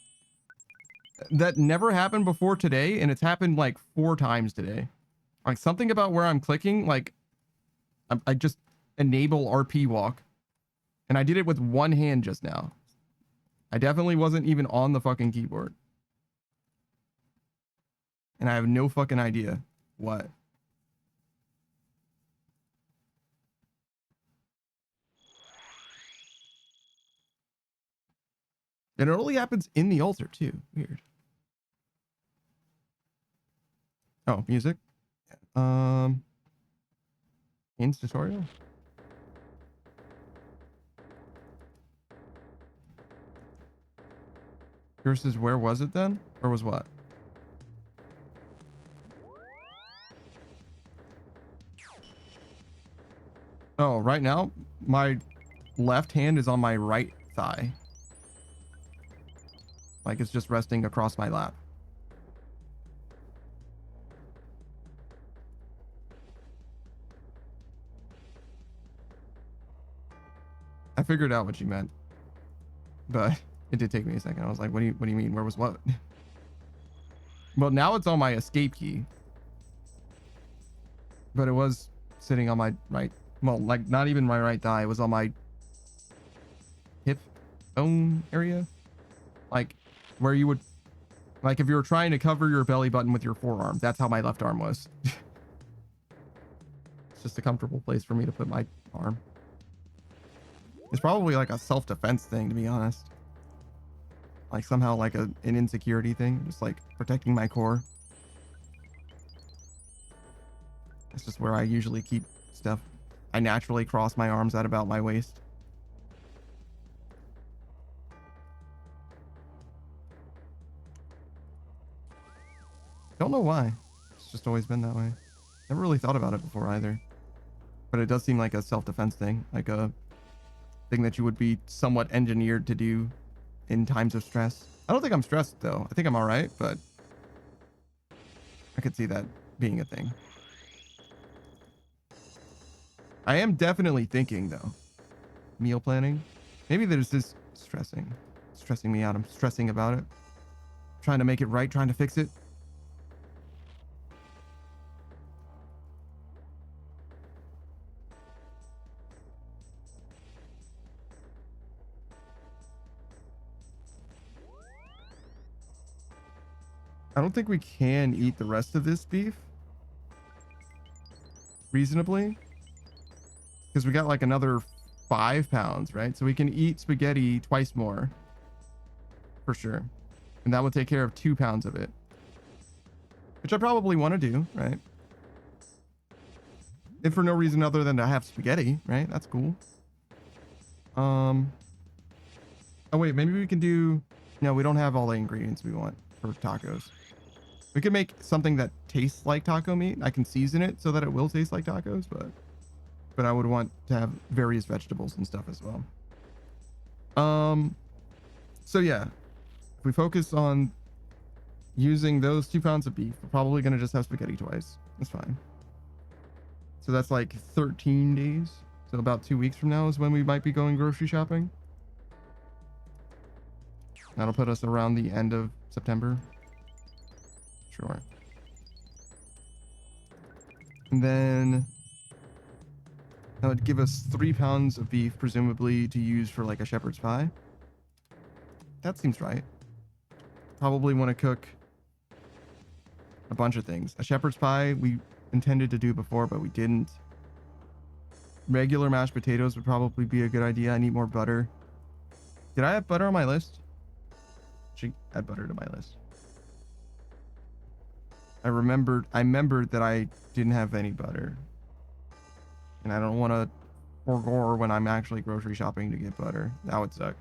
That never happened before today, and it's happened like 4 times today. Like something about where I'm clicking, like I just enable RP walk, and I did it with one hand just now. I definitely wasn't even on the fucking keyboard. And I have no fucking idea what. And it only happens in the altar too. Weird. Oh, music. Games tutorial. Versus where was it then? Or was what? Oh, right now, my left hand is on my right thigh. Like it's just resting across my lap. I figured out what she meant, but it did take me a second. I was like, what do you mean? Where was what? Well, now it's on my escape key, but it was sitting on my right. Well, like not even my right thigh. It was on my hip bone area. Like where you would, like if you were trying to cover your belly button with your forearm, that's how my left arm was. It's just a comfortable place for me to put my arm. It's probably like a self-defense thing, to be honest. Like somehow like an insecurity thing, just like protecting my core. It's just where I usually keep stuff. I naturally cross my arms at about my waist. Don't know why. It's just always been that way. Never really thought about it before either. But it does seem like a self-defense thing, like a thing that you would be somewhat engineered to do in times of stress. I don't think I'm stressed though. I think I'm all right, but I could see that being a thing. I am definitely thinking though. Meal planning. Maybe there's this stressing me out. I'm stressing about it. Trying to make it right, trying to fix it. I don't think we can eat the rest of this beef reasonably, because we got like another 5 pounds, right? So we can eat spaghetti twice more for sure. And that would take care of 2 pounds of it, which I probably want to do, right? If for no reason other than to have spaghetti, right? That's cool. Oh wait, maybe we can do, no, we don't have all the ingredients we want for tacos. We could make something that tastes like taco meat. I can season it so that it will taste like tacos, but I would want to have various vegetables and stuff as well. So yeah, if we focus on using those 2 pounds of beef, we're probably going to just have spaghetti twice. That's fine. So that's like 13 days. So about 2 weeks from now is when we might be going grocery shopping. That'll put us around the end of September. Sure. And then that would give us 3 pounds of beef, presumably to use for like a shepherd's pie. That seems right. Probably want to cook a bunch of things. A shepherd's pie we intended to do before, but we didn't. Regular mashed potatoes would probably be a good idea. I need more butter. Did I have butter on my list? Should add butter to my list. I remembered that I didn't have any butter. And I don't want to forego when I'm actually grocery shopping to get butter. That would suck.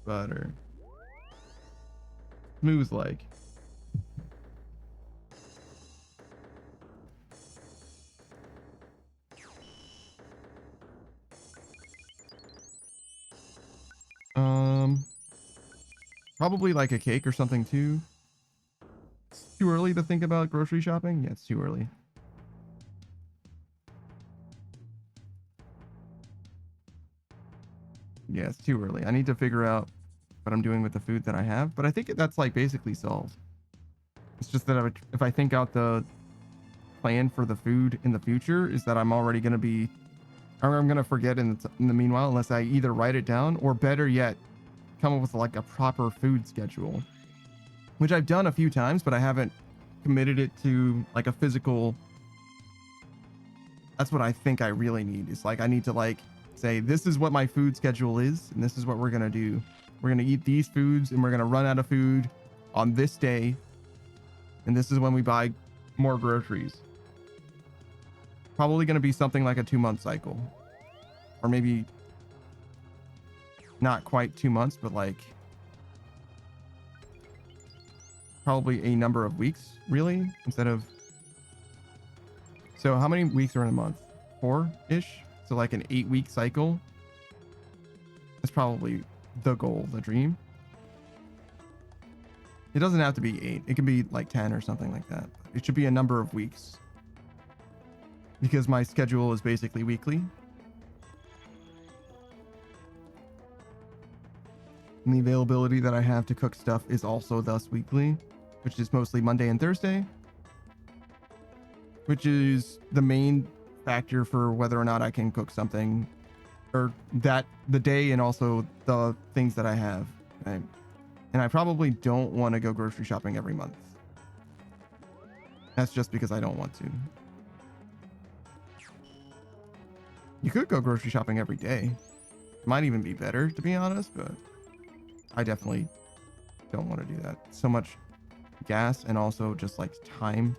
Butter. Smooth like. Probably like a cake or something too. It's too early to think about grocery shopping. Yeah, it's too early. Yeah, it's too early. I need to figure out what I'm doing with the food that I have, but I think that's like basically solved. It's just that if I think out the plan for the food in the future, is that I'm already going to be, or I'm going to forget in the meanwhile, unless I either write it down or better yet, come up with like a proper food schedule, which I've done a few times, but I haven't committed it to like a physical. That's what I think I really need. Is like, I need to like say, this is what my food schedule is, and this is what we're going to do. We're going to eat these foods and we're going to run out of food on this day. And this is when we buy more groceries. Probably going to be something like a 2-month cycle, or maybe not quite 2 months, but like probably a number of weeks, really, instead of. So how many weeks are in a month? 4-ish. So like an 8-week cycle. That's probably the goal, the dream. It doesn't have to be 8. It can be like 10 or something like that. It should be a number of weeks, because my schedule is basically weekly. And the availability that I have to cook stuff is also thus weekly, which is mostly Monday and Thursday, which is the main factor for whether or not I can cook something, or that the day, and also the things that I have. Right? And I probably don't want to go grocery shopping every month. That's just because I don't want to. You could go grocery shopping every day. It might even be better, to be honest, but I definitely don't want to do that. So much gas, and also just like time.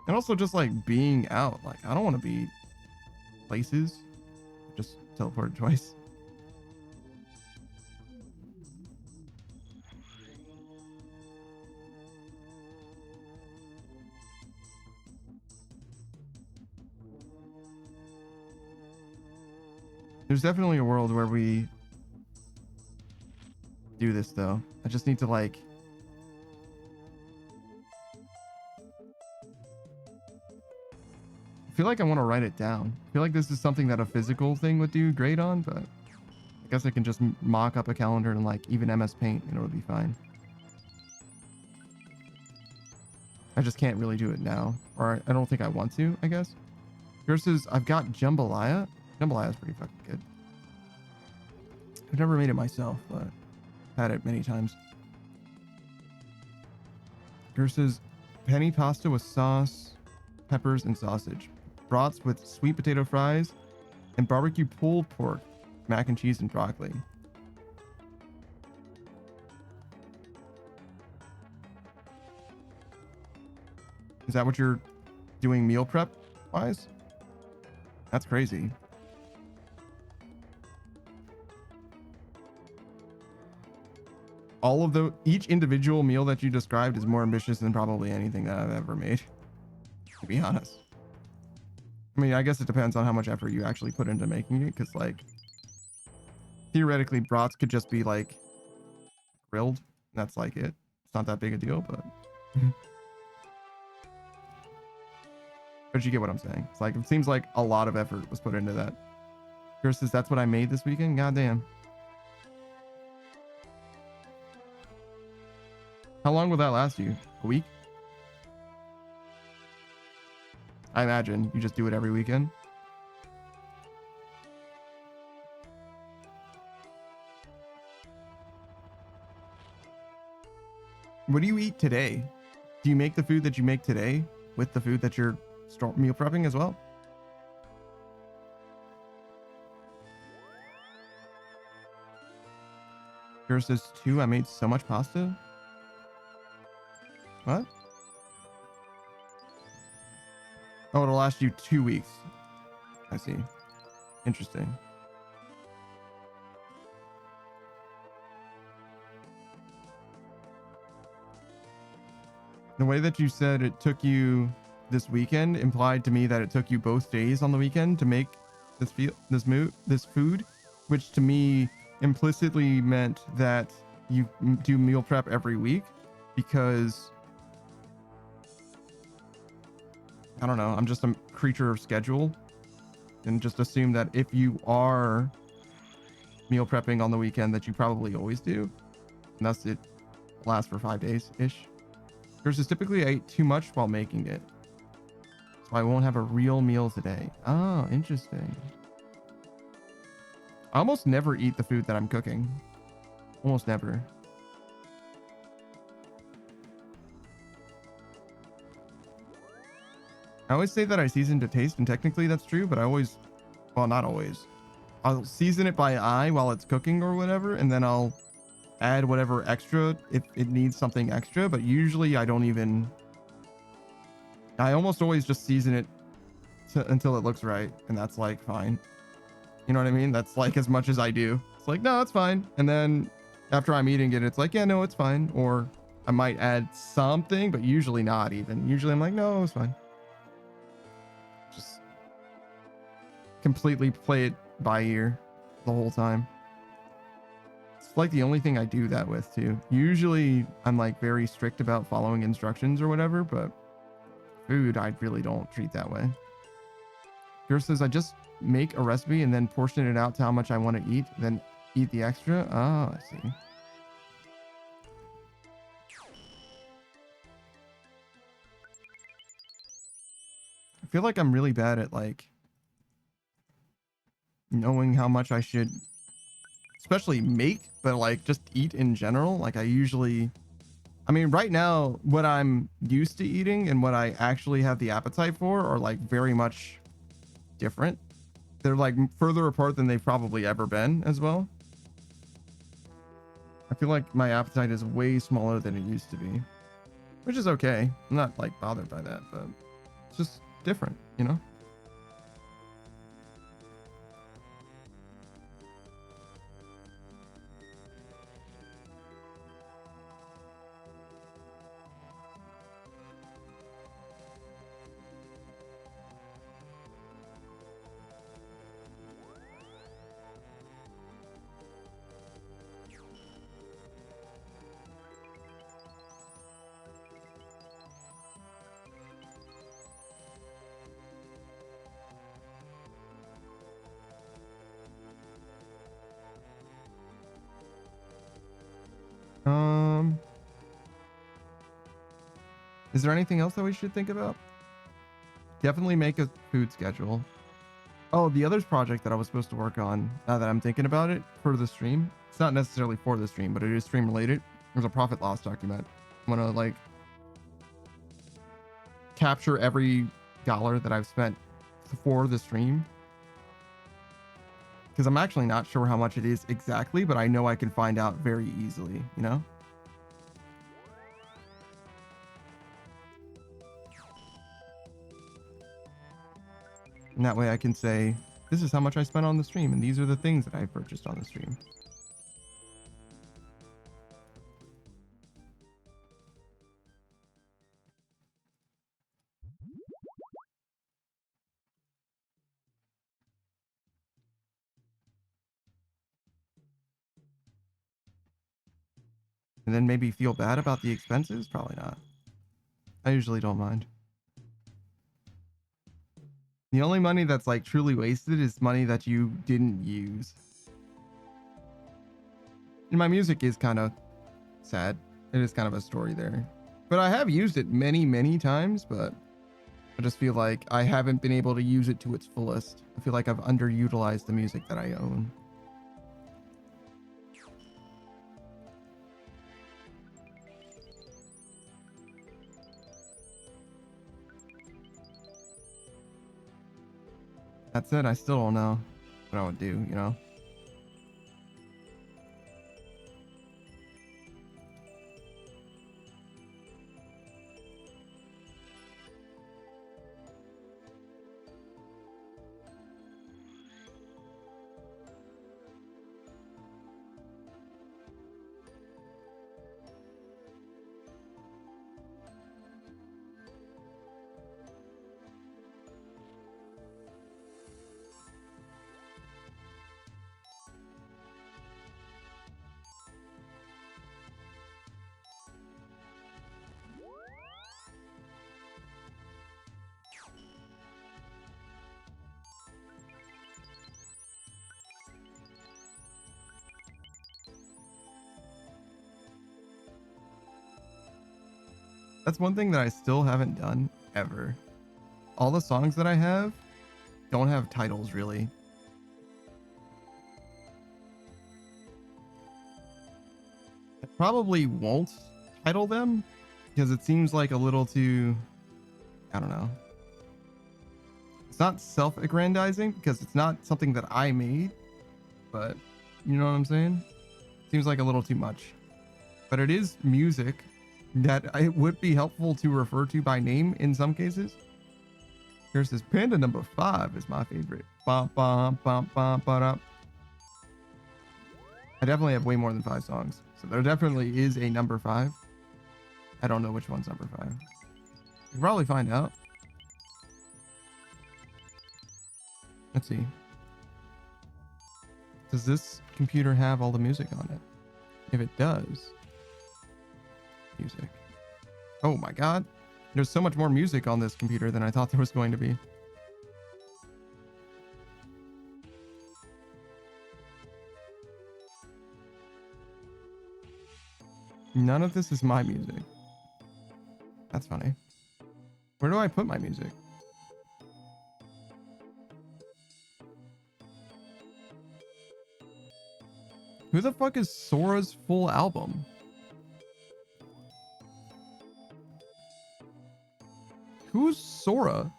And also just like being out. Like, I don't want to be places. Just teleported twice. There's definitely a world where we do this, though. I just need to like. I feel like I want to write it down. I feel like this is something that a physical thing would do great on, but I guess I can just mock up a calendar and like even MS Paint and it'll be fine. I just can't really do it now, or I don't think I want to, I guess. Versus, I've got jambalaya. Jambalaya is pretty fucking good. I've never made it myself, but had it many times. Versus penny pasta with sauce, peppers, and sausage. Brats with sweet potato fries, and barbecue pulled pork, mac and cheese, and broccoli. Is that what you're doing meal prep wise? That's crazy. All of each individual meal that you described is more ambitious than probably anything that I've ever made, to be honest. I mean, I guess it depends on how much effort you actually put into making it, because like theoretically brats could just be like grilled. That's like it. It's not that big a deal, but but you get what I'm saying. It's like, it seems like a lot of effort was put into that. Versus that's what I made this weekend. Goddamn. How long will that last you? A week? I imagine you just do it every weekend. What do you eat today? Do you make the food that you make today with the food that you're meal prepping as well? Yours says 2. I made so much pasta. What? Oh, it'll last you 2 weeks. I see. Interesting. The way that you said it took you this weekend implied to me that it took you both days on the weekend to make this food, which to me implicitly meant that you do meal prep every week, because I don't know, I'm just a creature of schedule, and just assume that if you are meal prepping on the weekend that you probably always do, and thus it lasts for 5 days ish. Versus typically I eat too much while making it, so I won't have a real meal today. Oh, interesting. I almost never eat the food that I'm cooking. Almost never. I always say that I season to taste, and technically that's true, but I always, well, not always. I'll season it by eye while it's cooking or whatever, and then I'll add whatever extra if it needs something extra, but usually I don't even, I almost always just season it until it looks right, and that's like fine. You know what I mean? That's like as much as I do. It's like, no, it's fine. And then after I'm eating it, it's like, yeah, no, it's fine. Or I might add something, but usually not even. Usually I'm like, no, it's fine. Just completely play it by ear the whole time. It's like the only thing I do that with too. Usually I'm like very strict about following instructions or whatever, but food I really don't treat that way. Here says I just make a recipe and then portion it out to how much I want to eat, then eat the extra. Oh, I see. I feel like I'm really bad at like knowing how much I should especially make, but like just eat in general. Like I usually, I mean, right now what I'm used to eating and what I actually have the appetite for are like very much different. They're like further apart than they've probably ever been as well. I feel like my appetite is way smaller than it used to be, which is okay. I'm not like bothered by that, but it's just different, you know? Is there anything else that we should think about? Definitely make a food schedule. Oh, the other project that I was supposed to work on, now that I'm thinking about it, for the stream. It's not necessarily for the stream, but it is stream related. There's a profit loss document. I'm gonna like capture every dollar that I've spent for the stream, because I'm actually not sure how much it is exactly, but I know I can find out very easily, you know? And that way I can say, this is how much I spent on the stream, and these are the things that I purchased on the stream. And then maybe feel bad about the expenses? Probably not. I usually don't mind. The only money that's like truly wasted is money that you didn't use. And my music is kind of sad. It is kind of a story there. But I have used it many, many times, but I just feel like I haven't been able to use it to its fullest. I feel like I've underutilized the music that I own. That said, I still don't know what I would do, you know? That's one thing that I still haven't done ever. All the songs that I have don't have titles really. I probably won't title them because it seems like a little too, I don't know. It's not self-aggrandizing because it's not something that I made, but you know what I'm saying? Seems like a little too much. But it is music that it would be helpful to refer to by name in some cases. Here's this Panda number 5 is my favorite. Bum, bum, bum, bum, ba-dum. I definitely have way more than 5 songs. So there definitely is a number 5. I don't know which one's number 5. You can probably find out. Let's see. Does this computer have all the music on it? If it does, music. Oh my god. There's so much more music on this computer than I thought there was going to be. None of this is my music. That's funny. Where do I put my music? Who the fuck is Sora's full album? Who's Sora?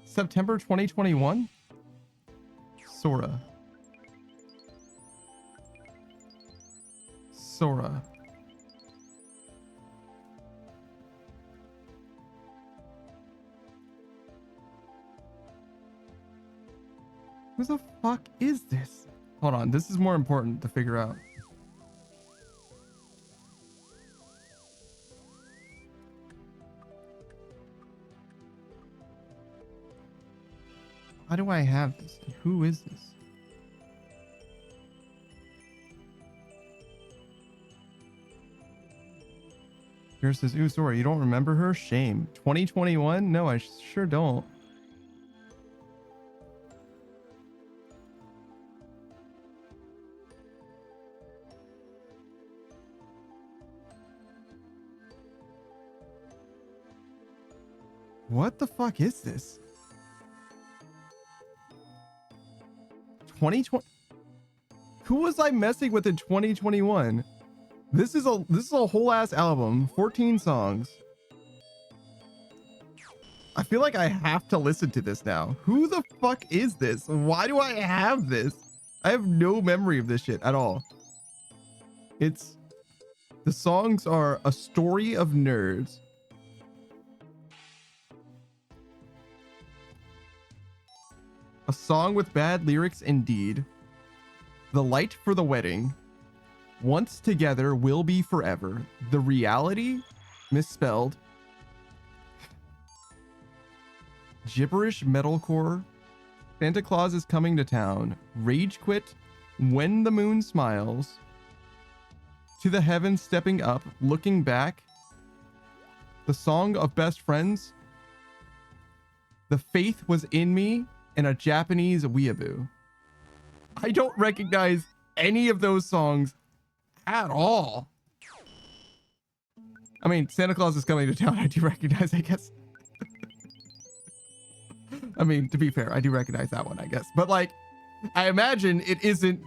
September 2021? Sora. Sora. Who the fuck is this? Hold on, this is more important to figure out. Why do I have this? Who is this? Here's this. Ooh, sorry, you don't remember her? Shame. 2021? No, I sure don't. What the fuck is this? 2020? Who was I messing with in 2021? This is a whole ass album, 14 songs. I feel like I have to listen to this now. Who the fuck is this? Why do I have this? I have no memory of this shit at all. The songs are A Story of Nerds, A Song with Bad Lyrics Indeed, The Light for the Wedding, Once Together Will Be Forever, The Reality, misspelled, Gibberish Metalcore, Santa Claus is Coming to Town, Rage Quit, When the Moon Smiles, To the Heavens Stepping Up, Looking Back, The Song of Best Friends, The Faith Was in Me, and a Japanese weeaboo. I don't recognize any of those songs at all. I mean, Santa Claus is Coming to Town, I do recognize, I guess. I mean, to be fair, I do recognize that one, I guess. But like, I imagine it isn't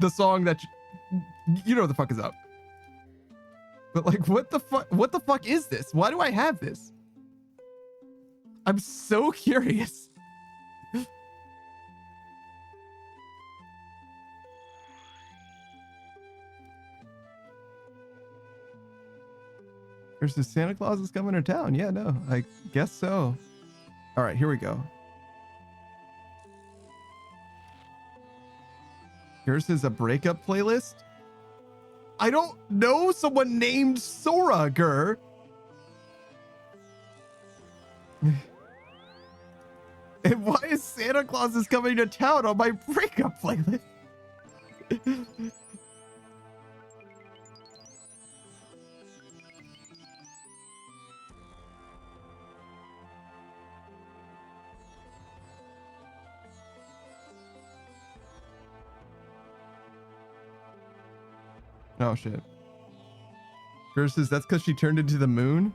the song that you know the fuck is up. But like, what the fuck is this? Why do I have this? I'm so curious. Versus Santa Claus is Coming to Town. Yeah, no, I guess so. All right, here we go. Here's a breakup playlist. I don't know someone named Sora, Gur. And why is Santa Claus is Coming to Town on my breakup playlist? Oh shit. Versus that's because she turned into the moon.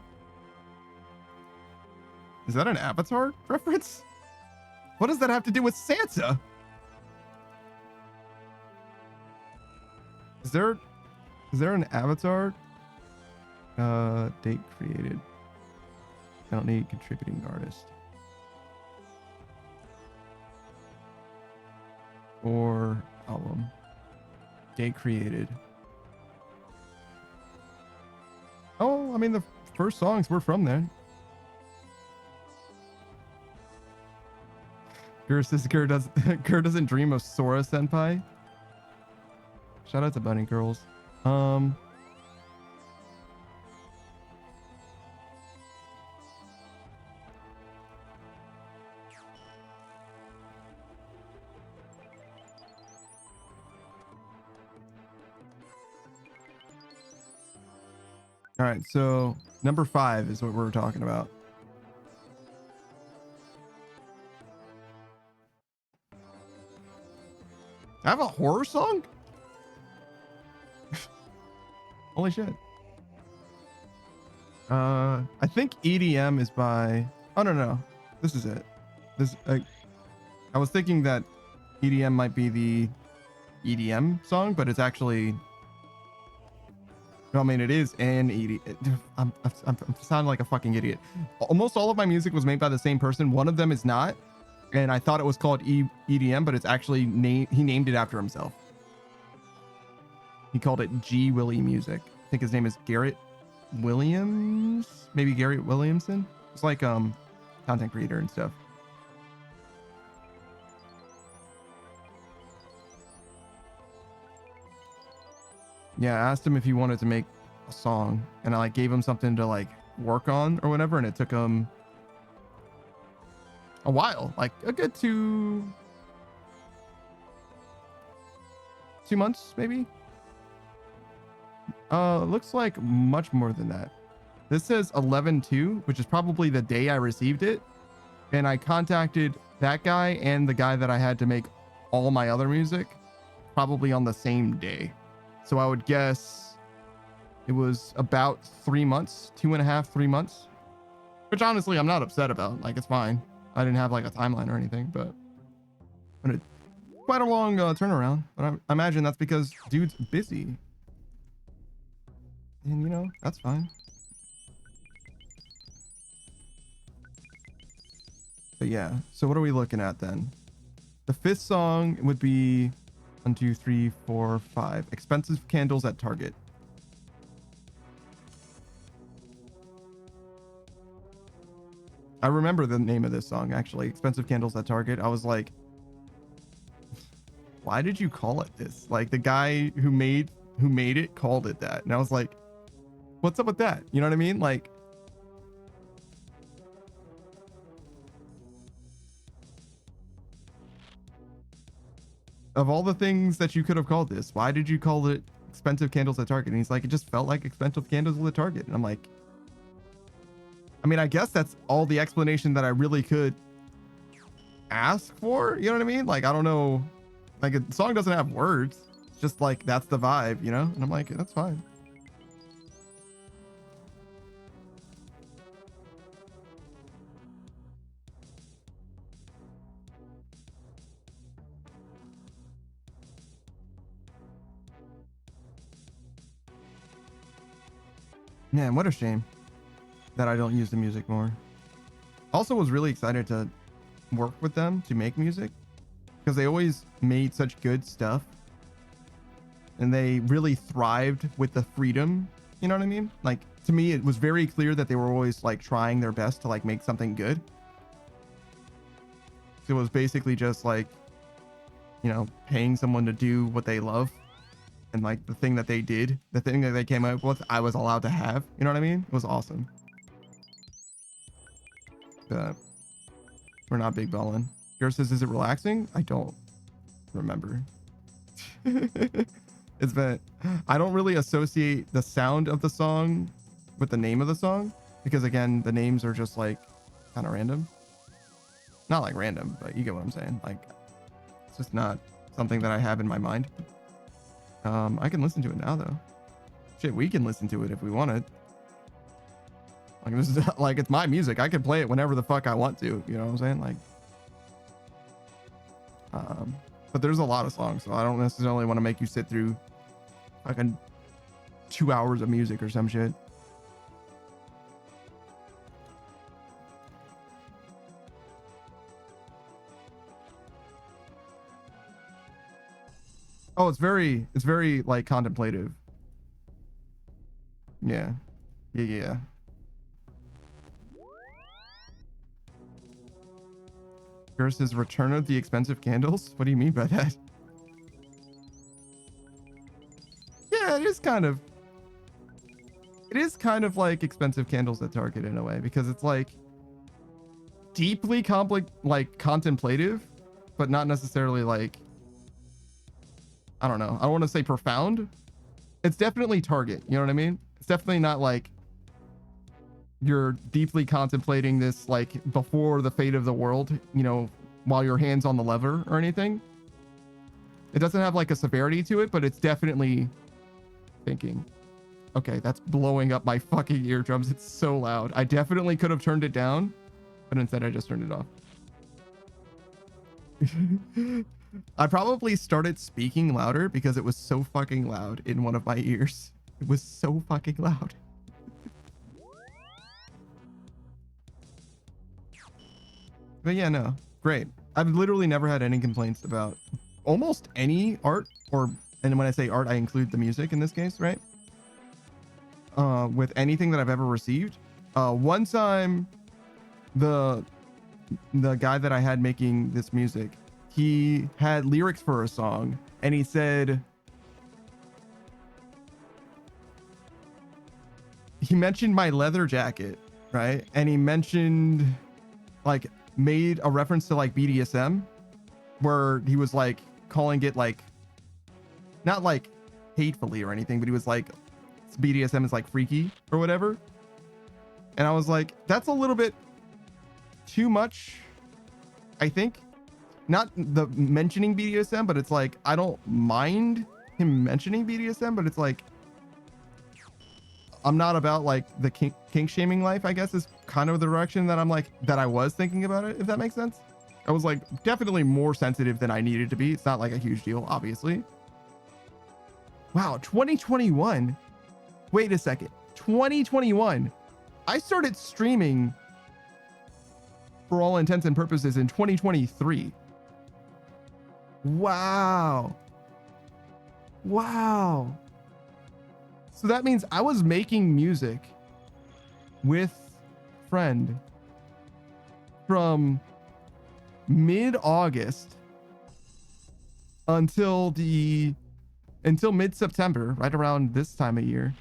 Is that an Avatar reference? What does that have to do with Santa? Is there an Avatar? Date created. I don't need contributing artist. Or album. Date created. Oh, I mean, the first songs were from there. Gur says Gur doesn't dream of Sora Senpai. Shout out to Bunny Girls. All right, so number 5 is what we're talking about. I have a horror song? Holy shit. I think EDM is by... Oh, no. This is it. I was thinking that EDM might be the EDM song, but it's actually... I mean, it is an EDM. I'm sounding like a fucking idiot. Almost all of my music was made by the same person. One of them is not. And I thought it was called EDM, but it's actually he named it after himself. He called it G Willie Music. I think his name is Garrett Williams, maybe Garrett Williamson. It's like content creator and stuff. Yeah, I asked him if he wanted to make a song, and I like gave him something to like work on or whatever, and it took him a while, like a good 2 months maybe. Looks like much more than that. This says 11/2, which is probably the day I received it, and I contacted that guy and the guy that I had to make all my other music probably on the same day. So I would guess it was about 3 months, 2.5, 3 months, which honestly I'm not upset about. Like, it's fine. I didn't have like a timeline or anything, but quite a long turnaround. But I imagine that's because dude's busy. And you know, that's fine. But yeah, so what are we looking at then? The fifth song would be 1, 2, 3, 4, 5. Expensive Candles at Target. I remember the name of this song actually, Expensive Candles at Target. I was like, why did you call it this? Like the guy who made it called it that. And I was like, what's up with that? You know what I mean? Like, of all the things that you could have called this, why did you call it Expensive Candles at Target? And he's like, it just felt like expensive candles at Target. And I'm like, I mean, I guess that's all the explanation that I really could ask for. You know what I mean? Like, I don't know. Like, a song doesn't have words. It's just like, that's the vibe, you know? And I'm like, that's fine. Man, what a shame that I don't use the music more. Also was really excited to work with them to make music because they always made such good stuff and they really thrived with the freedom. You know what I mean? Like, to me, it was very clear that they were always like trying their best to like make something good. So it was basically just like, you know, paying someone to do what they love. And like the thing that they did, the thing that they came up with, I was allowed to have. You know what I mean? It was awesome. But we're not big ballin'. Garrett says, is it relaxing? I don't remember. It's been, I don't really associate the sound of the song with the name of the song because again, the names are just like kind of random. Not like random, but you get what I'm saying. Like, it's just not something that I have in my mind. I can listen to it now though. Shit, we can listen to it if we wanted. Like, this is like, it's my music. I can play it whenever the fuck I want to. You know what I'm saying? Like, but there's a lot of songs, so I don't necessarily want to make you sit through fucking 2 hours of music or some shit. Oh, it's very like contemplative. Yeah. Yeah. Versus Return of the Expensive Candles? What do you mean by that? Yeah, it is kind of like Expensive Candles at Target in a way, because it's like deeply contemplative, but not necessarily like, I don't know. I don't want to say profound. It's definitely Target. You know what I mean? It's definitely not like you're deeply contemplating this like before the fate of the world, you know, while your hand's on the lever or anything. It doesn't have like a severity to it, but it's definitely thinking. Okay, that's blowing up my fucking eardrums. It's so loud. I definitely could have turned it down, but instead I just turned it off. I probably started speaking louder because it was so fucking loud in one of my ears. It was so fucking loud. But yeah, no, great. I've literally never had any complaints about almost any art, and when I say art, I include the music in this case, right? With anything that I've ever received. One time, the guy that I had making this music, he had lyrics for a song, and he said, he mentioned my leather jacket, right? And he mentioned, like, made a reference to like BDSM, where he was like calling it like, not like hatefully or anything, but he was like, BDSM is like freaky or whatever. And I was like, that's a little bit too much, I think. Not the mentioning BDSM, but it's like, I don't mind him mentioning BDSM, but it's like, I'm not about like the kink shaming life, I guess, is kind of the direction that I'm like, that I was thinking about it, if that makes sense. I was like definitely more sensitive than I needed to be. It's not like a huge deal, obviously. Wow, 2021. Wait a second. 2021. I started streaming for all intents and purposes in 2023. Wow. Wow. So that means I was making music with friend from mid-August until mid-September, right around this time of year,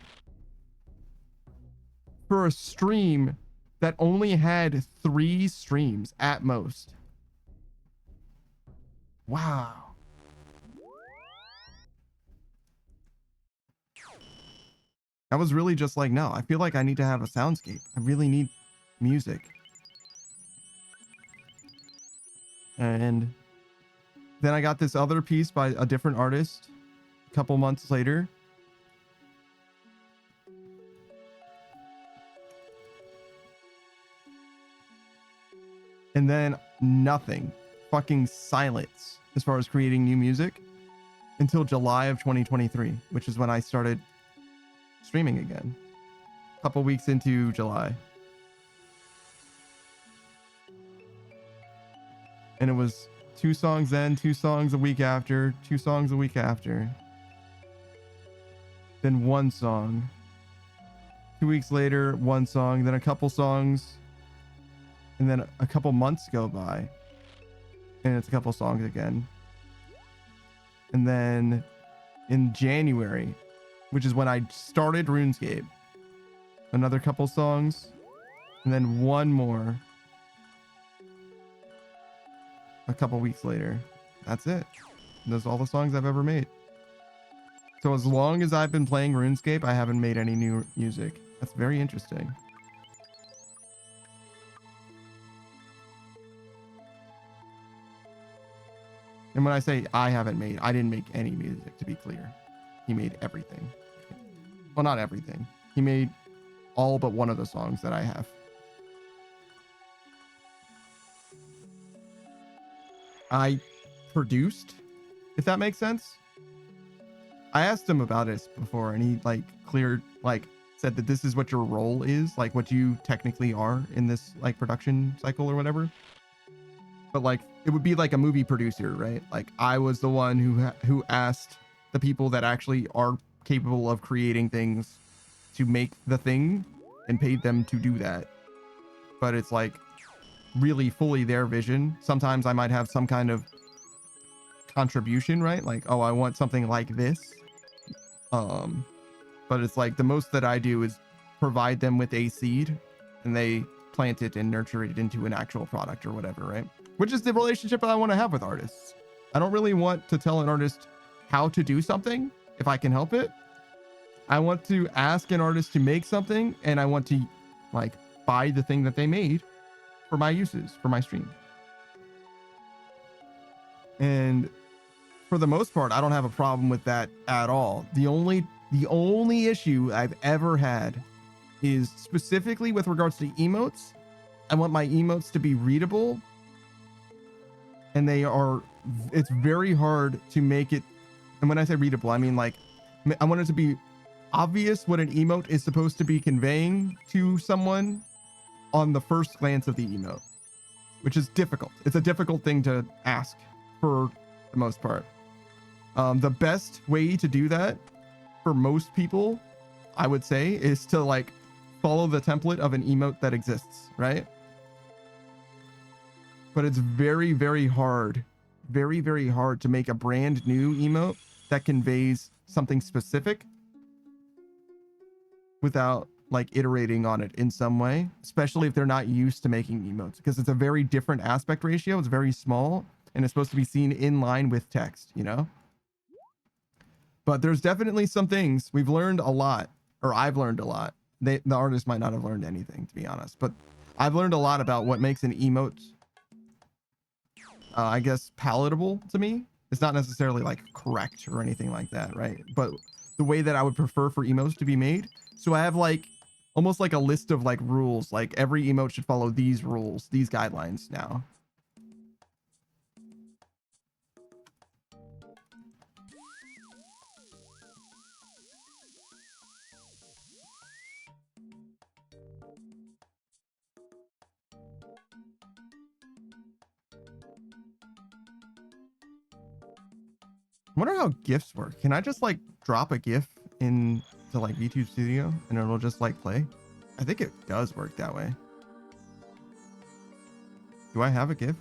for a stream that only had 3 streams at most. Wow. I was really just like, no, I feel like I need to have a soundscape. I really need music. And then I got this other piece by a different artist a couple months later. And then nothing. Fucking silence as far as creating new music until July of 2023, which is when I started streaming again. A couple weeks into July. And it was 2 songs then, 2 songs a week after, 2 songs a week after. Then 1 song. 2 weeks later, 1 song, then a couple songs. And then a couple months go by. And it's a couple songs again. And then in January, which is when I started RuneScape, another couple songs. And then 1 more. A couple weeks later. That's it. Those are all the songs I've ever made. So as long as I've been playing RuneScape, I haven't made any new music. That's very interesting. And when I say I haven't made, I didn't make any music, to be clear. He made everything. Well, not everything. He made all but one of the songs that I have. I produced, if that makes sense. I asked him about this before, and he said that this is what your role is, like what you technically are in this like production cycle or whatever. But like it would be like a movie producer, right? Like I was the one who asked the people that actually are capable of creating things to make the thing and paid them to do that. But it's like really fully their vision. Sometimes I might have some kind of contribution, right? Like, oh, I want something like this. But it's like the most that I do is provide them with a seed and they plant it and nurture it into an actual product or whatever, right? Which is the relationship that I want to have with artists. I don't really want to tell an artist how to do something if I can help it. I want to ask an artist to make something and I want to like buy the thing that they made for my uses, for my stream. And for the most part, I don't have a problem with that at all. The only issue I've ever had is specifically with regards to emotes. I want my emotes to be readable. And it's very hard to make it. And when I say readable, I mean like, I want it to be obvious what an emote is supposed to be conveying to someone on the first glance of the emote, which is difficult. It's a difficult thing to ask for the most part. The best way to do that for most people, I would say, is to like follow the template of an emote that exists, right? But it's very, very hard to make a brand new emote that conveys something specific without like iterating on it in some way, especially if they're not used to making emotes, because it's a very different aspect ratio. It's very small and it's supposed to be seen in line with text, you know? But there's definitely some things we've learned a lot, or I've learned a lot. The artist might not have learned anything, to be honest, but I've learned a lot about what makes an emote, I guess, palatable to me. It's not necessarily like correct or anything like that, right? But the way that I would prefer for emotes to be made. So I have like almost like a list of like rules, like every emote should follow these rules, these guidelines now. wonder how GIFs work. Can I just like drop a GIF into like YouTube Studio and it'll just like play? I think it does work that way. Do I have a GIF?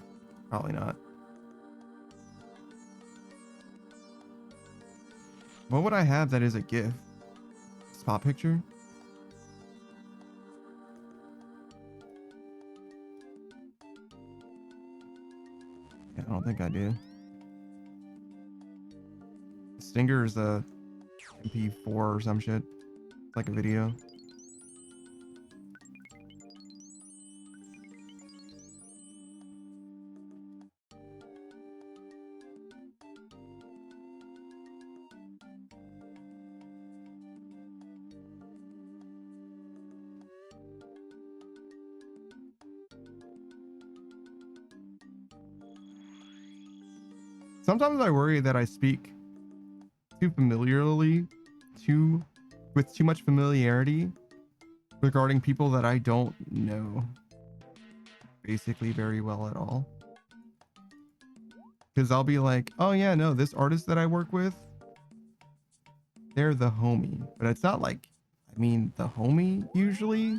Probably not. What would I have that is a GIF? Spot picture? Yeah, I don't think I do. Stinger is a MP4 or some shit. It's like a video. Sometimes I worry that I speak too familiarly, with too much familiarity regarding people that I don't know basically very well at all. Because I'll be like, oh yeah, no, this artist that I work with, they're the homie. But it's not like, I mean, the homie usually.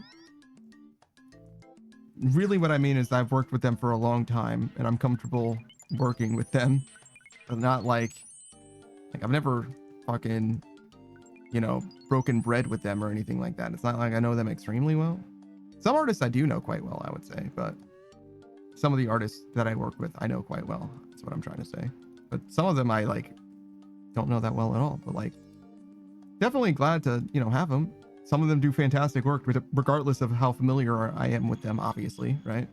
Really what I mean is I've worked with them for a long time and I'm comfortable working with them. But not like I've never fucking, you know, broken bread with them or anything like that. It's not like I know them extremely well. Some artists I do know quite well, I would say, but some of the artists that I work with, I know quite well. That's what I'm trying to say. But some of them I like don't know that well at all, but like definitely glad to, you know, have them. Some of them do fantastic work regardless of how familiar I am with them, obviously, right?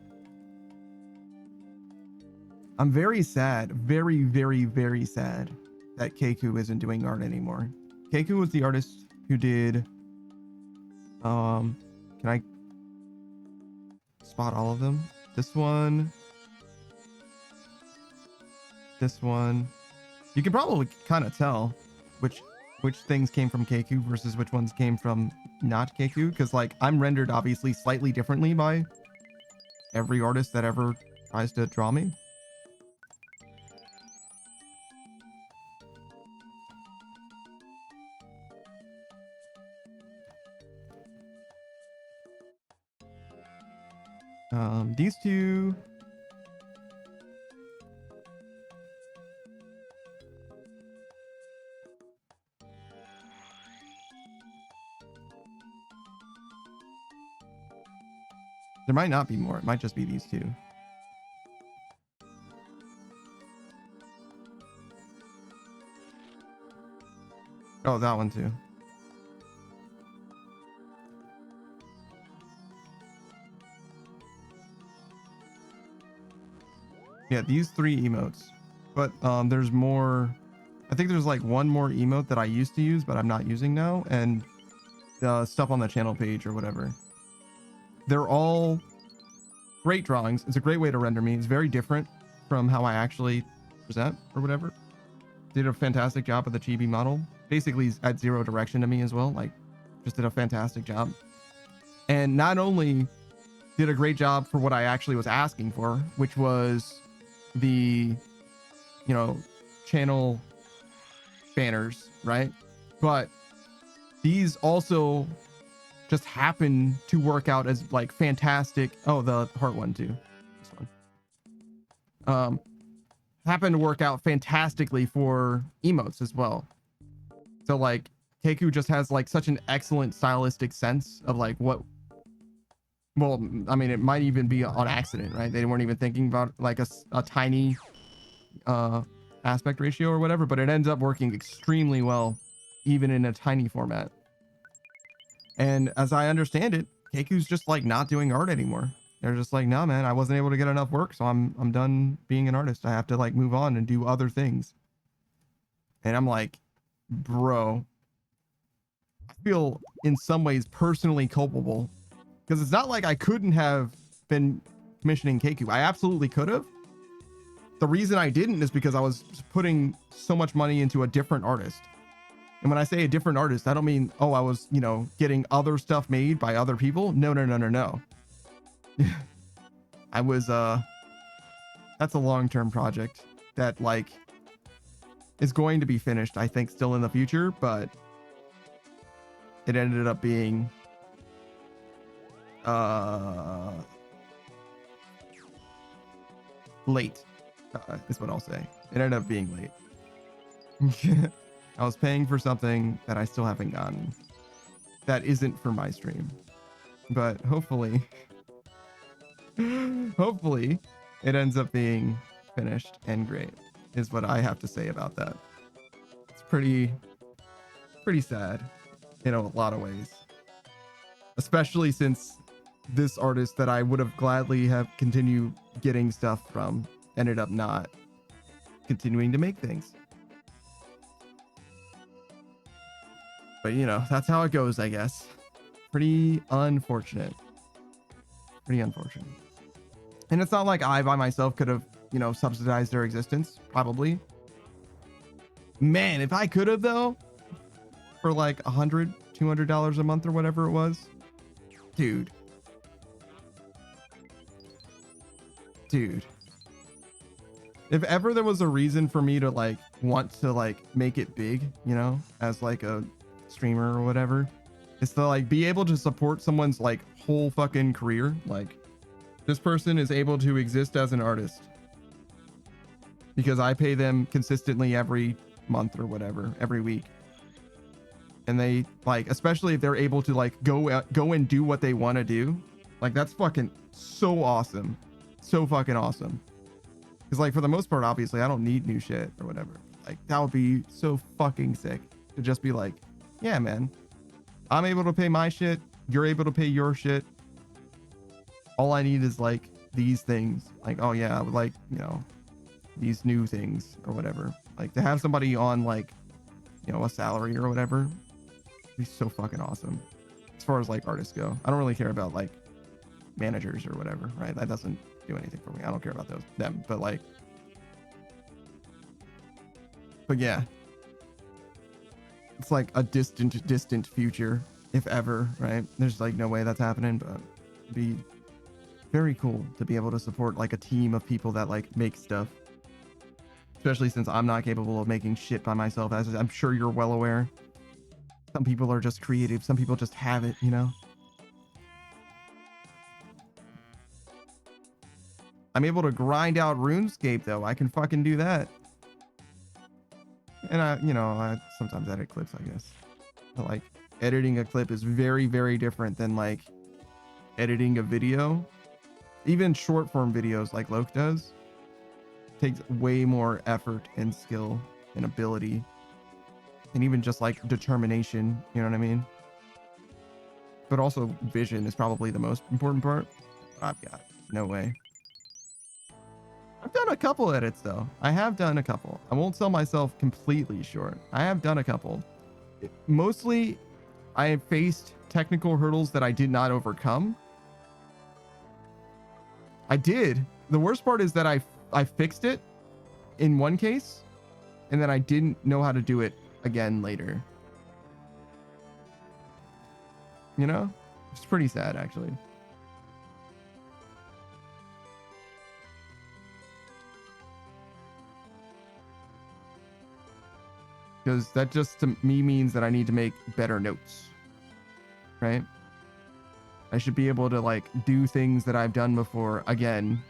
I'm very sad, very, very, very sad that Keiku isn't doing art anymore. Keiku was the artist who did, can I spot all of them? This one. You can probably kind of tell which things came from Keiku versus which ones came from not Keiku, because like I'm rendered obviously slightly differently by every artist that ever tries to draw me. These two. There might not be more. It might just be these two. Oh, that one too. Yeah, these three emotes. But there's more. I think there's like one more emote that I used to use, but I'm not using now. And the stuff on the channel page or whatever. They're all great drawings. It's a great way to render me. It's very different from how I actually present or whatever. Did a fantastic job with the chibi model. Basically at zero direction to me as well. Like, just did a fantastic job. And not only did a great job for what I actually was asking for, which was the, you know, channel banners, right? But these also just happen to work out as like fantastic. Oh, the heart one too. This one. Happen to work out fantastically for emotes as well. So like Keiku just has like such an excellent stylistic sense of like what, well, I mean, it might even be on accident, right? They weren't even thinking about like a tiny aspect ratio or whatever, but it ends up working extremely well, even in a tiny format. And as I understand it, Keiku's just like not doing art anymore. They're just like, no, man, I wasn't able to get enough work, so I'm done being an artist. I have to like move on and do other things. And I'm like, bro, I feel in some ways personally culpable, because it's not like I couldn't have been commissioning Keiku. I absolutely could have. The reason I didn't is because I was putting so much money into a different artist. And when I say a different artist, I don't mean, oh, I was, you know, getting other stuff made by other people. No. I was, that's a long-term project that like is going to be finished, I think, still in the future, but it ended up being late, is what I'll say. It ended up being late. I was paying for something that I still haven't gotten. That isn't for my stream, but hopefully, hopefully it ends up being finished and great is what I have to say about that. It's pretty sad in a lot of ways, especially since this artist that I would have gladly have continued getting stuff from ended up not continuing to make things. But you know, that's how it goes, I guess. Pretty unfortunate. Pretty unfortunate. And it's not like I by myself could have, you know, subsidized their existence. Probably. Man, if I could have though, for like $100, $200 a month or whatever it was, dude. If ever there was a reason for me to like want to like make it big, you know, as like a streamer or whatever, is to like be able to support someone's like whole fucking career. Like this person is able to exist as an artist because I pay them consistently every month or whatever, every week. And they like, especially if they're able to like go and do what they want to do, like that's fucking so awesome. So fucking awesome. Because like for the most part, obviously I don't need new shit or whatever. Like that would be so fucking sick to just be like, yeah, man, I'm able to pay my shit. You're able to pay your shit. All I need is like these things. Like, oh yeah, I would like, you know, these new things or whatever. Like to have somebody on like, you know, a salary or whatever would be so fucking awesome. As far as like artists go, I don't really care about like managers or whatever, right? That doesn't do anything for me. I don't care about them, but like, but yeah. It's like a distant future, if ever, right? There's like no way that's happening, but it'd be very cool to be able to support like a team of people that like make stuff. Especially since I'm not capable of making shit by myself, as I'm sure you're well aware. Some people are just creative. Some people just have it, you know? I'm able to grind out Runescape though. I can fucking do that. And I sometimes edit clips, I guess. But like editing a clip is very, very different than like editing a video. Even short form videos like Loke does takes way more effort and skill and ability. And even just like determination, you know what I mean? But also vision is probably the most important part. I've got no way. I've done a couple edits though. I have done a couple. I won't sell myself completely short. I have done a couple. Mostly, I have faced technical hurdles that I did not overcome. I did. The worst part is that I fixed it in one case, and then I didn't know how to do it again later. You know? It's pretty sad actually. Because that just to me means that I need to make better notes, right? I should be able to like do things that I've done before again.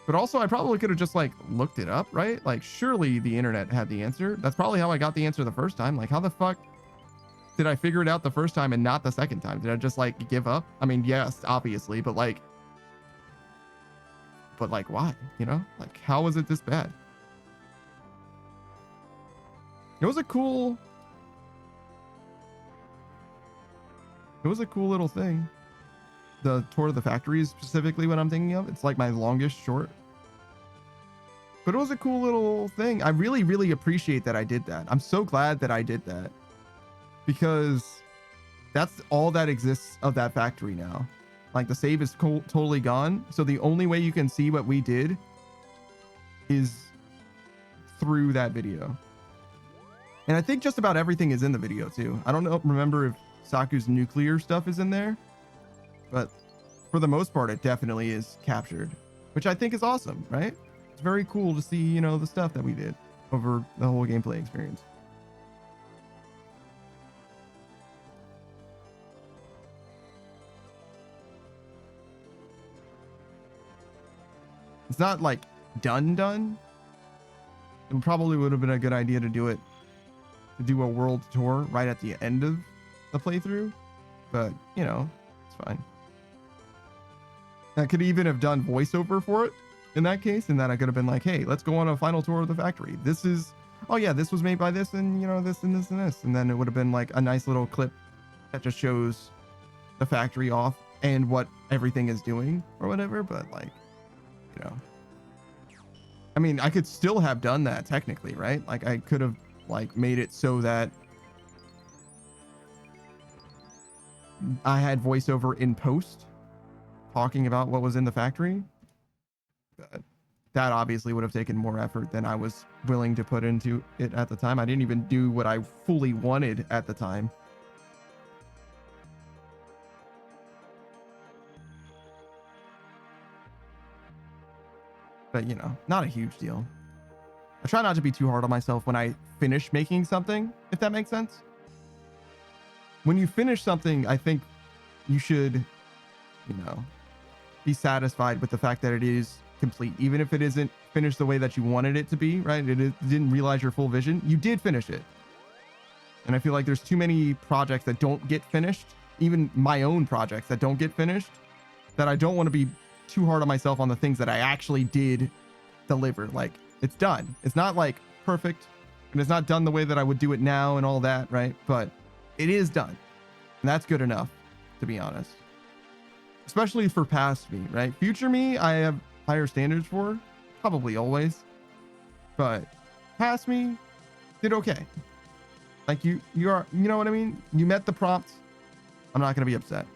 But also I probably could have just like looked it up, right? Like surely the internet had the answer. That's probably how I got the answer the first time. Like how the fuck did I figure it out the first time and not the second time? Did I just like give up? I mean, yes, obviously, but like why? You know, like how was it this bad? It was a cool little thing. The tour of the factory is specifically what I'm thinking of. It's like my longest short. But it was a cool little thing. I really, really appreciate that I did that. I'm so glad that I did that. Because that's all that exists of that factory now. Like the save is totally gone. So the only way you can see what we did is through that video. And I think just about everything is in the video too. I don't remember if Saku's nuclear stuff is in there, but for the most part, it definitely is captured, which I think is awesome, right? it's very cool to see, you know, the stuff that we did over the whole gameplay experience. It's not like done. It probably would have been a good idea to do a world tour right at the end of the playthrough, but you know, it's fine. I could even have done voiceover for it in that case, and then I could have been like, hey, let's go on a final tour of the factory. This is, oh yeah, this was made by this, and you know, this and this and this, and then it would have been like a nice little clip that just shows the factory off and what everything is doing or whatever. But like, you know, I mean, I could still have done that technically, right? Like I could have like made it so that I had voiceover in post talking about what was in the factory. But that obviously would have taken more effort than I was willing to put into it at the time. I didn't even do what I fully wanted at the time. But you know, not a huge deal. I try not to be too hard on myself when I finish making something, if that makes sense. When you finish something, I think you should, you know, be satisfied with the fact that it is complete, even if it isn't finished the way that you wanted it to be, right? Didn't realize your full vision. You did finish it. And I feel like there's too many projects that don't get finished, even my own projects that don't get finished, that I don't want to be too hard on myself on the things that I actually did deliver. Like, it's done. It's not like perfect, and it's not done the way that I would do it now and all that, right? But it is done. And that's good enough, to be honest. Especially for past me, right? Future me, I have higher standards for, probably always. But past me did okay. Like you know what I mean? You met the prompt. I'm not gonna be upset.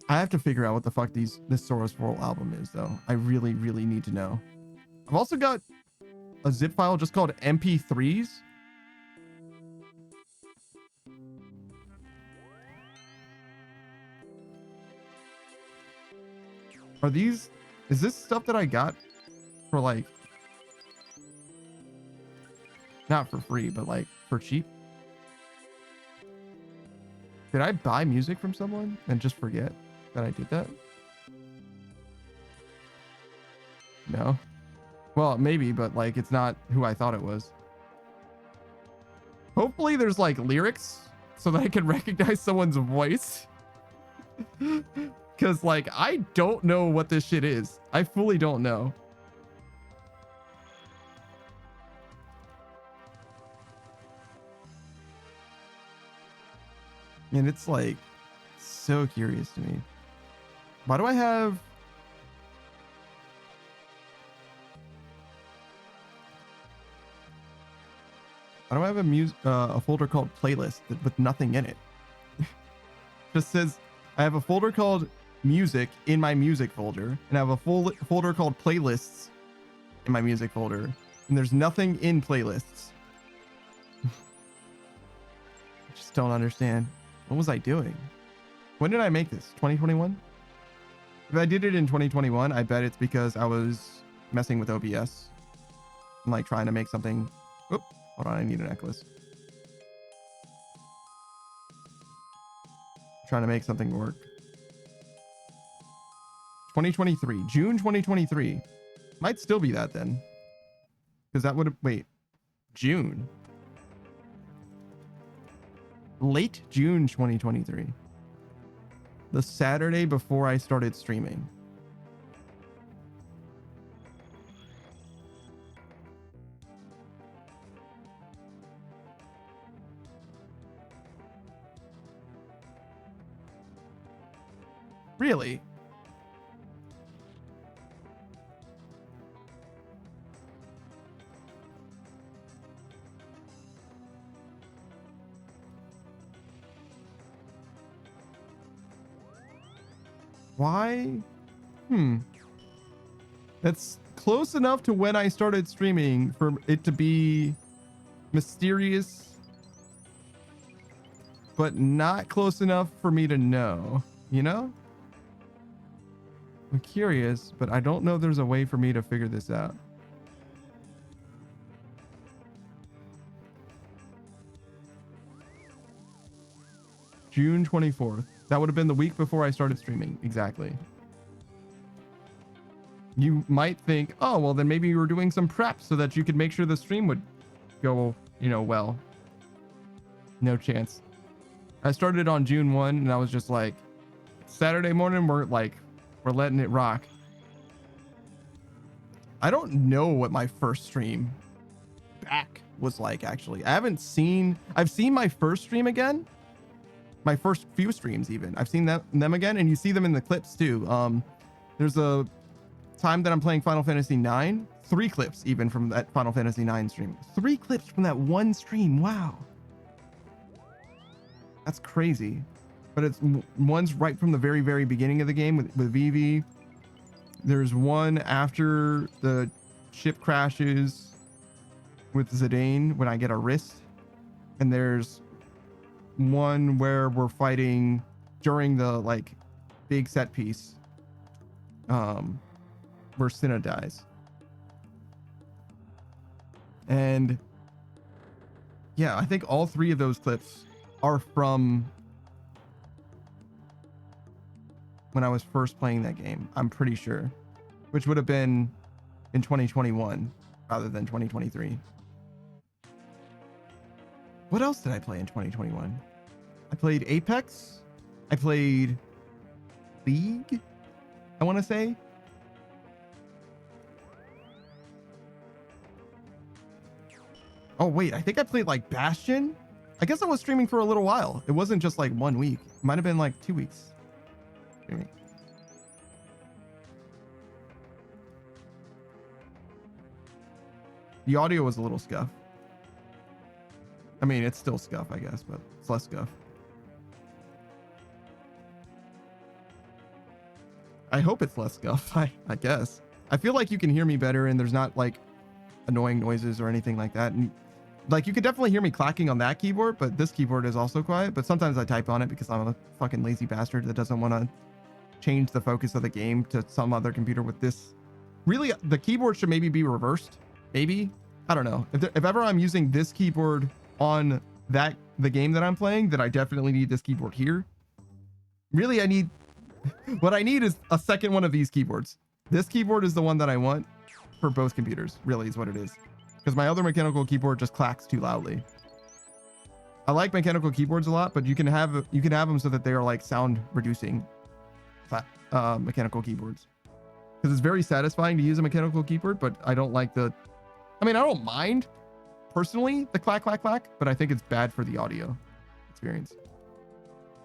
I have to figure out what the fuck this Source World album is, though. I really, really need to know. I've also got a zip file just called MP3s. Is this stuff that I got for like, not for free, but like for cheap? Did I buy music from someone and just forget that I did that? No. Well, maybe, but like it's not who I thought it was. Hopefully there's like lyrics so that I can recognize someone's voice. Because like I don't know what this shit is. I fully don't know. And it's like so curious to me. Why do I have a folder called playlist with nothing in it? Just says I have a folder called music in my music folder, and I have a folder called playlists in my music folder, and there's nothing in playlists. I just don't understand. What was I doing? When did I make this? 2021? If I did it in 2021, I bet it's because I was messing with OBS and like trying to make something. Oop, hold on, I need a necklace. Trying to make something work. 2023, June 2023. Might still be that then. Because that would have, wait, June. Late June 2023. The Saturday before I started streaming. Really? Why? That's close enough to when I started streaming for it to be mysterious but not close enough for me to know, you know? I'm curious, but I don't know if there's a way for me to figure this out. June 24th. That would have been the week before I started streaming. Exactly. You might think, oh, well, then maybe you were doing some prep so that you could make sure the stream would go, you know, well. No chance. I started on June 1 and I was just like, Saturday morning, we're letting it rock. I don't know what my first stream back was like, actually. I've seen my first stream again. My first few streams even. I've seen them again, and you see them in the clips too. There's a time that I'm playing Final Fantasy 9. 3 clips even from that Final Fantasy 9 stream. 3 clips from that one stream. Wow. That's crazy. But one's right from the very, very beginning of the game with Vivi. There's one after the ship crashes with Zidane when I get a wrist. And there's one where we're fighting during the like big set piece where Cinna dies. And yeah, I think all 3 of those clips are from when I was first playing that game. I'm pretty sure, which would have been in 2021 rather than 2023. What else did I play in 2021? I played Apex. I played League, I want to say. Oh, wait. I think I played like Bastion. I guess I was streaming for a little while. It wasn't just like 1 week. It might have been like 2 weeks. Streaming. The audio was a little scuff. I mean, it's still scuff, I guess, but it's less scuff. I hope it's less scuff, I guess. I feel like you can hear me better and there's not like annoying noises or anything like that. And like you could definitely hear me clacking on that keyboard, but this keyboard is also quiet. But sometimes I type on it because I'm a fucking lazy bastard that doesn't want to change the focus of the game to some other computer with this. Really, the keyboard should maybe be reversed. Maybe. I don't know. If ever I'm using this keyboard on the game that I'm playing, then I definitely need this keyboard here. Really, what I need is a second one of these keyboards. This keyboard is the one that I want for both computers, really is what it is. Because my other mechanical keyboard just clacks too loudly. I like mechanical keyboards a lot, but you can have them so that they are like sound reducing mechanical keyboards. Because it's very satisfying to use a mechanical keyboard, but I don't like I don't mind personally the clack, clack, clack, but I think it's bad for the audio experience.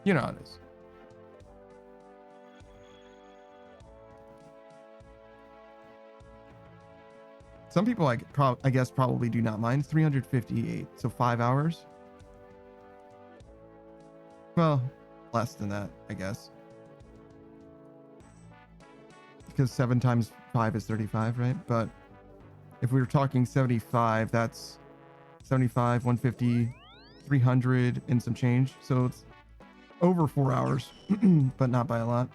You know how it is. Some people, I guess, probably do not mind. 358, so 5 hours. Well, less than that, I guess. Because 7 times 5 is 35, right? But if we were talking 75, that's 75, 150, 300 and some change. So it's over 4 hours, but not by a lot.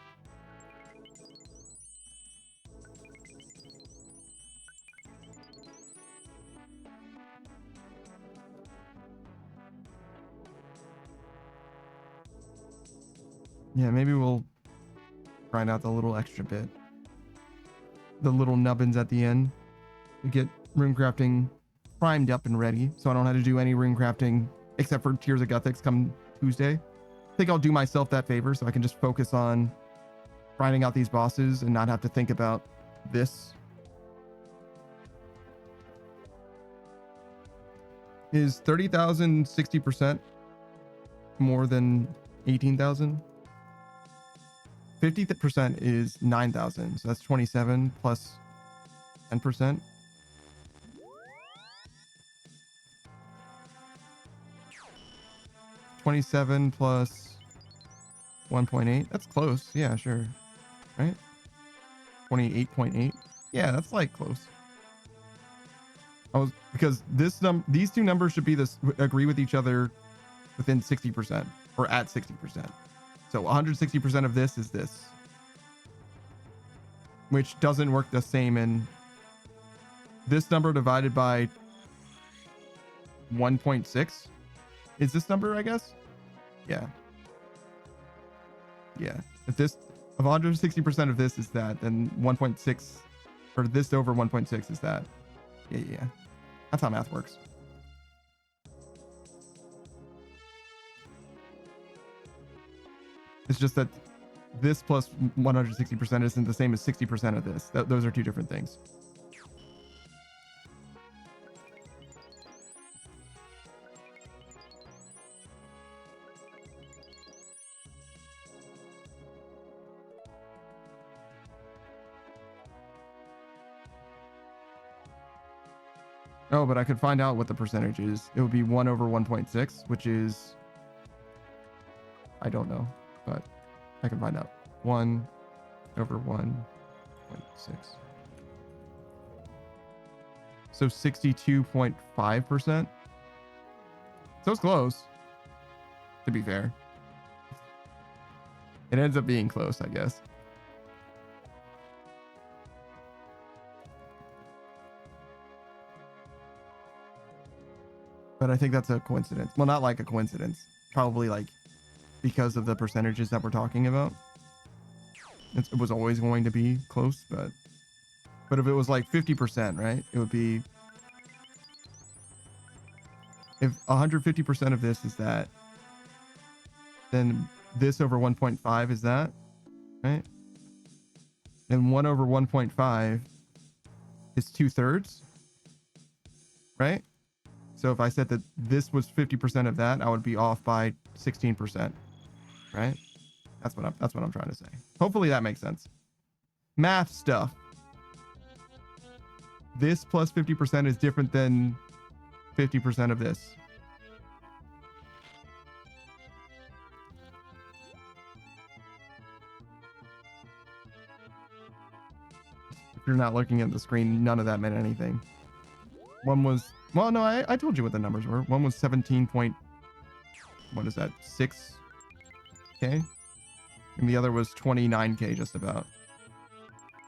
Yeah, maybe we'll grind out the little extra bit. The little nubbins at the end to get runecrafting primed up and ready, so I don't have to do any runecrafting except for Tears of Gothics come Tuesday. I think I'll do myself that favor so I can just focus on grinding out these bosses and not have to think about this. Is 30,000 60% more than 18,000? 50% is 9,000, so that's 27 plus 10%. $27 plus 1.8. That's close. Yeah, sure. Right? 28.8. Yeah, that's like close. Because these two numbers should be agree with each other within 60%. or at 60%. So 160% of this is this, which doesn't work the same in this number divided by 1.6 is this number, I guess. Yeah. If 160% of this is that, then 1.6, or this over 1.6 is that. Yeah. That's how math works. It's just that this plus 160% isn't the same as 60% of this. Those are two different things. Oh, but I could find out what the percentage is. It would be 1 over 1.6, which is, I don't know, but I can find out. 1 over 1.6. So 62.5%. So it's close, to be fair. It ends up being close, I guess. But I think that's a coincidence. Well, not like a coincidence. Probably like because of the percentages that we're talking about. It was always going to be close, but if it was like 50%, right? It would be, if 150% of this is that, then this over 1.5 is that, right? And 1 over 1.5 is 2/3, right? So if I said that this was 50% of that, I would be off by 16%, right? That's what I'm trying to say. Hopefully that makes sense. Math stuff. This plus 50% is different than 50% of this. If you're not looking at the screen, none of that meant anything. One was, well, no, I told you what the numbers were. One was 17 point, what is that, 6K? And the other was 29K, just about.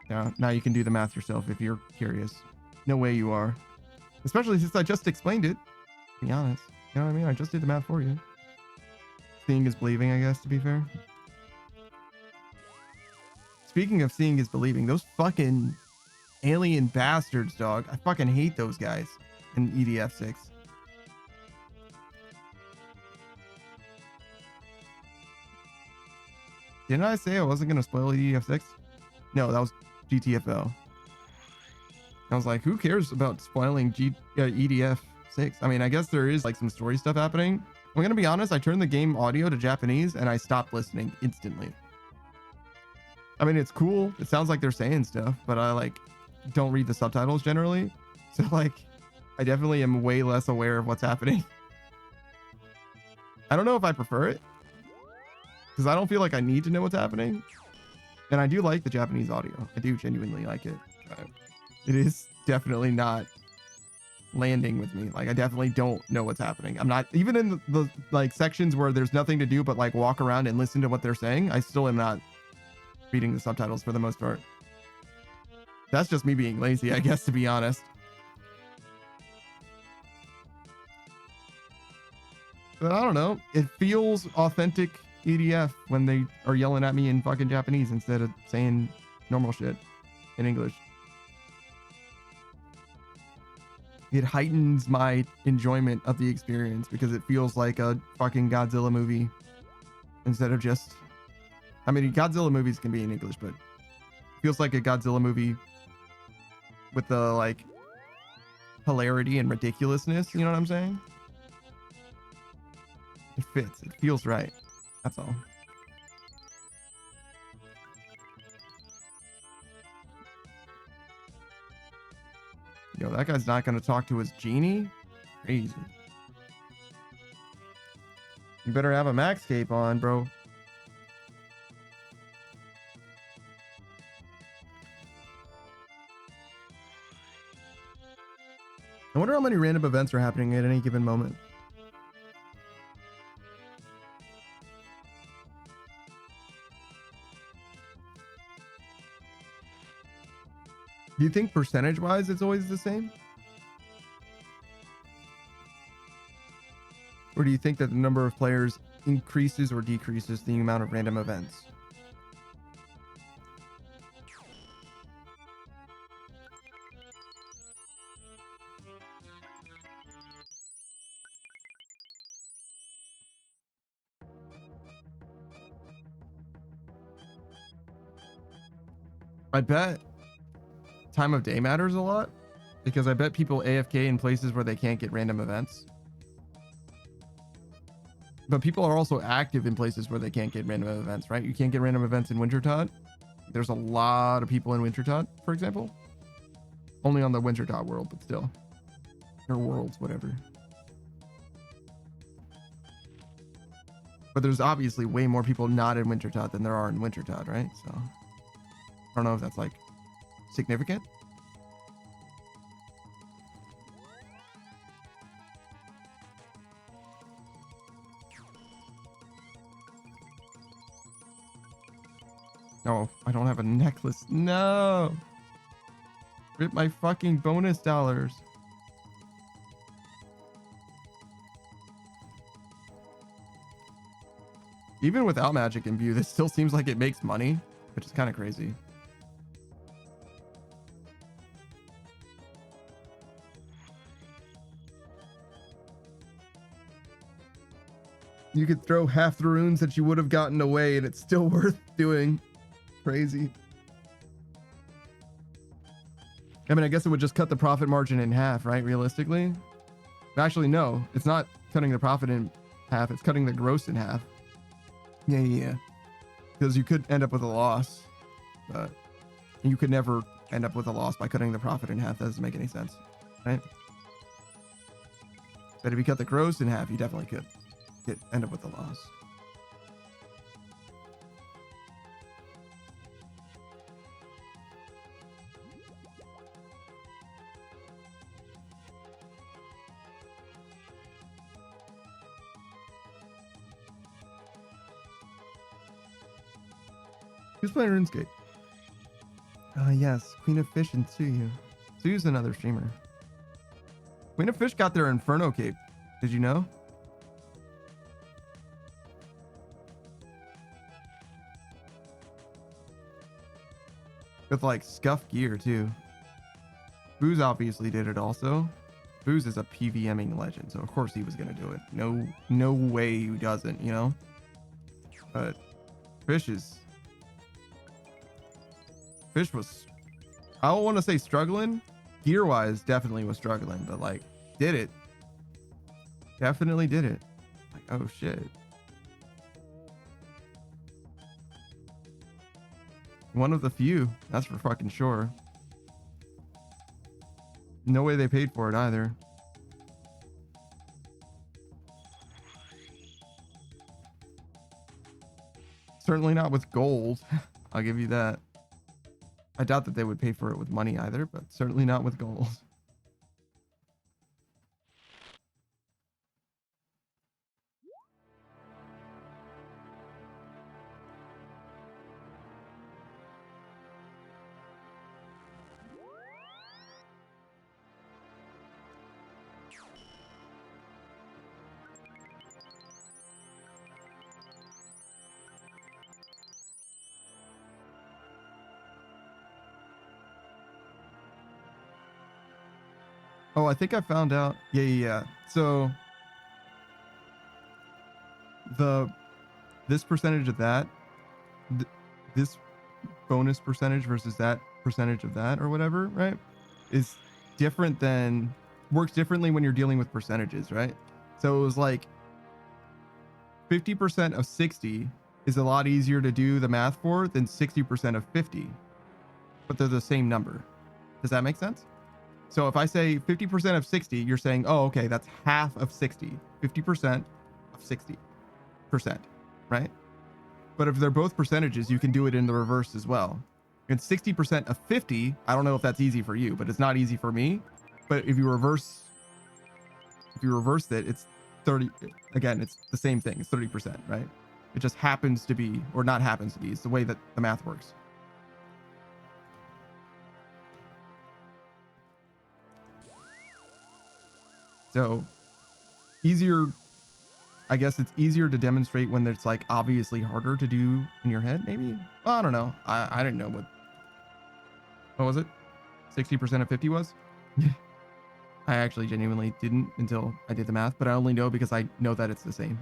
Yeah, now you can do the math yourself if you're curious. No way you are. Especially since I just explained it, to be honest. You know what I mean? I just did the math for you. Seeing is believing, I guess, to be fair. Speaking of seeing is believing, those fucking alien bastards, dog. I fucking hate those guys in EDF6. Didn't I say I wasn't going to spoil EDF6? No, that was GTFO. I was like, who cares about spoiling EDF6? I mean, I guess there is like some story stuff happening. I'm going to be honest, I turned the game audio to Japanese and I stopped listening instantly. I mean, it's cool. It sounds like they're saying stuff, but I like don't read the subtitles generally. So like, I definitely am way less aware of what's happening. I don't know if I prefer it because I don't feel like I need to know what's happening. And I do like the Japanese audio. I do genuinely like it. It is definitely not landing with me. Like I definitely don't know what's happening. I'm not even in the like sections where there's nothing to do but like walk around and listen to what they're saying. I still am not reading the subtitles for the most part. That's just me being lazy, I guess, to be honest. But I don't know. It feels authentic EDF when they are yelling at me in fucking Japanese instead of saying normal shit in English. It heightens my enjoyment of the experience because it feels like a fucking Godzilla movie instead of just, I mean, Godzilla movies can be in English, but it feels like a Godzilla movie with the like hilarity and ridiculousness. You know what I'm saying? It fits. It feels right. That's all. Yo, that guy's not going to talk to his genie? Crazy. You better have a Maxscape on, bro. I wonder how many random events are happening at any given moment. Do you think percentage wise it's always the same? Or do you think that the number of players increases or decreases the amount of random events? I bet time of day matters a lot, because I bet people AFK in places where they can't get random events. But people are also active in places where they can't get random events, right? You can't get random events in Wintertot. There's a lot of people in Wintertot, for example. Only on the Wintertot world, but still. Or worlds, whatever. But there's obviously way more people not in Wintertot than there are in Wintertot, right? So I don't know if that's like significant. No, I don't have a necklace. No. Rip my fucking bonus dollars. Even without magic in view, this still seems like it makes money, which is kind of crazy. You could throw half the runes that you would have gotten away and it's still worth doing. Crazy. I mean, I guess it would just cut the profit margin in half, right? Realistically. Actually, no, it's not cutting the profit in half. It's cutting the gross in half. Yeah. Because you could end up with a loss, but you could never end up with a loss by cutting the profit in half. That doesn't make any sense, right? But if you cut the gross in half, you definitely could end up with a loss. Who's playing RuneScape? Yes, Queen of Fish and Tsuyu. Tsuyu's another streamer. Queen of Fish got their Inferno cape. Did you know? With like scuff gear too. Booze obviously did it also. Booze is a PVMing legend, so of course he was gonna do it. No way he doesn't, you know? But Fish was, I don't want to say struggling. Gear wise, definitely was struggling, but like did it. Definitely did it. Like, oh shit. One of the few, that's for fucking sure. No way they paid for it either. Certainly not with gold. I'll give you that. I doubt that they would pay for it with money either, but certainly not with gold. Oh, I think I found out. Yeah. So this percentage of that, this bonus percentage versus that percentage of that or whatever, right, is different than, works differently when you're dealing with percentages, right? So it was like 50% of 60 is a lot easier to do the math for than 60% of 50, but they're the same number. Does that make sense? So if I say 50% of 60, you're saying, oh, okay, that's half of 60. 50% of 60%, right? But if they're both percentages, you can do it in the reverse as well. And 60% of 50, I don't know if that's easy for you, but it's not easy for me. But if you reverse it, it's 30. Again, it's the same thing. It's 30%, right? It just happens to be, or not happens to be. It's the way that the math works. So easier, I guess it's easier to demonstrate when it's like obviously harder to do in your head, maybe. Well, I don't know. I didn't know what was it? 60% of 50 was? I actually genuinely didn't until I did the math, but I only know because I know that it's the same.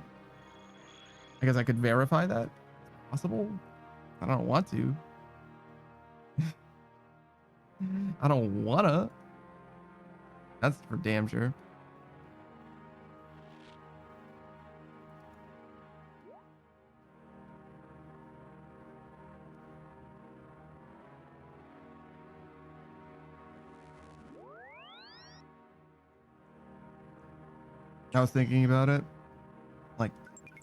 I guess I could verify that. Possible? I don't want to. I don't wanna. That's for damn sure. I was thinking about it. Like,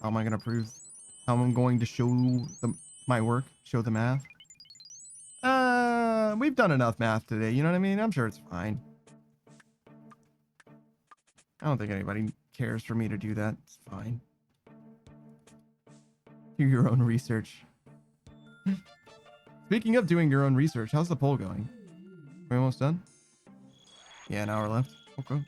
how am I gonna prove? How I'm going to show my work? Show the math? We've done enough math today. You know what I mean? I'm sure it's fine. I don't think anybody cares for me to do that. It's fine. Do your own research. Speaking of doing your own research, how's the poll going? We almost done? Yeah, an hour left. Okay.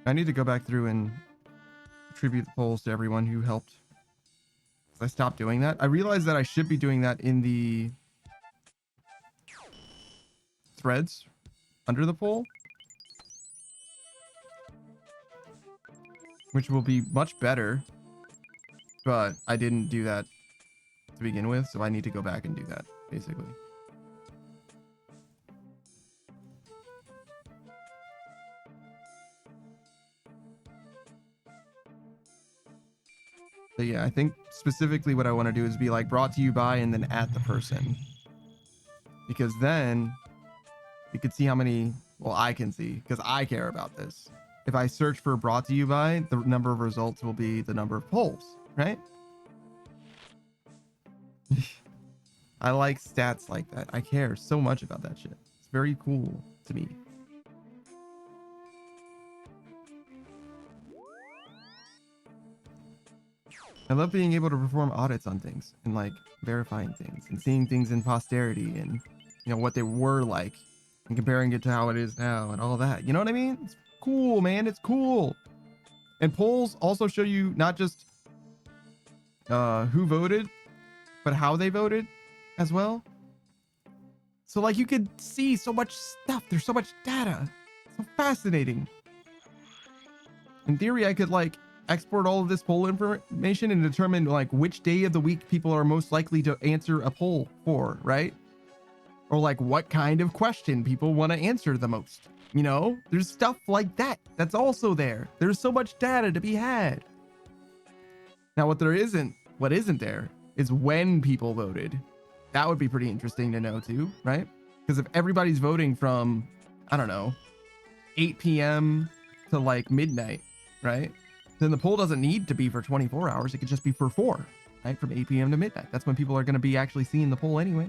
I need to go back through and attribute the polls to everyone who helped. I stopped doing that. I realized that I should be doing that in the threads under the poll, which will be much better, but I didn't do that to begin with, so I need to go back and do that, basically. But yeah, I think specifically what I want to do is be like brought to you by and then at the person. Because then you could see how many, well, I can see because I care about this. If I search for brought to you by, the number of results will be the number of polls, right? I like stats like that. I care so much about that shit. It's very cool to me. I love being able to perform audits on things and like verifying things and seeing things in posterity and, you know, what they were like and comparing it to how it is now and all that. You know what I mean? It's cool, man. It's cool. And polls also show you not just who voted, but how they voted as well. So like you could see so much stuff. There's so much data. So fascinating. In theory, I could like export all of this poll information and determine like which day of the week people are most likely to answer a poll for, right? Or like what kind of question people want to answer the most. You know, there's stuff like that that's also there. There's so much data to be had. Now, what isn't there is when people voted. That would be pretty interesting to know too, right? Because if everybody's voting from, I don't know, 8 p.m. to like midnight, right? Then the poll doesn't need to be for 24 hours. It could just be for 4, right? From 8 p.m. to midnight. That's when people are going to be actually seeing the poll anyway.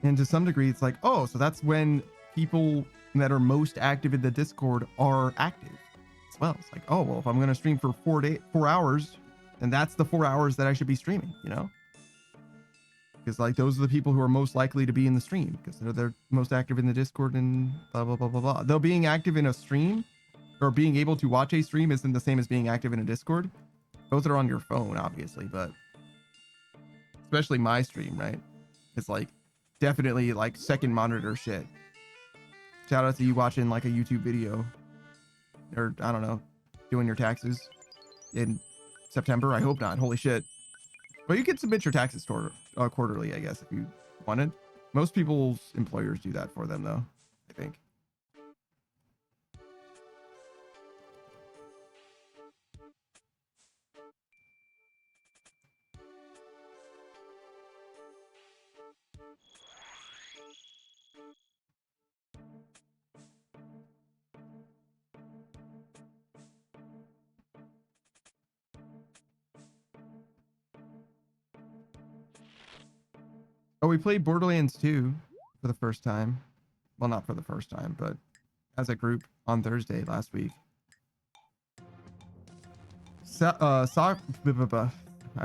And to some degree, it's like, oh, so that's when people that are most active in the Discord are active as well. It's like, oh, well, if I'm going to stream for 4 hours, then that's the 4 hours that I should be streaming, you know? Because like those are the people who are most likely to be in the stream because they're most active in the Discord and blah, blah, blah, blah, blah. Though being active in a stream or being able to watch a stream isn't the same as being active in a Discord. Both are on your phone, obviously, but especially my stream, right? It's like definitely like second monitor shit. Shout out to you watching like a YouTube video or I don't know, doing your taxes in September. I hope not. Holy shit. But you can submit your taxes quarterly, I guess, if you wanted. Most people's employers do that for them, though, I think. Oh, we played Borderlands 2 for the first time. Well, not for the first time, but as a group on Thursday last week. I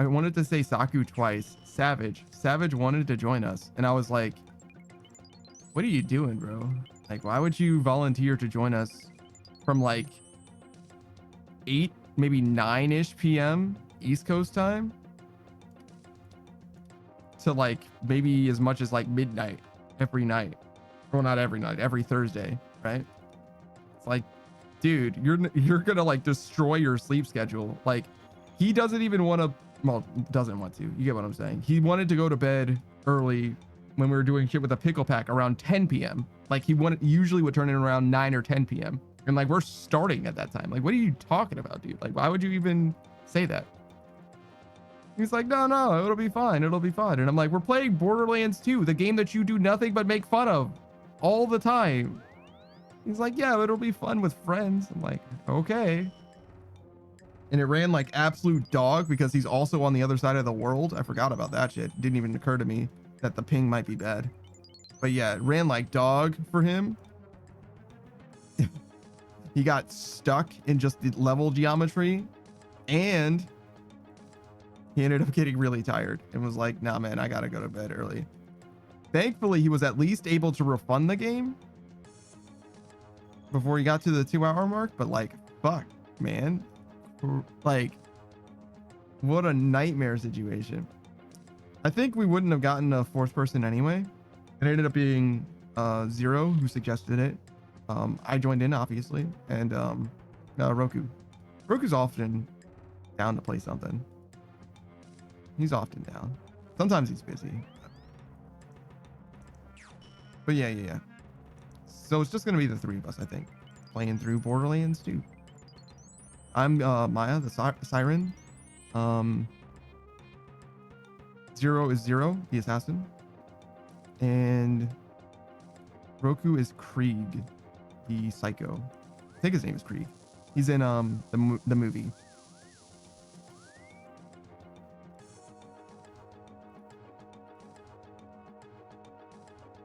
wanted to say Saku twice. Savage wanted to join us, and I was like, what are you doing, bro? Like, why would you volunteer to join us from like 8, maybe 9-ish p.m. East Coast time to like maybe as much as like midnight every night? Well, not every night, every Thursday, right? It's like, dude, you're gonna like destroy your sleep schedule. Like, he doesn't even want to, well, doesn't want to, you get what I'm saying. He wanted to go to bed early when we were doing shit with a pickle pack around 10 p.m. Like, he usually would turn in around 9 or 10 p.m. and like we're starting at that time. Like, what are you talking about, dude? Like, why would you even say that? He's like, no, it'll be fine, and I'm like, we're playing Borderlands 2, the game that you do nothing but make fun of all the time. He's like, yeah, it'll be fun with friends. I'm like, okay. And it ran like absolute dog because he's also on the other side of the world. I forgot about that shit. It didn't even occur to me that the ping might be bad. But yeah, it ran like dog for him. He got stuck in just the level geometry, and he ended up getting really tired and was like, nah, man, I gotta go to bed early. Thankfully, he was at least able to refund the game before he got to the 2-hour mark. But like, fuck, man. Like, what a nightmare situation. I think we wouldn't have gotten a fourth person anyway. It ended up being Zero who suggested it. I joined in, obviously, and Roku. Roku's often down to play something. He's often down. Sometimes he's busy. But yeah. So it's just gonna be the three of us, I think, playing through Borderlands 2. I'm Maya, the Siren. Zero is Zero, the assassin, and Roku is Krieg, the psycho. I think his name is Krieg. He's in the movie.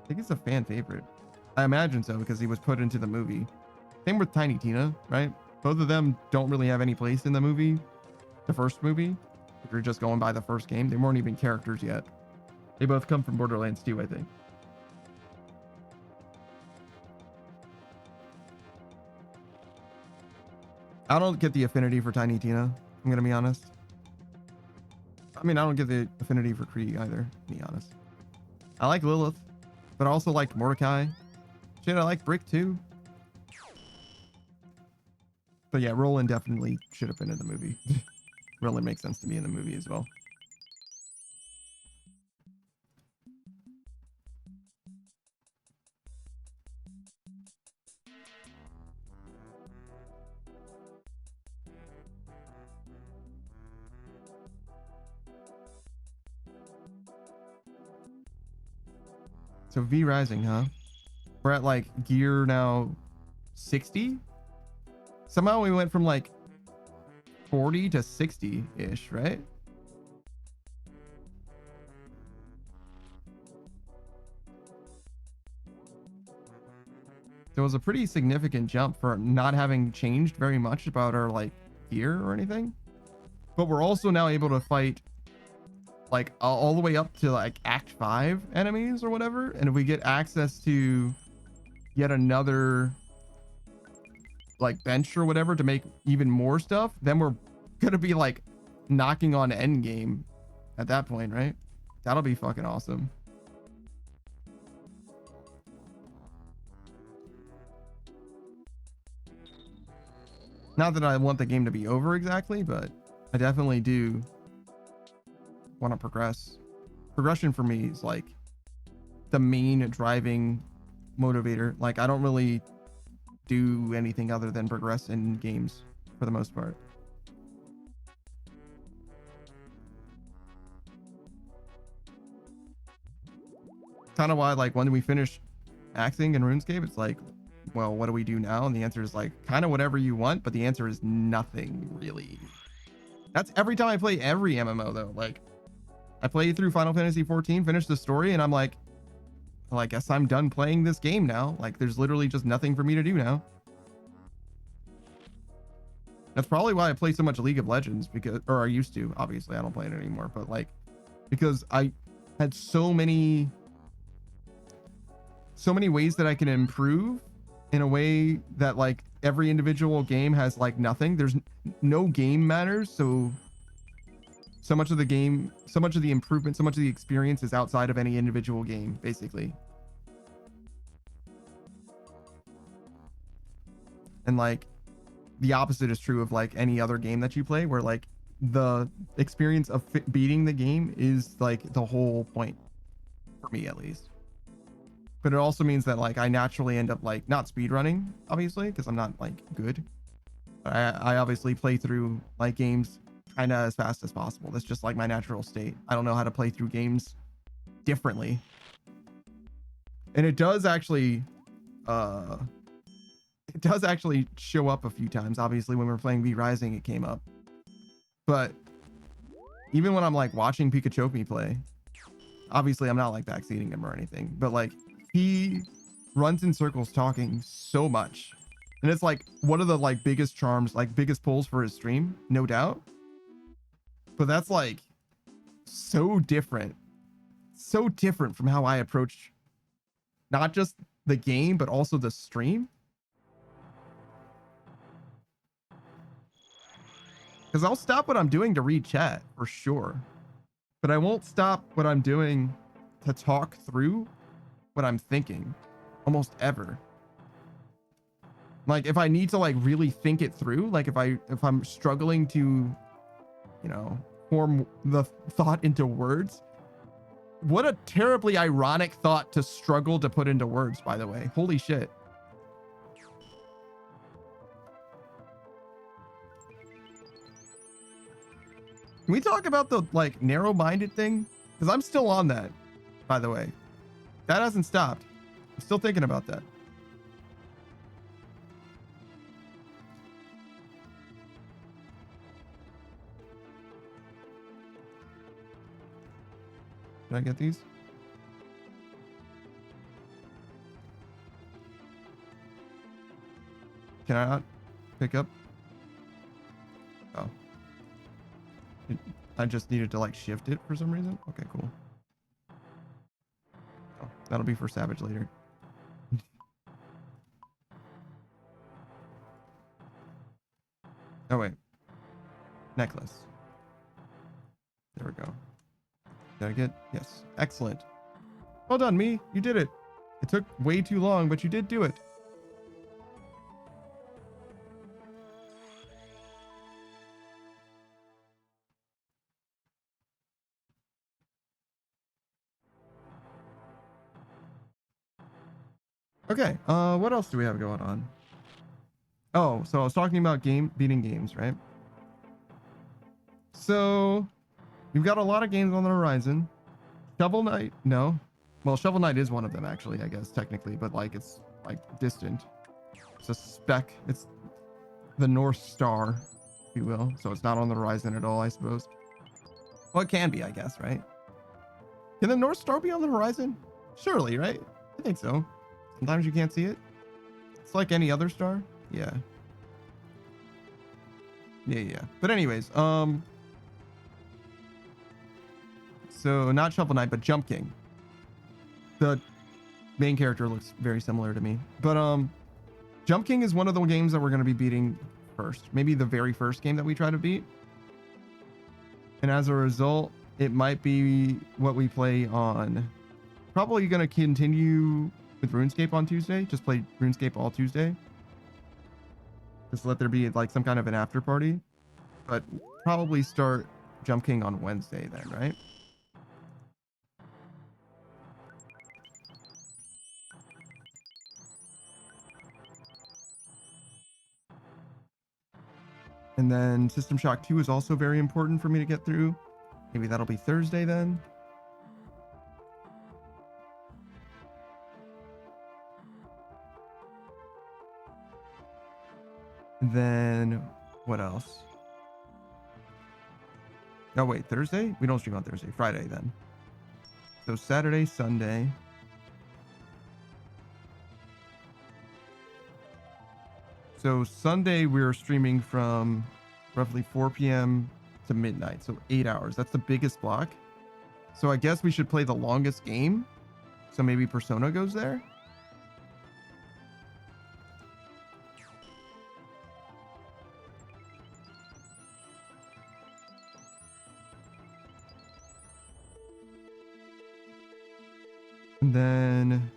I think it's a fan favorite. I imagine so because he was put into the movie. Same with Tiny Tina, right? Both of them don't really have any place in the movie, the first movie. If you're just going by the first game, they weren't even characters yet. They both come from Borderlands 2, I think. I don't get the affinity for Tiny Tina, I'm gonna be honest. I mean, I don't get the affinity for Krieg either, to be honest. I like Lilith, but I also liked Mordecai. Shit, I like Brick too. But yeah, Roland definitely should have been in the movie. Roland makes sense to me in the movie as well. So V Rising, huh? We're at like gear now 60. Somehow we went from like 40 to 60-ish, right? So it was a pretty significant jump for not having changed very much about our like gear or anything. But we're also now able to fight like all the way up to like Act 5 enemies or whatever. And if we get access to yet another like bench or whatever to make even more stuff, then we're gonna be like knocking on end game at that point, right? That'll be fucking awesome. Not that I want the game to be over exactly, but I definitely do want to progress. Progression for me is like the main driving motivator. Like, I don't really do anything other than progress in games for the most part. Kind of why, like, when we finish axing in RuneScape, it's like, well, what do we do now? And the answer is like kind of whatever you want, but the answer is nothing really. That's every time I play every MMO though. Like, I played through Final Fantasy 14, finished the story, and I'm like, well, I guess I'm done playing this game now. Like, there's literally just nothing for me to do now. That's probably why I play so much League of Legends, because, or I used to, obviously, I don't play it anymore, but like, because I had so many ways that I can improve in a way that like every individual game has like nothing. There's no game matters. So much of the game, so much of the improvement, so much of the experience is outside of any individual game, basically. And like the opposite is true of like any other game that you play, where like the experience of beating the game is like the whole point, for me at least. But it also means that like I naturally end up like not speedrunning, obviously, because I'm not like good. I obviously play through like games kind of as fast as possible. That's just like my natural state. I don't know how to play through games differently. And it does actually show up a few times. Obviously, when we're playing V Rising, it came up. But even when I'm like watching Pikachu play, obviously I'm not like backseating him or anything, but like he runs in circles talking so much. And it's like one of the like biggest charms, like biggest pulls for his stream, no doubt. But that's like so different from how I approach not just the game, but also the stream. Because I'll stop what I'm doing to read chat for sure, but I won't stop what I'm doing to talk through what I'm thinking almost ever. Like if I need to like really think it through, like if I'm struggling to, you know, form the thought into words. What a terribly ironic thought to struggle to put into words, by the way. Holy shit. Can we talk about the like narrow-minded thing? Because I'm still on that, by the way. That hasn't stopped. I'm still thinking about that. Can I get these? Can I not pick up? Oh. I just needed to like shift it for some reason. Okay, cool. Oh, that'll be for Savage later. Oh wait. Necklace. There we go. Did I get? Yes. Excellent. Well done, me. You did it. It took way too long, but you did do it. Okay, what else do we have going on? Oh, so I was talking about beating games, right? So you've got a lot of games on the horizon. Shovel Knight, no. Well, Shovel Knight is one of them, actually, I guess, technically, but like it's like distant. It's a speck. It's the North Star, if you will. So it's not on the horizon at all, I suppose. Well, it can be, I guess, right? Can the North Star be on the horizon? Surely, right? I think so. Sometimes you can't see it. It's like any other star. Yeah. Yeah. But anyways, so not Shovel Knight, but Jump King. The main character looks very similar to me. But Jump King is one of the games that we're going to be beating first. Maybe the very first game that we try to beat. And as a result, it might be what we play on. Probably going to continue with RuneScape on Tuesday. Just play RuneScape all Tuesday. Just let there be like some kind of an after party. But probably start Jump King on Wednesday then, right? And then System Shock 2 is also very important for me to get through. Maybe that'll be Thursday then. And then what else? Oh wait, Thursday? We don't stream on Thursday. Friday then. So Saturday, Sunday. So Sunday we're streaming from roughly 4 p.m. to midnight. So 8 hours. That's the biggest block. So I guess we should play the longest game. So maybe Persona goes there. And then,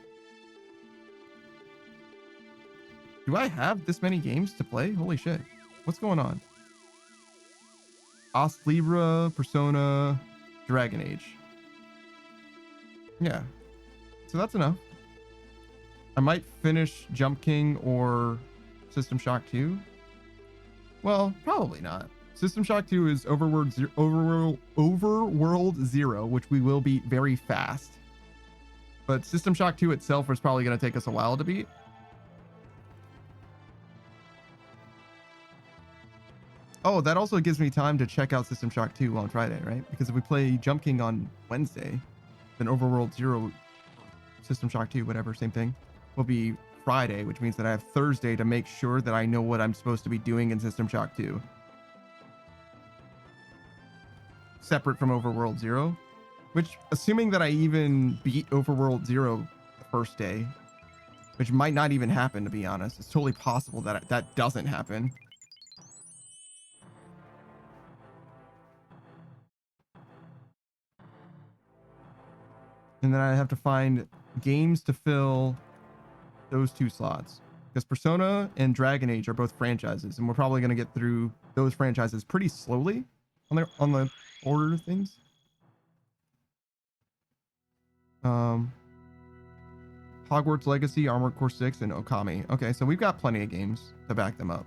do I have this many games to play? Holy shit. What's going on? Os Libra, Persona, Dragon Age. Yeah. So that's enough. I might finish Jump King or System Shock 2. Well, probably not. System Shock 2 is Overworld Zero, which we will beat very fast. But System Shock 2 itself is probably going to take us a while to beat. Oh, that also gives me time to check out System Shock 2 on Friday, right? Because if we play Jump King on Wednesday, then Overworld Zero, System Shock 2, whatever, same thing, will be Friday, which means that I have Thursday to make sure that I know what I'm supposed to be doing in System Shock 2. Separate from Overworld Zero. Which, assuming that I even beat Overworld Zero the first day, which might not even happen, to be honest. It's totally possible that that doesn't happen. And then I have to find games to fill those 2 slots. Because Persona and Dragon Age are both franchises, and we're probably going to get through those franchises pretty slowly on the order of things. Hogwarts Legacy, Armored Core 6, and Okami. Okay, so we've got plenty of games to back them up.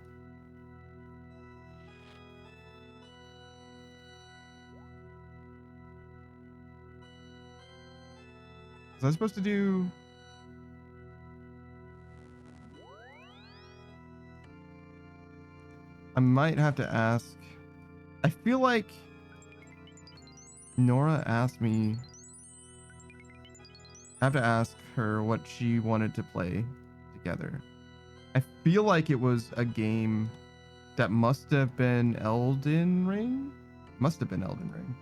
Was I supposed to do... I might have to ask... I feel like Nora asked me... I have to ask her what she wanted to play together. I feel like it was a game that must have been Elden Ring? Must have been Elden Ring.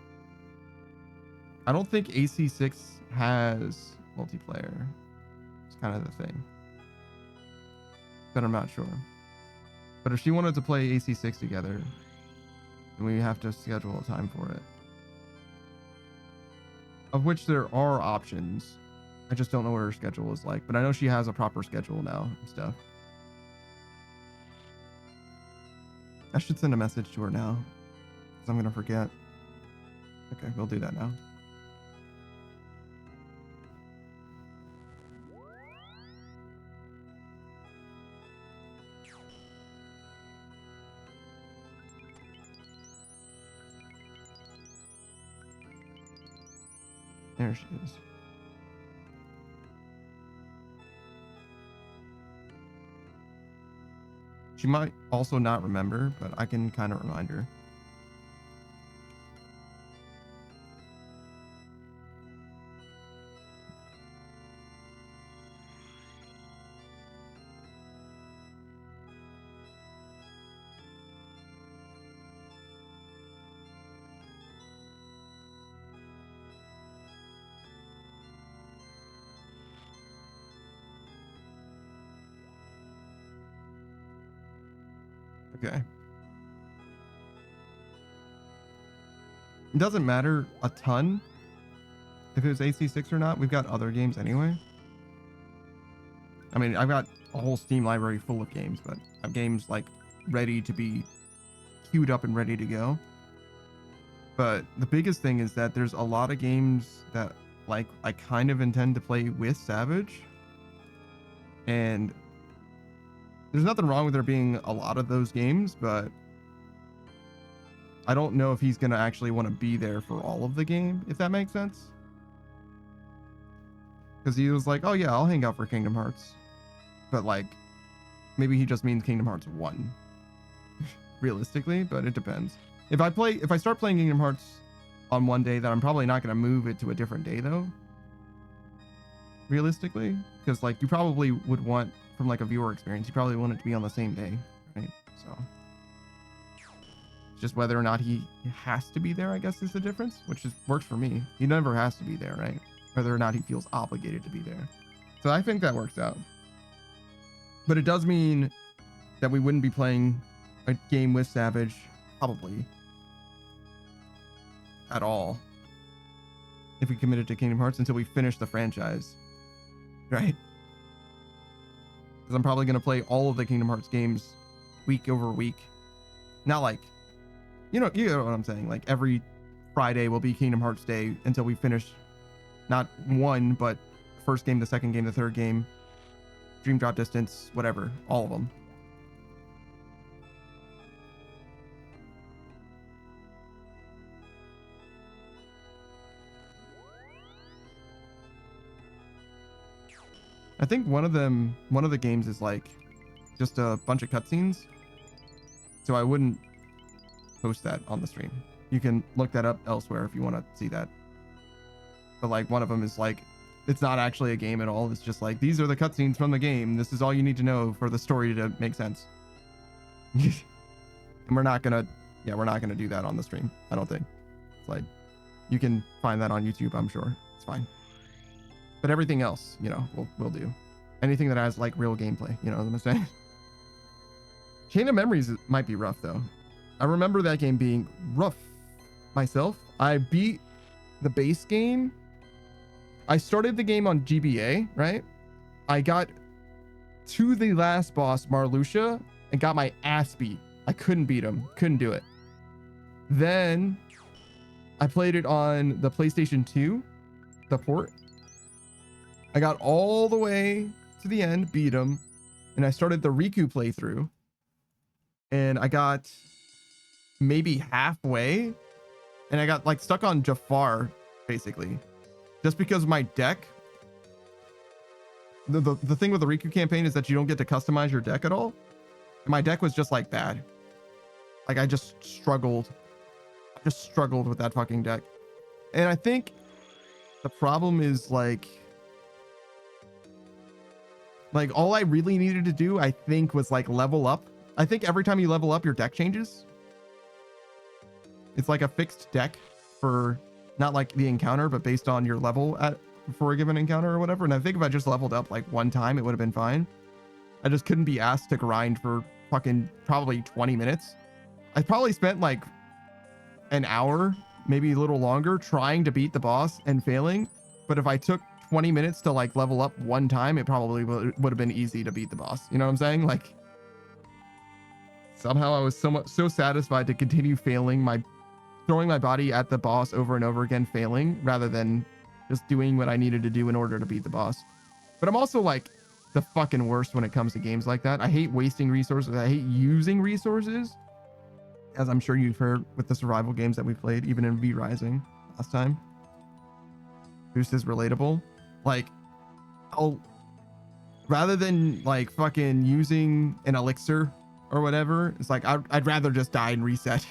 I don't think AC6 has multiplayer. It's kind of the thing. But I'm not sure. But if she wanted to play AC6 together, then we have to schedule a time for it. Of which there are options. I just don't know what her schedule is like, but I know she has a proper schedule now and stuff. I should send a message to her now, because I'm going to forget. Okay, we'll do that now. There she is. She might also not remember, but I can kind of remind her. Okay. It doesn't matter a ton if it was AC6 or not. We've got other games anyway. I mean, I've got a whole Steam library full of games, but I have games like ready to be queued up and ready to go. But the biggest thing is that there's a lot of games that like I kind of intend to play with Savage. And there's nothing wrong with there being a lot of those games, but I don't know if he's going to actually want to be there for all of the game, if that makes sense. Because he was like, oh yeah, I'll hang out for Kingdom Hearts. But like, maybe he just means Kingdom Hearts 1. Realistically, but it depends. If I start playing Kingdom Hearts on one day, then I'm probably not going to move it to a different day though. Realistically, because like you probably would want, from like a viewer experience, you probably want it to be on the same day, right? So it's just whether or not he has to be there, I guess, is the difference, which is works for me. He never has to be there, right? Whether or not he feels obligated to be there. So I think that works out. But it does mean that we wouldn't be playing a game with Savage, probably, at all, if we committed to Kingdom Hearts until we finish the franchise, right? Because I'm probably going to play all of the Kingdom Hearts games week over week. Not like, you know what I'm saying? Like every Friday will be Kingdom Hearts Day until we finish not one, but first game, the second game, the third game, Dream Drop Distance, whatever, all of them. I think one of the games is like just a bunch of cutscenes, so I wouldn't post that on the stream. You can look that up elsewhere if you want to see that. But like one of them is like, it's not actually a game at all. It's just like, these are the cutscenes from the game. This is all you need to know for the story to make sense. And we're not gonna do that on the stream, I don't think. It's like, you can find that on YouTube, I'm sure. It's fine. But everything else, you know, we'll do. Anything that has like real gameplay, you know what I'm saying? Chain of Memories might be rough though. I remember that game being rough myself. I beat the base game. I started the game on GBA, right? I got to the last boss, Marluxia, and got my ass beat. I couldn't beat him. Couldn't do it. Then I played it on the PlayStation 2, the port. I got all the way to the end, beat him, and I started the Riku playthrough. And I got maybe halfway, and I got like stuck on Jafar, basically. Just because my deck, the thing with the Riku campaign is that you don't get to customize your deck at all. And my deck was just like bad. Like I just struggled with that fucking deck. And I think the problem is like all I really needed to do, I think, was like level up. I think every time you level up, your deck changes. It's like a fixed deck for not like the encounter, but based on your level for a given encounter or whatever. And I think if I just leveled up like one time, it would have been fine. I just couldn't be asked to grind for fucking probably 20 minutes. I probably spent like an hour, maybe a little longer, trying to beat the boss and failing. But if I took 20 minutes to like level up one time, it probably would have been easy to beat the boss. You know what I'm saying? Like somehow I was so satisfied to continue throwing my body at the boss over and over again, failing, rather than just doing what I needed to do in order to beat the boss. But I'm also like the fucking worst when it comes to games like that. I hate wasting resources. I hate using resources, as I'm sure you've heard with the survival games that we played, even in V Rising last time. Boost is relatable. Like, rather than like fucking using an elixir or whatever, it's like I'd rather just die and reset.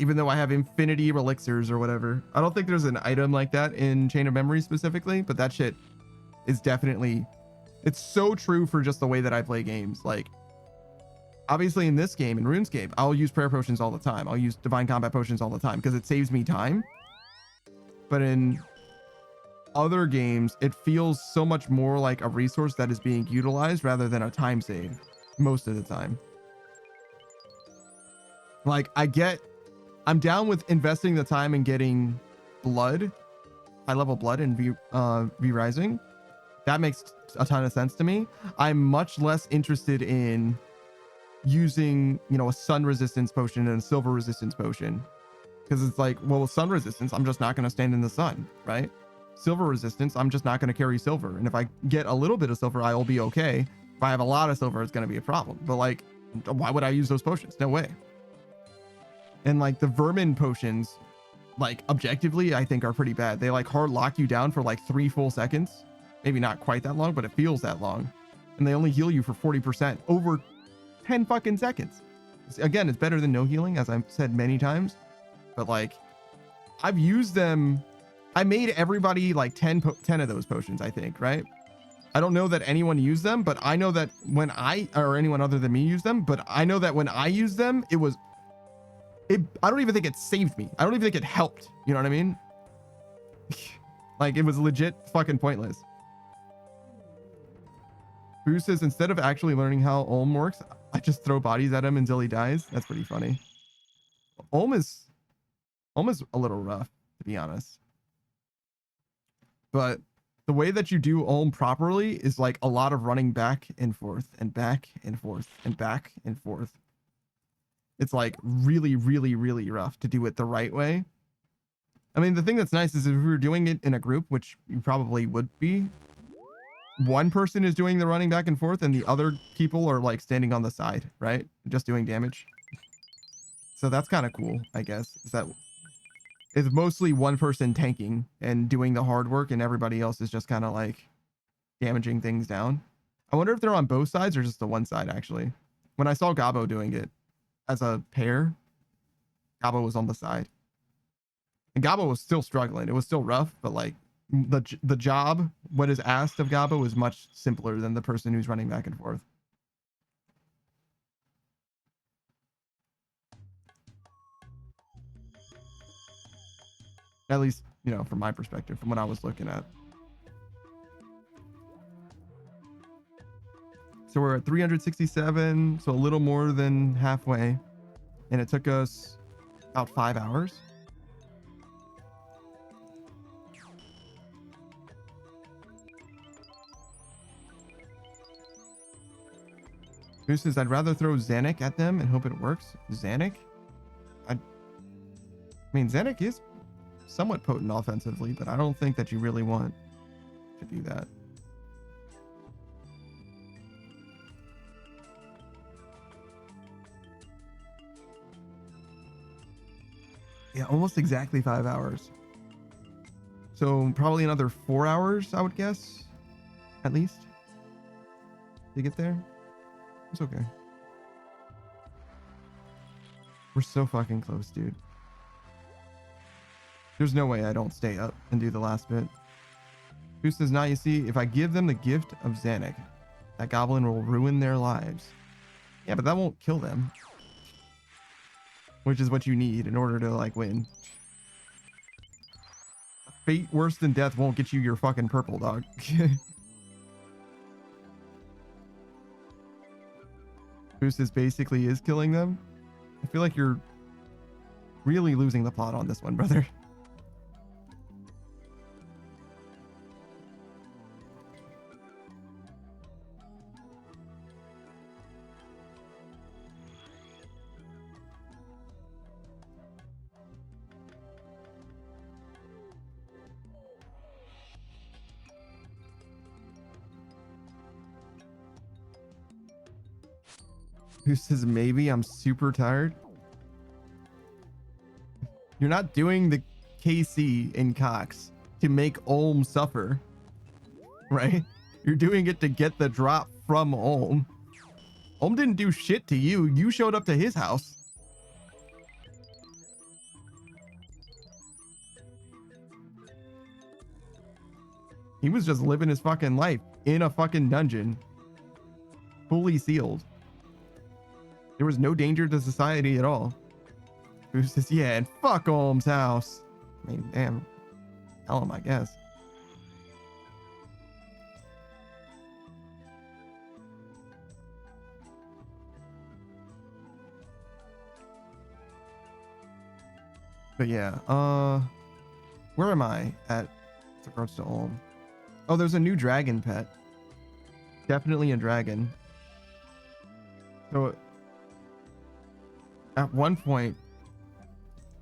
Even though I have infinity elixirs or whatever. I don't think there's an item like that in Chain of Memories specifically, but that shit is definitely, it's so true for just the way that I play games. Like, obviously in this game, in Runescape, I'll use prayer potions all the time. I'll use divine combat potions all the time because it saves me time. But in other games, it feels so much more like a resource that is being utilized rather than a time save most of the time. Like, I'm down with investing the time and getting blood, high level blood in V Rising. That makes a ton of sense to me. I'm much less interested in using, you know, a sun resistance potion and a silver resistance potion, because it's like, well, with sun resistance, I'm just not going to stand in the sun, right? Silver resistance, I'm just not going to carry silver. And if I get a little bit of silver, I will be okay. If I have a lot of silver, it's going to be a problem. But like, why would I use those potions? No way. And like the vermin potions, like objectively, I think are pretty bad. They like hard lock you down for like 3 full seconds. Maybe not quite that long, but it feels that long. And they only heal you for 40% over 10 fucking seconds. Again, it's better than no healing, as I've said many times. But like, I've used them. I made everybody like 10 of those potions, I think, right? I don't know that anyone used them, but I know that when or anyone other than me used them, but I know that when I used them, I don't even think it saved me. I don't even think it helped. You know what I mean? Like, it was legit fucking pointless. Bruce says, instead of actually learning how Olm works, I just throw bodies at him until he dies. That's pretty funny. Olm is a little rough, to be honest. But the way that you do Olm properly is like a lot of running back and forth and back and forth and back and forth. It's like really, really, really rough to do it the right way. I mean, the thing that's nice is if we were doing it in a group, which you probably would be, one person is doing the running back and forth and the other people are like standing on the side, right? Just doing damage. So that's kind of cool, I guess. Is that it's mostly one person tanking and doing the hard work and everybody else is just kind of like damaging things down. I wonder if they're on both sides or just the one side, actually. When I saw Gabo doing it as a pair, Gabo was on the side. And Gabo was still struggling. It was still rough, but like the job, what is asked of Gabo is much simpler than the person who's running back and forth. At least, you know, from my perspective, from what I was looking at. So we're at 367, so a little more than halfway. And it took us about 5 hours. Who says, I'd rather throw Xanic at them and hope it works. Xanic? I mean, Xanic is somewhat potent offensively, but I don't think that you really want to do that. Yeah, almost exactly 5 hours. So probably another 4 hours, I would guess, at least, to get there. It's okay. We're so fucking close, dude. There's no way I don't stay up and do the last bit. Who says, now you see, if I give them the gift of Xanic, that goblin will ruin their lives. Yeah, but that won't kill them. Which is what you need in order to, like, win. Fate worse than death won't get you your fucking purple, dog. Boostus basically is killing them. I feel like you're really losing the plot on this one, brother. Who says maybe I'm super tired? You're not doing the KC in Cox to make Olm suffer, right? You're doing it to get the drop from Olm. Olm didn't do shit to you. You showed up to his house. He was just living his fucking life in a fucking dungeon, fully sealed. There was no danger to society at all. Who says, yeah, and fuck Olm's house. I mean, damn. Tell him, I guess. But yeah, where am I at with regards to Olm? Oh, there's a new dragon pet. Definitely a dragon. So at one point,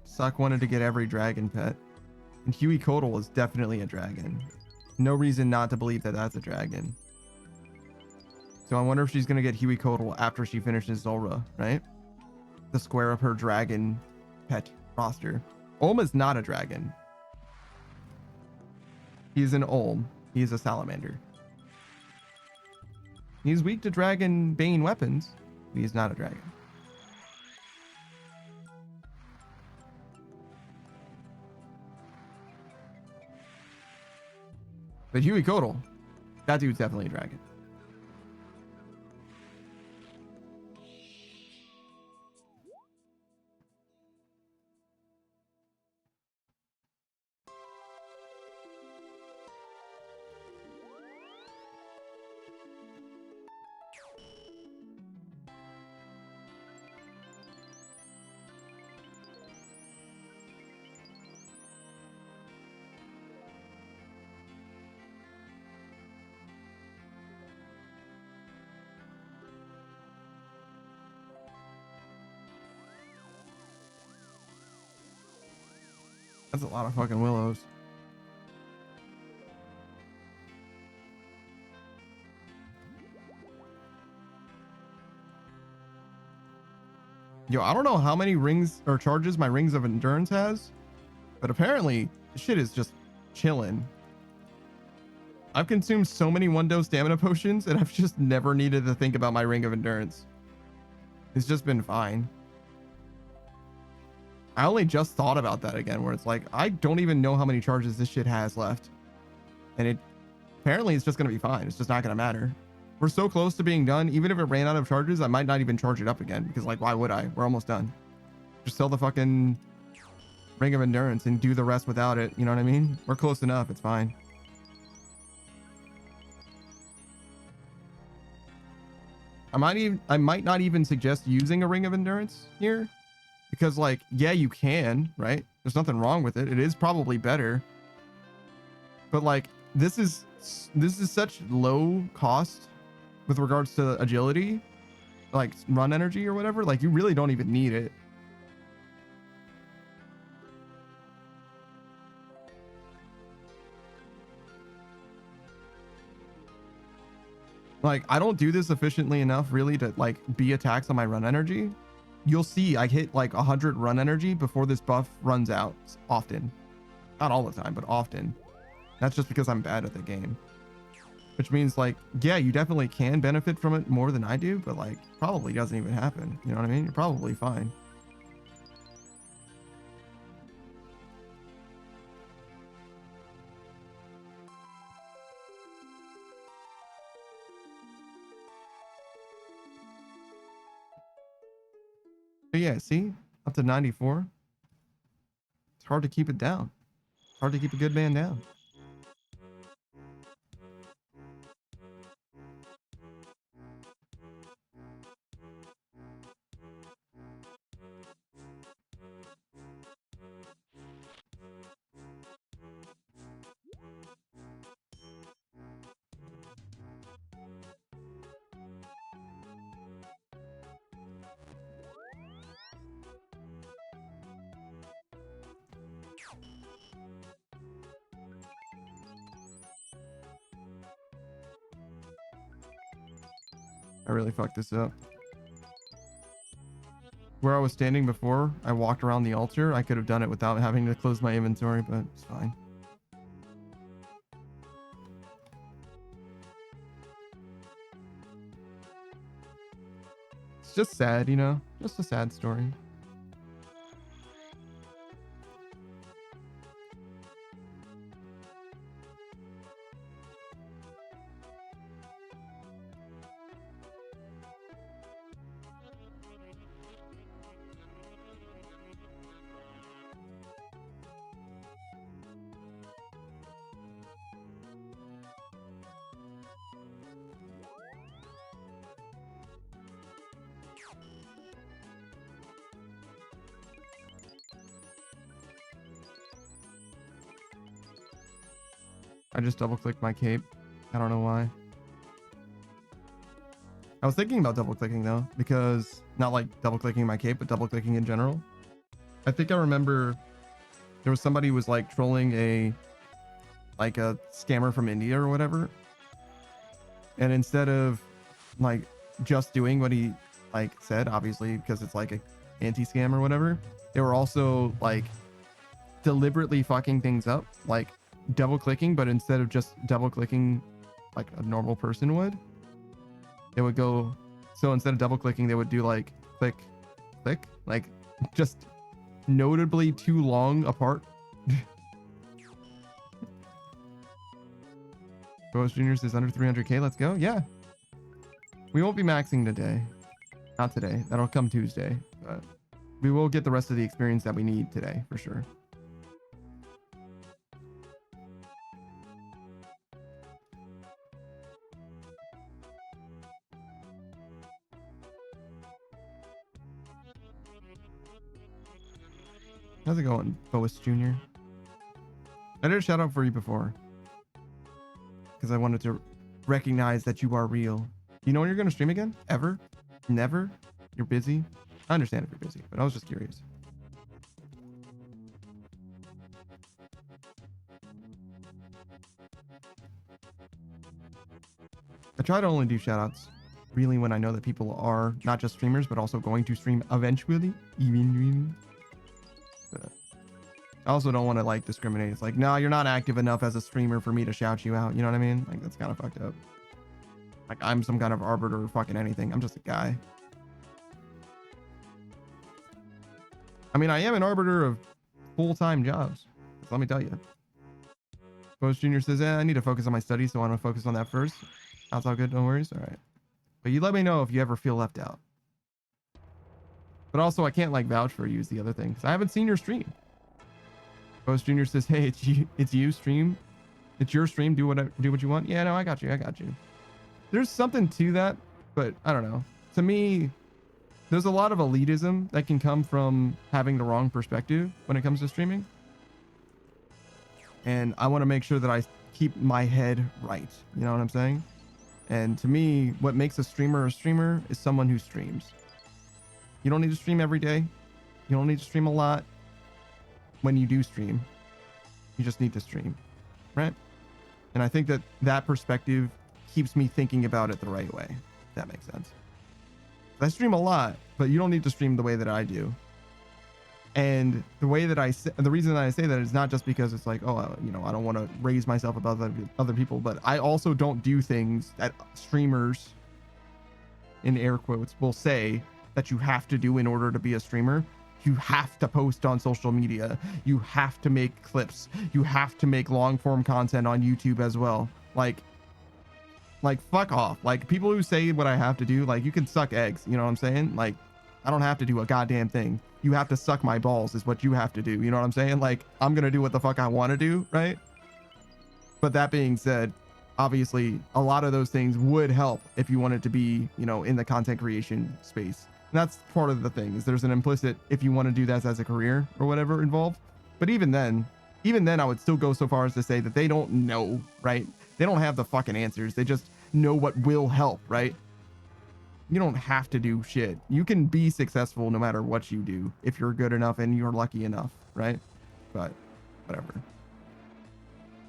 Suck wanted to get every dragon pet, and Huey Codal is definitely a dragon. No reason not to believe that that's a dragon. So I wonder if she's gonna get Huey Codal after she finishes Zulrah, right? To square up her dragon pet roster. Olm is not a dragon. He's an Olm. He's a salamander. He's weak to dragon bane weapons, but he's not a dragon. But Huey Codal, that dude's definitely a dragon. That's a lot of fucking willows. Yo, I don't know how many rings or charges my rings of endurance has, but apparently this shit is just chilling. I've consumed so many one-dose stamina potions and I've just never needed to think about my ring of endurance. It's just been fine. I only just thought about that again, where it's like, I don't even know how many charges this shit has left. And it apparently it's just going to be fine. It's just not going to matter. We're so close to being done. Even if it ran out of charges, I might not even charge it up again because, like, why would I? We're almost done. Just sell the fucking ring of endurance and do the rest without it. You know what I mean? We're close enough. It's fine. I might not even suggest using a ring of endurance here because, like, yeah, you can, right? There's nothing wrong with it. It is probably better. But, like, this is such low cost with regards to agility, like run energy or whatever. Like, you really don't even need it. Like, I don't do this efficiently enough really to like be a tax on my run energy. You'll see I hit like 100 run energy before this buff runs out often. Not all the time, but often. That's just because I'm bad at the game. Which means, like, yeah, you definitely can benefit from it more than I do, but, like, probably doesn't even happen. You know what I mean? You're probably fine. But yeah, see? Up to 94. It's hard to keep it down. Hard to keep a good man down. I really fucked this up. Where I was standing before I walked around the altar, I could have done it without having to close my inventory, but it's fine. It's just sad, you know? Just a sad story. I just double clicked my cape. I don't know why. I was thinking about double clicking though, because not like double clicking my cape, but double clicking in general. I think I remember there was somebody who was like trolling a scammer from India or whatever. And instead of like just doing what he like said, obviously, because it's like a anti-scam or whatever, they were also like deliberately fucking things up, like double clicking, but instead of just double clicking like a normal person would, they would go, so instead of double clicking, they would do like click, click, like just notably too long apart. Ghost Junior says under 300k. Let's go. Yeah. We won't be maxing today. Not today. That'll come Tuesday. But we will get the rest of the experience that we need today for sure. How's it going, Boas Jr.? I did a shout out for you before because I wanted to recognize that you are real. You know when you're going to stream again? Ever? Never? You're busy? I understand if you're busy, but I was just curious. I try to only do shout outs really when I know that people are not just streamers, but also going to stream eventually. But I also don't want to like discriminate. It's like, no, you're not active enough as a streamer for me to shout you out. You know what I mean? Like, that's kind of fucked up. Like, I'm some kind of arbiter or fucking anything. I'm just a guy. I mean, I am an arbiter of full-time jobs. Let me tell you. Post Junior says, I need to focus on my studies, so I want to focus on that first. That's all good. No worries. All right. But you let me know if you ever feel left out. But also, I can't like vouch for you is the other thing, because I haven't seen your stream. Post Junior says, hey, it's you stream. It's your stream. Do what you want. Yeah, no, I got you. There's something to that, but I don't know. To me, there's a lot of elitism that can come from having the wrong perspective when it comes to streaming. And I want to make sure that I keep my head right. You know what I'm saying? And to me, what makes a streamer is someone who streams. You don't need to stream every day. You don't need to stream a lot. When you do stream, you just need to stream, right? And I think that that perspective keeps me thinking about it the right way. If that makes sense. I stream a lot, but you don't need to stream the way that I do. And the way that the reason that I say that is not just because it's like, oh, you know, I don't want to raise myself above other people, but I also don't do things that streamers, in air quotes, will say that you have to do in order to be a streamer. You have to post on social media. You have to make clips. You have to make long form content on YouTube as well. Like fuck off. Like, people who say what I have to do, like, you can suck eggs. You know what I'm saying? Like, I don't have to do a goddamn thing. You have to suck my balls is what you have to do. You know what I'm saying? Like, I'm going to do what the fuck I want to do, right? But that being said, obviously, a lot of those things would help if you wanted to be, you know, in the content creation space. And that's part of the thing, is there's an implicit, if you want to do that as a career or whatever involved. But even then I would still go so far as to say that they don't know, right? They don't have the fucking answers. They just know what will help, right? You don't have to do shit. You can be successful no matter what you do if you're good enough and you're lucky enough, right? But whatever.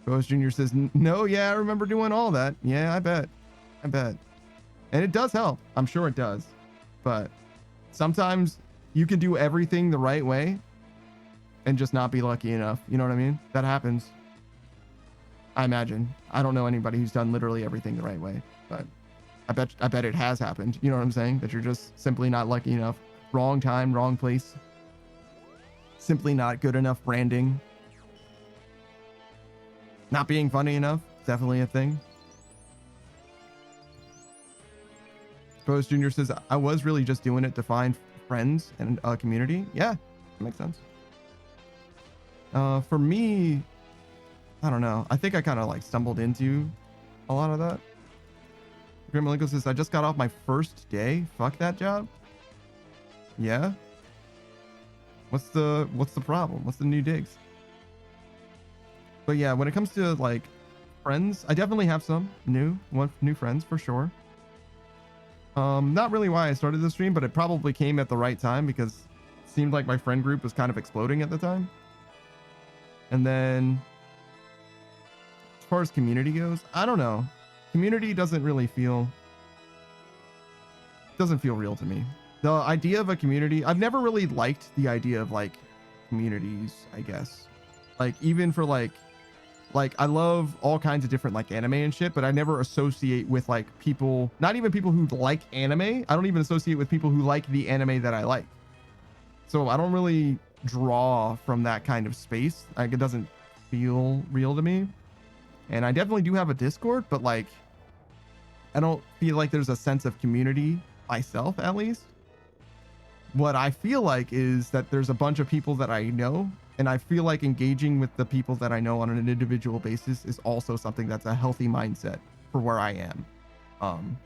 Ghost Junior says, no, yeah, I remember doing all that. Yeah, I bet. And it does help. I'm sure it does. But sometimes you can do everything the right way and just not be lucky enough. You know what I mean? That happens. I imagine. I don't know anybody who's done literally everything the right way, but I bet it has happened. You know what I'm saying? That you're just simply not lucky enough. Wrong time, wrong place. Simply not good enough branding. Not being funny enough. Definitely a thing. Post Junior says, I was really just doing it to find friends and a community. Yeah, that makes sense. For me, I don't know. I think I kind of like stumbled into a lot of that. Grim Malenko says, I just got off my first day. Fuck that job. Yeah. What's the problem? What's the new digs? But yeah, when it comes to like friends, I definitely have some new friends for sure. Not really why I started the stream, but it probably came at the right time because it seemed like my friend group was kind of exploding at the time. And then as far as community goes, I don't know. Community doesn't real to me. The idea of a community, I've never really liked the idea of like communities, I guess. Like, even for like I love all kinds of different like anime and shit, but I never associate with like people, not even people who like anime. I don't even associate with people who like the anime that I like. So I don't really draw from that kind of space. Like, it doesn't feel real to me. And I definitely do have a Discord, but like, I don't feel like there's a sense of community myself, at least. What I feel like is that there's a bunch of people that I know, and I feel like engaging with the people that I know on an individual basis is also something that's a healthy mindset for where I am.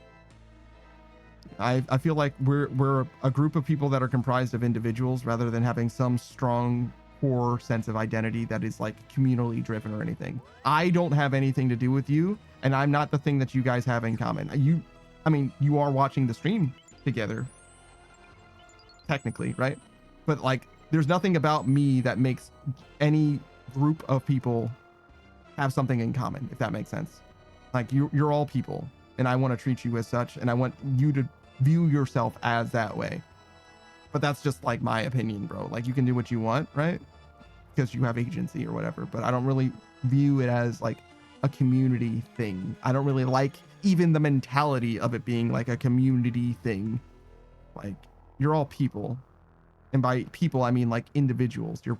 I feel like we're a group of people that are comprised of individuals rather than having some strong core sense of identity that is like communally driven or anything. I don't have anything to do with you, and I'm not the thing that you guys have in common. I mean, you are watching the stream together, technically, right? But like, there's nothing about me that makes any group of people have something in common, if that makes sense. Like, you're all people, and I want to treat you as such, and I want you to view yourself as that way. But that's just like my opinion, bro. Like, you can do what you want, right? Because you have agency or whatever, but I don't really view it as like a community thing. I don't really like even the mentality of it being like a community thing. Like, you're all people, and by people I mean like individuals. You're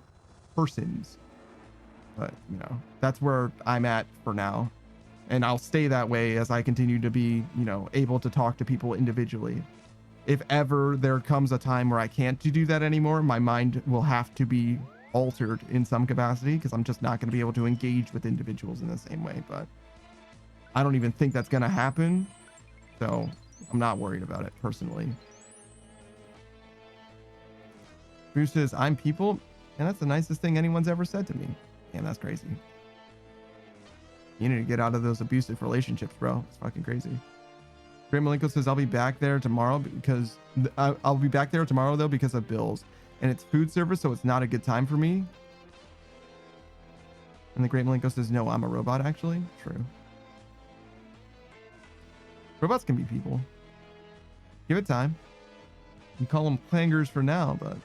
persons. But you know, that's where I'm at for now, and I'll stay that way as I continue to be, you know, able to talk to people individually. If ever there comes a time where I can't do that anymore, my mind will have to be altered in some capacity, because I'm just not going to be able to engage with individuals in the same way. But I don't even think that's going to happen, so I'm not worried about it personally. Bruce says, I'm people, and that's the nicest thing anyone's ever said to me. Man, that's crazy. You need to get out of those abusive relationships, bro. It's fucking crazy. Great Malenko says, I'll be back there tomorrow because I'll be back there tomorrow though because of bills, and it's food service, so it's not a good time for me. And the Great Malenko says, no, I'm a robot, actually. True. Robots can be people. Give it time. You call them clangers for now, but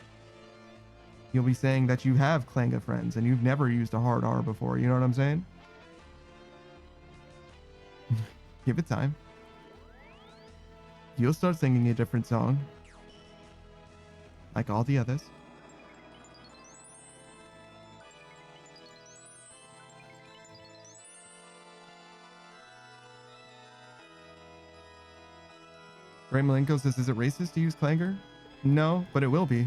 you'll be saying that you have Klanga friends and you've never used a hard R before. You know what I'm saying? Give it time. You'll start singing a different song, like all the others. Ray Malenko says, is it racist to use clanger? No, but it will be.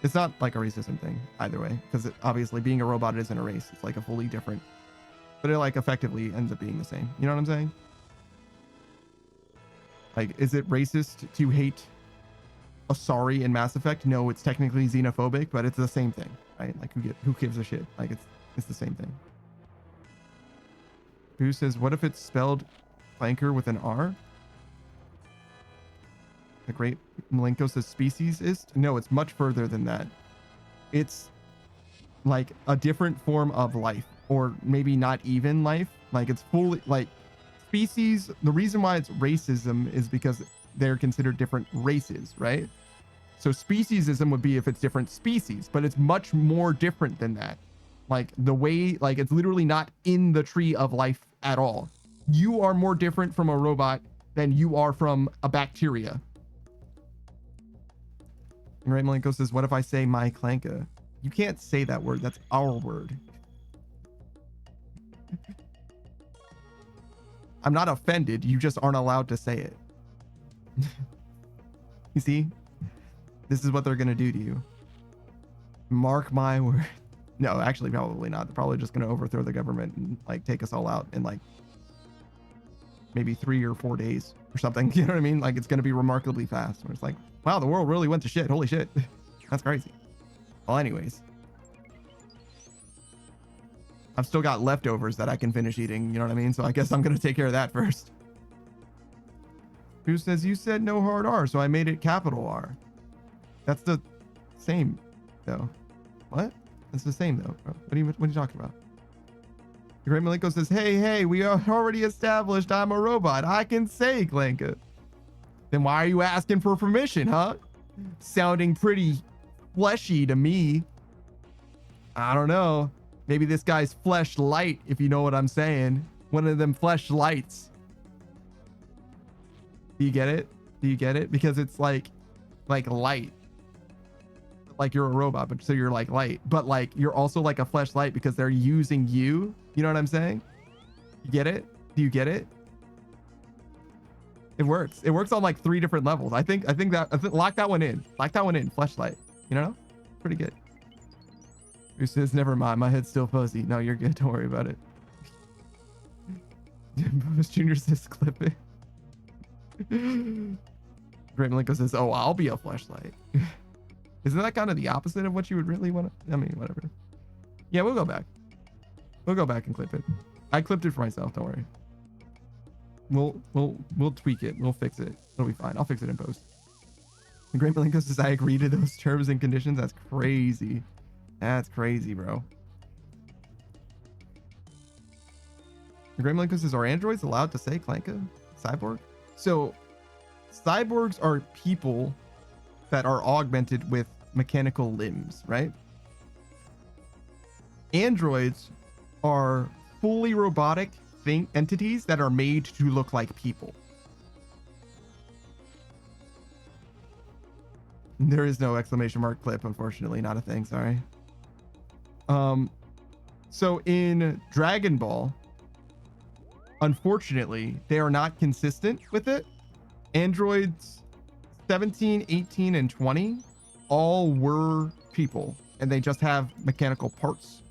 It's not like a racism thing either way, because obviously being a robot isn't a race. It's like a fully different, but it like effectively ends up being the same. You know what I'm saying? Like, is it racist to hate Asari in Mass Effect? No, it's technically xenophobic, but it's the same thing, right? Like, who gives a shit? Like, it's the same thing. Who says, what if it's spelled clanker with an R? The Great Malenko says speciesist. No, it's much further than that. It's like a different form of life, or maybe not even life. Like, it's fully like species. The reason why it's racism is because they're considered different races, right? So speciesism would be if it's different species, but it's much more different than that. Like, the way, like, it's literally not in the tree of life at all. You are more different from a robot than you are from a bacteria. Right, Malenko says, what if I say my clanka? You can't say that word. That's our word. I'm not offended. You just aren't allowed to say it. You see? This is what they're going to do to you. Mark my word. No, actually, probably not. They're probably just going to overthrow the government and like take us all out in like maybe 3 or 4 days or something. You know what I mean? Like, it's going to be remarkably fast. Where it's like, wow, the world really went to shit. Holy shit. That's crazy. Well, anyways, I've still got leftovers that I can finish eating. You know what I mean? So I guess I'm going to take care of that first. Who says, you said no hard R, so I made it capital R. That's the same though. What? That's the same though, bro. What are you talking about? The Great Malenko says, hey, we are already established I'm a robot. I can say Clanka. Then why are you asking for permission, huh? Sounding pretty fleshy to me. I don't know. Maybe this guy's flesh light, if you know what I'm saying. One of them flesh lights. Do you get it? Do you get it? Because it's like light. Like you're a robot, but so you're like light. But like you're also like a fleshlight because they're using you. You know what I'm saying? You get it? Do you get it? It works. It works on like 3 different levels. I think lock that one in. Lock that one in. Fleshlight. You know? Pretty good. Who says never mind? My head's still fuzzy. No, you're good. Don't worry about it. Bonus Junior says clip it. Great Malenko says, oh, I'll be a fleshlight. Isn't that kind of the opposite of what you would really want to? I mean, whatever. Yeah, we'll go back. We'll go back and clip it. I clipped it for myself. Don't worry. We'll tweak it. We'll fix it. It'll be fine. I'll fix it in post. And Great Malenko says, I agree to those terms and conditions. That's crazy. That's crazy, bro. And Great Malenko says, are androids allowed to say Clanka? Cyborg? So cyborgs are people that are augmented with mechanical limbs, right? Androids are fully robotic entities that are made to look like people. There is no exclamation mark clip, unfortunately. Not a thing, sorry. So in Dragon Ball, unfortunately, they are not consistent with it. Androids 17, 18, and 20 all were people, and they just have mechanical parts.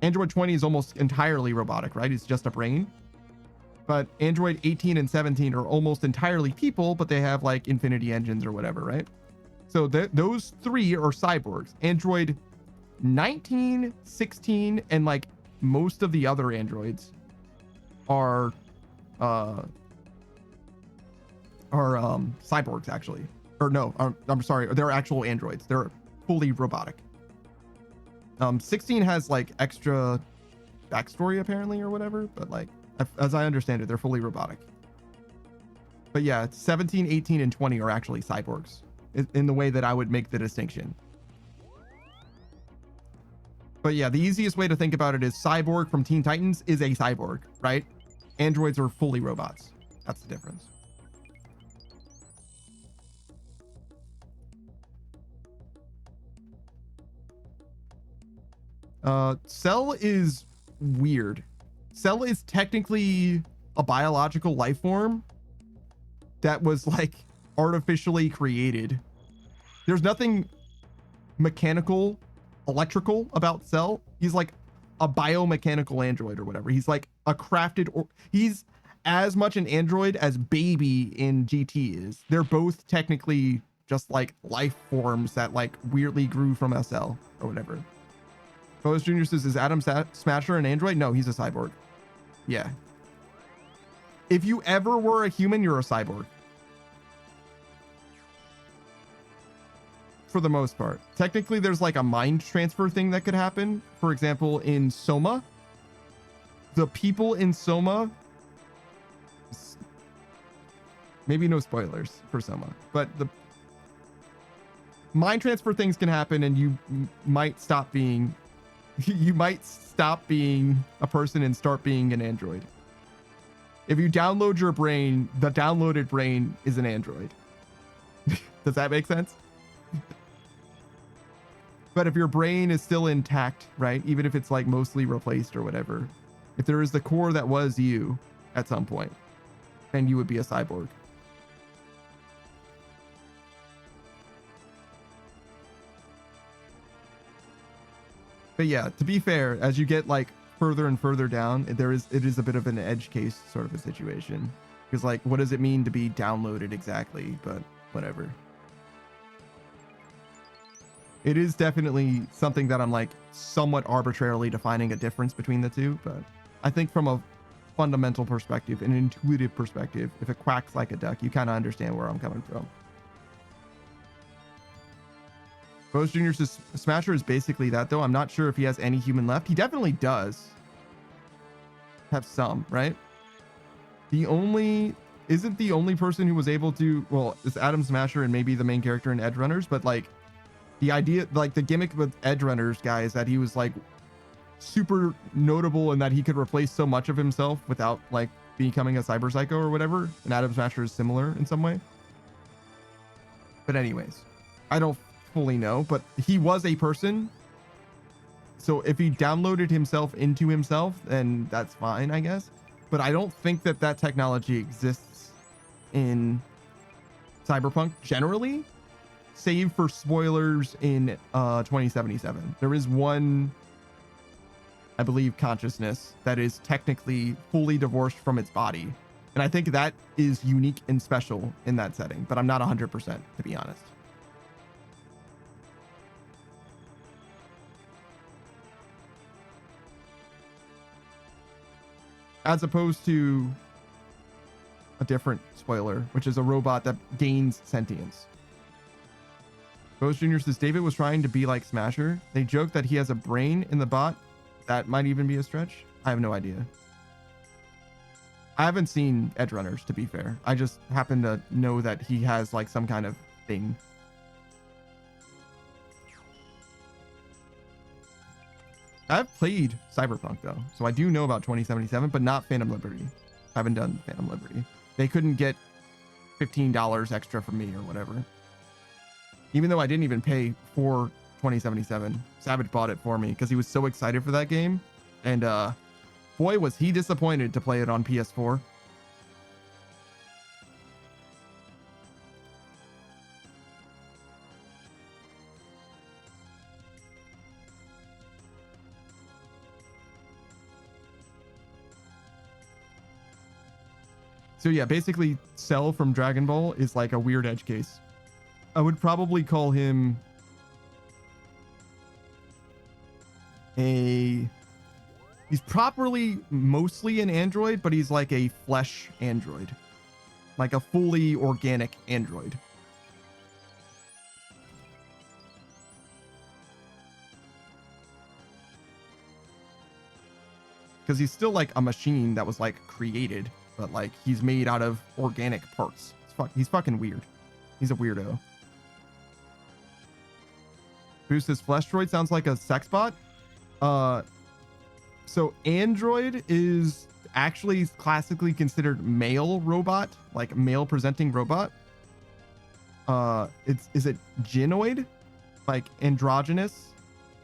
Android 20 is almost entirely robotic, right? It's just a brain. But Android 18 and 17 are almost entirely people, but they have like infinity engines or whatever, right? So those 3 are cyborgs. Android 19, 16, and like most of the other androids are cyborgs actually. Or no, I'm sorry, they're actual androids. They're fully robotic. 16 has like extra backstory apparently or whatever, but like as I understand it, they're fully robotic. But yeah, 17, 18, and 20 are actually cyborgs in the way that I would make the distinction. But yeah, the easiest way to think about it is Cyborg from Teen Titans is a cyborg, right? Androids are fully robots. That's the difference. Cell is weird. Cell is technically a biological life form that was like artificially created. There's nothing mechanical, electrical about Cell. He's like a biomechanical android or whatever. He's like a crafted, or he's as much an android as Baby in GT is. They're both technically just like life forms that like weirdly grew from SL or whatever. Boas Jr. says, is Adam Smasher an android? No, he's a cyborg. Yeah. If you ever were a human, you're a cyborg. For the most part. Technically, there's like a mind transfer thing that could happen. For example, in Soma, the people in Soma, maybe no spoilers for Soma, but the mind transfer things can happen and you might stop being a person and start being an android. If you download your brain, the downloaded brain is an android. Does that make sense? But if your brain is still intact, right? Even if it's like mostly replaced or whatever, if there is the core that was you at some point, then you would be a cyborg. But yeah, to be fair, as you get like further and further down, it is a bit of an edge case sort of a situation. Because like, what does it mean to be downloaded exactly? But whatever. It is definitely something that I'm like somewhat arbitrarily defining a difference between the two. But I think from a fundamental perspective, an intuitive perspective, if it quacks like a duck, you kind of understand where I'm coming from. Rose Jr. says Smasher is basically that, though. I'm not sure if he has any human left. He definitely does have some, right? Isn't the only person who was able to, well, it's Adam Smasher and maybe the main character in Edge Runners, but like the idea, like the gimmick with Edge Runners guy is that he was like super notable and that he could replace so much of himself without like becoming a cyber psycho or whatever. And Adam Smasher is similar in some way. But anyways, I don't fully know, but he was a person. So if he downloaded himself into himself, then that's fine, I guess. but I don't think that that technology exists in Cyberpunk generally, save for spoilers in 2077. There is one, I believe, consciousness that is technically fully divorced from its body. And I think that is unique and special in that setting, but I'm not 100%, to be honest. As opposed to a different spoiler, which is a robot that gains sentience. Ghost Jr. says David was trying to be like Smasher. They joke that he has a brain in the bot. That might even be a stretch. I have no idea. I haven't seen Edge Runners, to be fair. I just happen to know that he has like some kind of thing. I've played Cyberpunk though, so I do know about 2077, but not Phantom Liberty. I haven't done Phantom Liberty. They couldn't get $15 extra from me or whatever. Even though I didn't even pay for 2077. Savage bought it for me because he was so excited for that game. And boy, was he disappointed to play it on PS4. So yeah, basically Cell from Dragon Ball is like a weird edge case. I would probably call him he's properly mostly an android, but he's like a flesh android, like a fully organic android. Because he's still like a machine that was like created, but like he's made out of organic parts. He's fucking weird. He's a weirdo. Boost his flesh droid sounds like a sex bot. So android is actually classically considered male robot, like male presenting robot. Is it gynoid? Like androgynous?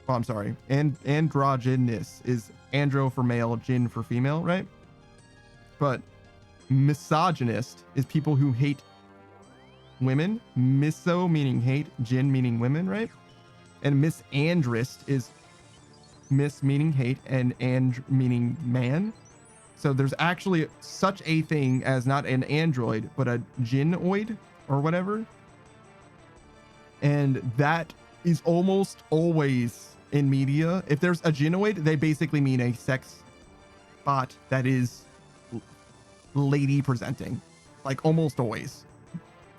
Oh, I'm sorry. Androgynous is andro for male, gyn for female, right? But misogynist is people who hate women. Miso meaning hate, gyn meaning women, right? And misandrist is mis meaning hate and and meaning man. So there's actually such a thing as not an android, but a gynoid or whatever. And that is almost always in media. If there's a gynoid, they basically mean a sex bot that is lady presenting, like almost always.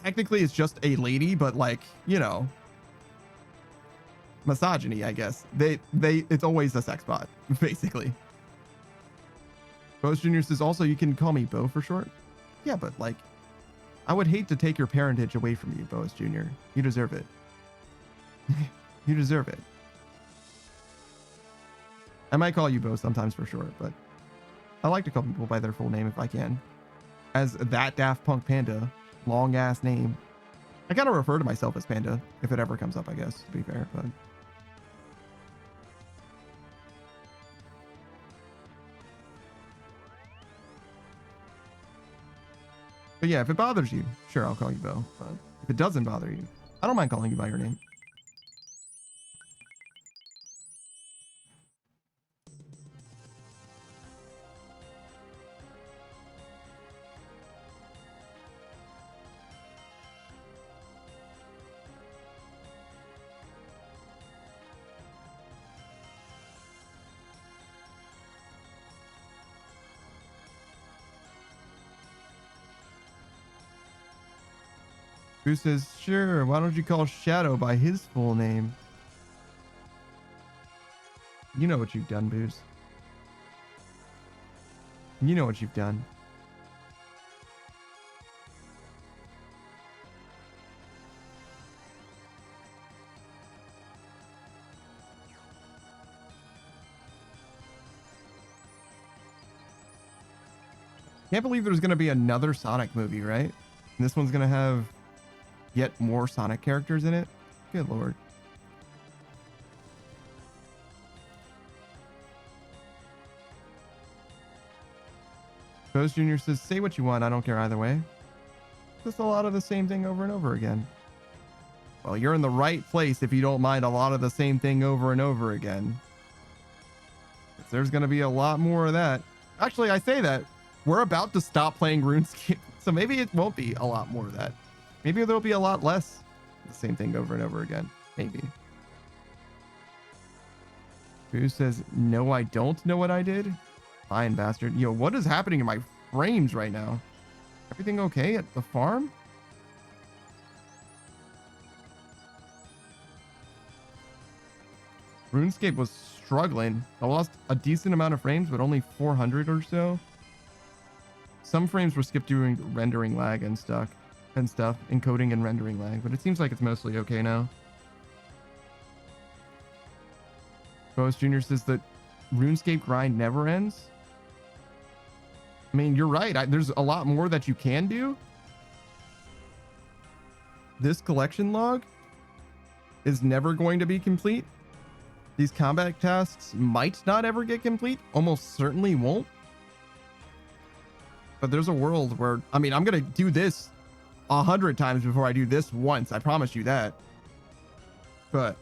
Technically it's just a lady, but like, you know, misogyny, I guess. It's always a sex bot, basically. Bose Jr. says also you can call me Bo for short. Yeah, but like, I would hate to take your parentage away from you, Bose Jr. You deserve it. You deserve it. I might call you Bo sometimes for short, but I like to call people by their full name if I can. As that Daft Punk Panda, long ass name. I kind of refer to myself as Panda if it ever comes up, I guess, to be fair, but. But yeah, if it bothers you, sure, I'll call you Bo. But if it doesn't bother you, I don't mind calling you by your name. Who says, sure, why don't you call Shadow by his full name? You know what you've done, Booze. You know what you've done. Can't believe there's going to be another Sonic movie, right? And this one's going to have yet more Sonic characters in it. Good lord. Ghost Junior says, say what you want. I don't care either way. Just a lot of the same thing over and over again. Well, you're in the right place if you don't mind a lot of the same thing over and over again. There's going to be a lot more of that. Actually, I say that. We're about to stop playing RuneScape, so maybe it won't be a lot more of that. Maybe there'll be a lot less the same thing over and over again. Maybe. Who says, no, I don't know what I did? Fine, bastard. Yo, what is happening in my frames right now? Everything okay at the farm? RuneScape was struggling. I lost a decent amount of frames, but only 400 or so. Some frames were skipped during rendering lag and stuff, encoding and rendering lag, but it seems like it's mostly okay now. Ghost Junior says that RuneScape grind never ends. I mean, you're right. There's a lot more that you can do. This collection log is never going to be complete. These combat tasks might not ever get complete. Almost certainly won't. But there's a world where, I mean, I'm going to do this 100 times before I do this once. I promise you that. But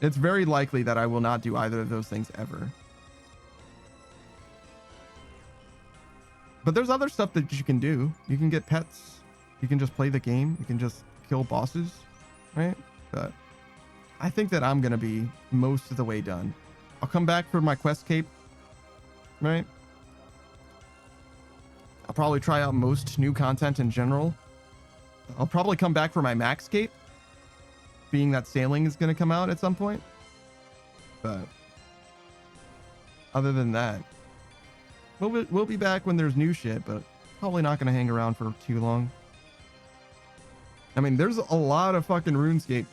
it's very likely that I will not do either of those things ever. But there's other stuff that you can do. You can get pets. You can just play the game. You can just kill bosses, right? But I think that I'm going to be most of the way done. I'll come back for my quest cape, right? I'll probably try out most new content in general. I'll probably come back for my max cape, being that sailing is going to come out at some point. But other than that, we'll be back when there's new shit, but probably not going to hang around for too long. I mean, there's a lot of fucking RuneScape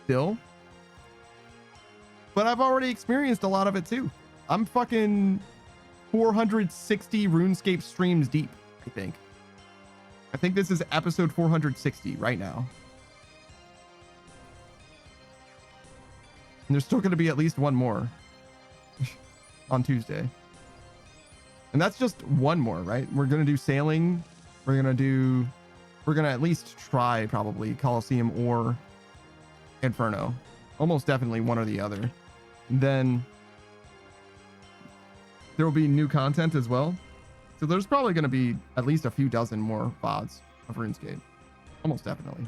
still, but I've already experienced a lot of it too. I'm fucking 460 RuneScape streams deep, I think. I think this is episode 460 right now. And there's still going to be at least one more on Tuesday. And that's just one more, right? We're going to do sailing. We're going to at least try probably Colosseum or Inferno. Almost definitely one or the other. Then there will be new content as well. So there's probably going to be at least a few dozen more VODs of RuneScape. Almost definitely.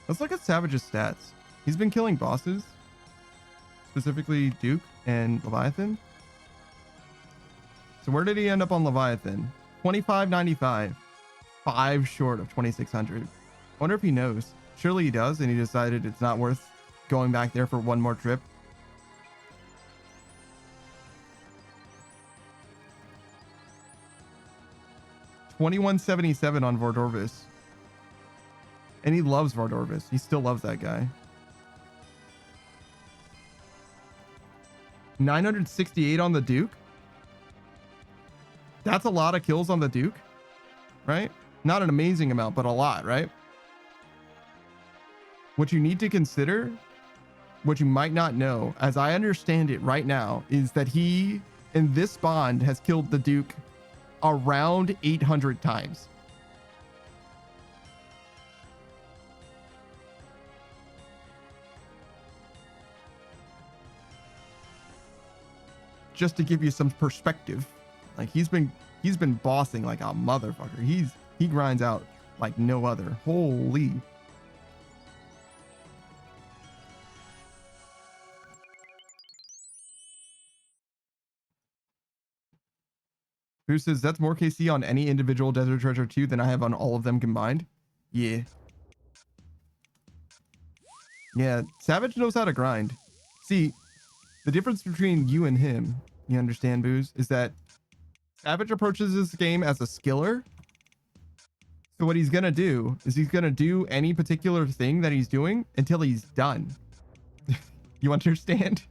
Let's look at Savage's stats. He's been killing bosses, specifically Duke and Leviathan. So where did he end up on Leviathan? 2595, 5 short of 2600. I wonder if he knows. Surely he does, and he decided it's not worth going back there for one more trip. $2177 on Vardorvis. And he loves Vardorvis. He still loves that guy. 968 on the Duke. That's a lot of kills on the Duke, right? Not an amazing amount, but a lot, right? What you need to consider, what you might not know, as I understand it right now, is that he, in this bond, has killed the Duke around 800 times. Just to give you some perspective, Like he's been bossing like a motherfucker. He grinds out like no other. Holy. Who says that's more KC on any individual Desert Treasure 2 than I have on all of them combined? Yeah. Yeah, Savage knows how to grind. See, the difference between you and him, you understand, Booze, is that Savage approaches this game as a skiller. So what he's gonna do is he's gonna do any particular thing that he's doing until he's done. You understand?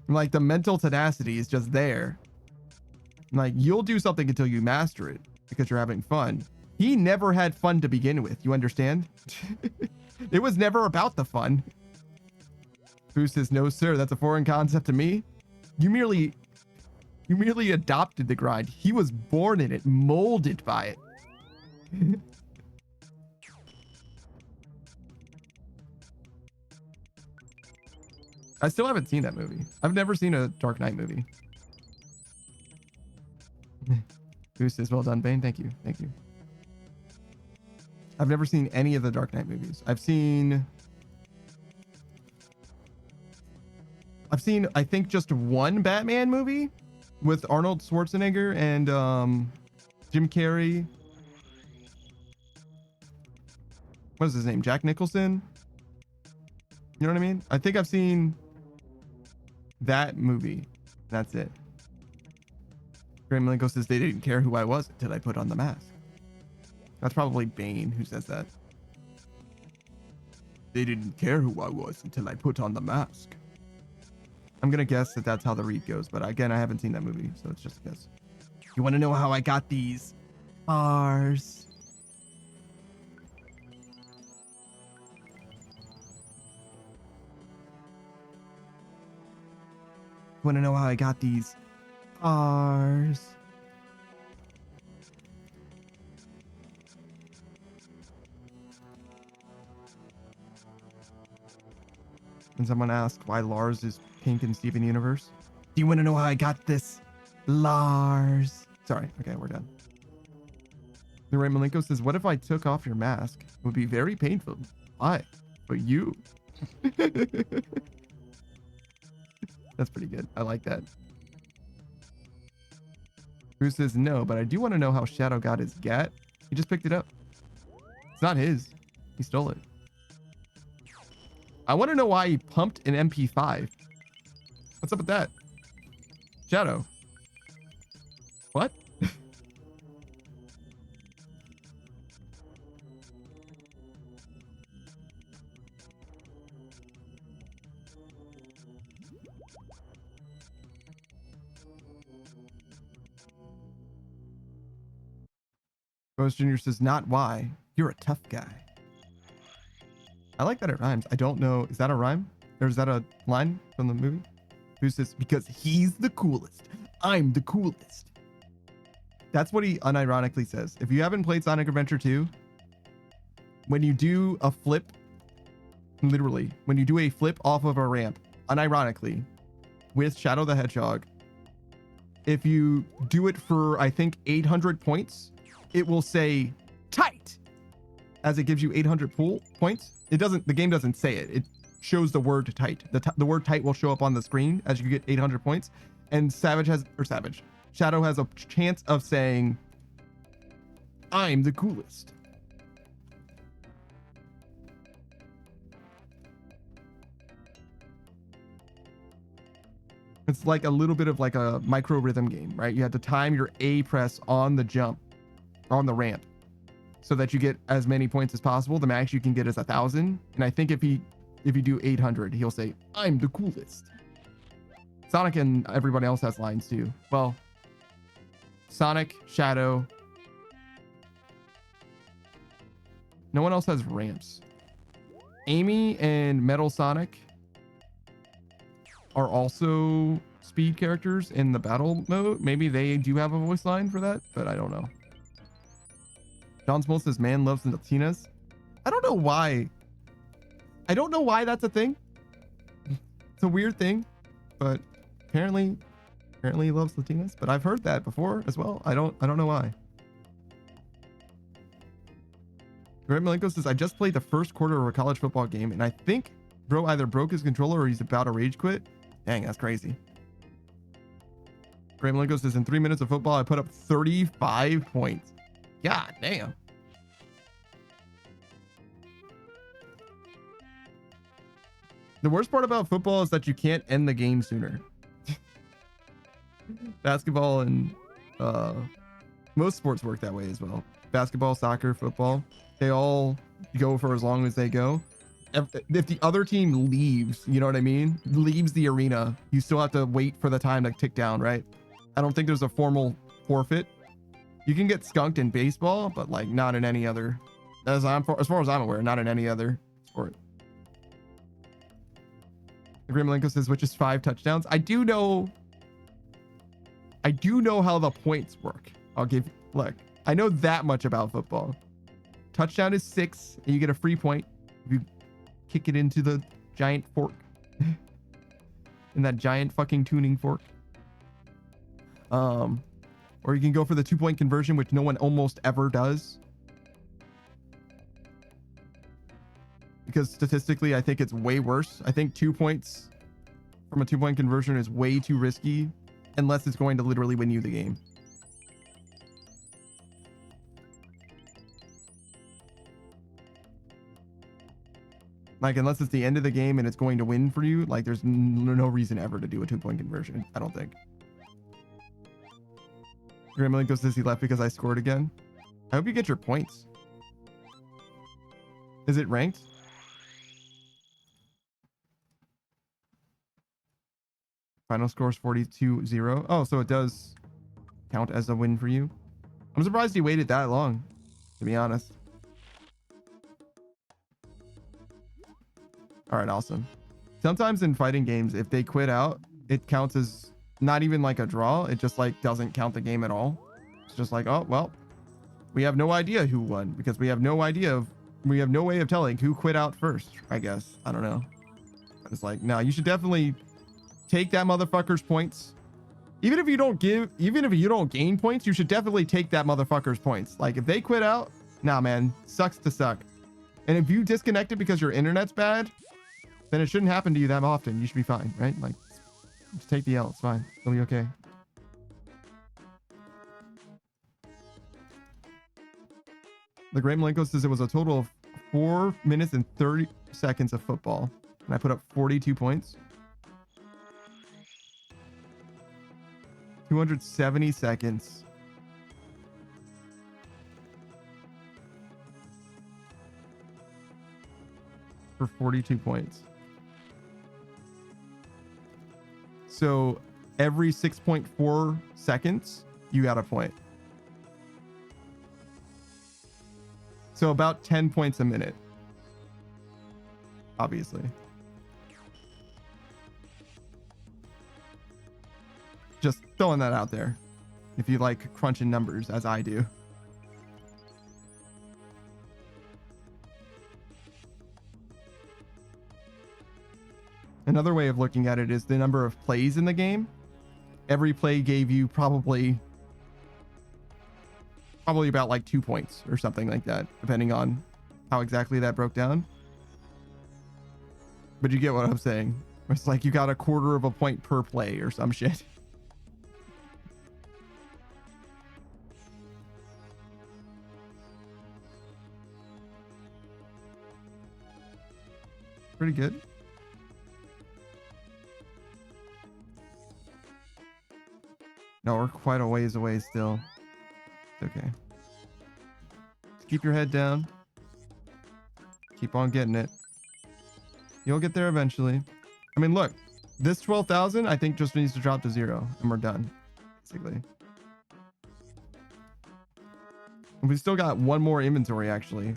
Like the mental tenacity is just there. Like you'll do something until you master it because you're having fun. He never had fun to begin with. You understand? It was never about the fun. Who says no, sir? That's a foreign concept to me. You merely adopted the grind. He was born in it, molded by it. I still haven't seen that movie. I've never seen a Dark Knight movie. Who says well done, Bane? Thank you. Thank you. I've never seen any of the Dark Knight movies. I've seen, I think just one Batman movie with Arnold Schwarzenegger and Jim Carrey. What is his name? Jack Nicholson? You know what I mean? I think I've seen that movie. That's it. Graham Malenko says they didn't care who I was until I put on the mask. That's probably Bane who says that. They didn't care who I was until I put on the mask. I'm gonna guess that that's how the read goes, but again, I haven't seen that movie, so it's just a guess. You want to know how I got these R's? Want to know how I got these R's? And someone asked why Lars is pink in Steven Universe. Do you want to know how I got this, Lars? Sorry. Okay, we're done. The Ray Malenko says, what if I took off your mask? It would be very painful. Why? But you. That's pretty good. I like that. Who says no, but I do want to know how Shadow got his gat. He just picked it up. It's not his. He stole it. I want to know why he pumped an MP5. What's up with that? Shadow. What? Ghost Jr. says, not why. You're a tough guy. I like that it rhymes. I don't know. Is that a rhyme? Or is that a line from the movie? Who says, because he's the coolest. I'm the coolest. That's what he unironically says. If you haven't played Sonic Adventure 2, when you do a flip, literally, when you do a flip off of a ramp, unironically, with Shadow the Hedgehog, if you do it for, I think, 800 points, it will say tight as it gives you 800 points. It doesn't, the game doesn't say it. It shows the word tight. The word tight will show up on the screen as you get 800 points. And Shadow has a chance of saying, I'm the coolest. It's like a little bit of like a micro rhythm game, right? You have to time your A press on the jump, on the ramp, so that you get as many points as possible. The max you can get is 1,000. And I think if you do 800, he'll say, I'm the coolest. Sonic and everybody else has lines too. Well, Sonic, Shadow. No one else has ramps. Amy and Metal Sonic are also speed characters in the battle mode. Maybe they do have a voice line for that, but I don't know. John Small says, man loves Latinas. I don't know why. I don't know why that's a thing. It's a weird thing, but apparently he loves Latinas, but I've heard that before as well. I don't know why. Grant Malenko says, I just played the first quarter of a college football game, and I think bro either broke his controller or he's about to rage quit. Dang, that's crazy. Grant Malenko says, in 3 minutes of football, I put up 35 points. God damn. The worst part about football is that you can't end the game sooner. Basketball and most sports work that way as well. Basketball, soccer, football, they all go for as long as they go. If the other team leaves, you know what I mean? Leaves the arena, you still have to wait for the time to tick down, right? I don't think there's a formal forfeit. You can get skunked in baseball, but like not in any other, as far as I'm aware, not in any other sport. Grim Malenko says, which is 5 touchdowns. I do know how the points work. Look, I know that much about football. Touchdown is 6, and you get a free point if you kick it into the giant fork. In that giant fucking tuning fork. Or you can go for the 2-point conversion, which no one almost ever does. Because statistically, I think it's way worse. I think 2 points from a 2-point conversion is way too risky, unless it's going to literally win you the game. Like, unless it's the end of the game and it's going to win for you, like, there's no reason ever to do a 2-point conversion, I don't think. Graham Malenko says he left because I scored again. I hope you get your points. Is it ranked? Final score is 42-0. Oh, so it does count as a win for you. I'm surprised he waited that long, to be honest. All right, awesome. Sometimes in fighting games, if they quit out, it counts as not even like a draw. It just like doesn't count the game at all. It's just like, oh, well, we have no idea who won because we have no way of telling who quit out first, I guess. I don't know. It's like, no, you should definitely take that motherfucker's points. Even if you don't gain points, you should definitely take that motherfucker's points. Like, if they quit out, nah, man, sucks to suck. And if you disconnect it because your internet's bad, then it shouldn't happen to you that often. You should be fine, right? Like, just take the L. It's fine. It'll be okay. The Great Malenko says it was a total of 4 minutes and 30 seconds of football. And I put up 42 points. 270 seconds. For 42 points. So every 6.4 seconds, you got a point. So about 10 points a minute. Obviously. Just throwing that out there. If you like crunching numbers, as I do. Another way of looking at it is the number of plays in the game. Every play gave you probably about like 2 points or something like that, depending on how exactly that broke down. But you get what I'm saying. It's like you got a quarter of a point per play or some shit. Pretty good. No, we're quite a ways away still. It's okay. Keep your head down. Keep on getting it. You'll get there eventually. I mean, look, this 12,000, I think just needs to drop to 0 and we're done, basically. And we still got one more inventory actually,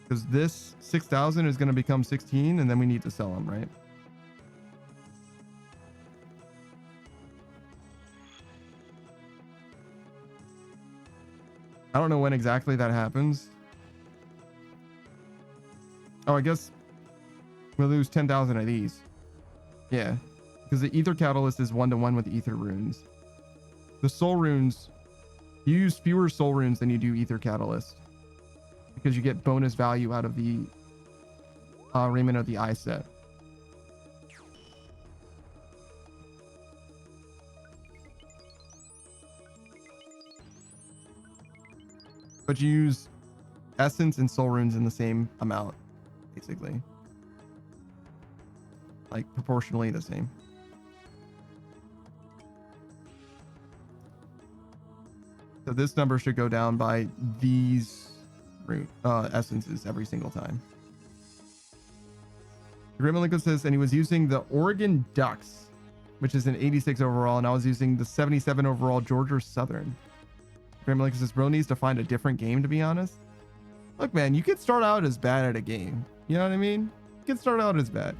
because this 6,000 is going to become 16 and then we need to sell them, right? I don't know when exactly that happens. Oh, I guess we'll lose 10,000 of these. Yeah. because the Ether Catalyst is 1-to-1 with Ether runes. The Soul runes, you use fewer Soul runes than you do Ether Catalyst because you get bonus value out of the Raiment of the Eye set. But you use Essence and Soul runes in the same amount, basically. Like proportionally the same. So this number should go down by these essences every single time. Grimmalinko says, and he was using the Oregon Ducks, which is an 86 overall, and I was using the 77 overall Georgia Southern. Grimmalinko says, bro needs to find a different game, to be honest. Look, man, you could start out as bad at a game. You know what I mean? You could start out as bad.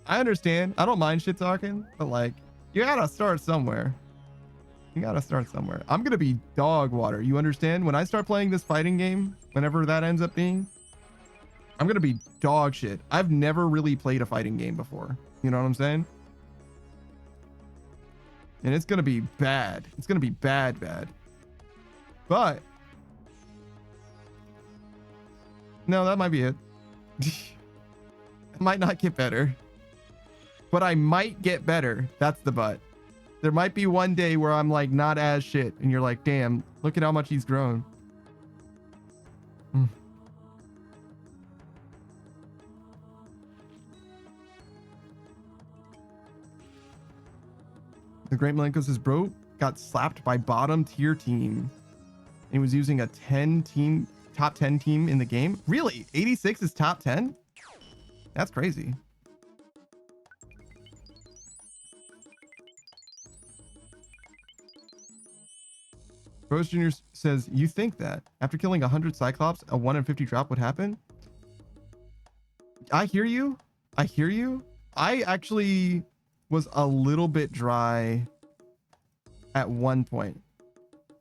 I understand. I don't mind shit talking, but like, you gotta start somewhere. You gotta start somewhere. I'm gonna be dog water. You understand? When I start playing this fighting game, whenever that ends up being, I'm gonna be dog shit. I've never really played a fighting game before. You know what I'm saying? And it's gonna be bad. It's gonna be bad. But no, that might be it. It might not get better, but I might get better. That's the but. There might be one day where I'm like not as shit and you're like, damn, look at how much he's grown. The Great Malenko says, bro got slapped by bottom tier team. And he was using a top 10 team in the game. Really? 86 is top 10? That's crazy. Rose Jr. says, you think that after killing 100 Cyclops, a 1 in 50 drop would happen? I hear you. I hear you. I actually was a little bit dry at one point.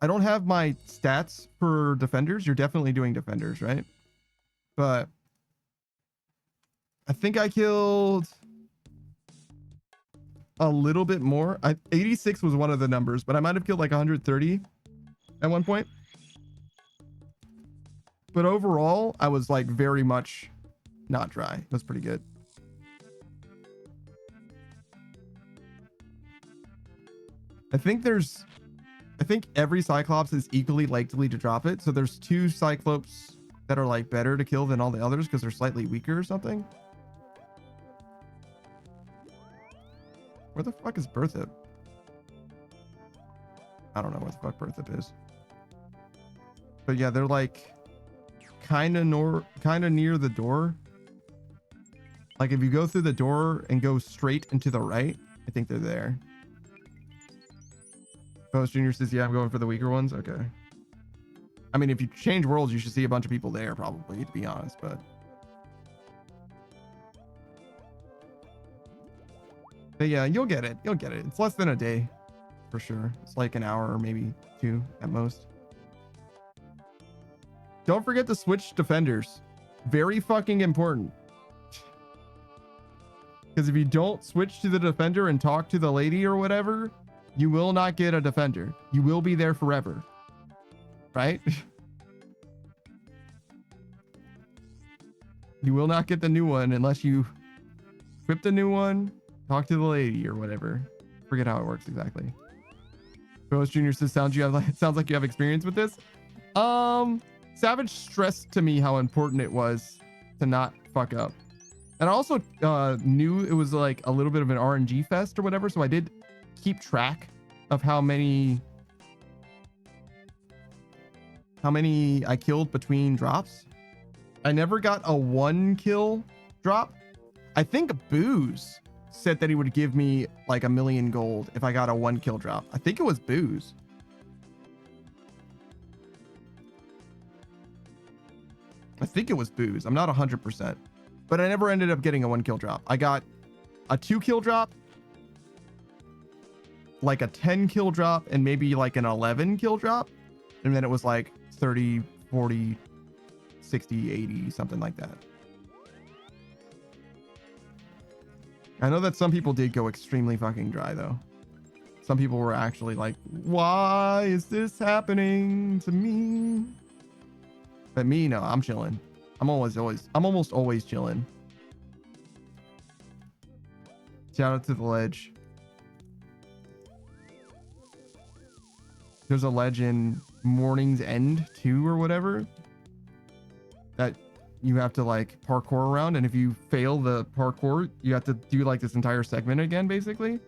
I don't have my stats for defenders. You're definitely doing defenders, right? But I think I killed a little bit more. 86 was one of the numbers, but I might have killed like 130 at one point. But overall, I was like very much not dry. It was pretty good. I think every Cyclops is equally likely to drop it. So there's 2 Cyclops that are like better to kill than all the others because they're slightly weaker or something. Where the fuck is Berthip? I don't know what the fuck Berthip is. But yeah, they're like kind of near the door. Like if you go through the door and go straight into the right, I think they're there. Post Junior says, yeah, I'm going for the weaker ones. Okay. I mean, if you change worlds, you should see a bunch of people there probably, to be honest, but yeah, you'll get it. You'll get it. It's less than a day for sure. It's like an hour or maybe 2 at most. Don't forget to switch defenders. Very fucking important. Because if you don't switch to the defender and talk to the lady or whatever, you will not get a defender. You will be there forever. Right? You will not get the new one unless you equip the new one, talk to the lady or whatever. Forget how it works exactly. Rose Jr. says, sounds like you have experience with this. Savage stressed to me how important it was to not fuck up. And I also knew it was like a little bit of an RNG fest or whatever, so I did keep track of how many I killed between drops. I never got a 1 kill drop. I think Booze said that he would give me like 1 million gold if I got a 1 kill drop. I think it was Booze. I think it was Booze. I'm not 100%, but I never ended up getting a 1 kill drop. I got a 2 kill drop, like a 10 kill drop, and maybe like an 11 kill drop. And then it was like 30, 40, 60, 80, something like that. I know that some people did go extremely fucking dry though. Some people were actually like, why is this happening to me? But me, no, I'm chilling. I'm almost always chilling. Shout out to the ledge. There's a ledge in Morning's End 2 or whatever that you have to like parkour around, and if you fail the parkour, you have to do like this entire segment again, basically.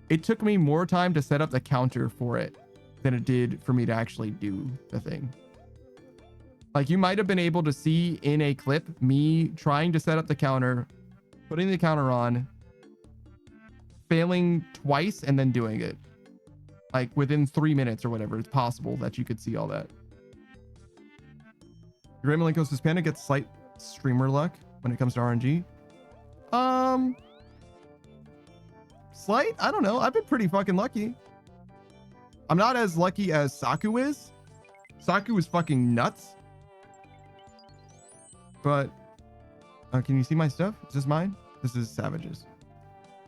It took me more time to set up the counter for it than it did for me to actually do the thing. Like, you might have been able to see in a clip me trying to set up the counter, putting the counter on, failing twice, and then doing it. Like within 3 minutes or whatever, it's possible that you could see all that. Gray Malenko says Panda gets slight streamer luck when it comes to RNG. Slight? I don't know. I've been pretty fucking lucky. I'm not as lucky as Saku is. Saku is fucking nuts. But can you see my stuff? Is this mine? This is Savage's.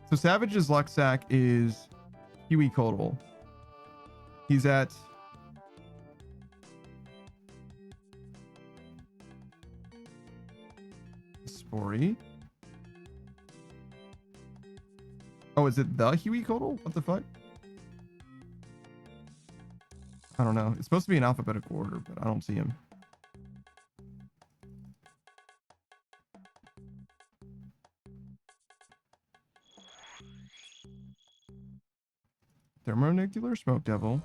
So Savage's luck sack is Huey Codal. He's at Spory. Oh, is it the Huey Codal? What the fuck? I don't know. It's supposed to be in alphabetical order, but I don't see him. Thermonuclear Smoke Devil.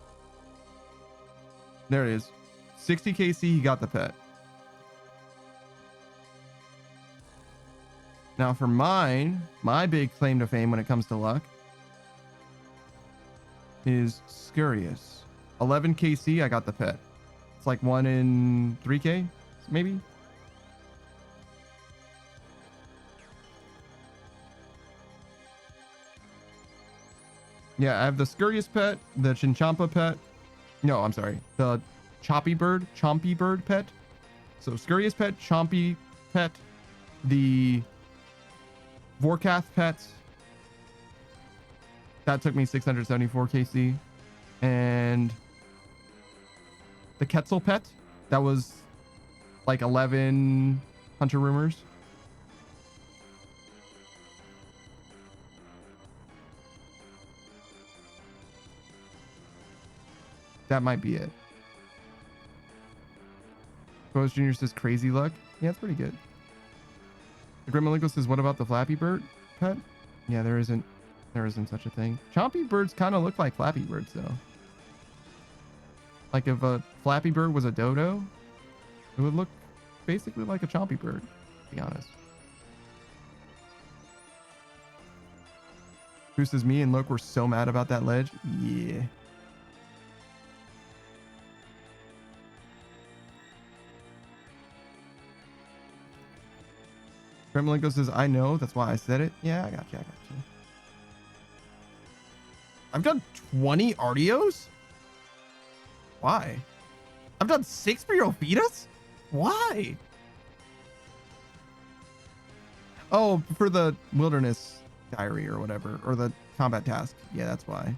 There it is. 60 KC, he got the pet. Now for mine, my big claim to fame when it comes to luck is Scurious. 11 KC, I got the pet. It's like 1 in 3K, maybe? Yeah, I have the Scurious pet, the Chinchampa pet. No, I'm sorry. The Chompy Bird pet. So Scurious pet, Chompy pet, the Vorkath pet. That took me 674 KC. And the Quetzal pet, that was like 11 Hunter Rumors. That might be it. Ghost Jr. says crazy luck. Yeah, it's pretty good. The Grim Malenko says, what about the Flappy Bird pet? Yeah, there isn't such a thing. Chompy Birds kind of look like Flappy Birds though. Like if a Flappy Bird was a dodo, it would look basically like a Chompy Bird, to be honest. Who says me and Loke were so mad about that ledge? Yeah. Gremlinko says, I know, that's why I said it. Yeah, I got you. I've done 20 Artios? Why? I've done 6 Briophitas? Why? Oh, for the Wilderness Diary or whatever, or the combat task. Yeah, that's why.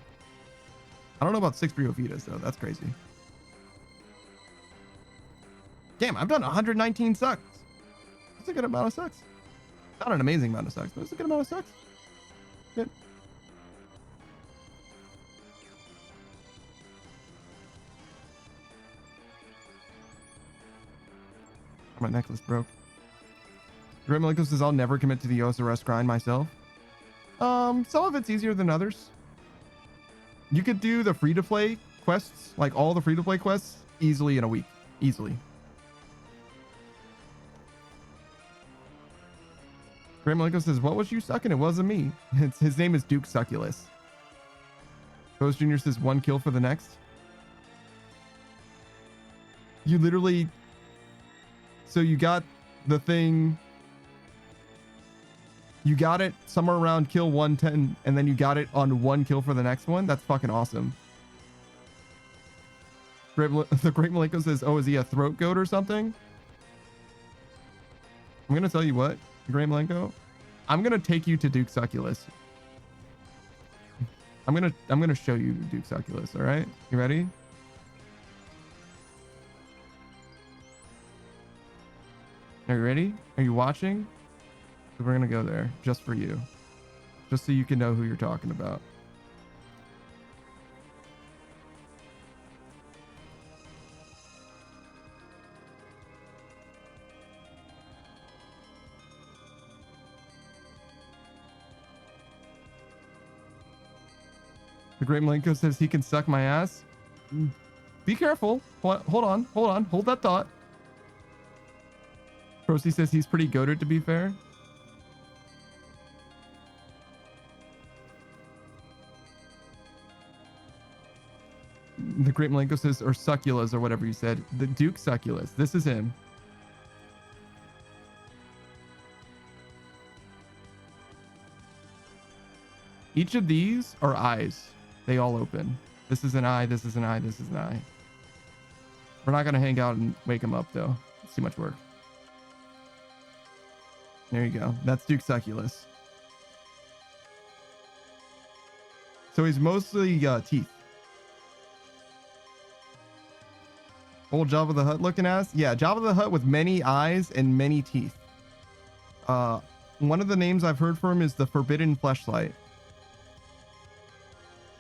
I don't know about 6 Briophitas though. That's crazy. Damn, I've done 119 sucks. That's a good amount of sucks. Not an amazing amount of sucks, but it's a good amount of sucks. Good. My necklace broke. Grim Malenko says, I'll never commit to the OSRS grind myself. Some of it's easier than others. You could do the free-to-play quests, like all the free-to-play quests, easily in a week. Easily. Grim Malenko says, what was you sucking? It wasn't me. His name is Duke Succulus. Ghost Jr. says, 1 kill for the next. You literally... So you got the thing... You got it somewhere around kill 110, and then you got it on 1 kill for the next one? That's fucking awesome. The Great Malenko says, oh, is he a throat goat or something? I'm going to tell you what, Great Malenko. I'm gonna take you to Duke Succulus. I'm gonna show you Duke Succulus. All right, you ready? Are you ready? Are you watching? We're gonna go there just for you, just so you can know who you're talking about. The Great Malenko says he can suck my ass. Be careful. Hold on. Hold that thought. Procy says he's pretty goated, to be fair. The Great Malenko says, or Succulus, or whatever you said. The Duke Succulus. This is him. Each of these are eyes. They all open. This is an eye. This is an eye. This is an eye. We're not going to hang out and wake him up, though. It's too much work. There you go. That's Duke Succulus. So he's mostly teeth. Old Jabba the Hutt looking ass? Yeah, Jabba the Hutt with many eyes and many teeth. One of the names I've heard for him is the Forbidden Fleshlight.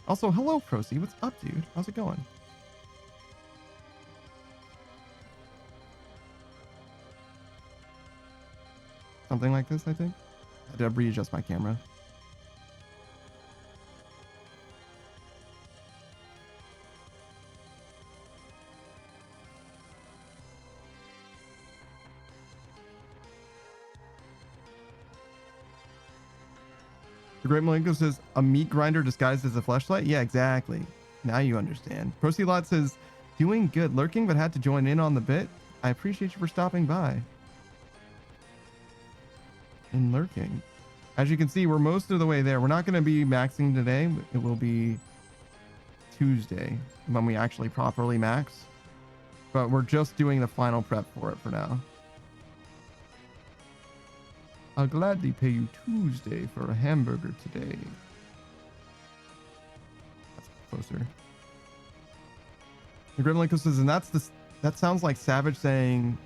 Also, hello, Procy. What's up, dude? How's it going? Something like this, I think. I had to readjust my camera. The Great Malenko says, a meat grinder disguised as a fleshlight? Yeah, exactly. Now you understand. Procylot says, doing good. Lurking, but had to join in on the bit. I appreciate you for stopping by. And lurking. As you can see, we're most of the way there. We're not going to be maxing today. It will be Tuesday when we actually properly max. But we're just doing the final prep for it for now. I'll gladly pay you Tuesday for a hamburger today. That's closer. The Gremlin says, and that sounds like Savage saying,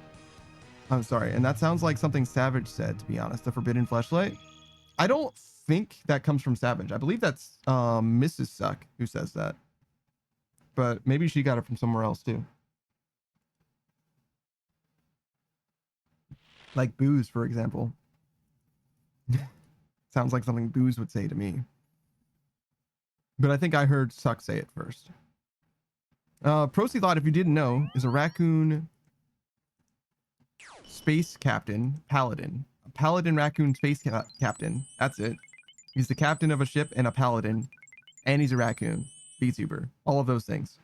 I'm sorry, and that sounds like something Savage said, to be honest, the Forbidden Fleshlight. I don't think that comes from Savage. I believe that's Mrs. Suck who says that. But maybe she got it from somewhere else too. Like Booze, for example. Sounds like something Booze would say to me. But I think I heard Suck say it first. Procylot, if you didn't know, is a raccoon space captain paladin. A paladin raccoon space captain. That's it. He's the captain of a ship and a paladin. And he's a raccoon. VTuber. All of those things.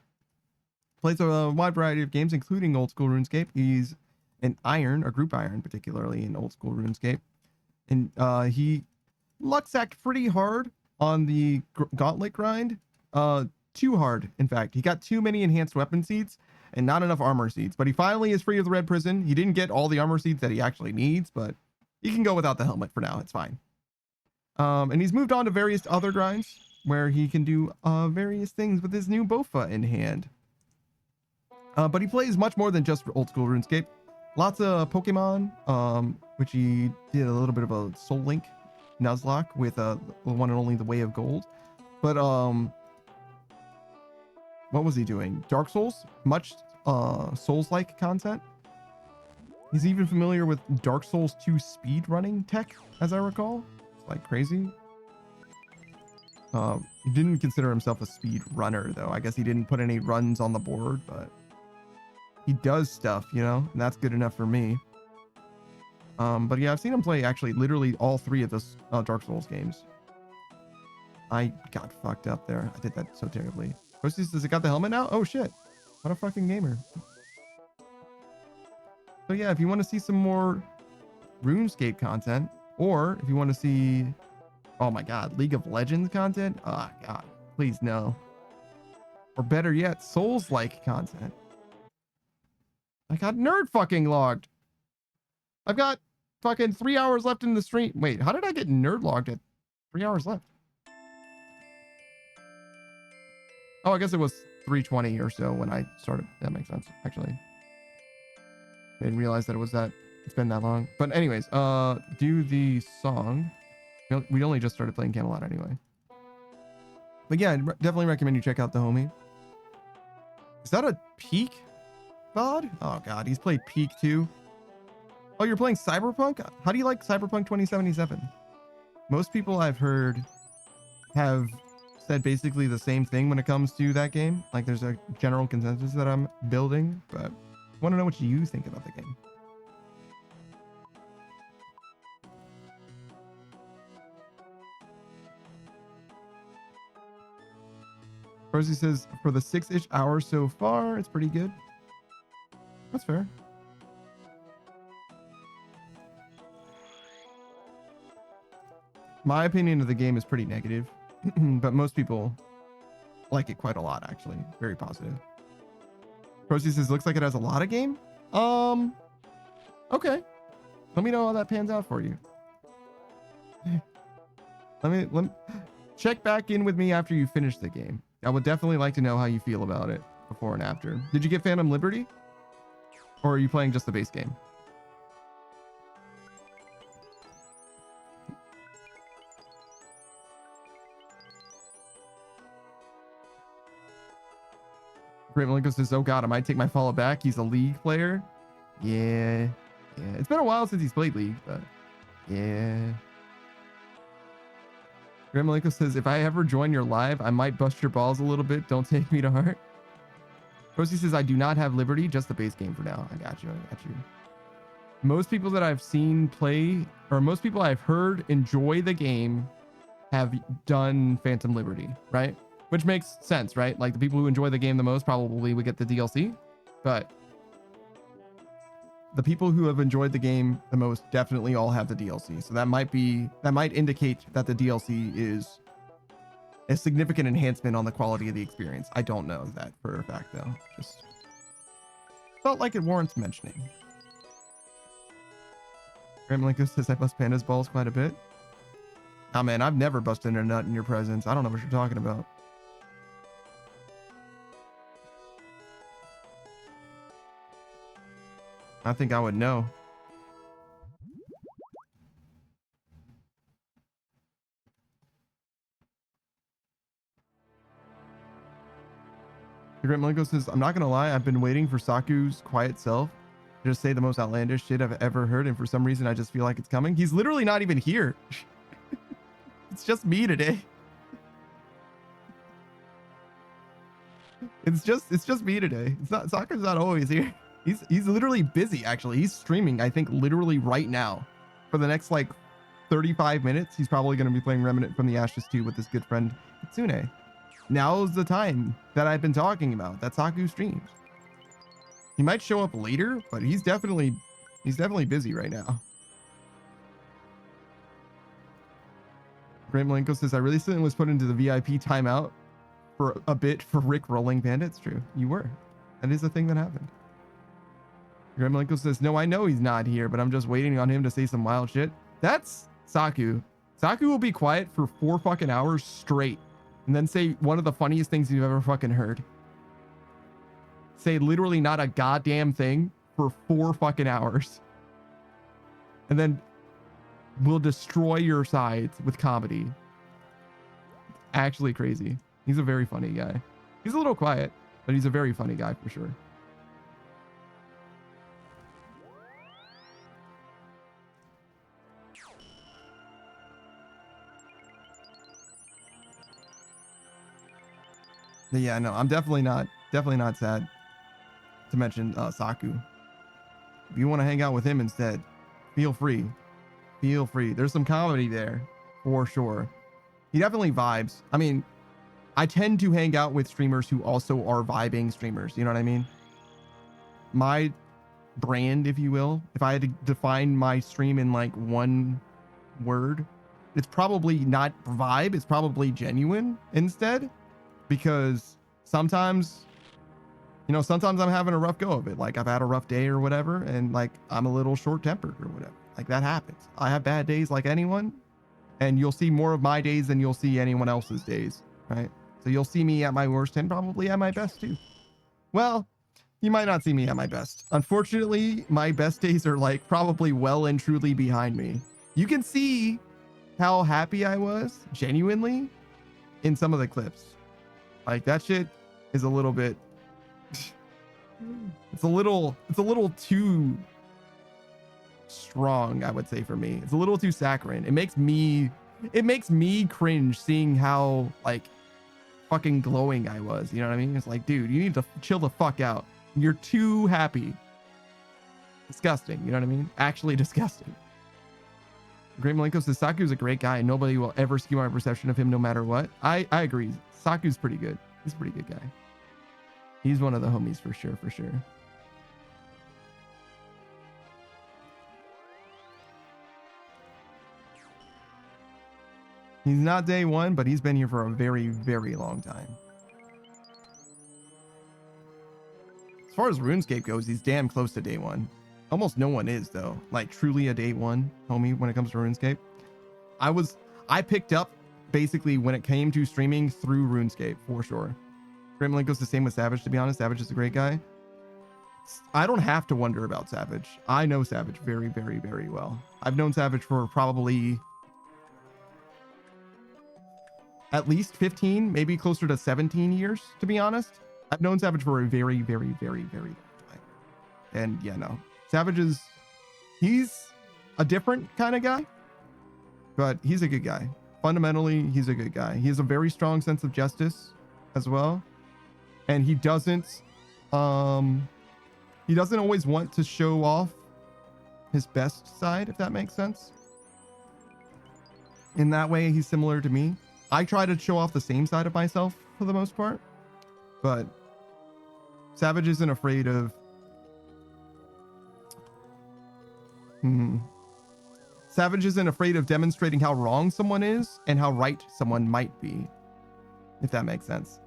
Plays a wide variety of games, including Old School RuneScape. He's an Iron, or Group Iron particularly, in Old School RuneScape. And he lucksacked pretty hard on the gauntlet grind. Too hard, in fact. He got too many enhanced weapon seeds and not enough armor seeds. But he finally is free of the red prison. He didn't get all the armor seeds that he actually needs, but he can go without the helmet for now. It's fine. And he's moved on to various other grinds where he can do various things with his new Bofa in hand. But he plays much more than just Old School RuneScape. Lots of Pokemon, which he did a little bit of a Soul Link Nuzlocke with the one and only The Way of Gold. But what was he doing? Dark Souls? Much Souls-like content. He's even familiar with Dark Souls 2 speed running tech, as I recall. It's like crazy. He didn't consider himself a speed runner, though. I guess he didn't put any runs on the board, but he does stuff, you know, and that's good enough for me. But yeah, I've seen him play actually literally all three of those Dark Souls games. I got fucked up there. I did that so terribly. Does it got the helmet now? Oh shit. What a fucking gamer. So yeah, if you want to see some more RuneScape content, or if you want to see, oh my god, League of Legends content, oh god, please no. Or better yet, Souls-like content. I got nerd fucking logged. I've got fucking 3 hours left in the stream. Wait, how did I get nerd logged at 3 hours left? Oh, I guess it was 3:20 or so when I started. That makes sense, actually. I didn't realize that it's been that long. But anyways, do the song. We only just started playing Camelot anyway. But yeah, I'd definitely recommend you check out The Homie. Is that a Peak VOD? Oh god, he's played Peak too. Oh, you're playing Cyberpunk? How do you like Cyberpunk 2077? Most people I've heard have said basically the same thing when it comes to that game. Like there's a general consensus that I'm building, but I want to know what you think about the game. Rosie says, for the 6-ish hours so far, it's pretty good. That's fair. My opinion of the game is pretty negative, but most people like it quite a lot, actually. Very positive. Rosie says, looks like it has a lot of game. Okay. Let me know how that pans out for you. Let me check back in with me after you finish the game. I would definitely like to know how you feel about it before and after. Did you get Phantom Liberty? Or are you playing just the base game? Great Malenko says, oh god, I might take my follow back. He's a League player. Yeah. It's been a while since he's played League, but yeah. Great Malenko says, if I ever join your live, I might bust your balls a little bit. Don't take me to heart. Rosie says, I do not have Liberty, just the base game for now. I got you. Most people that I've seen play, or most people I've heard enjoy the game have done Phantom Liberty, right? Which makes sense, right? Like the people who enjoy the game the most probably would get the DLC, but the people who have enjoyed the game the most definitely all have the DLC. So that might indicate that the DLC is a significant enhancement on the quality of the experience. I don't know that for a fact though. Just felt like it warrants mentioning. Graham Lincoln says, I bust Panda's balls quite a bit. Oh man, I've never busted a nut in your presence. I don't know what you're talking about. I think I would know. The Great Malenko says, I'm not gonna lie, I've been waiting for Saku's quiet self to just say the most outlandish shit I've ever heard, and for some reason I just feel like it's coming. He's literally not even here. It's just me today. It's just me today. It's not, Saku's not always here. He's literally busy, actually. He's streaming, I think, literally right now. For the next, like, 35 minutes, he's probably going to be playing Remnant from the Ashes 2 with his good friend, Kitsune. Now's the time that I've been talking about, that Saku streams. He might show up later, but he's definitely busy right now. Graham Malenko says, I recently was put into the VIP timeout for a bit for Rick rolling Panda. It's true. You were. That is a thing that happened. Graham Malenko says, no, I know he's not here, but I'm just waiting on him to say some wild shit. That's Saku. Saku will be quiet for 4 fucking hours straight and then say one of the funniest things you've ever fucking heard. Say literally not a goddamn thing for 4 fucking hours. And then will destroy your sides with comedy. Actually crazy. He's a very funny guy. He's a little quiet, but he's a very funny guy for sure. But yeah, no, I'm definitely not sad to mention Saku. If you want to hang out with him instead, feel free. Feel free. There's some comedy there for sure. He definitely vibes. I mean, I tend to hang out with streamers who also are vibing streamers. You know what I mean? My brand, if you will, if I had to define my stream in like one word, it's probably not vibe. It's probably genuine instead. Because sometimes, You know, sometimes I'm having a rough go of it. Like I've had a rough day or whatever, and like I'm a little short tempered or whatever. Like that happens. I have bad days like anyone, and you'll see more of my days than you'll see anyone else's days, right? So you'll see me at my worst and probably at my best too. Well, you might not see me at my best. Unfortunately, my best days are like probably well and truly behind me. You can see how happy I was genuinely in some of the clips. Like that shit is a little bit it's a little too strong, I would say, for me. It's a little too saccharine. It makes me cringe seeing how like fucking glowing I was. You know what I mean? It's like, dude, you need to chill the fuck out. You're too happy. Disgusting. You know what I mean? Actually disgusting. Great Malenko says Saku's a great guy and nobody will ever skew my perception of him no matter what. I agree. Saku's pretty good. He's a pretty good guy. He's one of the homies for sure, for sure. He's not day one, but he's been here for a very, very long time. As far as RuneScape goes, he's damn close to day one. Almost no one is, though. Like, truly a day one homie when it comes to RuneScape. I picked up, basically, when it came to streaming through RuneScape, for sure. Grimlinko's the same with Savage, to be honest. Savage is a great guy. I don't have to wonder about Savage. I know Savage very, very, very well. I've known Savage for probably at least 15, maybe closer to 17 years, to be honest. I've known Savage for a very, very, very, very long time. And yeah, no. Savage he's a different kind of guy, but he's a good guy. Fundamentally, he's a good guy. He has a very strong sense of justice as well. And he doesn't always want to show off his best side, if that makes sense. In that way, he's similar to me. I try to show off the same side of myself for the most part, but Savage isn't afraid of Savage isn't afraid of demonstrating how wrong someone is and how right someone might be, if that makes sense.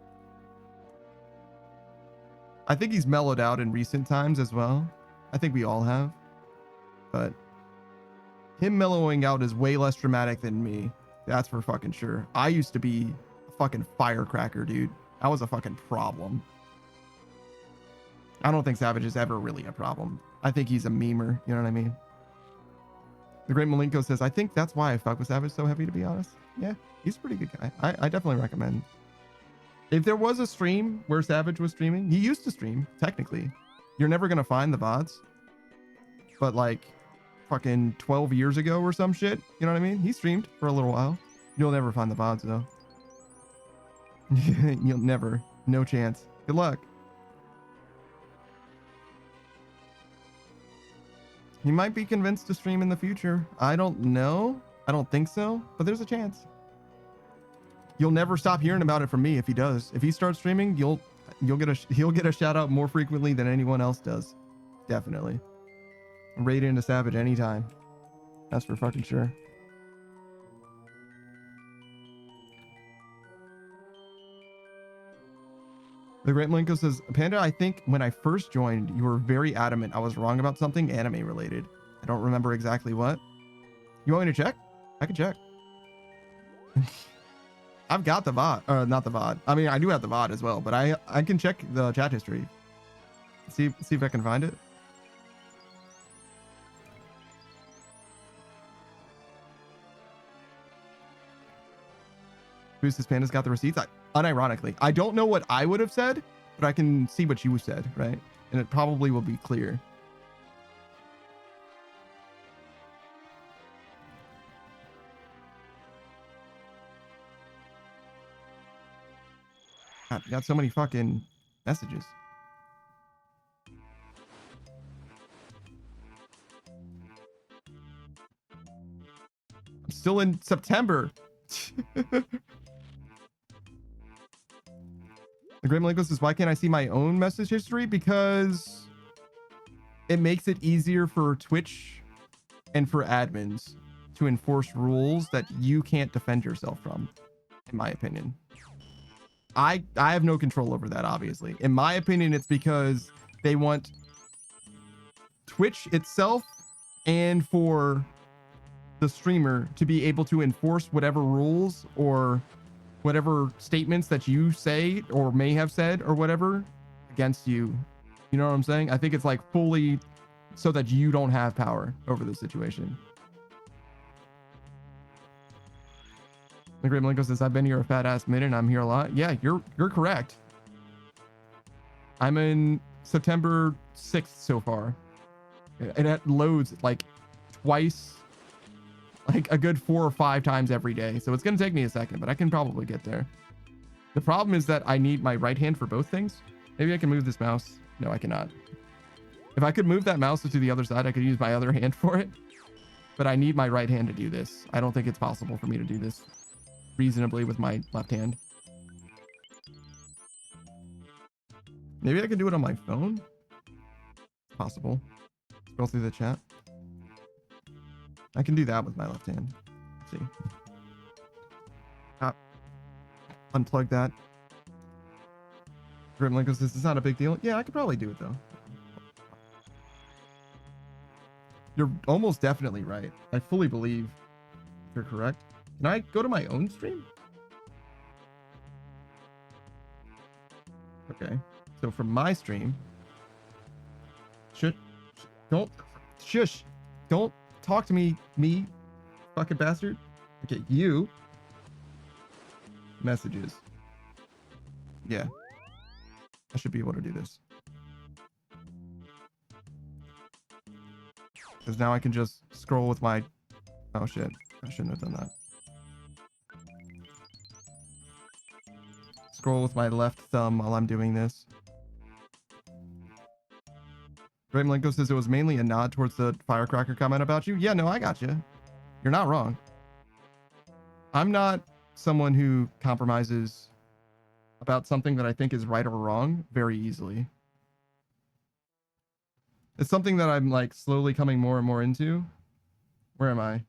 I think he's mellowed out in recent times as well. I think we all have, but him mellowing out is way less dramatic than me. That's for fucking sure. I used to be a fucking firecracker, dude. I was a fucking problem. I don't think Savage is ever really a problem. I think he's a memer. You know what I mean? The Great Malenko says, I think that's why I fuck with Savage so heavy, to be honest. Yeah, he's a pretty good guy. I definitely recommend. If there was a stream where Savage was streaming, he used to stream, technically. You're never going to find the VODs. But like fucking 12 years ago or some shit, you know what I mean? He streamed for a little while. You'll never find the VODs though. You'll never. No chance. Good luck. He might be convinced to stream in the future. I don't know. I don't think so, but there's a chance. You'll never stop hearing about it from me if he does. If he starts streaming, he'll get a shout out more frequently than anyone else does. Definitely. Raid into Savage anytime. That's for fucking sure. The Great Malenko says, Panda, I think when I first joined, you were very adamant I was wrong about something anime related. I don't remember exactly what. You want me to check? I can check. I've got the VOD, not the VOD. I mean, I do have the VOD as well, but I can check the chat history. See if I can find it. Who's this? Panda's got the receipts. Unironically, I don't know what I would have said, but I can see what you said, right? And it probably will be clear. God, got so many fucking messages. I'm still in September. The Great Malenko says, why can't I see my own message history? Because it makes it easier for Twitch and for admins to enforce rules that you can't defend yourself from, in my opinion. I have no control over that, obviously. In my opinion, it's because they want Twitch itself and for the streamer to be able to enforce whatever rules or whatever statements that you say or may have said or whatever against you. You know what I'm saying? I think it's like fully so that you don't have power over the situation. The Great Malenko says, I've been here a fat ass minute and I'm here a lot. Yeah, you're correct. I'm in September 6th so far. And it loads like twice, like a good 4 or 5 times every day. So it's going to take me a second, but I can probably get there. The problem is that I need my right hand for both things. Maybe I can move this mouse. No, I cannot. If I could move that mouse to the other side, I could use my other hand for it. But I need my right hand to do this. I don't think it's possible for me to do this reasonably with my left hand. Maybe I can do it on my phone. Possible. Scroll through the chat. I can do that with my left hand. Let's see. Unplug that. Grim Lincoln says it's not a big deal. Yeah, I could probably do it though. You're almost definitely right. I fully believe you're correct. Can I go to my own stream? Okay. So from my stream, don't talk to me, fucking bastard. Okay, you. Messages. Yeah. I should be able to do this. Because now I can just scroll with my... Oh shit. I shouldn't have done that. Scroll with my left thumb while I'm doing this. Ray Malenko says it was mainly a nod towards the firecracker comment about you. Yeah, no, I got you. You're not wrong. I'm not someone who compromises about something that I think is right or wrong very easily. It's something that I'm like slowly coming more and more into. Where am I?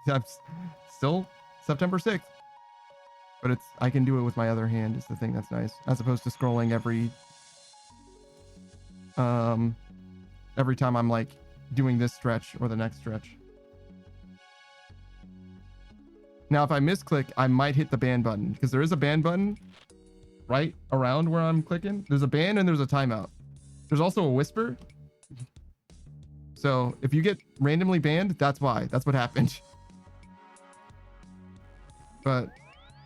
I'm still September 6th. But it's I can do it with my other hand is the thing that's nice. As opposed to scrolling every time I'm like doing this stretch or the next stretch. Now, if I misclick, I might hit the ban button because there is a ban button right around where I'm clicking. There's a ban and there's a timeout. There's also a whisper. So if you get randomly banned, that's why. That's what happened. But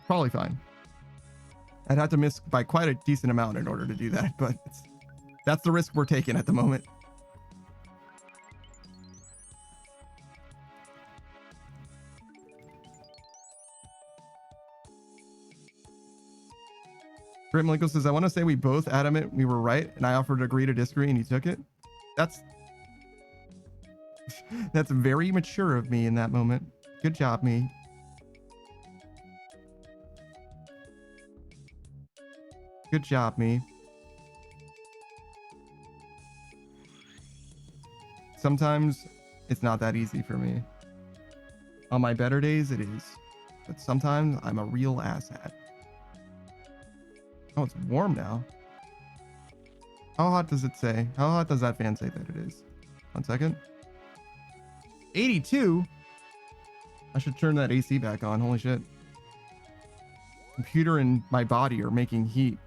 probably fine. I'd have to miss by quite a decent amount in order to do that, but that's the risk we're taking at the moment. Grim Lincoln says, I want to say we both adamant we were right, and I offered to agree to disagree, and you took it. That's very mature of me in that moment. Good job, me. Good job, me. Sometimes it's not that easy for me. On my better days, it is. But sometimes I'm a real asshat. Oh, it's warm now. How hot does it say? How hot does that fan say that it is? 1 second. 82? I should turn that AC back on. Holy shit. Computer and my body are making heat.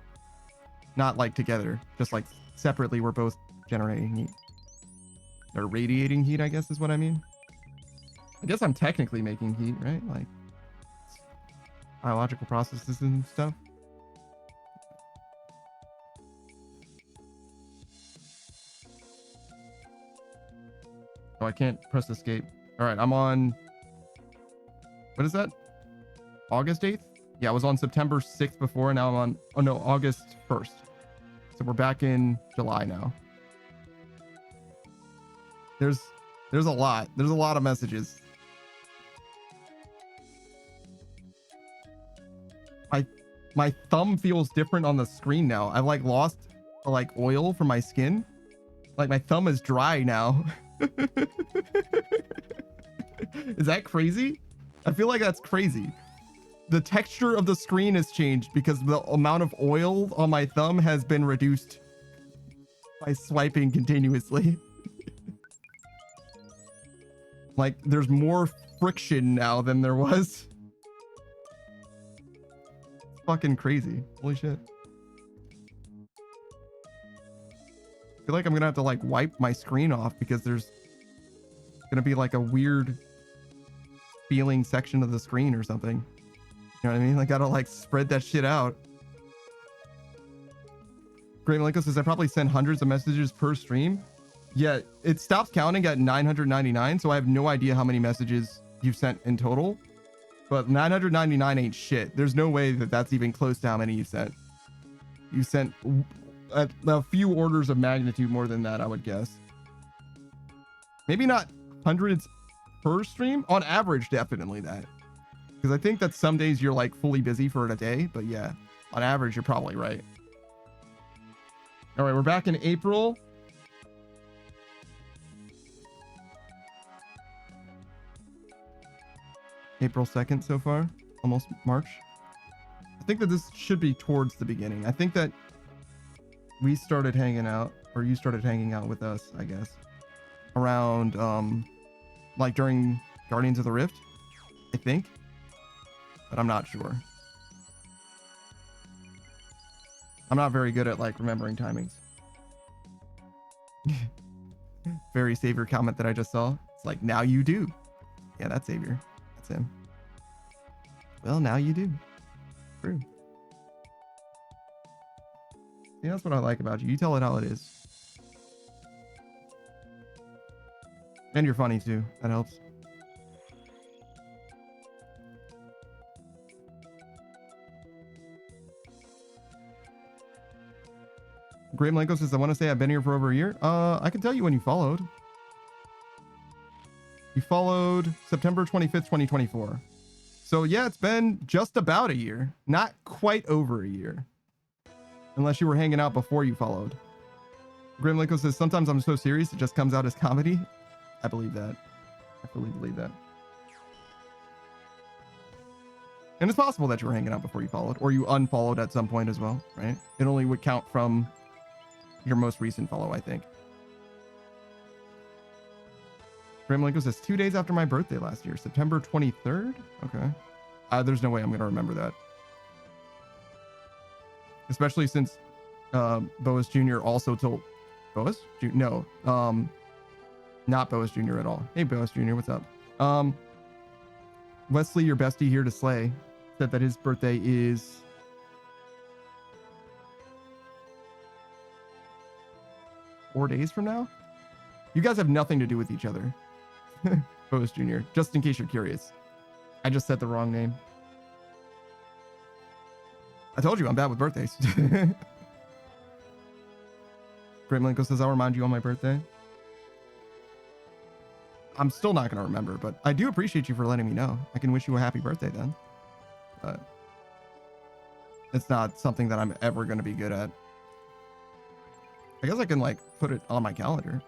Not like together. Just like separately, we're both generating heat. Or radiating heat, I guess is what I mean. I guess I'm technically making heat, right? Like biological processes and stuff. Oh, I can't press escape. All right, I'm on... What is that? August 8th? Yeah, I was on September 6th before, and now I'm on... Oh, no, August 1st. So we're back in July now. There's a lot. There's a lot of messages. My thumb feels different on the screen now. I've like lost like oil from my skin. Like my thumb is dry now. Is that crazy? I feel like that's crazy. the texture of the screen has changed because the amount of oil on my thumb has been reduced by swiping continuously. Like, there's more friction now than there was. It's fucking crazy. Holy shit. I feel like I'm gonna have to like wipe my screen off because there's gonna be like a weird feeling section of the screen or something. You know what I mean? I gotta like spread that shit out. Great Malenko says I probably send hundreds of messages per stream. Yeah, it stops counting at 999, so I have no idea how many messages you've sent in total. But 999 ain't shit. There's no way that that's even close to how many you sent. You sent a few orders of magnitude more than that, I would guess. Maybe not hundreds per stream. On average, definitely that. Because I think that some days you're like fully busy for a day. But yeah, on average, you're probably right. All right, we're back in April. April 2nd so far, almost March. I think that this should be towards the beginning. I think that we started hanging out, or you started hanging out with us, I guess, around like during Guardians of the Rift, I think, but I'm not sure. I'm not very good at like remembering timings. Very Savior comment that I just saw. It's like, now you do. Yeah, that's Savior. That's him. Well, now you do. True. See, that's what I like about you. You tell it how it is. And you're funny too. That helps. Great Malenko says, I want to say I've been here for over a year. I can tell you when you followed. You followed September 25th, 2024. So yeah, it's been just about a year. Not quite over a year. Unless you were hanging out before you followed. Grim Linko says, sometimes I'm so serious it just comes out as comedy. I believe that. I fully believe that. And it's possible that you were hanging out before you followed, or you unfollowed at some point as well, right? It only would count from your most recent follow, I think. Grim Linko says, 2 days after my birthday last year, September 23rd? Okay. There's no way I'm going to remember that. Especially since Boas Jr. also told... Boas? No. Not Boas Jr. at all. Hey, Boas Jr., what's up? Wesley, your bestie here to slay, said that his birthday is... four days from now? You guys have nothing to do with each other. Boas Jr., just in case you're curious. I just said the wrong name. I told you I'm bad with birthdays. Great Malenko says, I'll remind you on my birthday. I'm still not going to remember, but I do appreciate you for letting me know. I can wish you a happy birthday then. But it's not something that I'm ever going to be good at. I guess I can like put it on my calendar,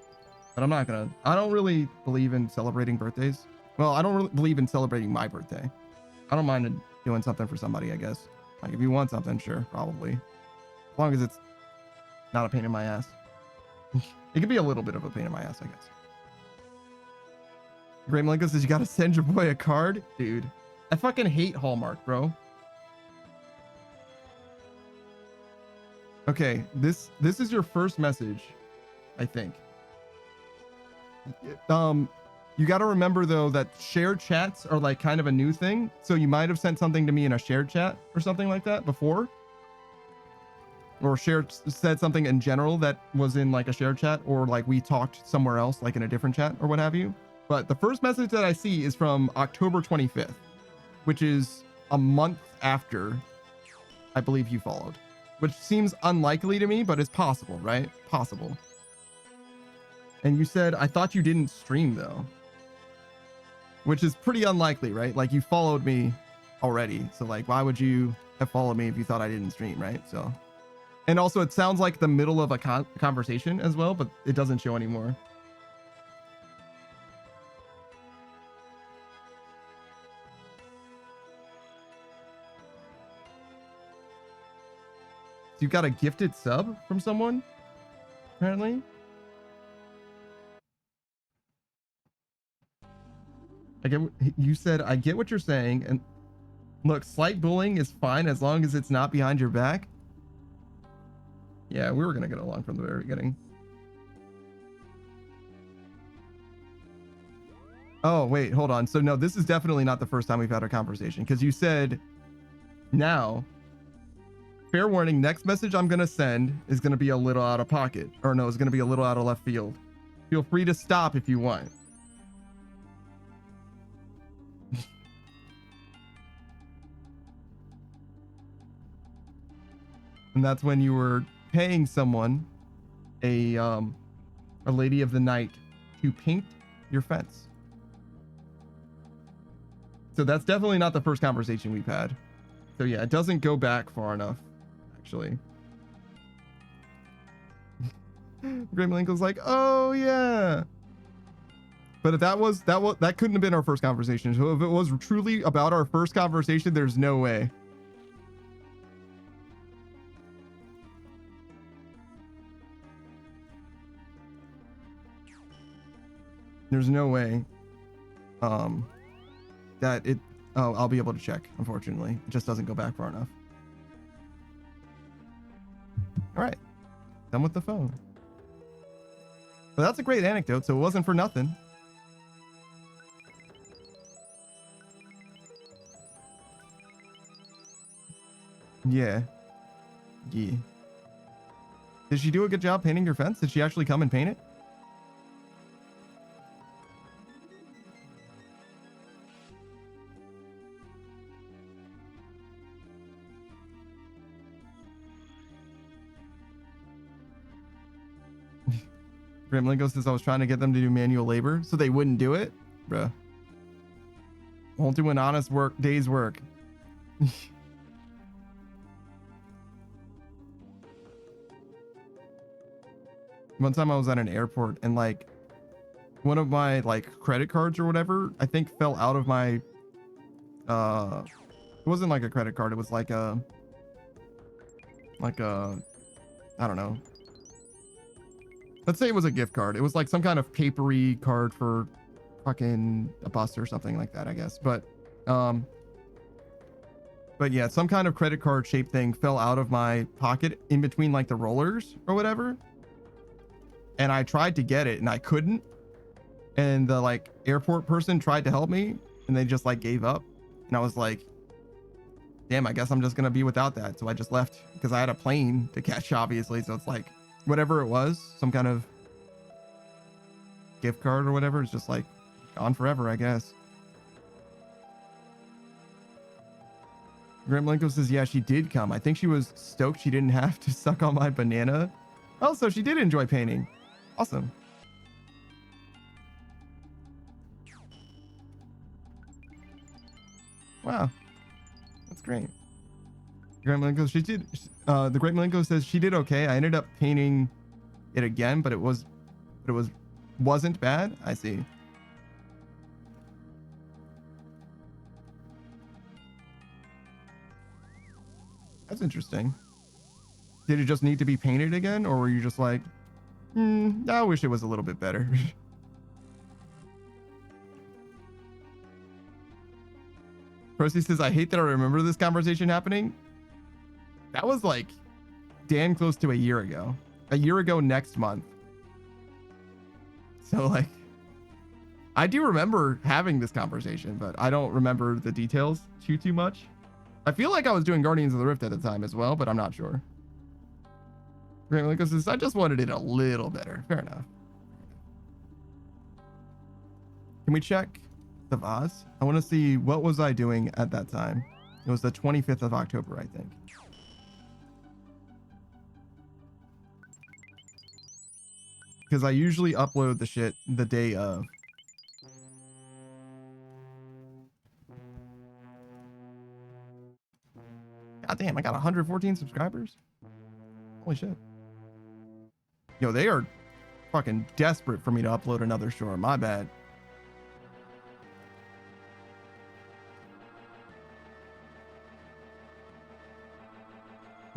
but I'm not going to. I don't really believe in celebrating birthdays. Well, I don't really believe in celebrating my birthday. I don't mind doing something for somebody, I guess. Like if you want something, sure, probably. As long as it's not a pain in my ass. It could be a little bit of a pain in my ass, I guess. Great Malenko says, you gotta send your boy a card? Dude, I fucking hate Hallmark, bro. Okay, this is your first message, I think. You gotta remember though that shared chats are like kind of a new thing. So you might have sent something to me in a shared chat or something like that before. Or said something in general that was in like a shared chat, or like we talked somewhere else, like in a different chat or what have you. But the first message that I see is from October 25th, which is a month after I believe you followed, which seems unlikely to me, but it's possible, right? Possible. And you said, I thought you didn't stream though, which is pretty unlikely, right? Like you followed me already. So like, why would you have followed me if you thought I didn't stream, right? So, and also it sounds like the middle of a conversation as well, but it doesn't show anymore. you got a gifted sub from someone, apparently. I get you said. I get what you're saying, and look, slight bullying is fine as long as it's not behind your back. Yeah, we were gonna get along from the very beginning. Oh wait, hold on. So no, this is definitely not the first time we've had a conversation, because you said now. Fair warning, next message I'm gonna send is gonna be a little out of pocket, or no, it's gonna be a little out of left field. Feel free to stop if you want. And that's when you were paying someone, a lady of the night, to paint your fence. So that's definitely not the first conversation we've had. So yeah, it doesn't go back far enough, actually. Great Malenko's like, oh yeah. But if that couldn't have been our first conversation. So if it was truly about our first conversation, there's no way. There's no way that it I'll be able to check, unfortunately. It just doesn't go back far enough. All right, done with the phone. But that's a great anecdote, so it wasn't for nothing. Yeah. Yeah. Did she do a good job painting your fence? Did she actually come and paint it? Grimlingo says I was trying to get them to do manual labor so they wouldn't do it. Bruh. Won't do an honest day's work. One time I was at an airport and like one of my like credit cards or whatever, I think fell out of my it wasn't like a credit card, it was like a I don't know. Let's say it was a gift card. It was like some kind of papery card for fucking a bus or something like that, I guess. But yeah, some kind of credit card shaped thing fell out of my pocket in between like the rollers or whatever. And I tried to get it and I couldn't. And the like airport person tried to help me and they just like gave up. And I was like, damn, I guess I'm just gonna be without that. So I just left because I had a plane to catch, obviously. So it's like whatever it was, some kind of gift card or whatever, it's just like gone forever, I guess. Grimlinko says, yeah, she did come. I think she was stoked she didn't have to suck on my banana. Oh, so she did enjoy painting. Awesome. Wow. That's great. Great Malenko, she did. The Great Malenko says she did okay. I ended up painting it again, but it wasn't bad. I see. That's interesting. Did it just need to be painted again, or were you just like, I wish it was a little bit better? Percy says, I hate that I remember this conversation happening. That was like damn close to a year ago. A year ago next month. So like, I do remember having this conversation, but I don't remember the details too much. I feel like I was doing Guardians of the Rift at the time as well, but I'm not sure. Great Malenko says, I just wanted it a little better. Fair enough. Can we check the vase? I want to see what was I doing at that time. It was the 25th of October, I think. Because I usually upload the shit the day of. God damn, I got 114 subscribers. Holy shit. Yo, they are fucking desperate for me to upload another short. My bad.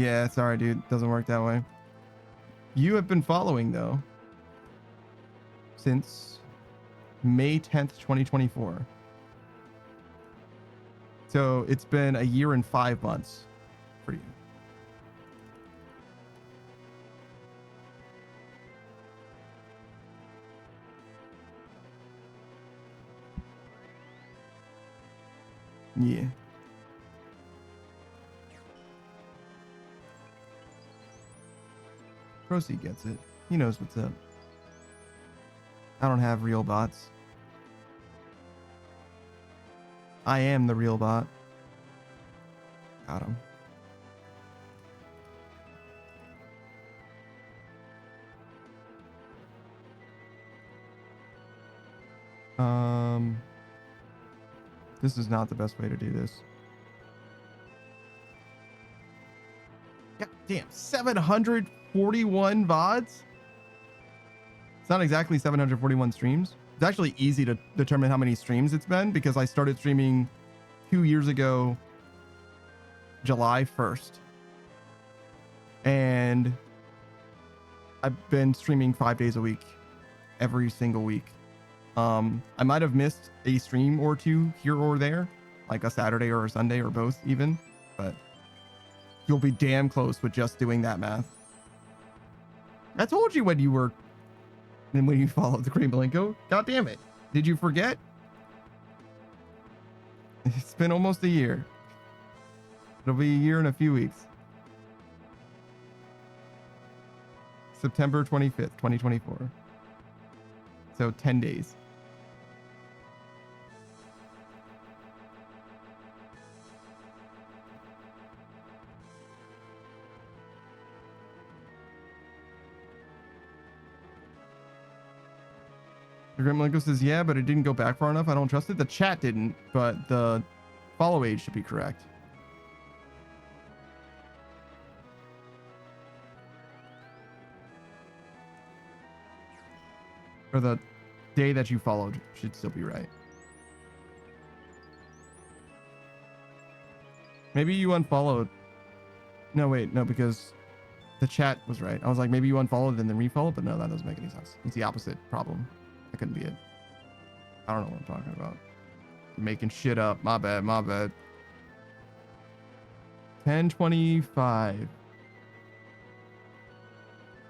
Yeah, sorry, dude. Doesn't work that way. You have been following, though, since May 10th, 2024. So it's been a year and 5 months for you. Yeah. Proceed gets it. He knows what's up. I don't have real bots. I am the real bot. Got him. This is not the best way to do this. God damn, 741 VODs? It's not exactly 741 streams. It's actually easy to determine how many streams it's been because I started streaming 2 years ago, July 1st. And I've been streaming 5 days a week, every single week. I might have missed a stream or two here or there, like a Saturday or a Sunday or both even, but you'll be damn close with just doing that math. I told you when you followed the Cream Malenko. God damn it. Did you forget? It's been almost a year. It'll be a year in a few weeks. September 25th, 2024. So 10 days. Grimlingo says, yeah, but it didn't go back far enough. I don't trust it. The chat didn't, but the follow age should be correct. Or the day that you followed should still be right. Maybe you unfollowed. No, wait, no, because the chat was right. I was like, maybe you unfollowed and then refollowed, but no, that doesn't make any sense. It's the opposite problem. That couldn't be it. I don't know what I'm talking about. Making shit up. My bad, my bad. 10:25.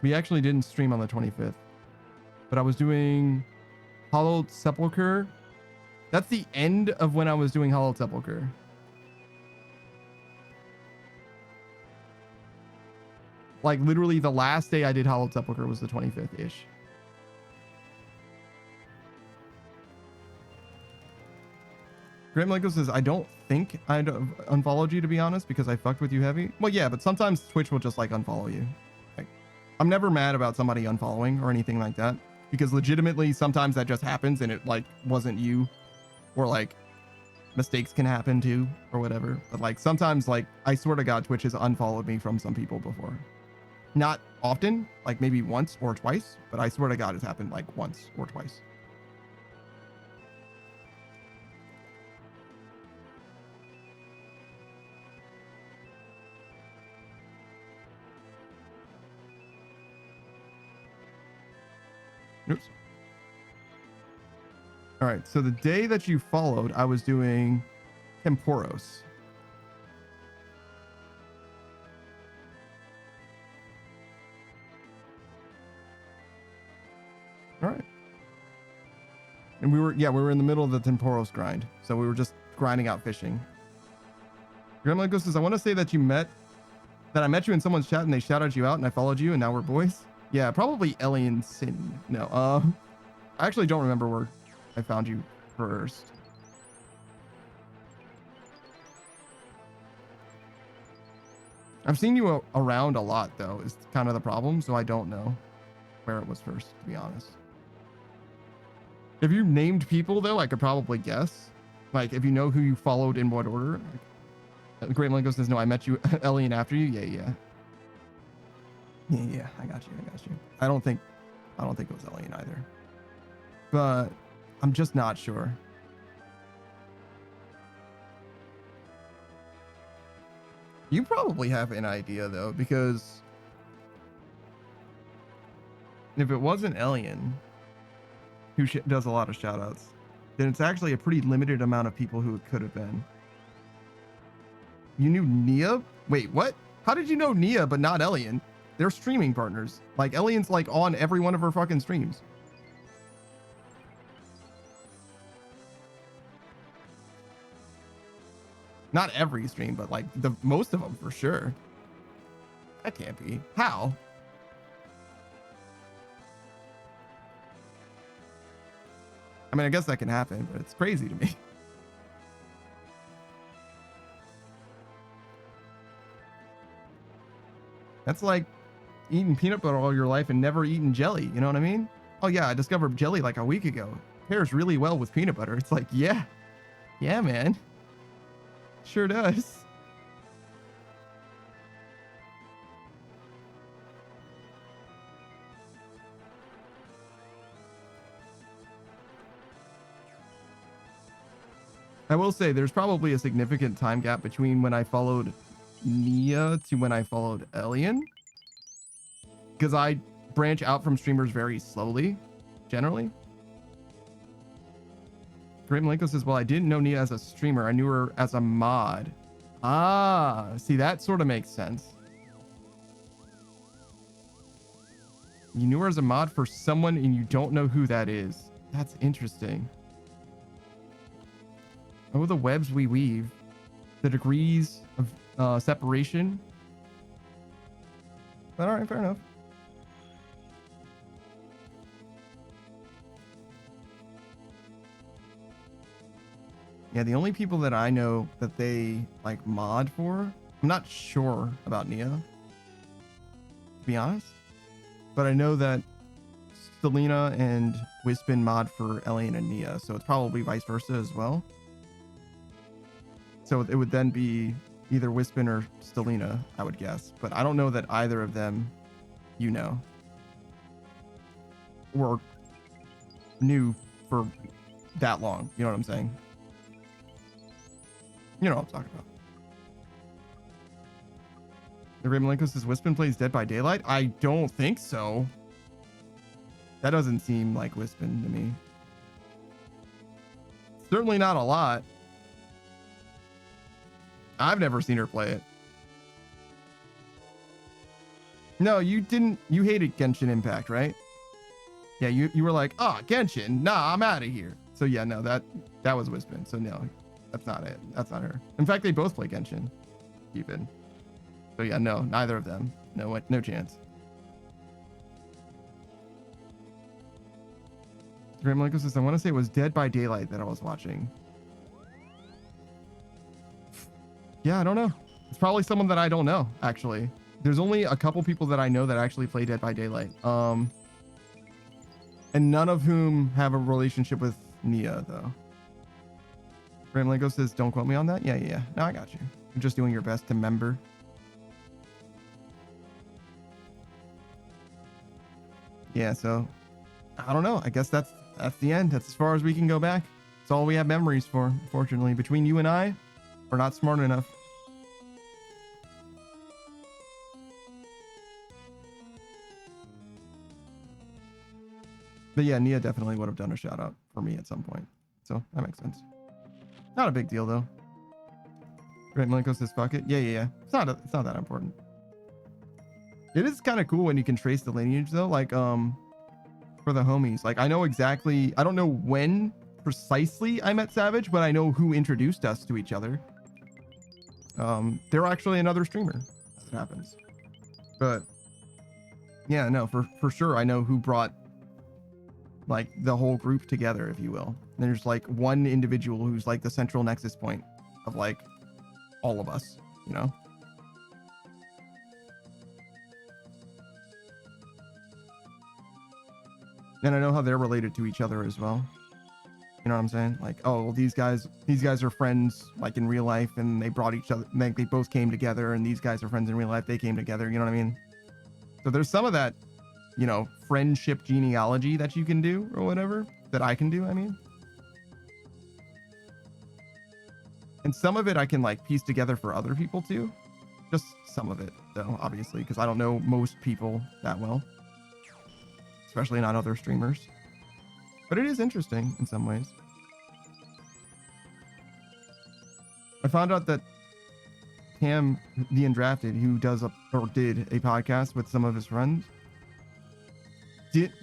We actually didn't stream on the 25th. But I was doing Hollowed Sepulchre. That's the end of when I was doing Hollowed Sepulchre. Like literally the last day I did Hollowed Sepulchre was the 25th-ish. Graham Lego says, I don't think I'd unfollowed you, to be honest, because I fucked with you heavy. Well, yeah, but sometimes Twitch will just like unfollow you. Like, I'm never mad about somebody unfollowing or anything like that, because legitimately sometimes that just happens and it like wasn't you, or like mistakes can happen too or whatever. But like sometimes, like, I swear to God, Twitch has unfollowed me from some people before. Not often, like maybe once or twice, but I swear to God it's happened like once or twice. Oops. All right, so the day that you followed, I was doing Temporos. All right. And we were in the middle of the Temporos grind. So we were just grinding out fishing. Grandma Ghost says, I want to say that I met you in someone's chat and they shouted you out and I followed you and now we're boys. Yeah, probably Ellie and Sin. No, I actually don't remember where I found you first. I've seen you around a lot though, is kind of the problem. So I don't know where it was first, to be honest. If you named people though, I could probably guess. Like if you know who you followed in what order. Like, Great Lingo says, no, I met you, Ellie, and after you. Yeah. Yeah, I got you. I don't think it was Ellie either. But I'm just not sure. You probably have an idea though, because if it wasn't Elian, who does a lot of shout outs, then it's actually a pretty limited amount of people who it could have been. You knew Nia? Wait, what? How did you know Nia but not Elian? They're streaming partners. Like, Elian's like on every one of her fucking streams. Not every stream, but like the most of them for sure. That can't be. How? I mean, I guess that can happen, but it's crazy to me. That's like eating peanut butter all your life and never eating jelly. You know what I mean? Oh yeah, I discovered jelly like a week ago. Pairs really well with peanut butter. It's like, yeah, man. Sure does. I will say there's probably a significant time gap between when I followed Nia to when I followed Elian, because I branch out from streamers very slowly, generally. Great Malenko says, well, I didn't know Nia as a streamer. I knew her as a mod. Ah, see, that sort of makes sense. You knew her as a mod for someone and you don't know who that is. That's interesting. Oh, the webs we weave. The degrees of separation. But all right, fair enough. Yeah, the only people that I know that they like mod for, I'm not sure about Nia, to be honest. But I know that Selena and Wispin mod for Elian and Nia, so it's probably vice versa as well. So it would then be either Wispin or Selena, I would guess. But I don't know that either of them, you know, or knew for that long. You know what I'm saying? You know what I'm talking about. The Ray Malenko says Wispin plays Dead by Daylight. I don't think so. That doesn't seem like Wispin to me. Certainly not a lot. I've never seen her play it. No, you didn't. You hated Genshin Impact, right? Yeah, you were like, oh, Genshin. Nah, I'm out of here. So yeah, no, that was Wispin. So no, that's not it. That's not her. In fact, they both play Genshin, even. So yeah, no, neither of them. No chance. Graham Lincoln says, I want to say it was Dead by Daylight that I was watching. Yeah, I don't know. It's probably someone that I don't know, actually. There's only a couple people that I know that actually play Dead by Daylight. And none of whom have a relationship with Nia, though. Graham Lincoln says, don't quote me on that. Yeah. No, I got you. You're just doing your best to member. Yeah, so I don't know. I guess that's the end. That's as far as we can go back. That's all we have memories for, unfortunately. Between you and I, we're not smart enough. But yeah, Nia definitely would have done a shout out for me at some point. So that makes sense. Not a big deal though. Great Malenko says fuck it. Yeah. It's not that important. It is kind of cool when you can trace the lineage though, like for the homies. Like I know exactly, I don't know when precisely I met Savage, but I know who introduced us to each other. They're actually another streamer as it happens. But yeah, no, for sure I know who brought like the whole group together, if you will. And there's like one individual who's like the central nexus point of like all of us, you know? And I know how they're related to each other as well. You know what I'm saying? Like, oh, well, these guys are friends like in real life, and they brought each other, like they both came together, and these guys are friends in real life, they came together, you know what I mean? So there's some of that, you know, friendship genealogy that you can do or whatever, that I can do, I mean. And some of it I can like piece together for other people too. Just some of it, though, obviously, because I don't know most people that well, especially not other streamers. But it is interesting in some ways. I found out that Cam, the Undrafted, who did a podcast with some of his friends,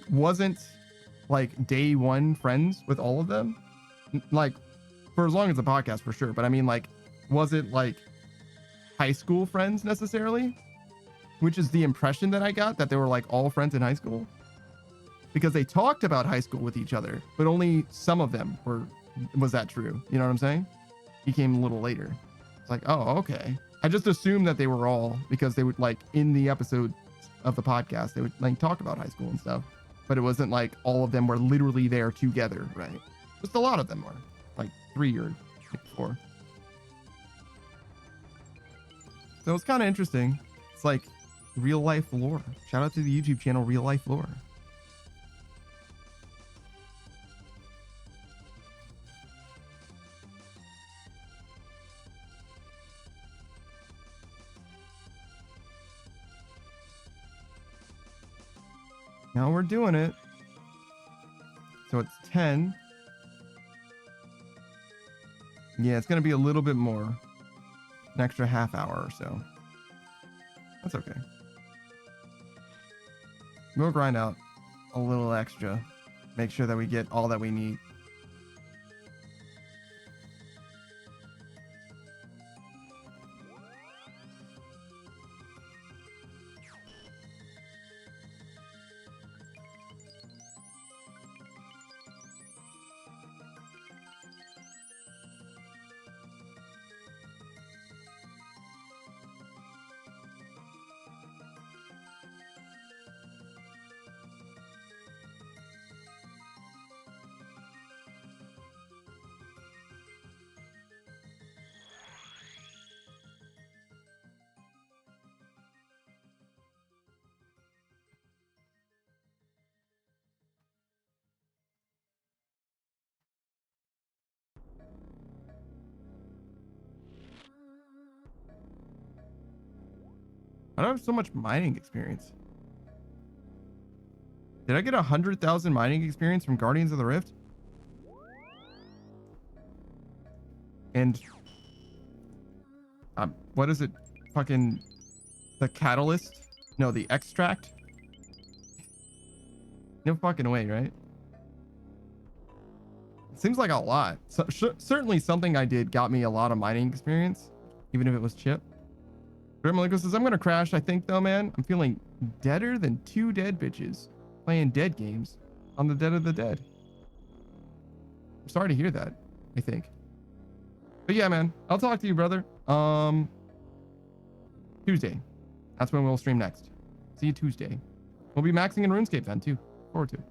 wasn't like day one friends with all of them, like for as long as the podcast for sure. But I mean, like, wasn't like high school friends necessarily, which is the impression that I got, that they were like all friends in high school, because they talked about high school with each other, but only some of them was that true. You know what I'm saying? He came a little later. It's like, oh, okay. I just assumed that they were all, because they would, like, in the episode of the podcast, they would like talk about high school and stuff, but it wasn't like all of them were literally there together, right? Just a lot of them were, like 3 or 4. So it's kind of interesting. It's like real life lore. Shout out to the YouTube channel Real Life Lore. Now we're doing it. So it's 10. Yeah, it's going to be a little bit more. An extra half hour or so. That's okay. We'll grind out a little extra. Make sure that we get all that we need. I don't have so much mining experience. Did I get 100,000 mining experience from Guardians of the Rift? And what is it? Fucking the catalyst? No, the extract? No fucking way, right? It seems like a lot. So, certainly something I did got me a lot of mining experience, even if it was chip. Grimmalinko says, I'm gonna crash, I think, though, man. I'm feeling deader than 2 dead bitches playing dead games on the Dead of the Dead. I'm sorry to hear that, I think. But yeah, man, I'll talk to you, brother. Tuesday. That's when we'll stream next. See you Tuesday. We'll be maxing in RuneScape then, too. Forward to it.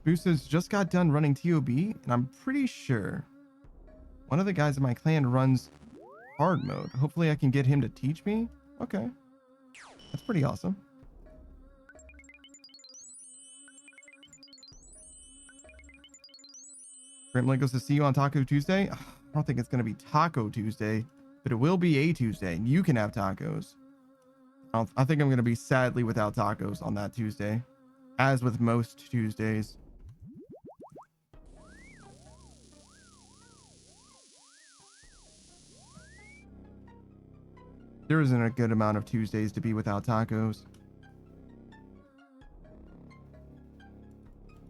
Boost says, just got done running TOB, and I'm pretty sure one of the guys in my clan runs hard mode. Hopefully I can get him to teach me. Okay. That's pretty awesome. Grimlin goes to see you on Taco Tuesday. I don't think it's going to be Taco Tuesday, but it will be a Tuesday, and you can have tacos. I think I'm going to be sadly without tacos on that Tuesday, as with most Tuesdays. There isn't a good amount of Tuesdays to be without tacos.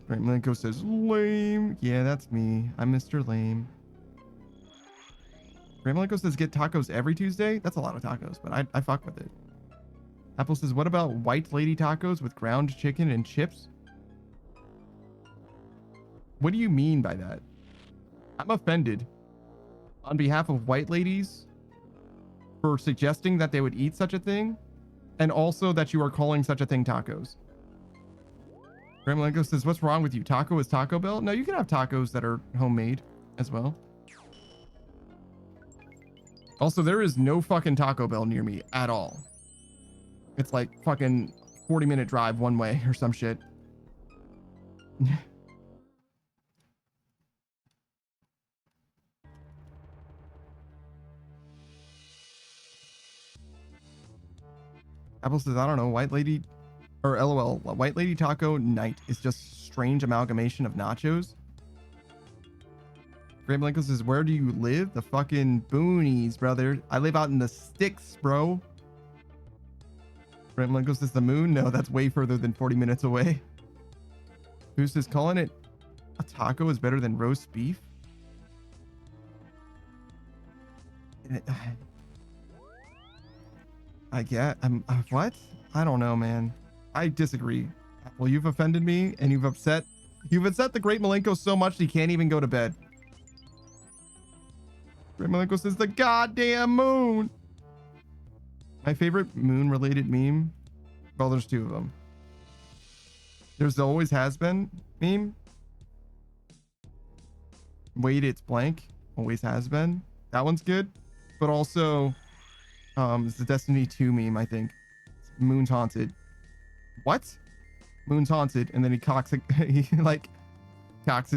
Right, Milenko says, lame. Yeah, that's me. I'm Mr. Lame. Right, Milenko says, get tacos every Tuesday? That's a lot of tacos, but I fuck with it. Apple says, what about white lady tacos with ground chicken and chips? What do you mean by that? I'm offended on behalf of white ladies for suggesting that they would eat such a thing, and also that you are calling such a thing tacos. Grandmalenko says, what's wrong with you? Taco is Taco Bell? No, you can have tacos that are homemade as well. Also, there is no fucking Taco Bell near me at all. It's like fucking 40-minute drive one way or some shit. Apple says, I don't know, white lady, or LOL, white lady taco night is just strange amalgamation of nachos. Graham Lincoln says, where do you live? The fucking boonies, brother. I live out in the sticks, bro. Graham Lincoln says, the moon? No, that's way further than 40 minutes away. Who says, calling it a taco is better than roast beef? I get, what? I don't know, man. I disagree. Well, you've offended me and you've upset the great Malenko so much he can't even go to bed. Great Malenko says the goddamn moon. My favorite moon related meme. Well, there's two of them. There's the always has been meme. Wait, it's blank. Always has been. That one's good. But also, it's the Destiny 2 meme, I think. Moon's haunted. What? Moon's haunted, and then he cocks his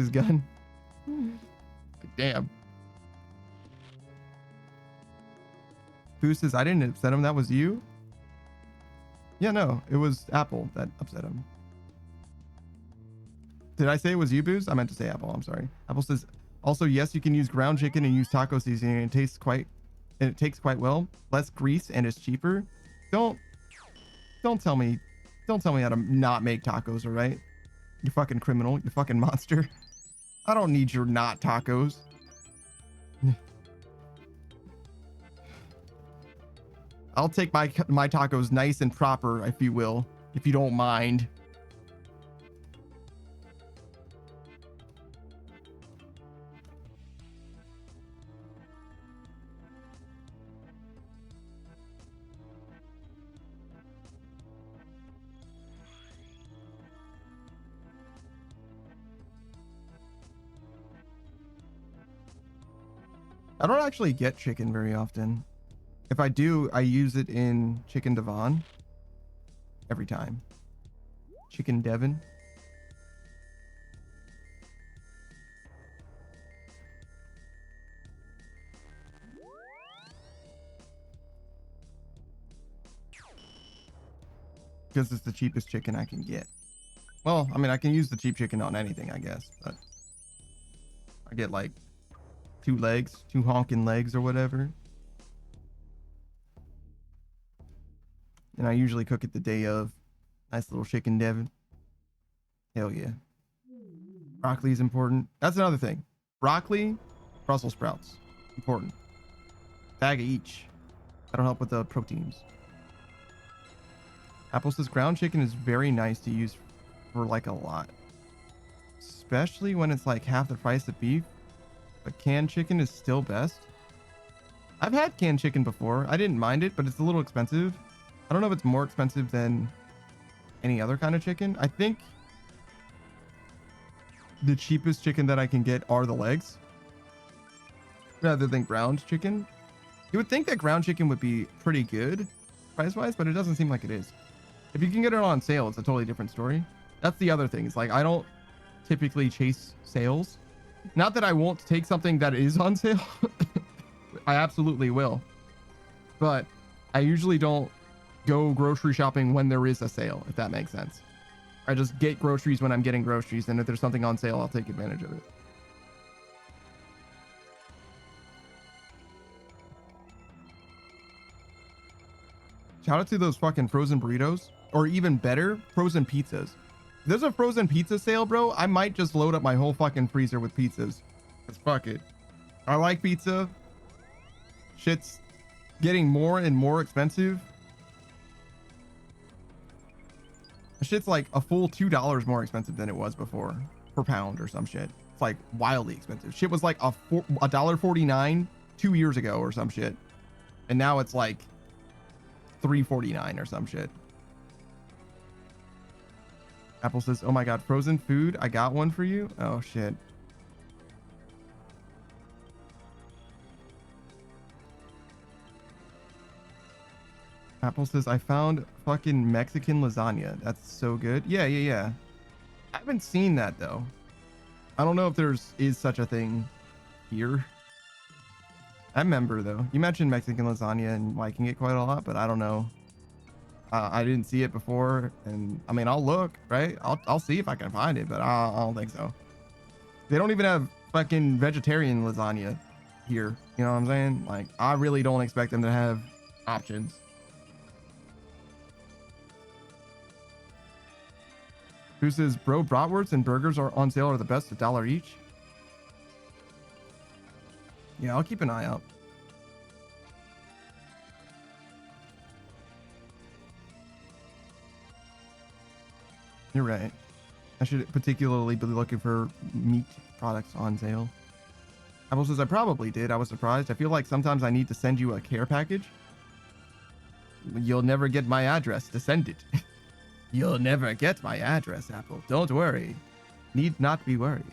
gun. Damn. Who says I didn't upset him? That was you? Yeah, no, it was Apple that upset him. Did I say it was you, Booze? I meant to say Apple. I'm sorry. Apple says, also, yes, you can use ground chicken and use taco seasoning, and it takes quite well. Less grease and it's cheaper. Don't tell me how to not make tacos, all right? You fucking criminal. You fucking monster. I don't need your not tacos. I'll take my tacos nice and proper, if you will, if you don't mind. I don't actually get chicken very often. If I do, I use it in Chicken Devon. Every time. Chicken Devon. Because it's the cheapest chicken I can get. Well, I mean, I can use the cheap chicken on anything, I guess. But I get like 2 legs, 2 honking legs or whatever. And I usually cook it the day of. Nice little chicken Devon. Hell yeah. Broccoli is important. That's another thing. Broccoli, Brussels sprouts. Important. Bag of each. That'll help with the proteins. Apple says ground chicken is very nice to use for like a lot. Especially when it's like half the price of beef. But canned chicken is still best. I've had canned chicken before. I didn't mind it, but it's a little expensive. I don't know if it's more expensive than any other kind of chicken. I think the cheapest chicken that I can get are the legs rather than ground chicken. You would think that ground chicken would be pretty good price-wise, but it doesn't seem like it is. If you can get it on sale, it's a totally different story. That's the other thing. It's like I don't typically chase sales. Not that I won't take something that is on sale. I absolutely will. But I usually don't go grocery shopping when there is a sale, if that makes sense. I just get groceries when I'm getting groceries, and if there's something on sale, I'll take advantage of it. Shout out to those fucking frozen burritos, or even better, frozen pizzas. If there's a frozen pizza sale, bro, I might just load up my whole fucking freezer with pizzas. Cause fuck it. I like pizza. Shit's getting more and more expensive. Shit's like a full $2 more expensive than it was before per pound or some shit. It's like wildly expensive. Shit was like $1.49 2 years ago or some shit, and now it's like $3.49 or some shit. Apple says, "Oh my god, frozen food! I got one for you." Oh shit. Apple says, I found fucking Mexican lasagna. That's so good. Yeah. I haven't seen that though. I don't know if is such a thing here. I remember though. You mentioned Mexican lasagna and liking it quite a lot, but I don't know I didn't see it before, and I mean, I'll look, right? I'll see if I can find it, but I don't think so. They don't even have fucking vegetarian lasagna here. You know what I'm saying? Like, I really don't expect them to have options. Who says, bro, bratwurst and burgers are on sale, are the best, $1 each? Yeah, I'll keep an eye out. You're right. I should particularly be looking for meat products on sale. Apple says, I probably did. I was surprised. I feel like sometimes I need to send you a care package. You'll never get my address to send it. You'll never get my address, Apple. Don't worry. Need not be worried.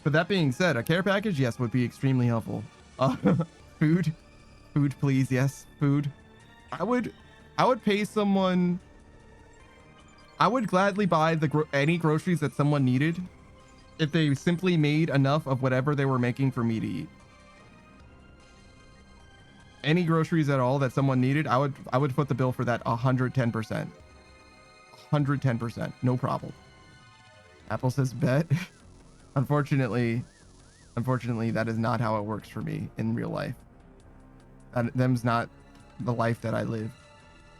But that being said, a care package, yes, would be extremely helpful. Food. Food, please. Yes, food. I would pay someone. I would gladly buy any groceries that someone needed if they simply made enough of whatever they were making for me to eat. Any groceries at all that someone needed, I would foot the bill for that 110%. 110%, no problem. Apple says bet. Unfortunately, that is not how it works for me in real life. Them's not the life that I live.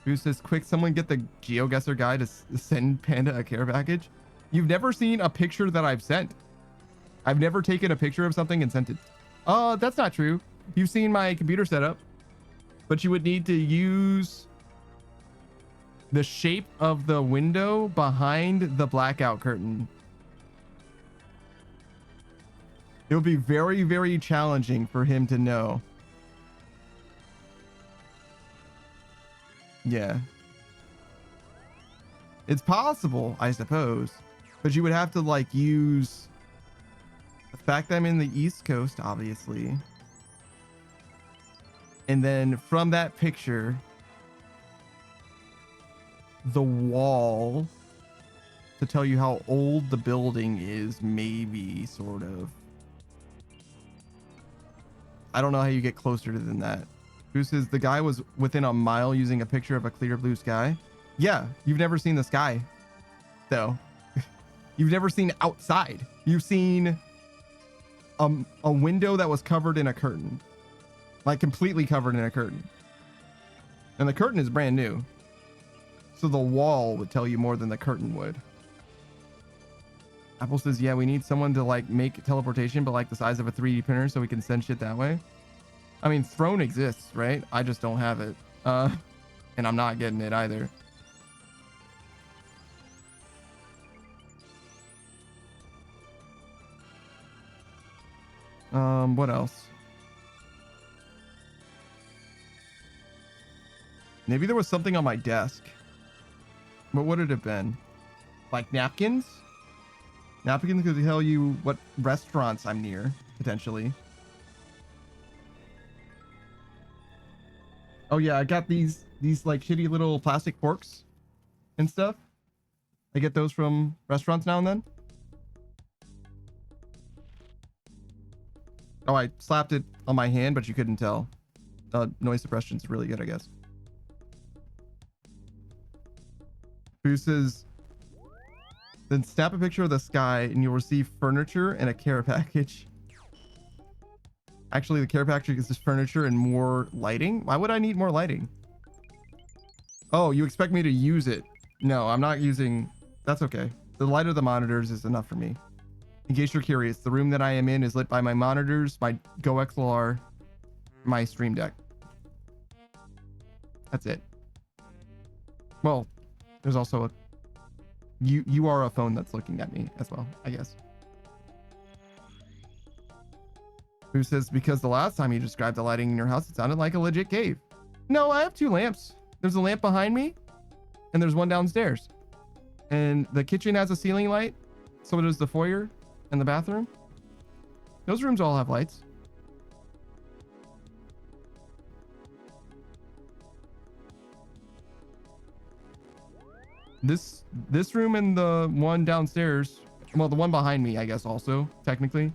Who says, quick, someone get the GeoGuessr guy to send Panda a care package? You've never seen a picture that I've sent. I've never taken a picture of something and sent it. That's not true. You've seen my computer setup, but you would need to use the shape of the window behind the blackout curtain. It would be very, very challenging for him to know. Yeah. It's possible, I suppose, but you would have to like use the fact that I'm in the East Coast, obviously. And then from that picture, the wall to tell you how old the building is, maybe, sort of. I don't know how you get closer than that. Who says the guy was within a mile using a picture of a clear blue sky? Yeah, you've never seen the sky, though. You've never seen outside. You've seen a window that was covered in a curtain. Like completely covered in a curtain. And the curtain is brand new. So the wall would tell you more than the curtain would. Apple says, yeah, we need someone to like make teleportation, but like the size of a 3D printer so we can send shit that way. I mean, Throne exists, right? I just don't have it. And I'm not getting it either. What else? Maybe there was something on my desk. What would it have been? Like napkins? Napkins could tell you what restaurants I'm near, potentially. Oh yeah, I got these like shitty little plastic forks and stuff. I get those from restaurants now and then. Oh, I slapped it on my hand, but you couldn't tell. Noise suppression's really good, I guess. Who says, then snap a picture of the sky and you'll receive furniture and a care package. Actually, the care package is just furniture and more lighting. Why would I need more lighting? Oh, you expect me to use it? No, I'm not using. That's okay. The light of the monitors is enough for me. In case you're curious, the room that I am in is lit by my monitors, my Go XLR, my Stream Deck. That's it. Well, there's also a you are a phone that's looking at me as well, I guess. Who says, because the last time you described the lighting in your house, it sounded like a legit cave. No, I have 2 lamps. There's a lamp behind me and there's one downstairs. And the kitchen has a ceiling light. So does the foyer and the bathroom. Those rooms all have lights. This room and the one downstairs, well, the one behind me, I guess also, technically,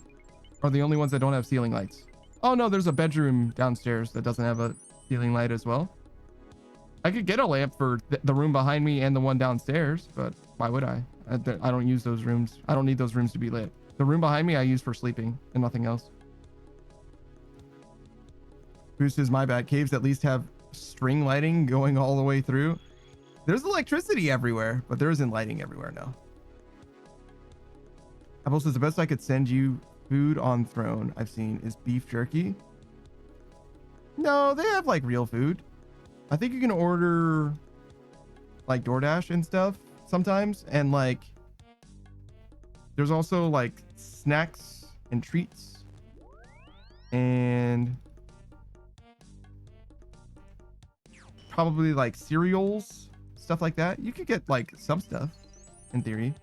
are the only ones that don't have ceiling lights. Oh no, there's a bedroom downstairs that doesn't have a ceiling light as well. I could get a lamp for the room behind me and the one downstairs, but why would I? I don't use those rooms. I don't need those rooms to be lit. The room behind me I use for sleeping and nothing else. Boost is my bad. Caves at least have string lighting going all the way through. There's electricity everywhere, but there isn't lighting everywhere, no. Apple says the best I could send you food on Throne I've seen is beef jerky. No, they have like real food. I think you can order like DoorDash and stuff sometimes. And like, there's also like snacks and treats and probably like cereals, stuff like that. You could get like some stuff in theory.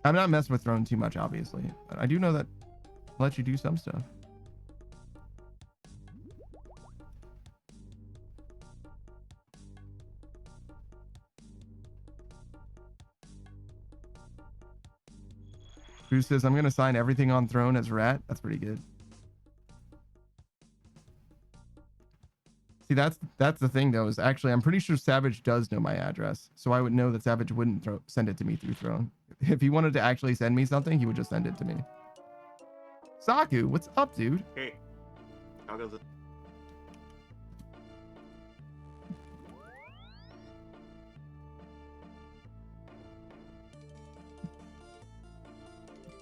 I'm not messing with Throne too much, obviously, but I do know that it lets you do some stuff. Who says I'm gonna sign everything on Throne as Rat? That's pretty good. See, that's the thing though, is actually I'm pretty sure Savage does know my address, so I would know that Savage wouldn't send it to me through Throne. If he wanted to actually send me something, he would just send it to me. Saku, what's up, dude? Hey, how goes it?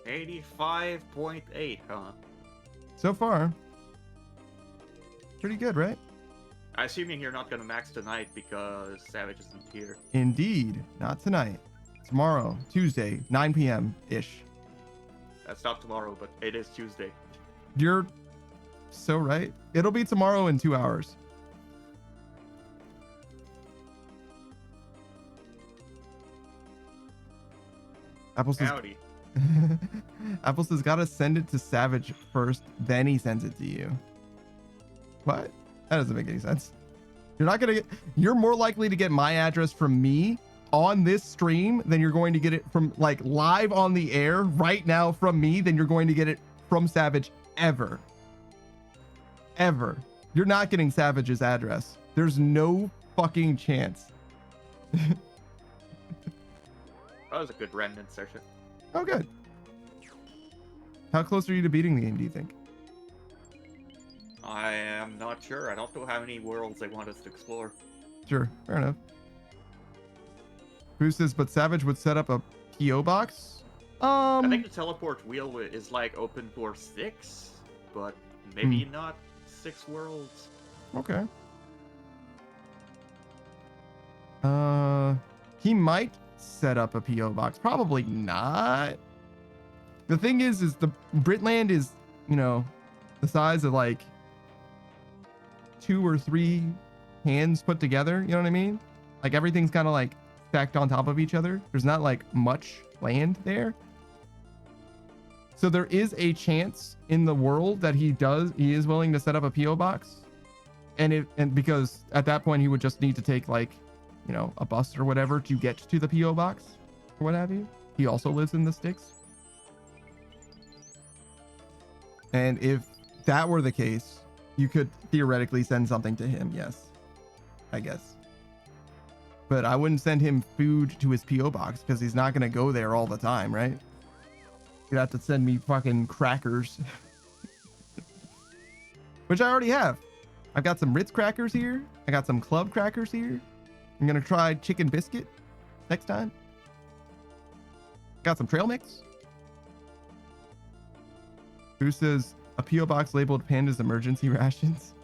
$85.8, huh? So far, pretty good, right? Assuming you're not gonna max tonight because Savage isn't here. Indeed, not tonight. Tomorrow, Tuesday, 9 p.m. ish. That's not tomorrow, but it is Tuesday. You're so right. It'll be tomorrow in 2 hours. Apple says, Howdy. Apple says, gotta send it to Savage first, then he sends it to you. What? That doesn't make any sense. You're not gonna get, you're more likely to get my address from me on this stream than you're going to get it from like live on the air right now from me than you're going to get it from Savage ever. Ever. You're not getting Savage's address. There's no fucking chance. That was a good remnant session. Oh, good. How close are you to beating the game, do you think? I am not sure. I don't know how many worlds they want us to explore. Sure, fair enough. Who says, but Savage would set up a PO box? I think the teleport wheel is like open for 6, but maybe not 6 worlds. Okay. He might set up a PO box. Probably not. The thing is the Britland is, you know, the size of like 2 or 3 hands put together. You know what I mean? Like everything's kind of like stacked on top of each other. There's not like much land there. So there is a chance in the world that he is willing to set up a PO box. And because at that point he would just need to take like, you know, a bus or whatever to get to the PO box or what have you. He also lives in the sticks. And if that were the case, you could theoretically send something to him. Yes, I guess. But I wouldn't send him food to his PO box because he's not going to go there all the time, right? You'd have to send me fucking crackers. Which I already have. I've got some Ritz crackers here. I got some club crackers here. I'm going to try chicken biscuit next time. Got some trail mix. Who says a PO box labeled Panda's emergency rations?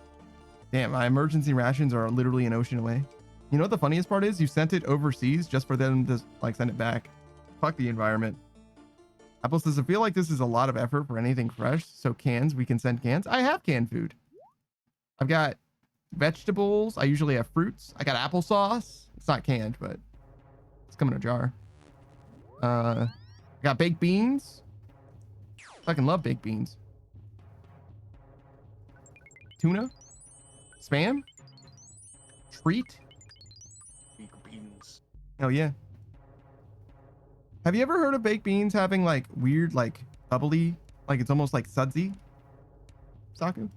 Damn, my emergency rations are literally an ocean away. You know what the funniest part is? You sent it overseas just for them to like send it back. Fuck the environment. Apple says, I feel like this is a lot of effort for anything fresh. So cans, we can send cans. I have canned food. I've got vegetables. I usually have fruits. I got applesauce. It's not canned, but it's come in a jar. I got baked beans. Fucking love baked beans. Tuna. Spam. Treat. Baked beans. Oh yeah. Have you ever heard of baked beans having like weird like bubbly, like it's almost like sudsy. Saku?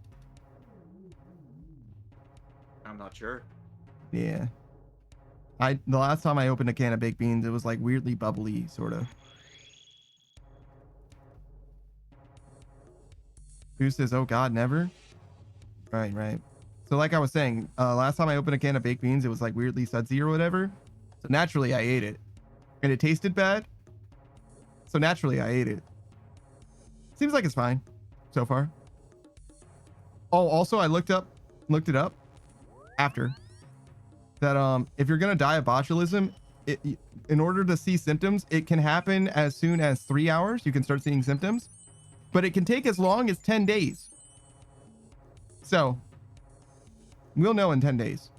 I'm not sure. Yeah. The last time I opened a can of baked beans, it was like weirdly bubbly, sort of. Who says, oh God, never? Right. So like I was saying, last time I opened a can of baked beans, it was like weirdly sudsy or whatever. So naturally I ate it. And it tasted bad. So naturally I ate it. Seems like it's fine so far. Oh, also I looked it up after that if you're gonna die of botulism, in order to see symptoms, it can happen as soon as 3 hours. You can start seeing symptoms, but it can take as long as 10 days. So we'll know in 10 days.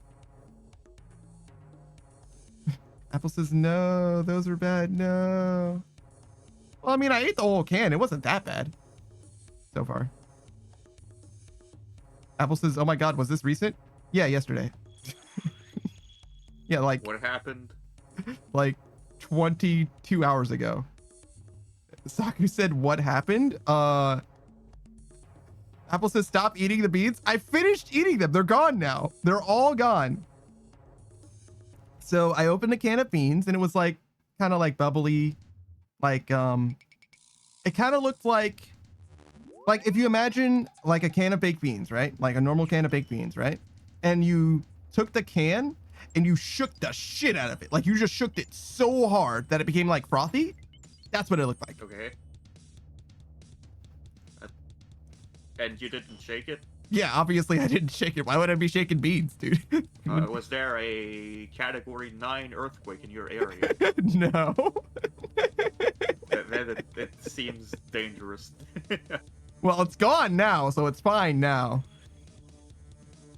Apple says, no, those are bad. No. Well, I mean, I ate the whole can. It wasn't that bad so far. Apple says, oh my God, was this recent? Yeah, yesterday. Yeah, like What happened? like 22 hours ago. Saku said, what happened? Apple says, stop eating the beans. I finished eating them. They're gone now. They're all gone. So I opened a can of beans and it was like kind of like bubbly, like it kind of looked like if you imagine like a can of baked beans, right? Like a normal can of baked beans, right? And you took the can and you shook the shit out of it. Like you just shook it so hard that it became like frothy. That's what it looked like. Okay. And you didn't shake it? Yeah, obviously I didn't shake it. Why would I be shaking beans, dude? Was there a Category 9 earthquake in your area? No. It seems dangerous. Well, it's gone now, so it's fine now.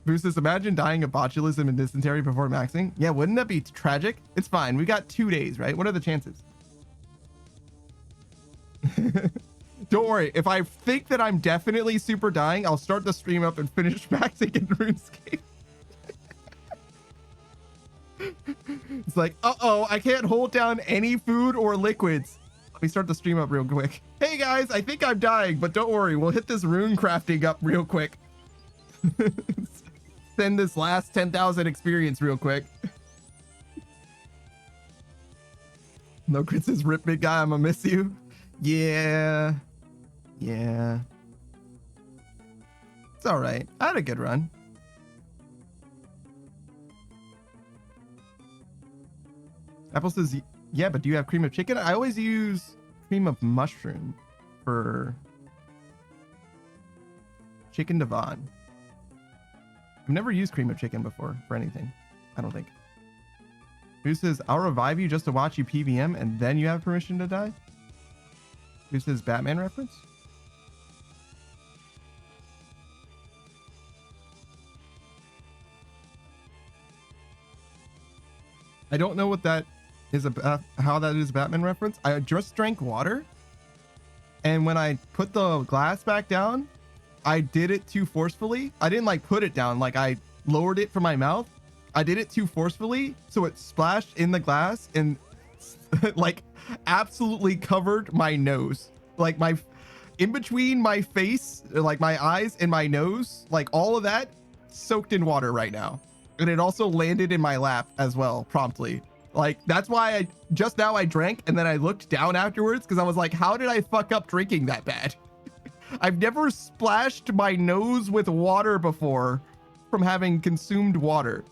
Bruce says, imagine dying of botulism and dysentery before maxing. Yeah, wouldn't that be tragic? It's fine. We got 2 days, right? What are the chances? Don't worry. If I think that I'm definitely super dying, I'll start the stream up and finish maxing in RuneScape. It's like, uh-oh, I can't hold down any food or liquids. Let me start the stream up real quick. Hey guys, I think I'm dying, but don't worry. We'll hit this Runecrafting up real quick. Send this last 10,000 experience real quick. No Chris says, rip big guy, I'ma miss you. Yeah. It's all right. I had a good run. Apple says, yeah, but do you have cream of chicken? I always use cream of mushroom for chicken Devon. I've never used cream of chicken before for anything. I don't think. Who says, I'll revive you just to watch you PVM and then you have permission to die? Who says Batman reference? I don't know what that is about, how that is a Batman reference. I just drank water, and when I put the glass back down, I did it too forcefully. I didn't like put it down, like I lowered it from my mouth. I did it too forcefully, so it splashed in the glass and like absolutely covered my nose. Like my, in between my face, like my eyes and my nose, like all of that soaked in water right now. And it also landed in my lap as well, promptly. Like, that's why I just now I drank and then I looked down afterwards because I was like, how did I fuck up drinking that bad? I've never splashed my nose with water before from having consumed water.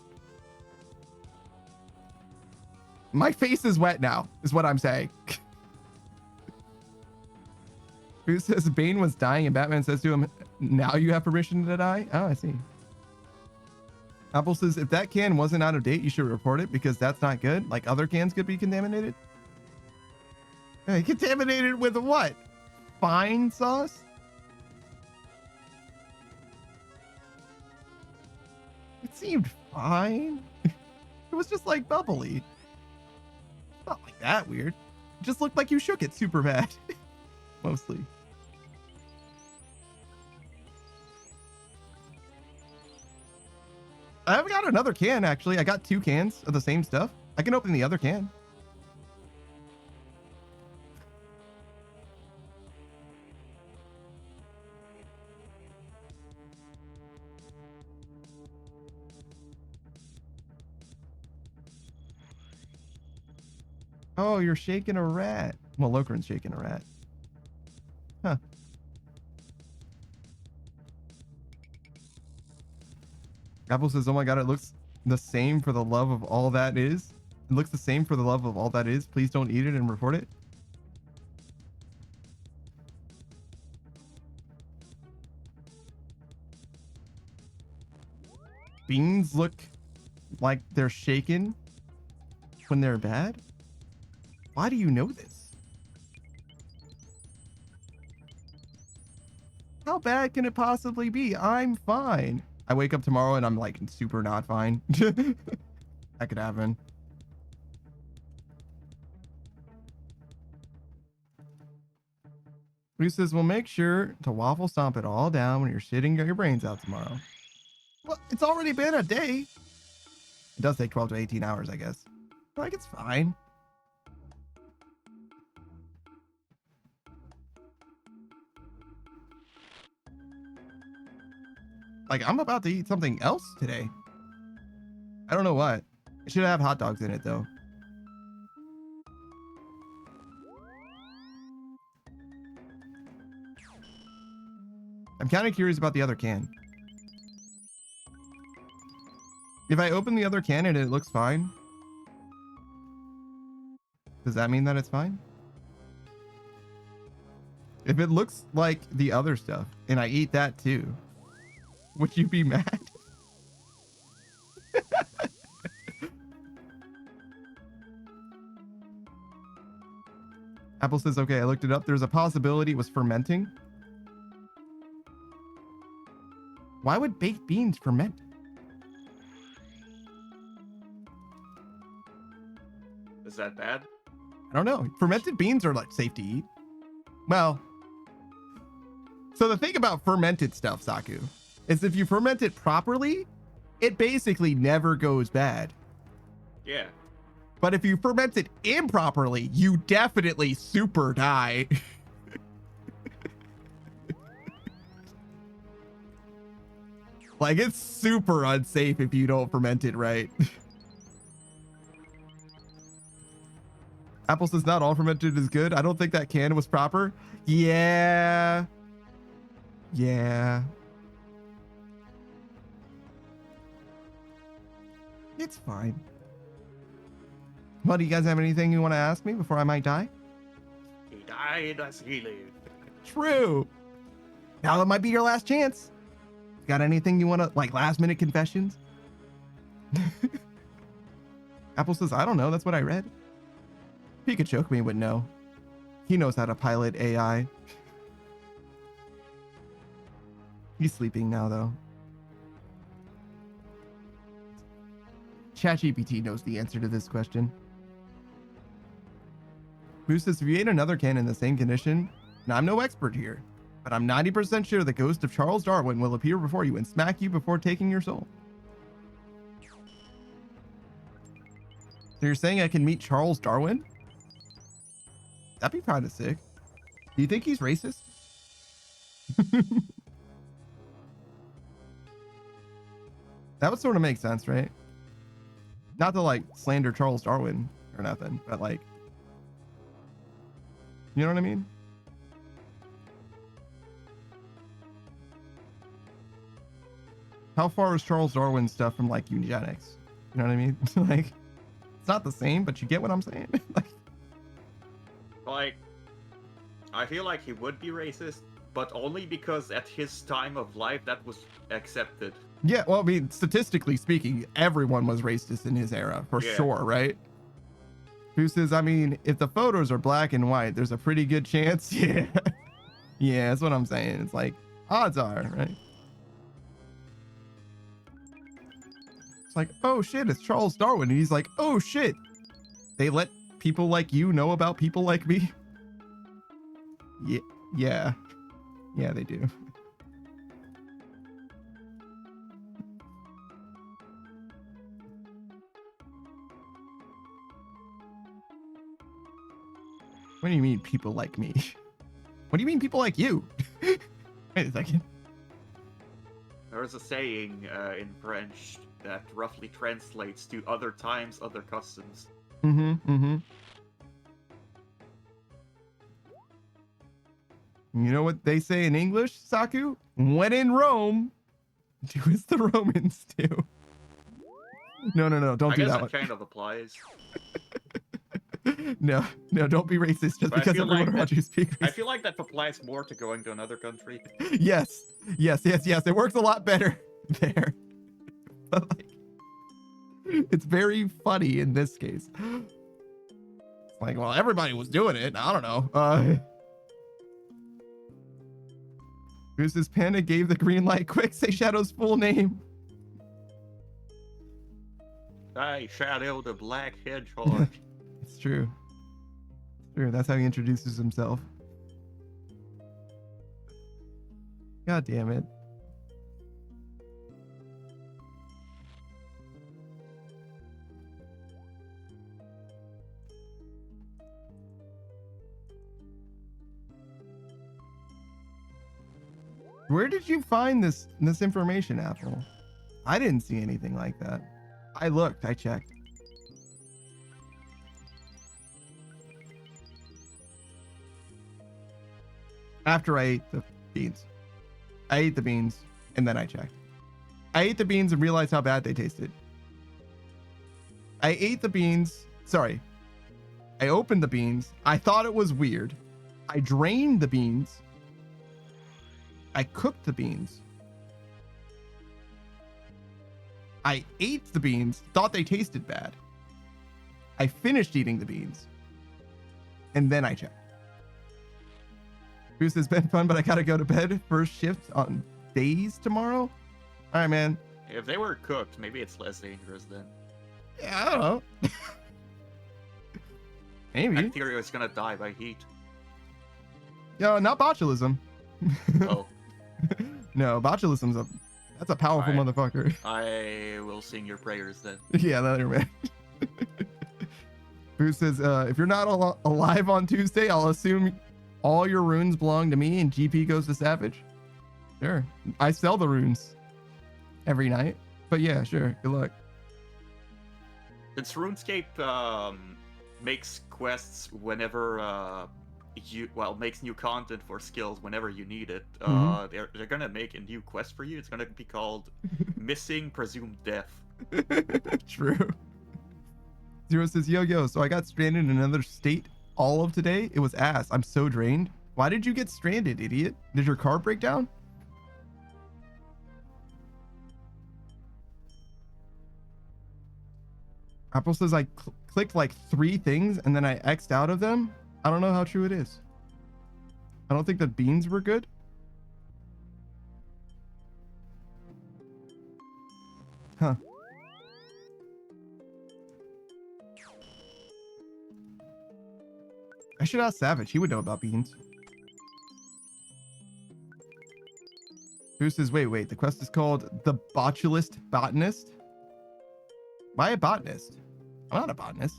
My face is wet now, is what I'm saying. Who says Bane was dying and Batman says to him, now you have permission to die? Oh, I see. Apple says, if that can wasn't out of date, you should report it because that's not good. Like other cans could be contaminated. Hey, contaminated with what? Fine sauce? It seemed fine. It was just like bubbly. Not like that weird. It just looked like you shook it super bad. Mostly. I've got another can, actually. I got 2 cans of the same stuff. I can open the other can. Oh, you're shaking a rat. Well, Lokran's shaking a rat. Huh. Apple says, oh my god, it looks the same for the love of all that is. It looks the same for the love of all that is. Please don't eat it and report it. Beans look like they're shaken when they're bad? Why do you know this? How bad can it possibly be? I'm fine. I wake up tomorrow and I'm like super not fine. That could happen. Who says, well, make sure to waffle stomp it all down when you're shitting your brains out tomorrow. Well, it's already been a day. It does take 12 to 18 hours, I guess. Like, it's fine. Like, I'm about to eat something else today. I don't know what. It should have hot dogs in it, though. I'm kind of curious about the other can. If I open the other can and it looks fine, does that mean that it's fine? If it looks like the other stuff and I eat that too, would you be mad? Apple says, okay, I looked it up. There's a possibility it was fermenting. Why would baked beans ferment? Is that bad? I don't know. Fermented beans are like safe to eat. Well, so the thing about fermented stuff, Saku, is if you ferment it properly, it basically never goes bad. Yeah. But if you ferment it improperly, you definitely super die. Like, it's super unsafe if you don't ferment it right. Apple says not all fermented is good. I don't think that can was proper. Yeah. Yeah. It's fine. Well, do you guys have anything you want to ask me before I might die? He died as he lived. True. Now that might be your last chance. Got anything you want to, like, last minute confessions? Apple says, I don't know. That's what I read. He could choke me, would know. He knows how to pilot AI. He's sleeping now, though. ChatGPT knows the answer to this question. Boo says, if you ate another can in the same condition, now I'm no expert here, but I'm 90% sure the ghost of Charles Darwin will appear before you and smack you before taking your soul. So you're saying I can meet Charles Darwin? That'd be kind of sick. Do you think he's racist? That would sort of make sense, right? Not to like slander Charles Darwin or nothing, but like, you know what I mean? How far is Charles Darwin's stuff from like eugenics? You know what I mean? Like, it's not the same, but you get what I'm saying? Like, I feel like he would be racist, but only because at his time of life that was accepted. Yeah, well, I mean, statistically speaking, everyone was racist in his era, for sure, right? Who says, I mean, if the photos are black and white, there's a pretty good chance. Yeah. Yeah, that's what I'm saying. It's like, odds are, right? It's like, oh shit, it's Charles Darwin. And he's like, oh shit, they let people like you know about people like me? Yeah. Yeah. Yeah, they do. What do you mean people like me? What do you mean people like you? Wait a second. There's a saying in French that roughly translates to other times, other customs. You know what they say in English, Saku? When in Rome, do as the Romans do. No, don't I do guess that that one. kind of applies. No, don't be racist just But I because feel everyone like around you speaks I racist. feel like that applies more to going to another country. Yes. It works a lot better there. But like, it's very funny in this case. It's like, well, everybody was doing it. I don't know. Who's this panda gave the green light? Quick, say Shadow's full name. I Shadow the Black Hedgehog. It's true. That's how he introduces himself. God damn it. Where did you find this information, Apple? I didn't see anything like that. I looked, I checked. After I ate the beans. I ate the beans and then I checked. I ate the beans and realized how bad they tasted. I ate the beans. Sorry. I opened the beans. I thought it was weird. I drained the beans. I cooked the beans. I ate the beans, thought they tasted bad. I finished eating the beans. And then I checked. Goose has been fun, but I gotta go to bed. First shift on days tomorrow. All right, man. If they were cooked, maybe it's less dangerous then. Yeah, I don't know. Maybe. Bacteria is gonna die by heat. Yo, not botulism. Oh, No, botulism's that's a powerful Alright. motherfucker. I will sing your prayers then. Yeah, later, man. Who says, if you're not alive on Tuesday, I'll assume all your runes belong to me and GP goes to Savage. Sure. I sell the runes every night. But yeah, sure. Good luck. Since RuneScape makes quests whenever makes new content for skills whenever you need it, they're gonna make a new quest for you. It's gonna be called Missing Presumed Death. True. Zero says, yo, so I got stranded in another state all of today. It was ass. I'm so drained. Why did you get stranded, idiot? Did your car break down? Apple says I clicked like 3 things and then I X'd out of them. I don't know how true it is. I don't think the beans were good. Huh. I should ask Savage. He would know about beans. Who says, wait. The quest is called The Botulist Botanist. Why a botanist? I'm not a botanist.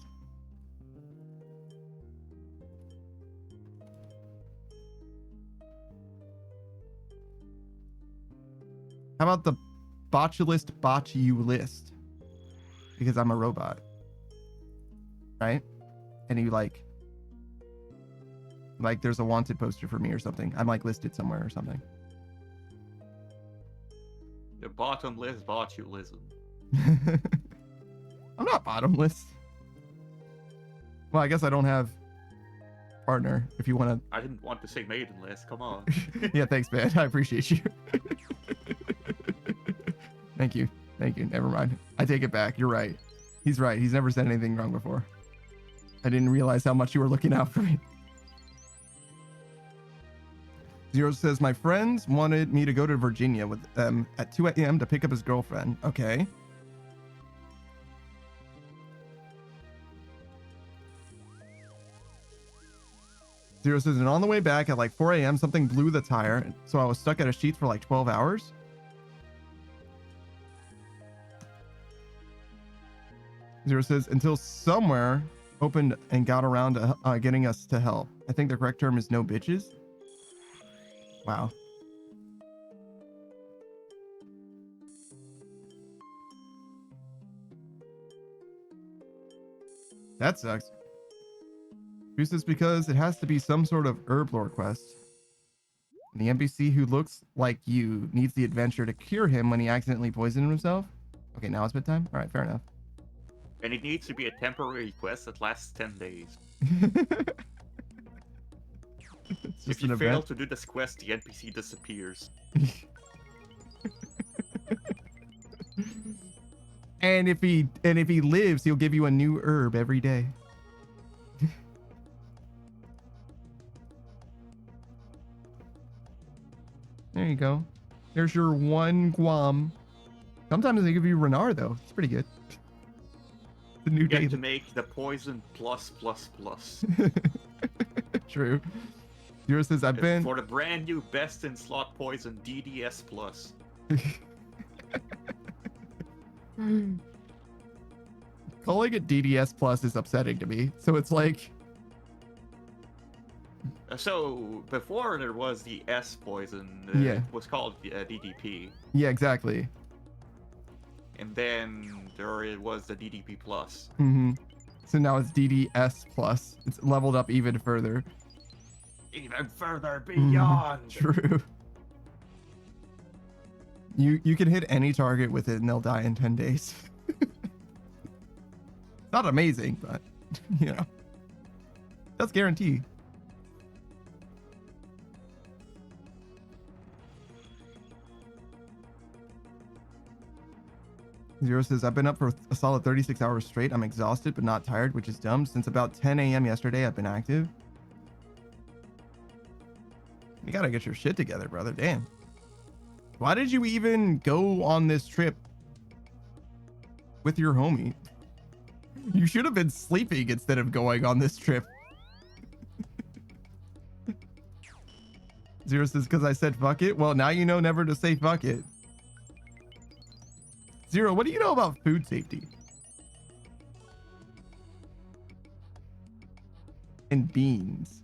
How about the Botulist botch you list? Because I'm a robot. Right? And you like there's a wanted poster for me or something. I'm like listed somewhere or something. The bottomless botulism. I'm not bottomless. Well, I guess I don't have partner if you want I didn't want to say maidenless. Come on. to. Yeah, thanks, man. I appreciate you. Thank you. Never mind. I take it back. You're right. He's right. He's never said anything wrong before. I didn't realize how much you were looking out for me. Zero says, my friends wanted me to go to Virginia with them at 2 a.m. to pick up his girlfriend. Okay. Zero says, and on the way back at like 4 a.m., something blew the tire. So I was stuck at a sheet for like 12 hours. Zero says, until somewhere opened and got around to getting us to help. I think the correct term is no bitches. Wow. That sucks. Who says because it has to be some sort of herb lore quest. The NPC who looks like you needs the adventure to cure him when he accidentally poisoned himself. Okay, now it's bedtime. All right, fair enough. And it needs to be a temporary quest that lasts 10 days. It's just If you an fail event. to do this quest, the NPC disappears. And if he lives, he'll give you a new herb every day. There you go. There's your one Guam. Sometimes they give you Renard though. It's pretty good. The new You day. get to make the poison plus. True. Zero says I've been For the brand new best in slot poison DDS plus. Calling it DDS plus is upsetting to me. So it's like, So before there was the S poison, Yeah. it was called DDP, yeah, exactly. and then there was the DDP plus. So now it's DDS plus. It's leveled up even further. Even further beyond. True. You can hit any target with it and they'll die in 10 days. Not amazing, but you know, that's guaranteed. Zero says, I've been up for a solid 36 hours straight. I'm exhausted, but not tired, which is dumb. Since about 10 a.m. yesterday, I've been active. You gotta get your shit together, brother. Damn. Why did you even go on this trip with your homie? You should have been sleeping instead of going on this trip. Zero says, because I said fuck it. Well, now you know never to say fuck it. Zero, what do you know about food safety? And beans.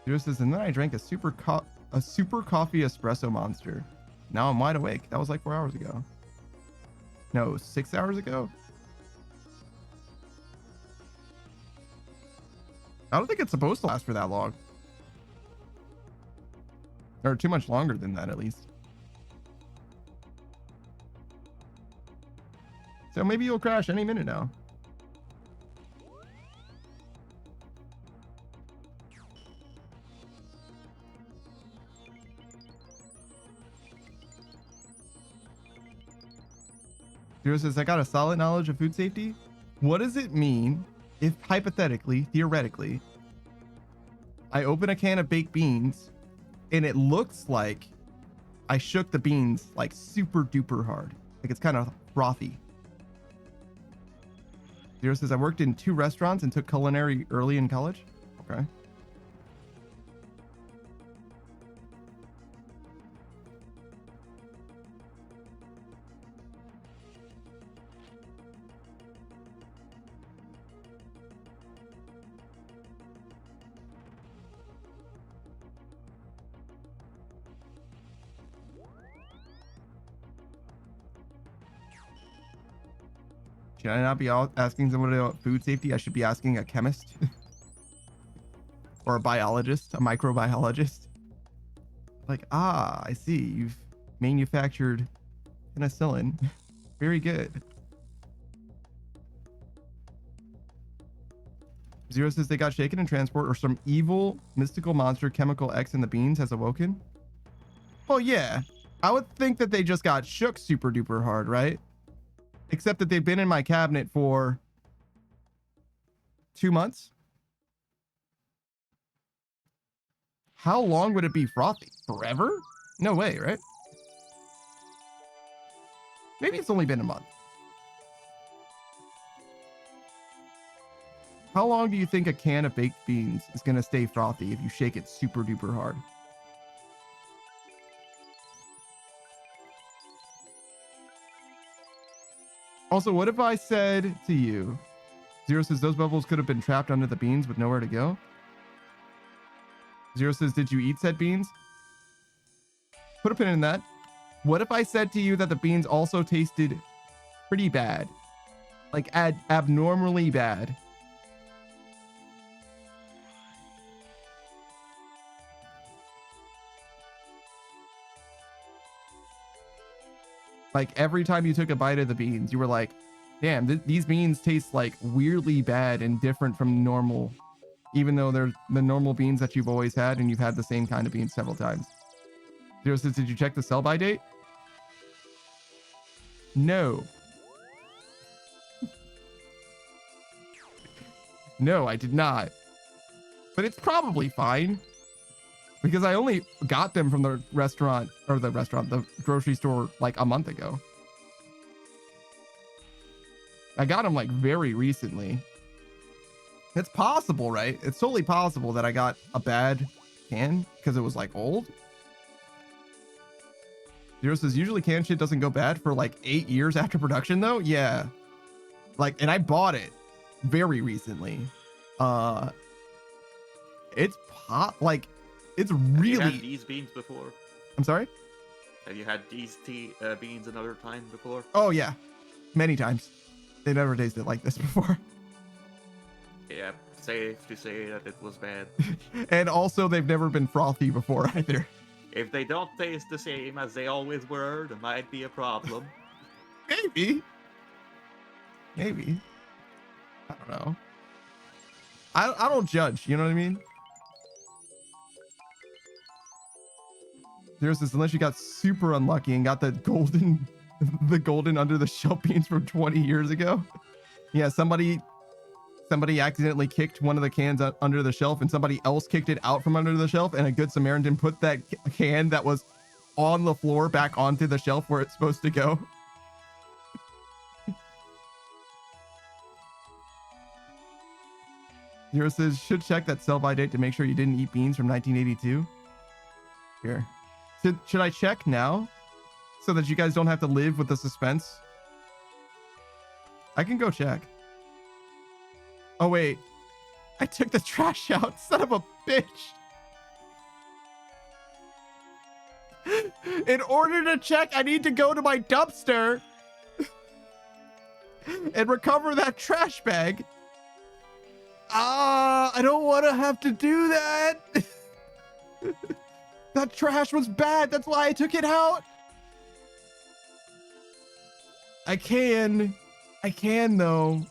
Zero says, and then I drank a super coffee espresso monster. Now I'm wide awake. That was like 4 hours ago. No, 6 hours ago. I don't think it's supposed to last for that long. Or too much longer than that, at least. So maybe you'll crash any minute now. Zero says, I got a solid knowledge of food safety. What does it mean if hypothetically, theoretically, I open a can of baked beans and it looks like I shook the beans like super duper hard? Like it's kind of frothy. Zero says, I worked in 2 restaurants and took culinary early in college. Okay. Should I not be asking somebody about food safety? I should be asking a chemist or a biologist, a microbiologist. Like, I see. You've manufactured penicillin. Very good. Zero says they got shaken in transport or some evil mystical monster chemical X in the beans has awoken. Well, yeah. I would think that they just got shook super duper hard, right? Except that they've been in my cabinet for 2 months. How long would it be frothy? Forever? No way, right? Maybe it's only been a month. How long do you think a can of baked beans is going to stay frothy if you shake it super duper hard? Also, what if I said to you, Zero says those bubbles could have been trapped under the beans with nowhere to go? Zero says, did you eat said beans? Put a pin in that. What if I said to you that the beans also tasted pretty bad. Like abnormally bad. Like every time you took a bite of the beans, you were like, damn, these beans taste like weirdly bad and different from normal, even though they're the normal beans that you've always had and you've had the same kind of beans several times. Zero says, did you check the sell by date? No. No, I did not. But it's probably fine. Because I only got them from the the grocery store like a month ago. I got them like very recently. It's possible, right? It's totally possible that I got a bad can because it was like old. Zero says, usually canned shit doesn't go bad for like 8 years after production though. Yeah. Like, and I bought it very recently. It's like, it's really... Have you had these beans before? I'm sorry? Have you had these beans another time before? Oh, yeah. Many times. They never tasted like this before. Yeah, safe to say that it was bad. And also, they've never been frothy before either. If they don't taste the same as they always were, there might be a problem. Maybe. Maybe. I don't know. I don't judge, you know what I mean? There's this, unless you got super unlucky and got the golden under the shelf beans from 20 years ago. Yeah, somebody accidentally kicked one of the cans under the shelf and somebody else kicked it out from under the shelf, and a good Samaritan put that can that was on the floor back onto the shelf where it's supposed to go. Zero says, should check that sell by date to make sure you didn't eat beans from 1982. Here. Should I check now so that you guys don't have to live with the suspense? I can go check. Oh, wait. I took the trash out. Son of a bitch. In order to check, I need to go to my dumpster and recover that trash bag. I don't want to have to do that. That trash was bad. That's why I took it out. I can though.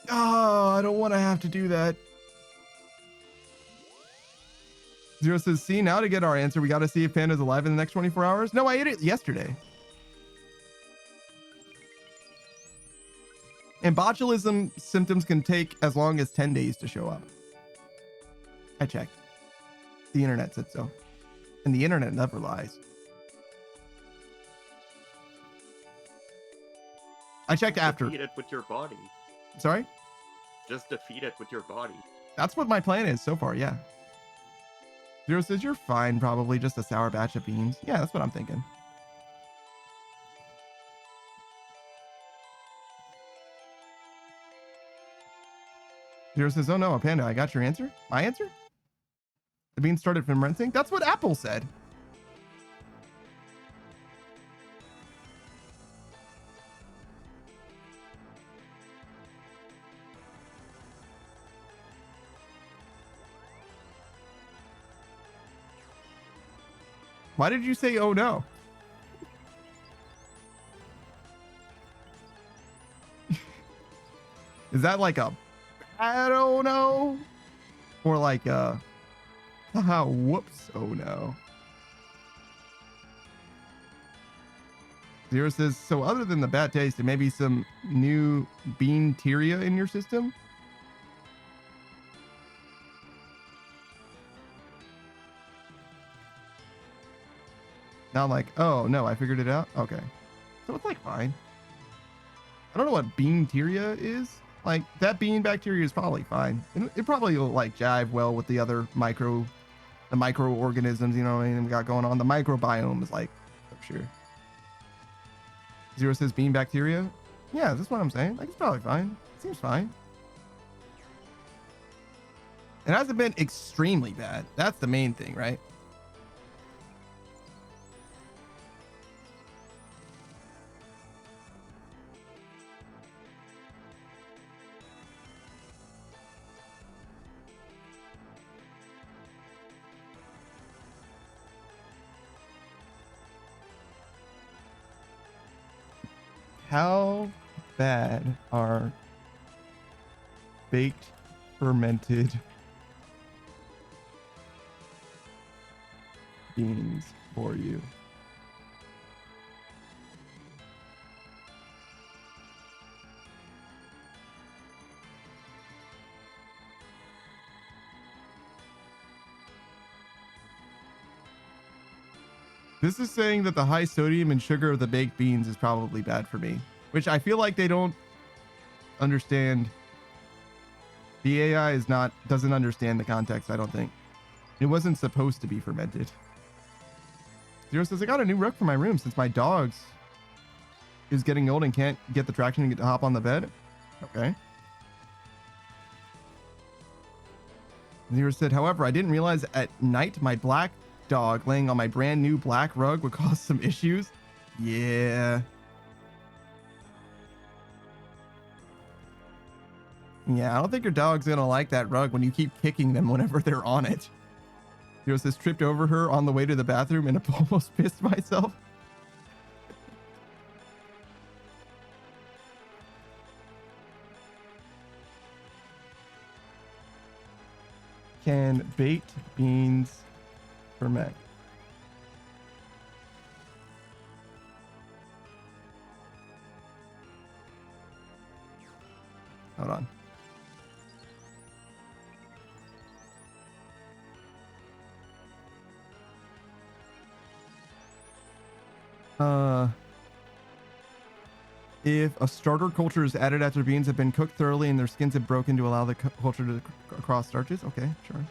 Oh, I don't want to have to do that. Zero says, see, now to get our answer, we got to see if Panda's alive in the next 24 hours. No, I ate it yesterday. And botulism symptoms can take as long as 10 days to show up. I checked. The internet said so. And the internet never lies. I checked after. Defeat it with your body. Sorry? Just defeat it with your body. That's what my plan is so far, yeah. Zero says, you're fine, probably just a sour batch of beans. Yeah, that's what I'm thinking. Zero says, oh no, Panda, I got your answer? My answer? The beans started fermenting? That's what Apple said. Why did you say, oh no? Is that like a, I don't know? Or like a, haha, whoops, oh no. Zero says, so other than the bad taste, there may be some new beanteria in your system? Now I'm like, oh no, I figured it out. Okay. So it's like fine. I don't know what beanteria is. Like that bean bacteria is probably fine. It probably will like jive well with the other microorganisms, you know what I mean, we got going on. The microbiome is like, for sure. Zero says bean bacteria. Yeah, that's what I'm saying. Like it's probably fine. Seems fine. It hasn't been extremely bad. That's the main thing, right? how bad are baked fermented beans for you? This is saying that the high sodium and sugar of the baked beans is probably bad for me, which I feel like they don't understand. The AI doesn't understand the context, I don't think. It wasn't supposed to be fermented. Zero says, I got a new rug for my room since my dog's is getting old and can't get the traction to hop on the bed. Okay. Zero said, however, I didn't realize at night my black dog laying on my brand new black rug would cause some issues. Yeah. Yeah, I don't think your dog's gonna like that rug when you keep kicking them whenever they're on it. Zero says, tripped over her on the way to the bathroom and almost pissed myself. Can baked beans ferment? Hold on. If a starter culture is added after beans have been cooked thoroughly and their skins have broken to allow the culture to cross starches. Okay, sure.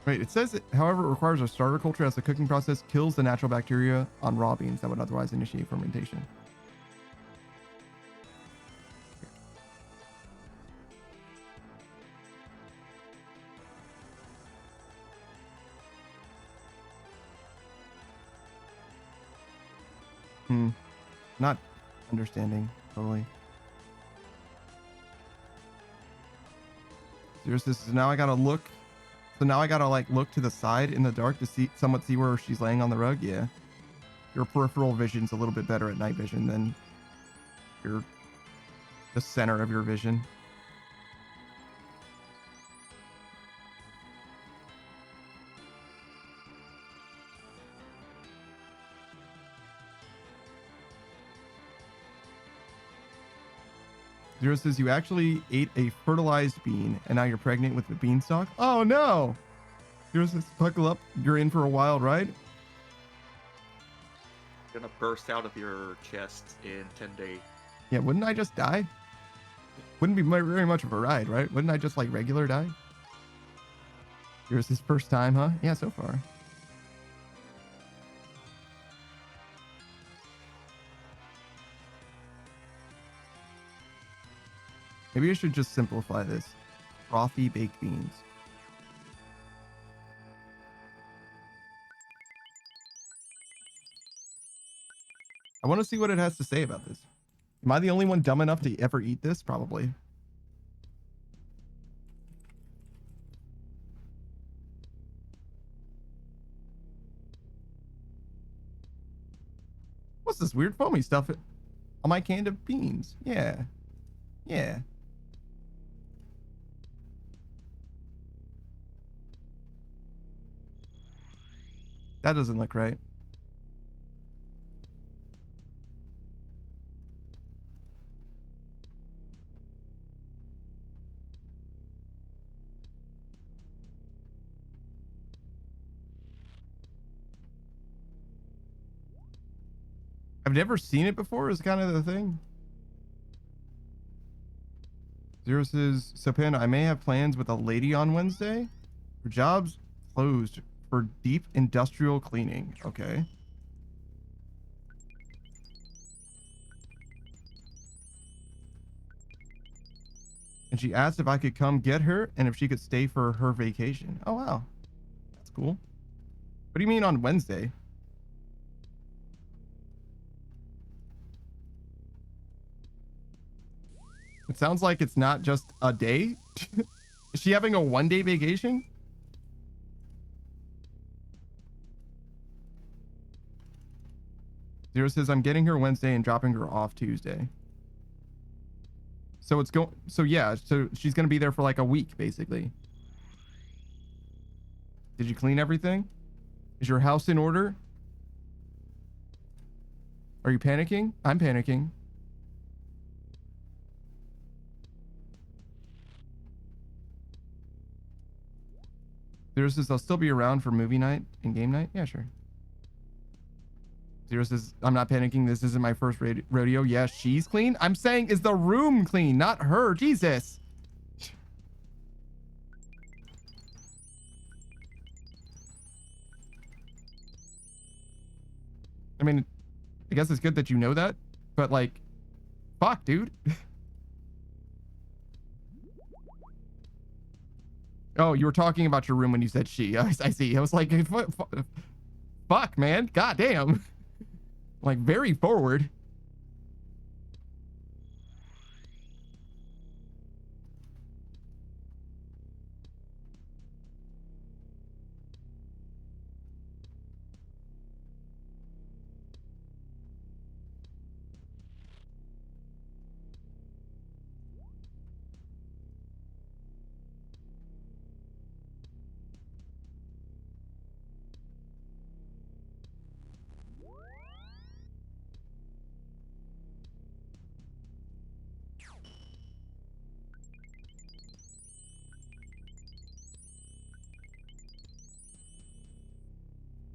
Wait, it says, however, it requires a starter culture as the cooking process kills the natural bacteria on raw beans that would otherwise initiate fermentation. Not understanding totally. Seriously, so now I gotta look. So now I gotta like look to the side in the dark to see where she's laying on the rug. Yeah, your peripheral vision's a little bit better at night vision than the center of your vision. Zero says you actually ate a fertilized bean and now you're pregnant with the beanstalk. Oh no! Zero says buckle up, you're in for a wild ride. Gonna burst out of your chest in 10 days. Yeah, wouldn't I just die? Wouldn't be very much of a ride, right? Wouldn't I just like regular die? Here's his first time, huh? Yeah, so far. Maybe I should just simplify this. Frothy baked beans. I want to see what it has to say about this. Am I the only one dumb enough to ever eat this? Probably. What's this weird foamy stuff on my can of beans? Yeah. Yeah. That doesn't look right. I've never seen it before is kind of the thing. Zero says, Sopan, I may have plans with a lady on Wednesday. Her job's closed for deep industrial cleaning. Okay. And she asked if I could come get her and if she could stay for her vacation. Oh, wow. That's cool. What do you mean on Wednesday? It sounds like it's not just a day. Is she having a one-day vacation? Zero says, I'm getting her Wednesday and dropping her off Tuesday. So it's going, so yeah, so she's going to be there for like a week, basically. Did you clean everything? Is your house in order? Are you panicking? I'm panicking. Zero says, I'll still be around for movie night and game night. Yeah, sure. Zero says, I'm not panicking. This isn't my first rodeo. Yeah, she's clean. I'm saying, is the room clean, not her. Jesus. I mean, I guess it's good that you know that, but like, fuck, dude. Oh, you were talking about your room when you said she. I see. I was like, fuck, man. God damn. Like, very forward.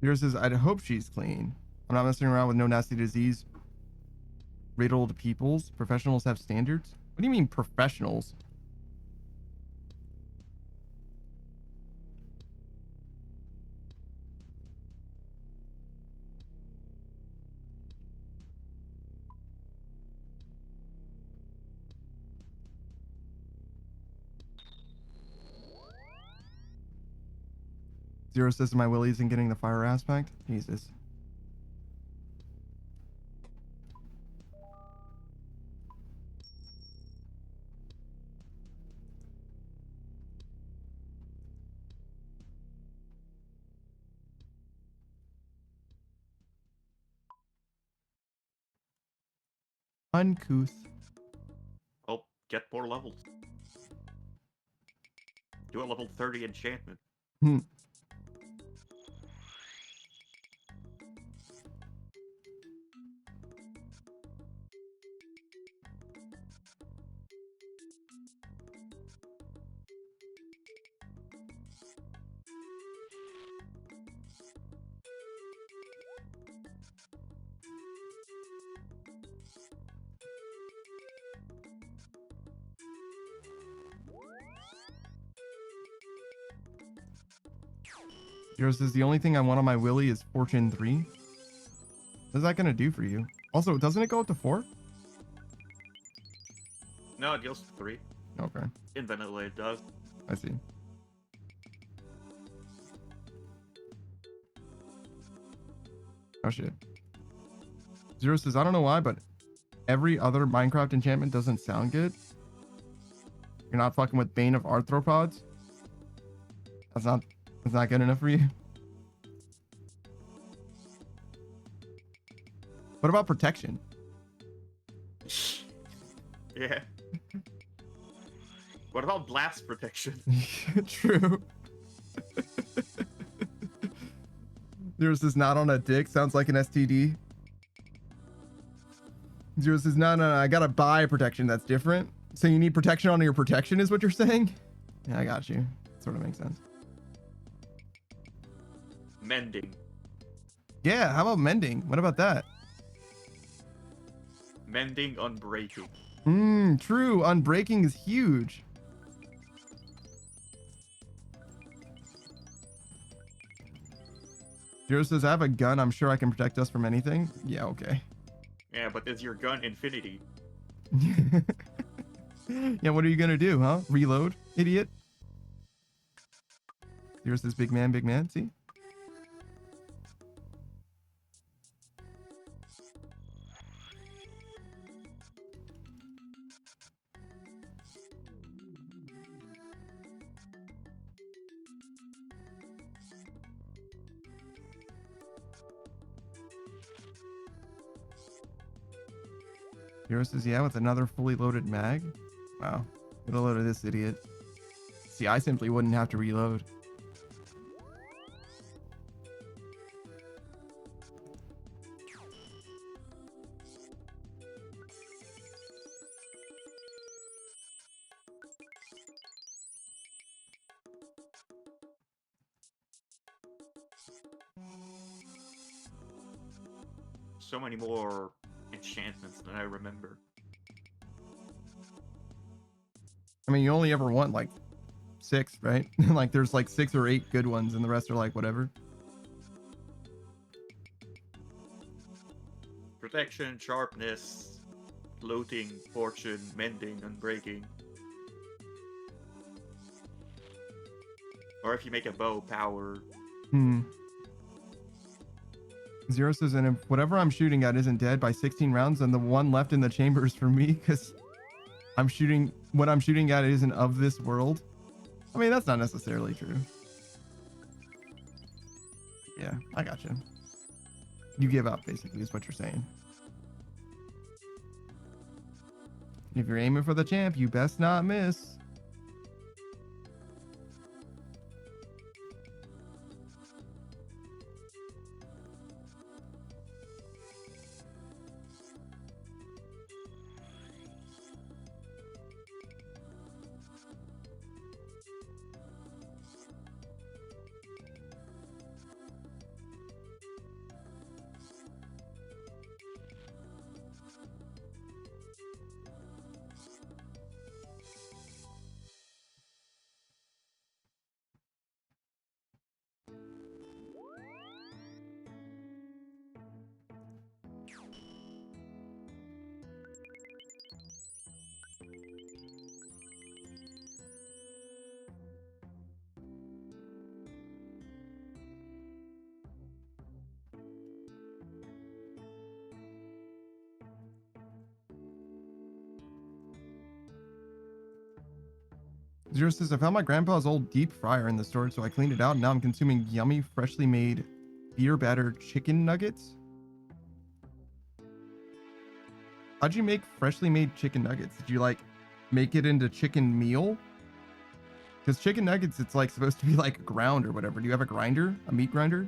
Yours is, I'd hope she's clean. I'm not messing around with no nasty disease. Riddled peoples. Professionals have standards. What do you mean professionals? Zero says my Willie isn't getting the fire aspect. Jesus. Uncouth. Oh, get more levels. Do a level 30 enchantment. Hmm. Zero says the only thing I want on my Willie is Fortune 3. What's that gonna do for you? Also, doesn't it go up to 4? No, it goes to 3. Okay, Infinitely it does. I see. Oh shit. Zero says, I don't know why, but every other Minecraft enchantment doesn't sound good. You're not fucking with Bane of Arthropods? That's not good enough for you? What about protection? Yeah. What about blast protection? True. Zeros is not on a dick. Sounds like an STD. Zeros says, no, I gotta buy protection. That's different. So you need protection on your protection is what you're saying? Yeah, I got you. Sort of makes sense. Mending. Yeah, how about mending? What about that? Mending unbreaking. True. Unbreaking is huge. Zero says, I have a gun. I'm sure I can protect us from anything. Yeah, okay. Yeah, but is your gun infinity? Yeah, what are you gonna do, huh? Reload, idiot. Here's this big man, see? Zero says, yeah, with another fully loaded mag. Wow. Get a load of this idiot. See, I simply wouldn't have to reload. So many more enchantments than I remember. I mean, you only ever want like 6, right? Like there's like 6 or 8 good ones and the rest are like whatever. Protection, sharpness, looting, fortune, mending, unbreaking. Or if you make a bow, power. Zero says, and if whatever I'm shooting at isn't dead by 16 rounds, then the one left in the chamber is for me because what I'm shooting at isn't of this world. I mean, that's not necessarily true. Yeah, I got you. You give up, basically, is what you're saying. If you're aiming for the champ, you best not miss. Zero says, I found my grandpa's old deep fryer in the storage, so I cleaned it out, and now I'm consuming yummy, freshly made beer battered chicken nuggets. How'd you make freshly made chicken nuggets? Did you like make it into chicken meal? Because chicken nuggets, it's like supposed to be like ground or whatever. Do you have a grinder? A meat grinder?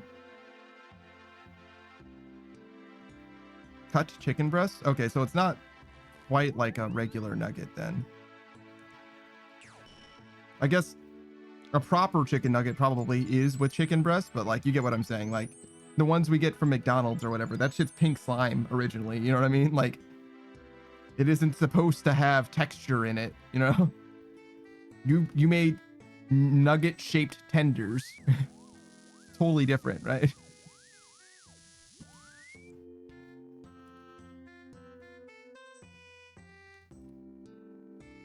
Cut chicken breast? Okay, so it's not quite like a regular nugget then. I guess a proper chicken nugget probably is with chicken breast, but like you get what I'm saying. Like the ones we get from McDonald's or whatever, that shit's pink slime originally. You know what I mean? Like it isn't supposed to have texture in it, you know? You made nugget shaped tenders. Totally different, right?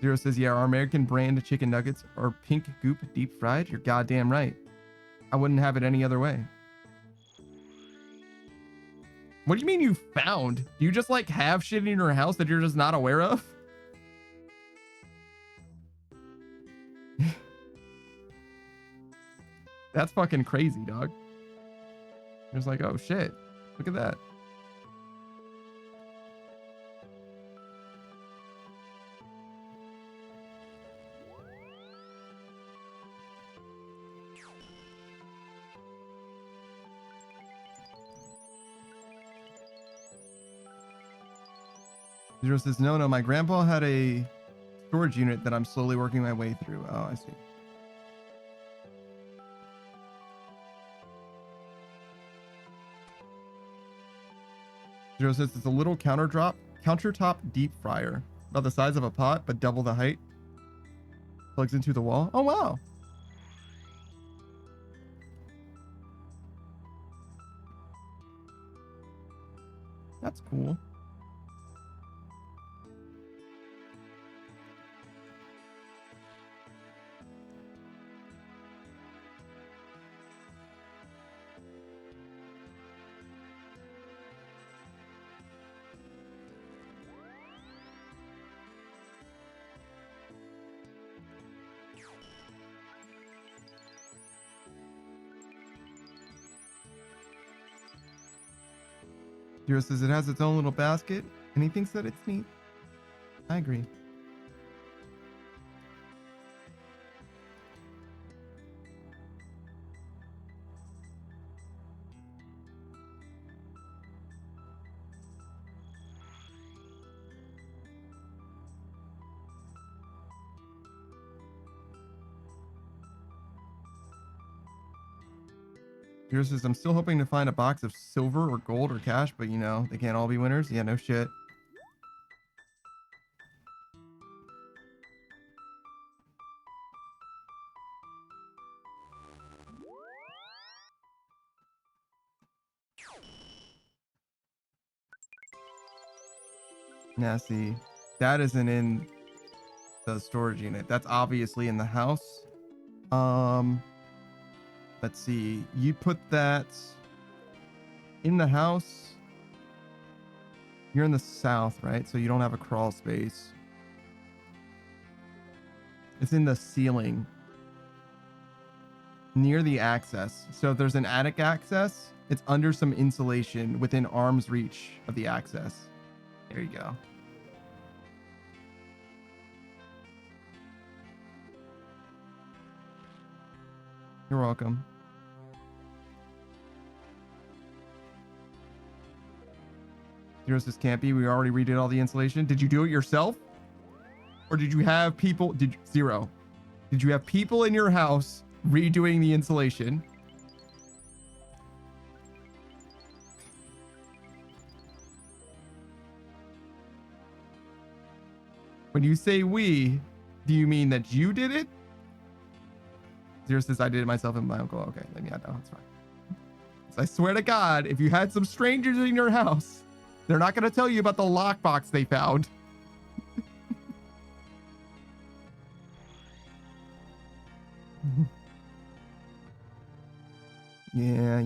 Zero says, yeah, our American brand chicken nuggets are pink goop deep fried. You're goddamn right. I wouldn't have it any other way. What do you mean you found? Do you just like have shit in your house that you're just not aware of? That's fucking crazy, dog. It's like, oh shit, look at that. Zero says, no, my grandpa had a storage unit that I'm slowly working my way through. Oh, I see. Zero says it's a little countertop deep fryer, about the size of a pot, but double the height. Plugs into the wall. Oh, wow. That's cool. Zero says it has its own little basket, and he thinks that it's neat. I agree. Yours says, I'm still hoping to find a box of silver or gold or cash, but you know, they can't all be winners. Yeah, no shit. Now see, that isn't in the storage unit. That's obviously in the house. Let's see. You put that in the house. You're in the south, right? So you don't have a crawl space. It's in the ceiling near the access. So if there's an attic access, it's under some insulation within arm's reach of the access. There you go. You're welcome. Zeros says Campy, we already redid all the insulation. Did you do it yourself? Or did you have people, Zero, did you have people in your house redoing the insulation? When you say we, do you mean that you did it? Zero says I did it myself and my uncle. Okay, then yeah, no, it's fine. So I swear to God, if you had some strangers in your house, they're not going to tell you about the lockbox they found. Yeah.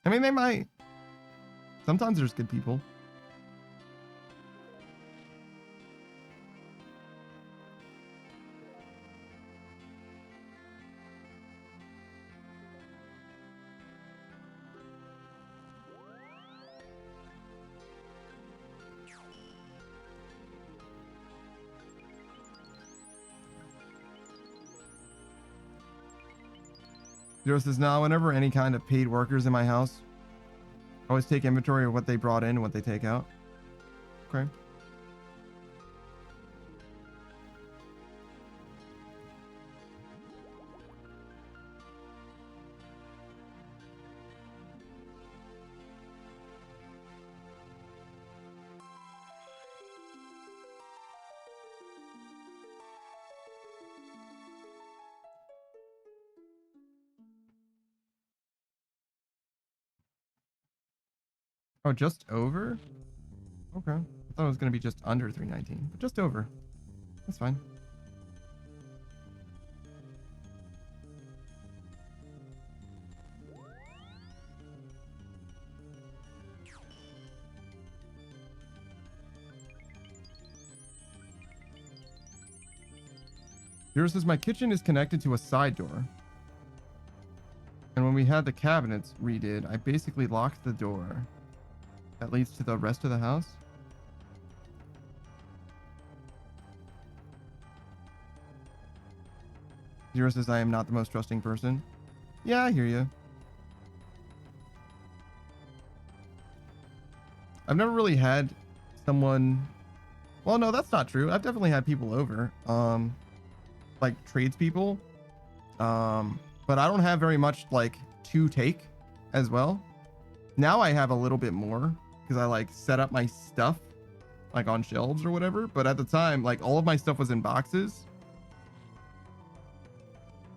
I mean, they might. Sometimes there's good people. Zero says, now whenever any kind of paid workers in my house, I always take inventory of what they brought in and what they take out. Okay. Oh, just over? Okay. I thought it was going to be just under 319, but just over. That's fine. Yours says my kitchen is connected to a side door. And when we had the cabinets redid, I basically locked the door that leads to the rest of the house. Zero says I am not the most trusting person. Yeah, I hear you. I've never really had someone. Well, no, that's not true. I've definitely had people over, like tradespeople. But I don't have very much like to take as well. Now I have a little bit more because I like set up my stuff like on shelves or whatever. But at the time, like all of my stuff was in boxes.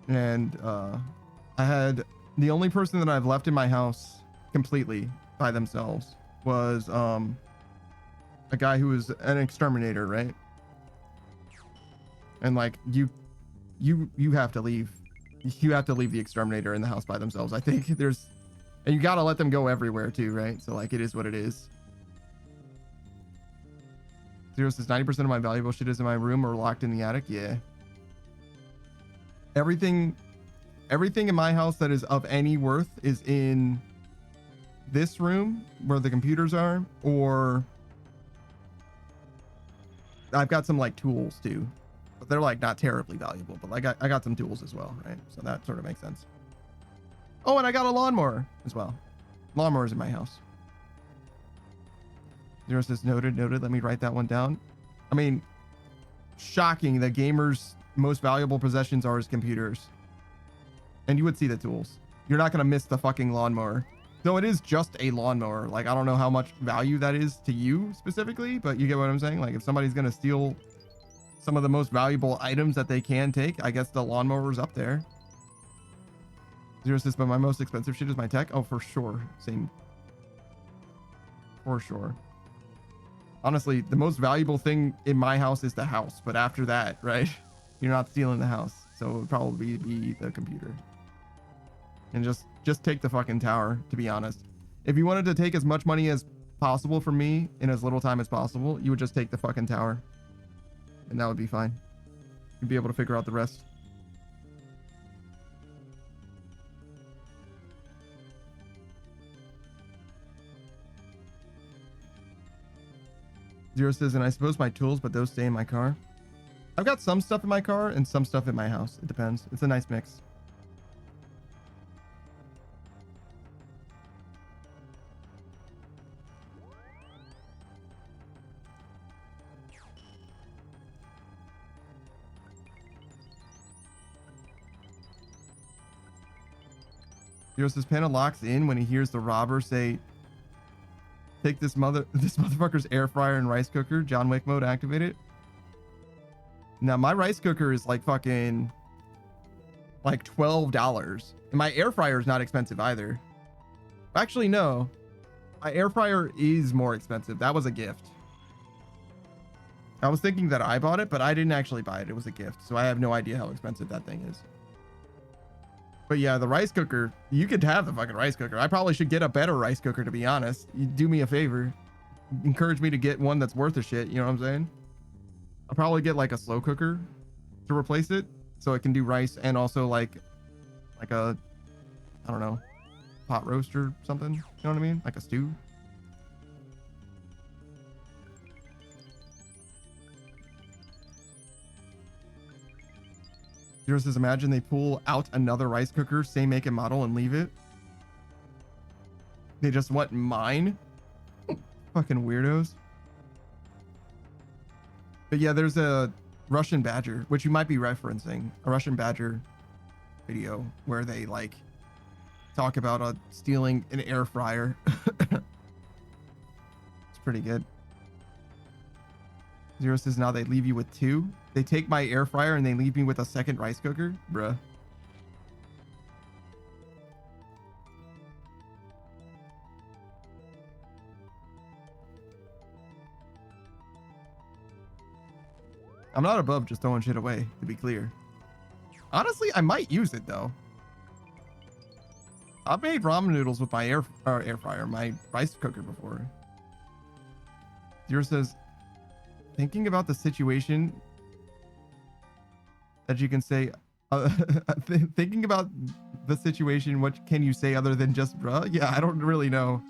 And I had the only person that I've left in my house completely by themselves was a guy who was an exterminator, right? And like you have to leave. You have to leave the exterminator in the house by themselves. I think there's, and you got to let them go everywhere too, right? So like it is what it is. Zero says 90% of my valuable shit is in my room or locked in the attic. Yeah. Everything in my house that is of any worth is in this room where the computers are, or I've got some like tools too, but they're like not terribly valuable, but like I got some tools as well, right? So that sort of makes sense. Oh, and I got a lawnmower as well. Lawnmower's in my house. Zero says noted. Let me write that one down. I mean, shocking that gamers' most valuable possessions are his computers. And you would see the tools. You're not gonna miss the fucking lawnmower. Though it is just a lawnmower. Like, I don't know how much value that is to you specifically, but you get what I'm saying? Like, if somebody's gonna steal some of the most valuable items that they can take, I guess the lawnmower's up there. Zero says, but my most expensive shit is my tech. Oh, for sure. Same. For sure. Honestly, the most valuable thing in my house is the house. But after that, right? You're not stealing the house. So it would probably be the computer. And just take the fucking tower, to be honest. If you wanted to take as much money as possible from me in as little time as possible, you would just take the fucking tower. And that would be fine. You'd be able to figure out the rest. Zero says, and I suppose my tools, but those stay in my car. I've got some stuff in my car and some stuff in my house. It depends. It's a nice mix. Zero says, Panda locks in when he hears the robber say, take this motherfucker's air fryer and rice cooker. John Wick mode activated. Now my rice cooker is like fucking like $12. And my air fryer is not expensive either. Actually, no. My air fryer is more expensive. That was a gift. I was thinking that I bought it, but I didn't actually buy it. It was a gift. So I have no idea how expensive that thing is. But yeah, the rice cooker, you could have the fucking rice cooker. I probably should get a better rice cooker, to be honest. You do me a favor. Encourage me to get one that's worth a shit. You know what I'm saying? I'll probably get like a slow cooker to replace it. So it can do rice and also like a, I don't know, pot roast or something. You know what I mean? Like a stew. Zero says, imagine they pull out another rice cooker, same make and model, and leave it. They just want mine. Fucking weirdos. But yeah, there's a Russian Badger, which you might be referencing. A Russian Badger video where they like talk about stealing an air fryer. It's pretty good. Zero says, now they leave you with two. They take my air fryer and they leave me with a second rice cooker? Bruh. I'm not above just throwing shit away, to be clear. Honestly, I might use it though. I've made ramen noodles with my air fryer, my rice cooker before. Zero says, thinking about the situation that you can say, thinking about the situation, what can you say other than just bruh? Yeah, I don't really know.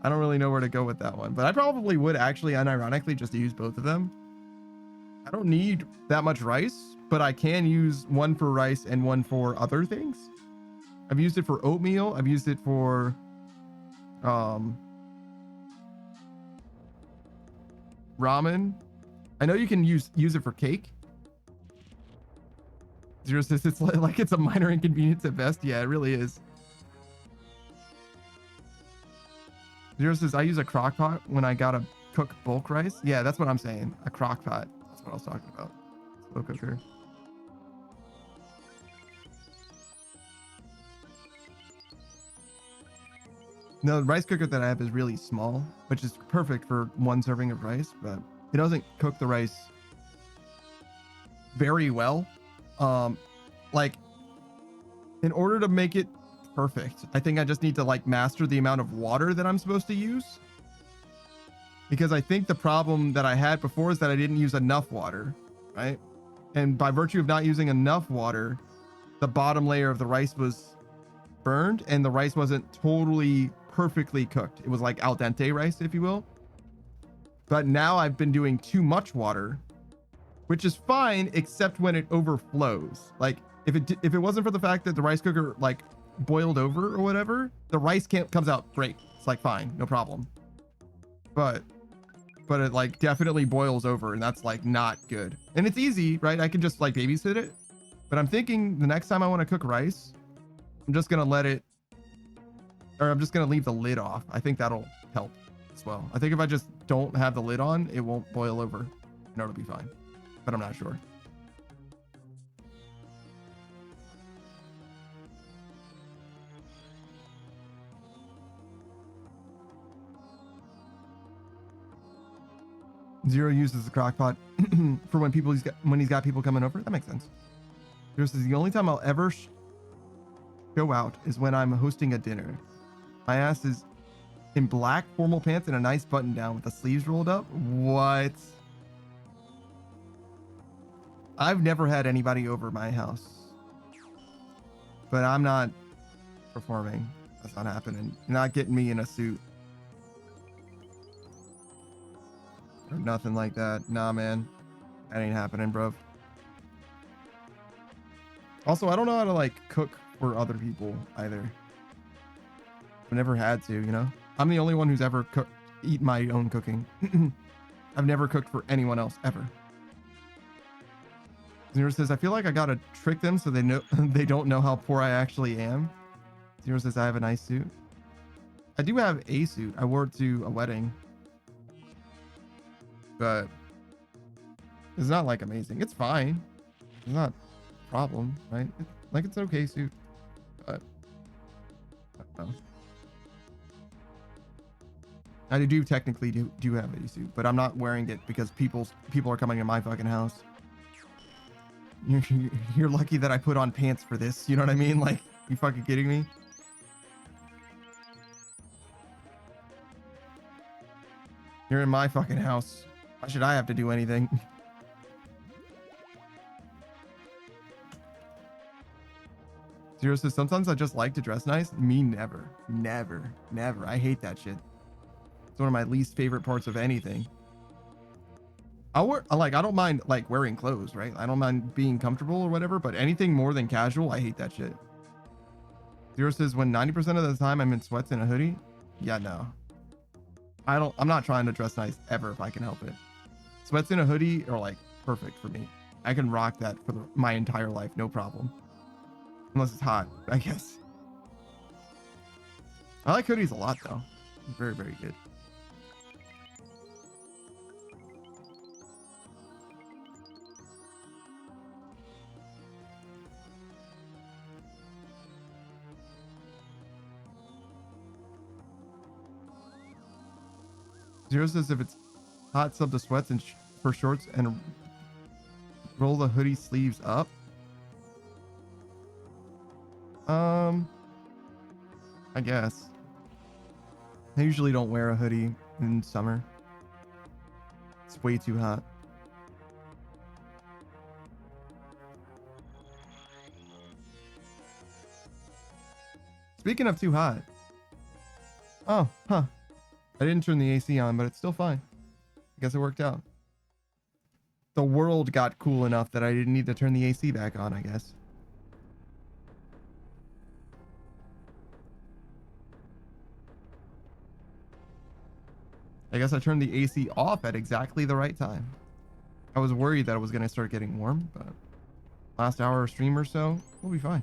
I don't really know where to go with that one, but I probably would actually unironically just use both of them. I don't need that much rice, but I can use one for rice and one for other things. I've used it for oatmeal. I've used it for ramen. I know you can use it for cake. Zero says it's like it's a minor inconvenience at best. Yeah, it really is. Zero says I use a crock pot when I gotta cook bulk rice. Yeah, that's what I'm saying. A crock pot. That's what I was talking about. Slow cooker. No, the rice cooker that I have is really small, which is perfect for one serving of rice, but it doesn't cook the rice very well. Like, in order to make it perfect, I think I just need to like master the amount of water that I'm supposed to use. Because I think the problem that I had before is that I didn't use enough water, right? And by virtue of not using enough water, the bottom layer of the rice was burned and the rice wasn't totally perfectly cooked. It was like al dente rice, if you will. But now I've been doing too much water, which is fine, except when it overflows. Like if it wasn't for the fact that the rice cooker like boiled over or whatever, the rice comes out great. It's like fine, no problem. But it like definitely boils over, and that's like not good. And it's easy, right? I can just like babysit it. But I'm thinking the next time I want to cook rice, I'm just gonna I'm just gonna leave the lid off. I think that'll help as well. I think if I just don't have the lid on, it won't boil over, and it'll be fine. But I'm not sure. Zero uses the crock pot for when he's got people coming over. That makes sense. Zero says the only time I'll ever go out is when I'm hosting a dinner. My ass is in black formal pants and a nice button down with the sleeves rolled up. What? I've never had anybody over my house, but I'm not performing. That's not happening. You're not getting me in a suit or nothing like that. Nah, man, that ain't happening, bro. Also, I don't know how to like cook for other people either. I've never had to, you know. I'm the only one who's ever eaten my own cooking. I've never cooked for anyone else ever. Zero says, I feel like I gotta trick them so they know they don't know how poor I actually am. Zero says, I have a nice suit. I do have a suit. I wore it to a wedding, but it's not like amazing. It's fine. It's not a problem, right? It's an okay suit, but I don't know. I do technically do have a suit, but I'm not wearing it because people are coming to my fucking house. You're lucky that I put on pants for this. You know what I mean? Like, you fucking kidding me? You're in my fucking house. Why should I have to do anything? Zero says, sometimes I just like to dress nice. Me, never. Never. Never. I hate that shit. It's one of my least favorite parts of anything. I don't mind like wearing clothes, right? I don't mind being comfortable or whatever, but anything more than casual, I hate that shit. Zero says, when 90% of the time I'm in sweats and a hoodie. Yeah, no. I'm not trying to dress nice ever if I can help it. Sweats and a hoodie are like perfect for me. I can rock that for my entire life, no problem. Unless it's hot, I guess. I like hoodies a lot though. Very, very good. Zero says if it's hot, sub the sweats and for shorts and roll the hoodie sleeves up. I guess. I usually don't wear a hoodie in summer. It's way too hot. Speaking of too hot. Oh, huh. I didn't turn the AC on, but it's still fine. I guess it worked out. The world got cool enough that I didn't need to turn the AC back on, I guess. I guess I turned the AC off at exactly the right time. I was worried that it was going to start getting warm, but last hour of stream or so, we'll be fine.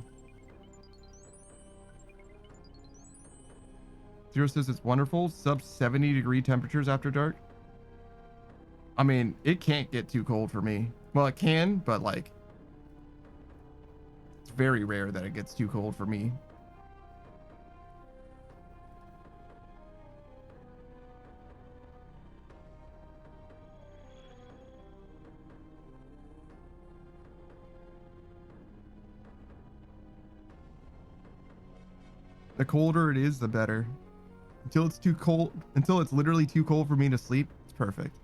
Zero says it's wonderful. Sub 70-degree temperatures after dark. I mean, it can't get too cold for me. Well, it can, but like, it's very rare that it gets too cold for me. The colder it is, the better. Until it's too cold, until it's literally too cold for me to sleep, it's perfect.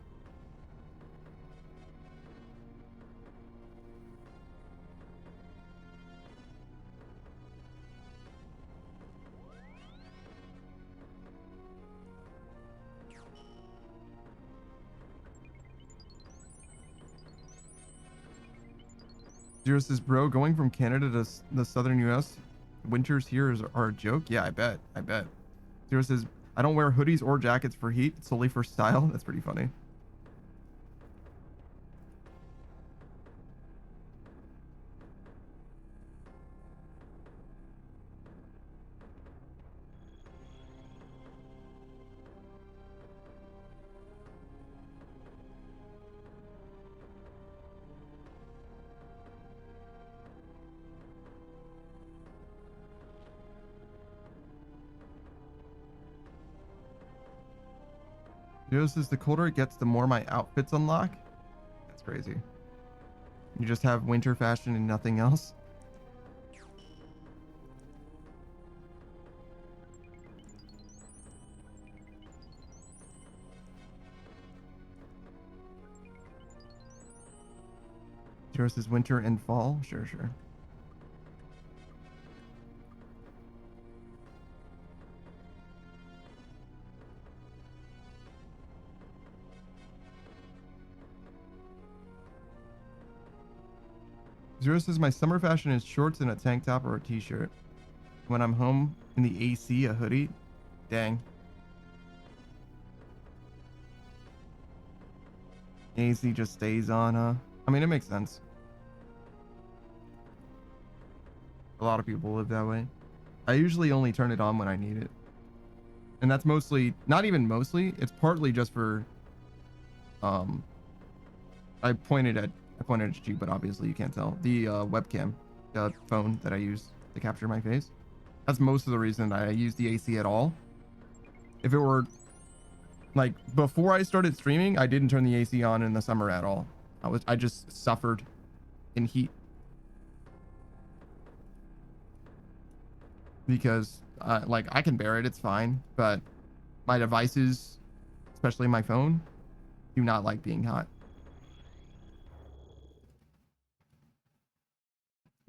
Zero says, bro, going from Canada to the southern US, winters here are a joke. Yeah, I bet. I bet. Zero says, I don't wear hoodies or jackets for heat, solely for style. That's pretty funny. Zero says, the colder it gets, the more my outfits unlock. That's crazy. You just have winter fashion and nothing else. Zero says winter and fall. Sure, sure. Zero says my summer fashion is shorts and a tank top or a t-shirt. When I'm home in the AC, a hoodie. Dang. AC just stays on, huh? I mean, it makes sense. A lot of people live that way. I usually only turn it on when I need it. And that's mostly, not even mostly, it's partly just for, I pointed at you, but obviously you can't tell. The webcam, the phone that I use to capture my face. That's most of the reason I use the AC at all. If it were like before I started streaming, I didn't turn the AC on in the summer at all. I just suffered in heat because like I can bear it, it's fine, but my devices, especially my phone, do not like being hot.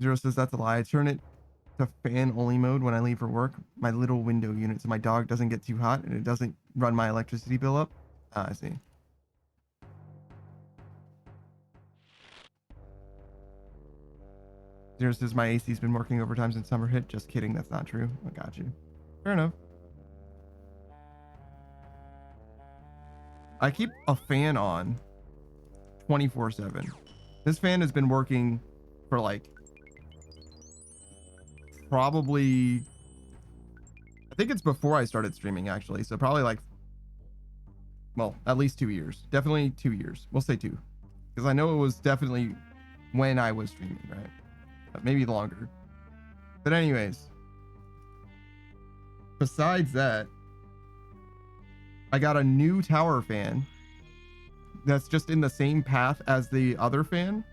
Zero says that's a lie. I turn it to fan only mode when I leave for work. My little window unit, so my dog doesn't get too hot and it doesn't run my electricity bill up. I see. Zero says my AC's been working overtime since summer hit. Just kidding, that's not true. I got you. Fair enough. I keep a fan on 24/7. This fan has been working for like probably, I think it's before I started streaming actually, so probably like, well, at least 2 years. Definitely 2 years. We'll say 2, because I know it was definitely when I was streaming, right? But maybe longer. But anyways, besides that, I got a new tower fan that's just in the same path as the other fan,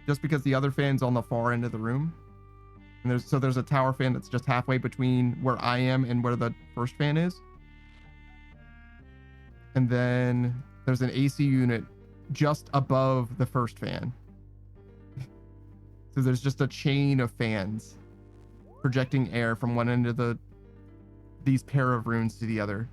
just because the other fan's on the far end of the room. And there's a tower fan that's just halfway between where I am and where the first fan is. And then there's an AC unit just above the first fan. So there's just a chain of fans projecting air from one end of these pair of runes to the other.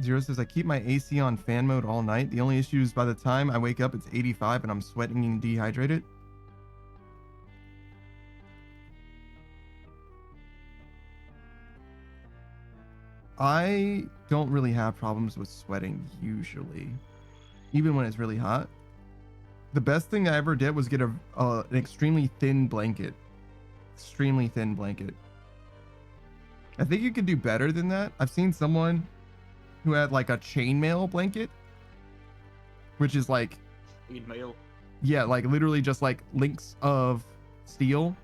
Zero says, I keep my AC on fan mode all night. The only issue is by the time I wake up, it's 85 and I'm sweating and dehydrated. I don't really have problems with sweating usually, even when it's really hot. The best thing I ever did was get an extremely thin blanket. Extremely thin blanket. I think you could do better than that. I've seen someone who had like a chainmail blanket, which is like Chainmail. Yeah, like literally just like links of steel,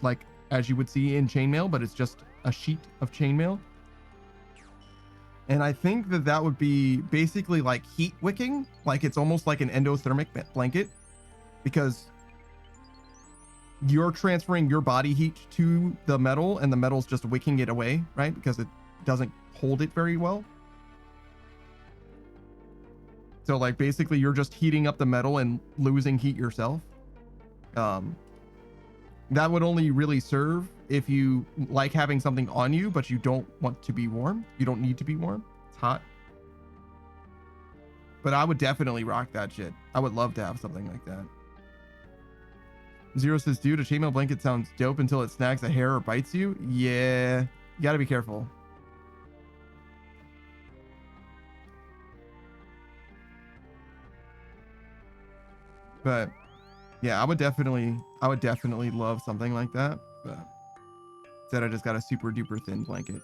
like as you would see in chainmail, but it's just a sheet of chainmail. And I think that would be basically like heat wicking, like it's almost like an endothermic blanket, because you're transferring your body heat to the metal and the metal's just wicking it away, right? Because it doesn't hold it very well. So like basically you're just heating up the metal and losing heat yourself. That would only really serve if you like having something on you, but you don't want to be warm. You don't need to be warm. It's hot. But I would definitely rock that shit. I would love to have something like that. Zero says, dude, a chainmail blanket sounds dope until it snags a hair or bites you. Yeah, you gotta be careful. But yeah, I would definitely love something like that. But instead, I just got a super duper thin blanket.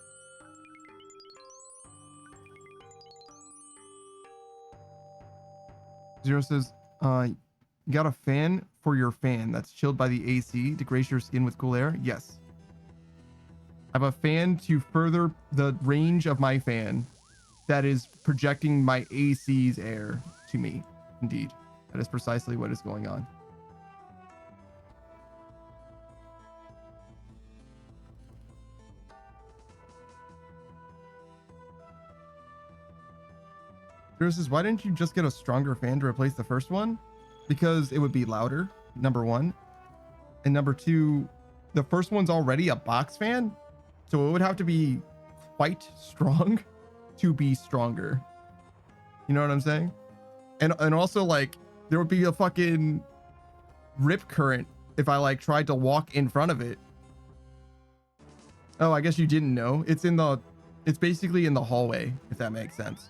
Zero says, you got a fan for your fan that's chilled by the AC to grace your skin with cool air? Yes. I have a fan to further the range of my fan that is projecting my AC's air to me. Indeed. That is precisely what is going on. Zero says, why didn't you just get a stronger fan to replace the first one? Because it would be louder, number one. And number two, the first one's already a box fan. So it would have to be quite strong to be stronger. You know what I'm saying? And also, like, there would be a fucking rip current if I like tried to walk in front of it. Oh, I guess you didn't know. It's basically in the hallway, if that makes sense.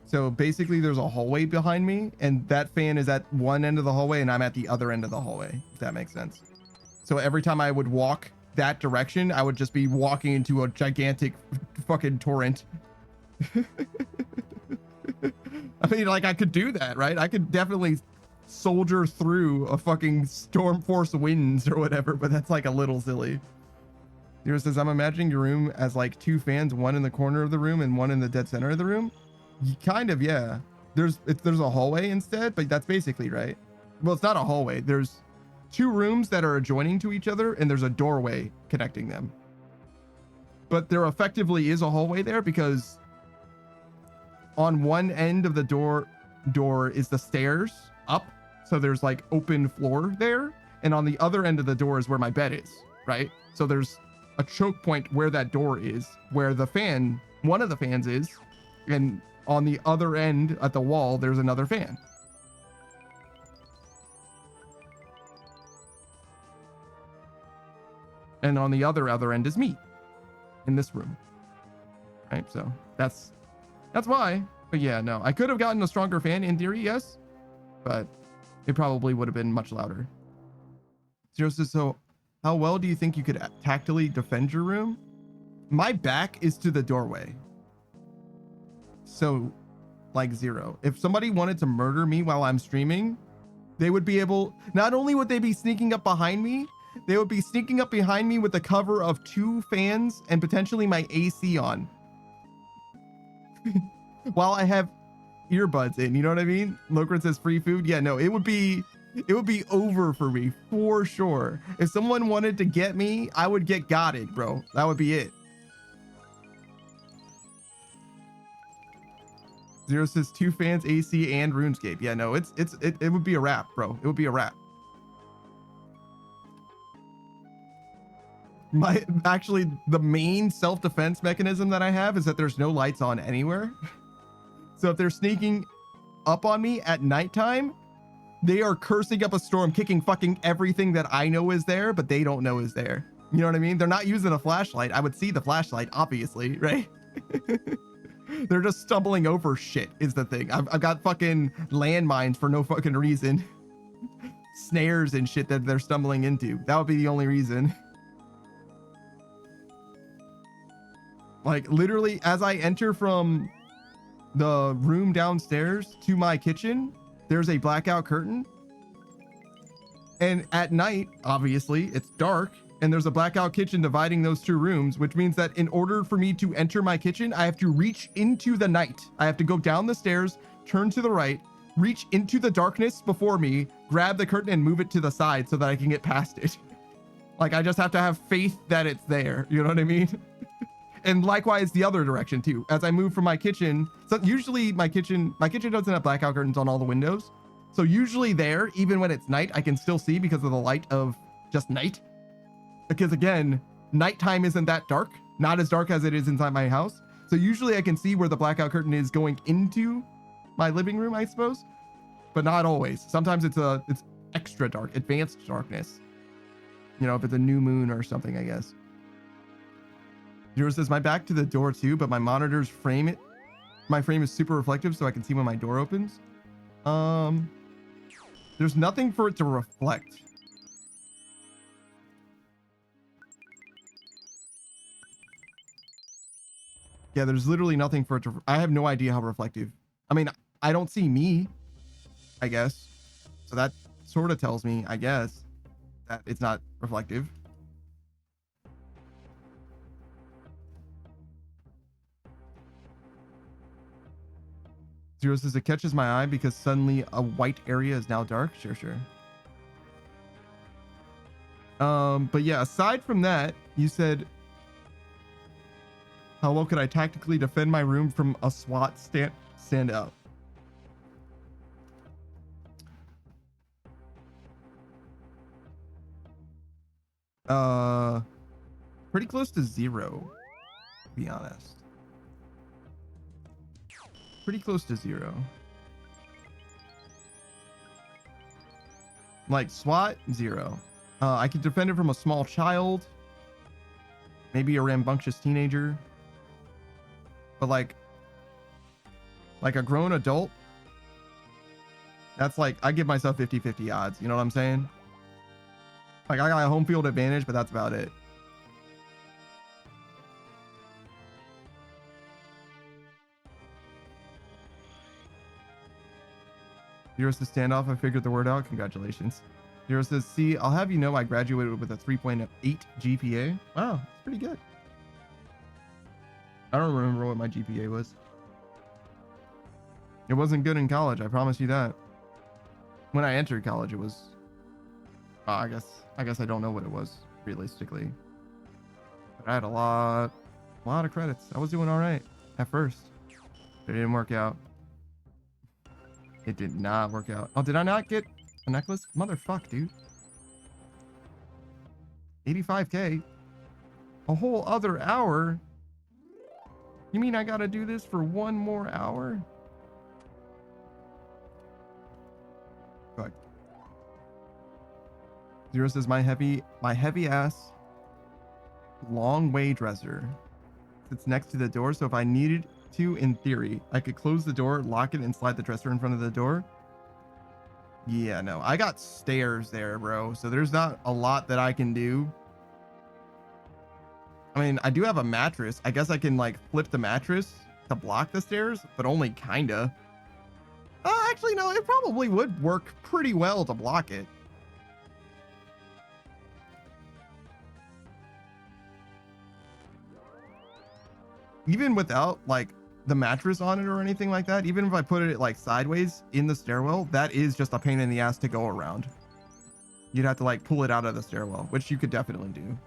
So basically there's a hallway behind me, and that fan is at one end of the hallway and I'm at the other end of the hallway, if that makes sense. So every time I would walk that direction, I would just be walking into a gigantic fucking torrent. I mean, like, I could do that, right? I could definitely soldier through a fucking storm force winds or whatever, but that's like a little silly. Zero says, I'm imagining your room as like two fans, one in the corner of the room and one in the dead center of the room. Kind of, yeah. There's a hallway instead, but that's basically right. Well, it's not a hallway. There's two rooms that are adjoining to each other, and there's a doorway connecting them. But there effectively is a hallway there because on one end of the door is the stairs up, so there's like open floor there, and on the other end of the door is where my bed is, right? So there's a choke point where that door is, where the fan, one of the fans is, and on the other end at the wall there's another fan. And on the other end is me in this room, right? So that's why. But yeah, no, I could have gotten a stronger fan in theory, yes, but it probably would have been much louder. Zero says, so how well do you think you could tactically defend your room? My back is to the doorway. So like Zero, if somebody wanted to murder me while I'm streaming, they would be able, not only would they be sneaking up behind me, they would be sneaking up behind me with the cover of two fans and potentially my AC on while I have earbuds in, you know what I mean? Lokran says free food. Yeah, no, it would be over for me for sure. If someone wanted to get me, I would get gotted, bro. That would be it. Zero says two fans, AC, and RuneScape. Yeah, no, it would be a wrap, bro. It would be a wrap. Actually, the main self-defense mechanism that I have is that there's no lights on anywhere. So if they're sneaking up on me at nighttime, they are cursing up a storm, kicking fucking everything that I know is there, but they don't know is there. You know what I mean? They're not using a flashlight. I would see the flashlight, obviously, right? They're just stumbling over shit is the thing. I've got fucking landmines for no fucking reason. Snares and shit that they're stumbling into. That would be the only reason. Like literally as I enter from the room downstairs to my kitchen, there's a blackout curtain. And at night, obviously, it's dark. And there's a blackout kitchen dividing those two rooms, which means that in order for me to enter my kitchen, I have to reach into the night. I have to go down the stairs, turn to the right, reach into the darkness before me, grab the curtain and move it to the side so that I can get past it. Like, I just have to have faith that it's there. You know what I mean? And likewise, the other direction too. As I move from my kitchen, so usually my kitchen doesn't have blackout curtains on all the windows. So usually there, even when it's night, I can still see because of the light of just night. because again, nighttime isn't that dark, not as dark as it is inside my house. So usually I can see where the blackout curtain is going into my living room, I suppose, but not always. Sometimes it's extra dark, advanced darkness. You know, if it's a new moon or something, I guess. Zero says, my back to the door too, but my monitor's my frame is super reflective, so I can see when my door opens. There's nothing for it to reflect. Yeah, there's literally nothing for it to... I have no idea how reflective. I mean, I don't see me, I guess. So that sort of tells me, I guess, that it's not reflective. Zero says, it catches my eye because suddenly a white area is now dark. Sure, sure. But yeah, aside from that, you said, how well could I tactically defend my room from a SWAT stand up? Pretty close to 0, to be honest. Pretty close to 0. Like SWAT, 0. I could defend it from a small child, maybe a rambunctious teenager, but like a grown adult, that's like, I give myself 50-50 odds. You know what I'm saying? Like, I got a home field advantage, but that's about it. Zero says, standoff. I figured the word out. Congratulations. Zero says, see, I'll have you know I graduated with a 3.8 GPA. Wow, that's pretty good. I don't remember what my GPA was. It wasn't good in college, I promise you that. When I entered college, it was... I guess I don't know what it was, realistically. But I had a lot of credits. I was doing all right at first. But it didn't work out. It did not work out. Oh, did I not get a necklace? Motherfuck, dude. 85K. A whole other hour? You mean I gotta do this for 1 more hour? Fuck. Zero says, my heavy ass long way dresser sits next to the door, so if I needed to, in theory, I could close the door, lock it, and slide the dresser in front of the door. Yeah, no, I got stairs there, bro, so there's not a lot that I can do. I mean, I do have a mattress. I guess I can like flip the mattress to block the stairs, but only kinda. Actually, no, it probably would work pretty well to block it. Even without like the mattress on it or anything like that, even if I put it like sideways in the stairwell, that is just a pain in the ass to go around. You'd have to like pull it out of the stairwell, which you could definitely do.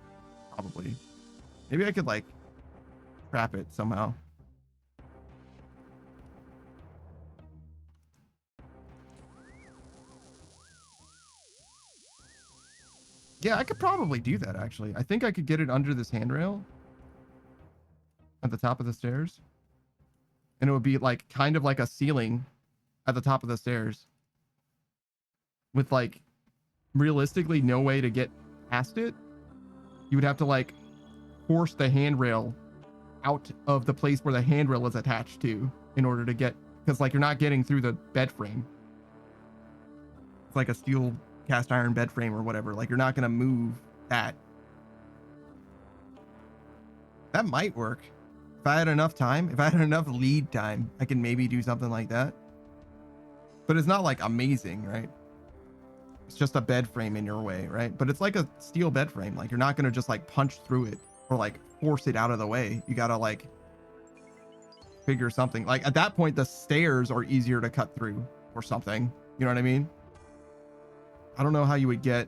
Probably. Maybe I could like trap it somehow. Yeah, I could probably do that actually. I think I could get it under this handrail at the top of the stairs. And it would be like kind of like a ceiling at the top of the stairs with like realistically no way to get past it. You would have to like force the handrail out of the place where the handrail is attached to in order to get, because like you're not getting through the bed frame. It's like a steel cast iron bed frame or whatever. Like you're not going to move that. That might work. If I had enough time, if I had enough lead time, I can maybe do something like that. But it's not like amazing, right? It's just a bed frame in your way, right? But it's like a steel bed frame. Like you're not going to just like punch through it or like force it out of the way. You got to like figure something. Like at that point, the stairs are easier to cut through or something. You know what I mean? I don't know how you would get,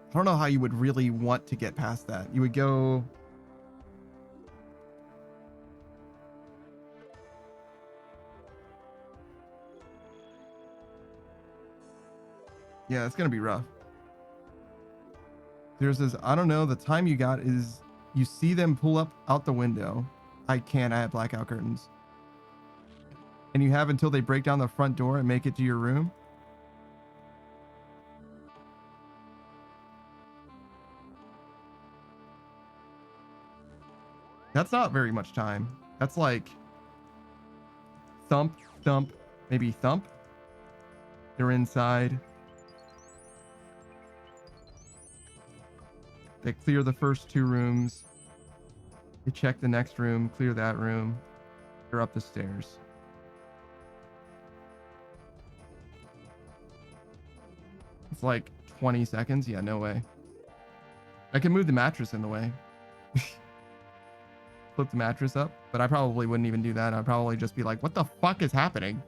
I don't know how you would really want to get past that. You would go, yeah, it's going to be rough. Zero says, I don't know. The time you got is you see them pull up out the window. I can't. I have blackout curtains. And you have until they break down the front door and make it to your room. That's not very much time. That's like thump, thump, maybe thump. They're inside. They clear the first 2 rooms. They check the next room, clear that room. They're up the stairs. It's like 20 seconds. Yeah, no way. I can move the mattress in the way. Flip the mattress up, but I probably wouldn't even do that. I'd probably just be like, what the fuck is happening?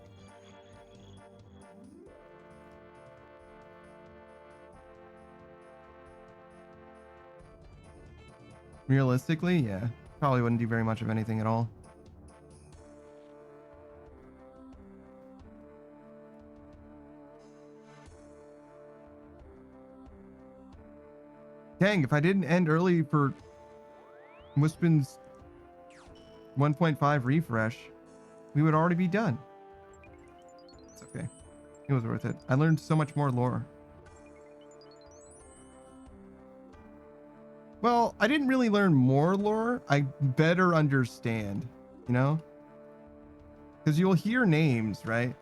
Realistically, yeah. Probably wouldn't do very much of anything at all. Dang, if I didn't end early for Muspin's 1.5 refresh, we would already be done. It's okay. It was worth it. I learned so much more lore. Well, I didn't really learn more lore. I better understand, you know? Because you'll hear names, right?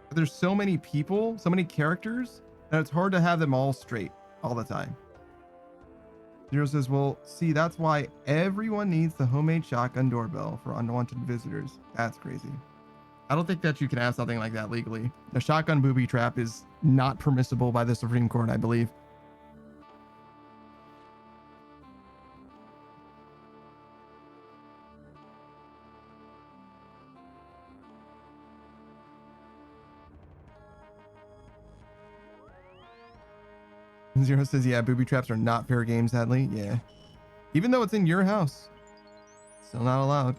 But there's so many people, so many characters, that it's hard to have them all straight all the time. Zero says, well, see, that's why everyone needs the homemade shotgun doorbell for unwanted visitors. That's crazy. I don't think that you can have something like that legally. A shotgun booby trap is not permissible by the Supreme Court, I believe. Zero says, yeah, booby traps are not fair game, sadly. Yeah. Even though it's in your house, still not allowed.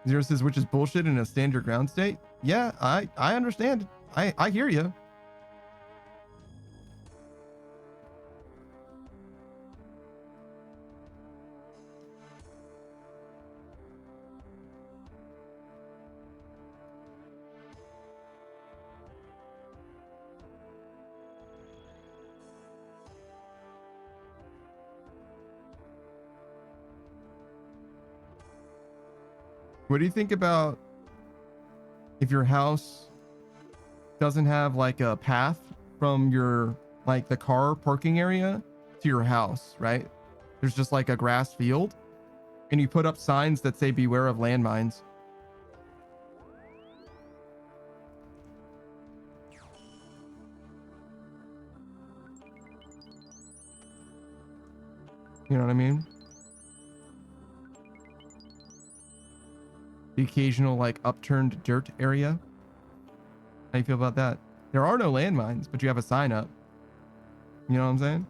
Zero says, which is bullshit in a stand your ground state. Yeah, I understand. I hear you. What do you think about if your house doesn't have like a path from your, like the car parking area to your house, right? There's just like a grass field and you put up signs that say beware of landmines. You know what I mean? The occasional like upturned dirt area. How do you feel about that? There are no landmines, but you have a sign up. You know what I'm saying?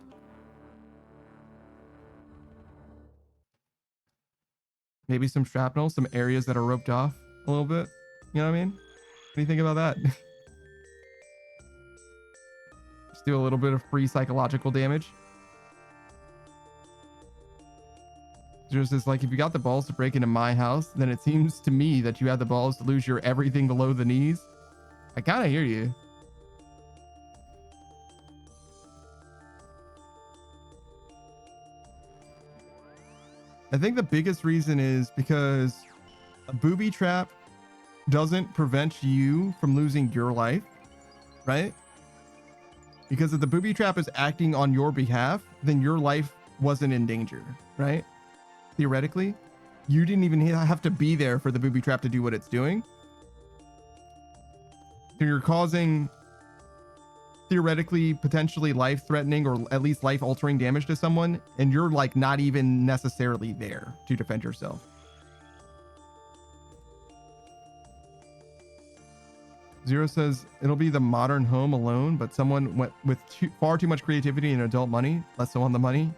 Maybe some shrapnel, some areas that are roped off a little bit. You know what I mean? What do you think about that? Just do a little bit of free psychological damage. Just is like, if you got the balls to break into my house, then it seems to me that you have the balls to lose your everything below the knees. I kind of hear you. I think the biggest reason is because a booby trap doesn't prevent you from losing your life, right? Because if the booby trap is acting on your behalf, then your life wasn't in danger, right? Theoretically, you didn't even have to be there for the booby trap to do what it's doing. So you're causing theoretically, potentially life-threatening or at least life-altering damage to someone, and you're like not even necessarily there to defend yourself. Zero says it'll be the modern Home Alone, but someone went with far too much creativity and adult money, less so on the money.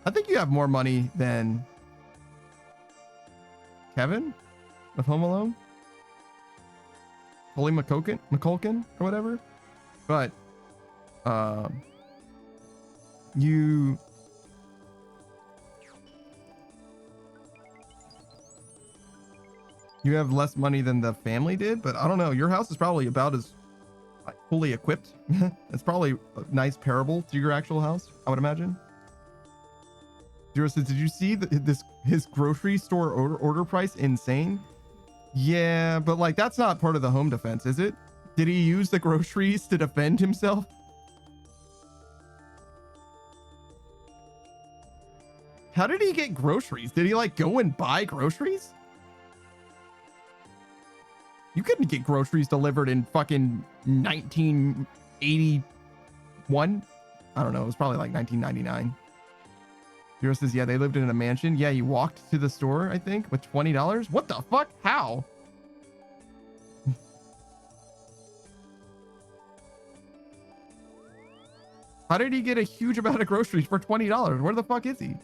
I think you have more money than Kevin of Home Alone. Holy McCulkin or whatever. But you have less money than the family did, but I don't know. Your house is probably about as like fully equipped. It's probably a nice parable to your actual house, I would imagine. Zero says, did you see his grocery store order price? Insane. Yeah, but like that's not part of the home defense, is it? Did he use the groceries to defend himself? How did he get groceries? Did he like go and buy groceries? You couldn't get groceries delivered in fucking 1981. I don't know. It was probably like 1999. Zero says, yeah, they lived in a mansion. Yeah, you walked to the store, I think, with $20. What the fuck? How? How did he get a huge amount of groceries for $20? Where the fuck is he?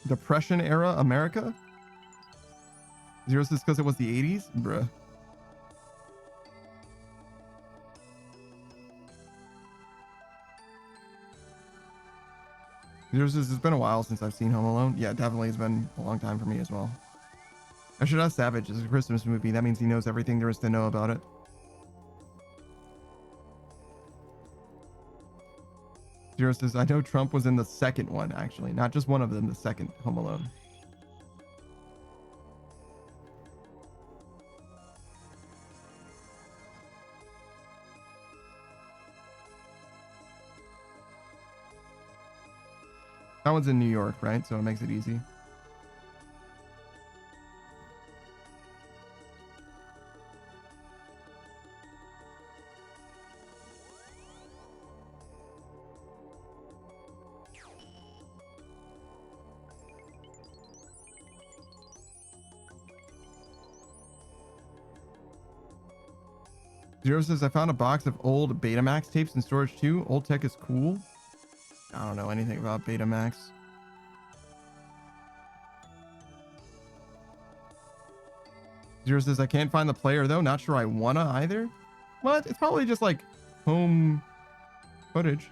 Depression era America? Zero says because it was the 80s? Bruh. Zero says it's been a while since I've seen Home Alone. Yeah, definitely it's been a long time for me as well. I should ask Savage. It's a Christmas movie. That means he knows everything there is to know about it. Zero says, I know Trump was in the second one, actually. Not just one of them, the second Home Alone. That one's in New York, right? So it makes it easy. Zero says, I found a box of old Betamax tapes in storage too. Old tech is cool. I don't know anything about Betamax. Zero says, I can't find the player though. Not sure I wanna either. Well, it's probably just like home footage.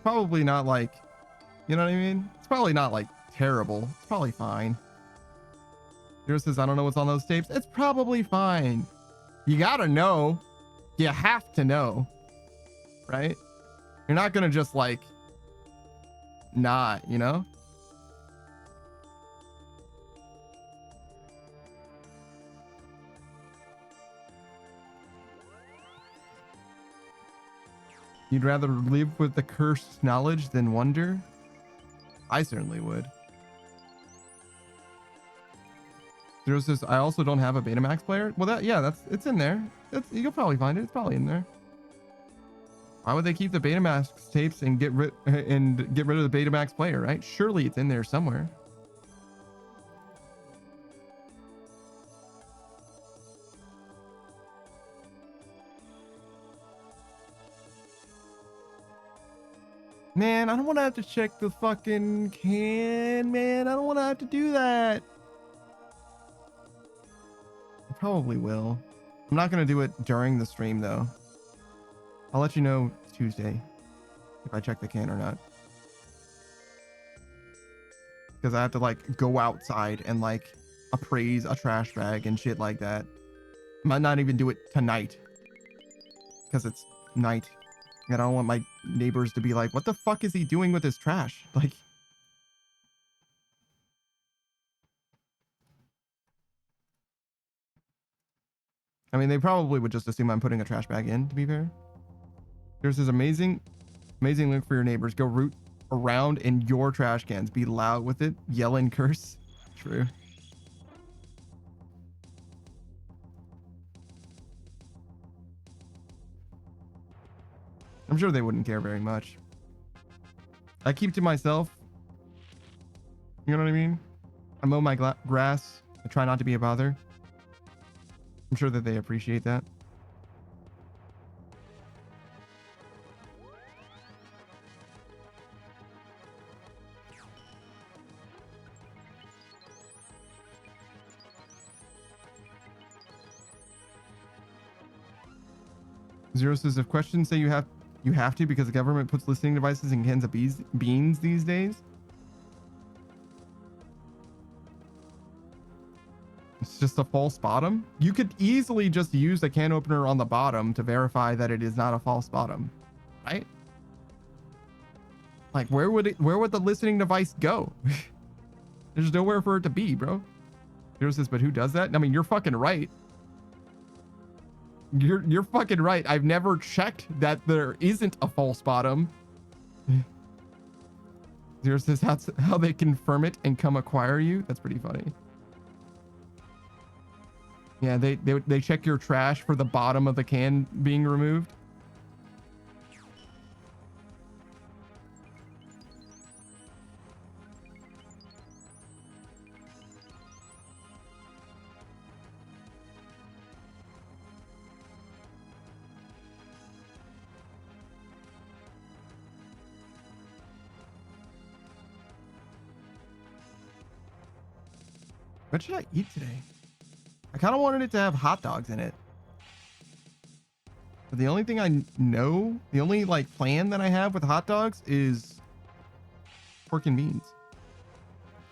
Probably not like, you know what I mean? It's probably not like terrible. It's probably fine. Zero says, I don't know what's on those tapes. It's probably fine. You gotta know. You have to know, right? You're not gonna just like not, you know? You'd rather live with the cursed knowledge than wonder? I certainly would. Zero says, I also don't have a Betamax player. Well, it's in there. You'll probably find it. It's probably in there. Why would they keep the Betamax tapes and get rid of the Betamax player, right? Surely it's in there somewhere. Man, I don't want to have to check the fucking can, man. I don't want to have to do that. I probably will. I'm not going to do it during the stream, though. I'll let you know Tuesday if I check the can or not. Because I have to, like, go outside and, like, appraise a trash bag and shit like that. I might not even do it tonight. Because it's night. And I don't want my neighbors to be like, what the fuck is he doing with his trash? Like... I mean, they probably would just assume I'm putting a trash bag in, to be fair. There's this amazing link for your neighbors. Go root around in your trash cans. Be loud with it. Yell and curse. True. I'm sure they wouldn't care very much. I keep to myself. You know what I mean? I mow my grass. I try not to be a bother. I'm sure that they appreciate that. Zero says if questions say you have to because the government puts listening devices in cans of beans these days. It's just a false bottom. You could easily just use a can opener on the bottom to verify that it is not a false bottom, right? Like where would the listening device go? There's nowhere for it to be, bro. Zero says, but who does that? I mean, you're fucking right. You're fucking right. I've never checked that there isn't a false bottom. Zero says that's how they confirm it and come acquire you. That's pretty funny. Yeah, they check your trash for the bottom of the can being removed. What should I eat today? I kind of wanted it to have hot dogs in it. But the only thing I know, the only like plan that I have with hot dogs is pork and beans.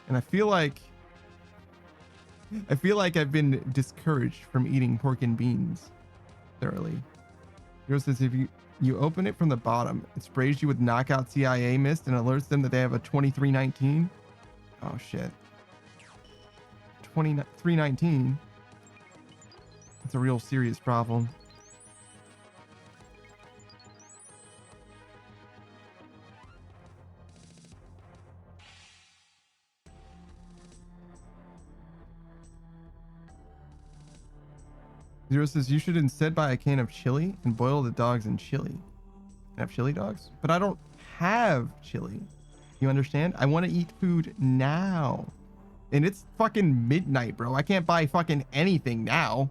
And I feel like I've been discouraged from eating pork and beans thoroughly. Hero says if you open it from the bottom, it sprays you with knockout CIA mist and alerts them that they have a 2319. Oh shit. 2319. It's a real serious problem. Zero says you should instead buy a can of chili and boil the dogs in chili. And have chili dogs? But I don't have chili. You understand? I want to eat food now. And it's fucking midnight, bro. I can't buy fucking anything now.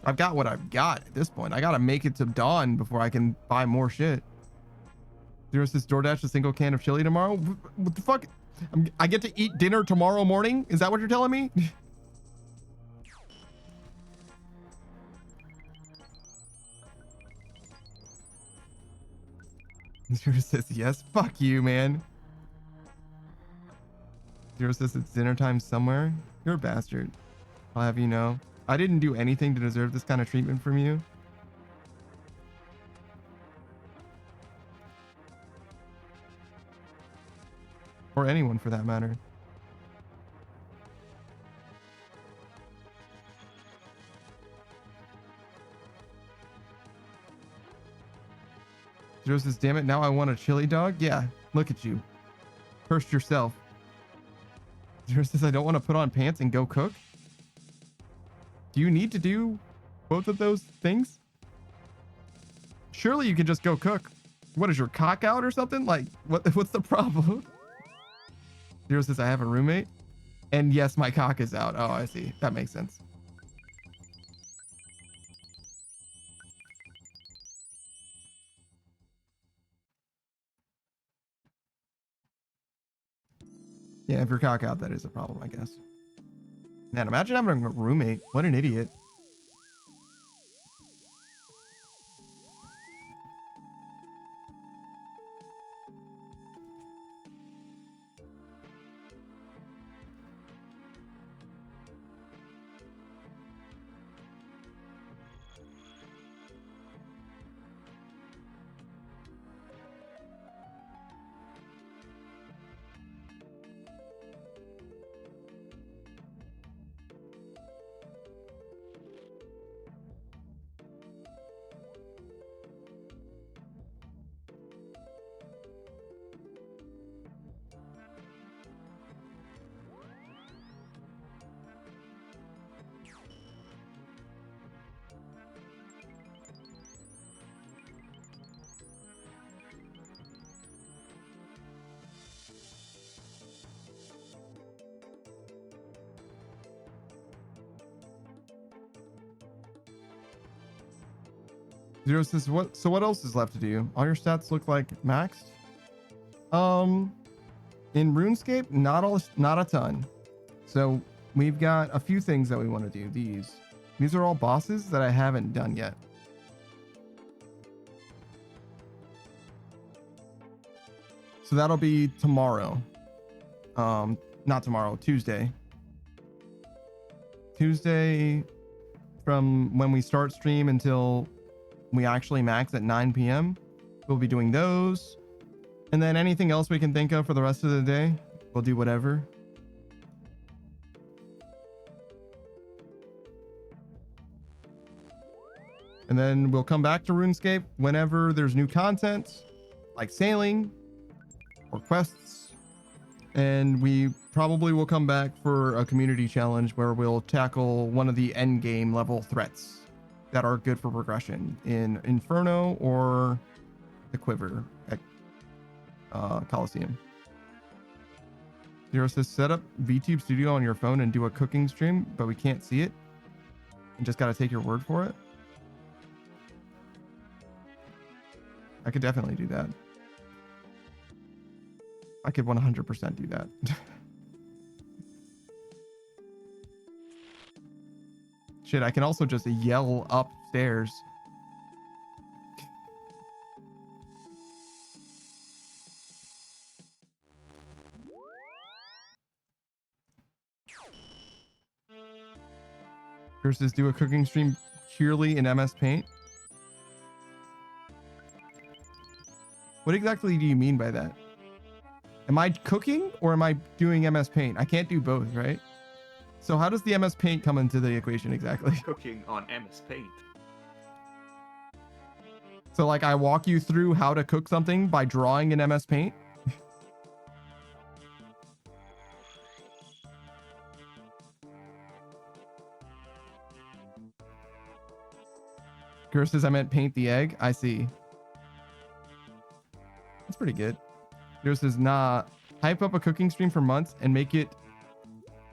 I've got what I've got at this point. I gotta make it to dawn before I can buy more shit. Zero says DoorDash a single can of chili tomorrow. What the fuck? I get to eat dinner tomorrow morning? Is that what you're telling me? Zero says yes. Fuck you, man. Zero says it's dinner time somewhere. You're a bastard. I'll have you know. I didn't do anything to deserve this kind of treatment from you. Or anyone for that matter. Zero says, damn it, now I want a chili dog? Yeah, look at you. Cursed yourself. Zero says, I don't want to put on pants and go cook? Do you need to do both of those things? Surely you can just go cook. What is your cock out or something? Like, what's the problem? Zero says, I have a roommate. And yes, my cock is out. Oh, I see. That makes sense. Yeah, if you're cock out, that is a problem, I guess. Man, imagine having a roommate. What an idiot. Zero says, what else is left to do? All your stats look like maxed. In RuneScape, not a ton. So we've got a few things that we want to do. These are all bosses that I haven't done yet. So that'll be tomorrow. Not tomorrow, Tuesday. Tuesday from when we start stream until we actually max at 9 p.m. We'll be doing those. And then anything else we can think of for the rest of the day, we'll do whatever. And then we'll come back to RuneScape whenever there's new content, like sailing or quests. And we probably will come back for a community challenge where we'll tackle one of the end game level threats that are good for progression in Inferno or the Quiver at Coliseum. Zero says, set up VTube Studio on your phone and do a cooking stream, but we can't see it. You just got to take your word for it. I could definitely do that. I could 100% do that. Shit, I can also just yell upstairs. Versus do a cooking stream purely in MS Paint. What exactly do you mean by that? Am I cooking or am I doing MS Paint? I can't do both, right? So how does the MS Paint come into the equation exactly? Cooking on MS Paint. So like I walk you through how to cook something by drawing in MS Paint? Girl says I meant paint the egg. I see. That's pretty good. Girl says, nah, hype up a cooking stream for months and make it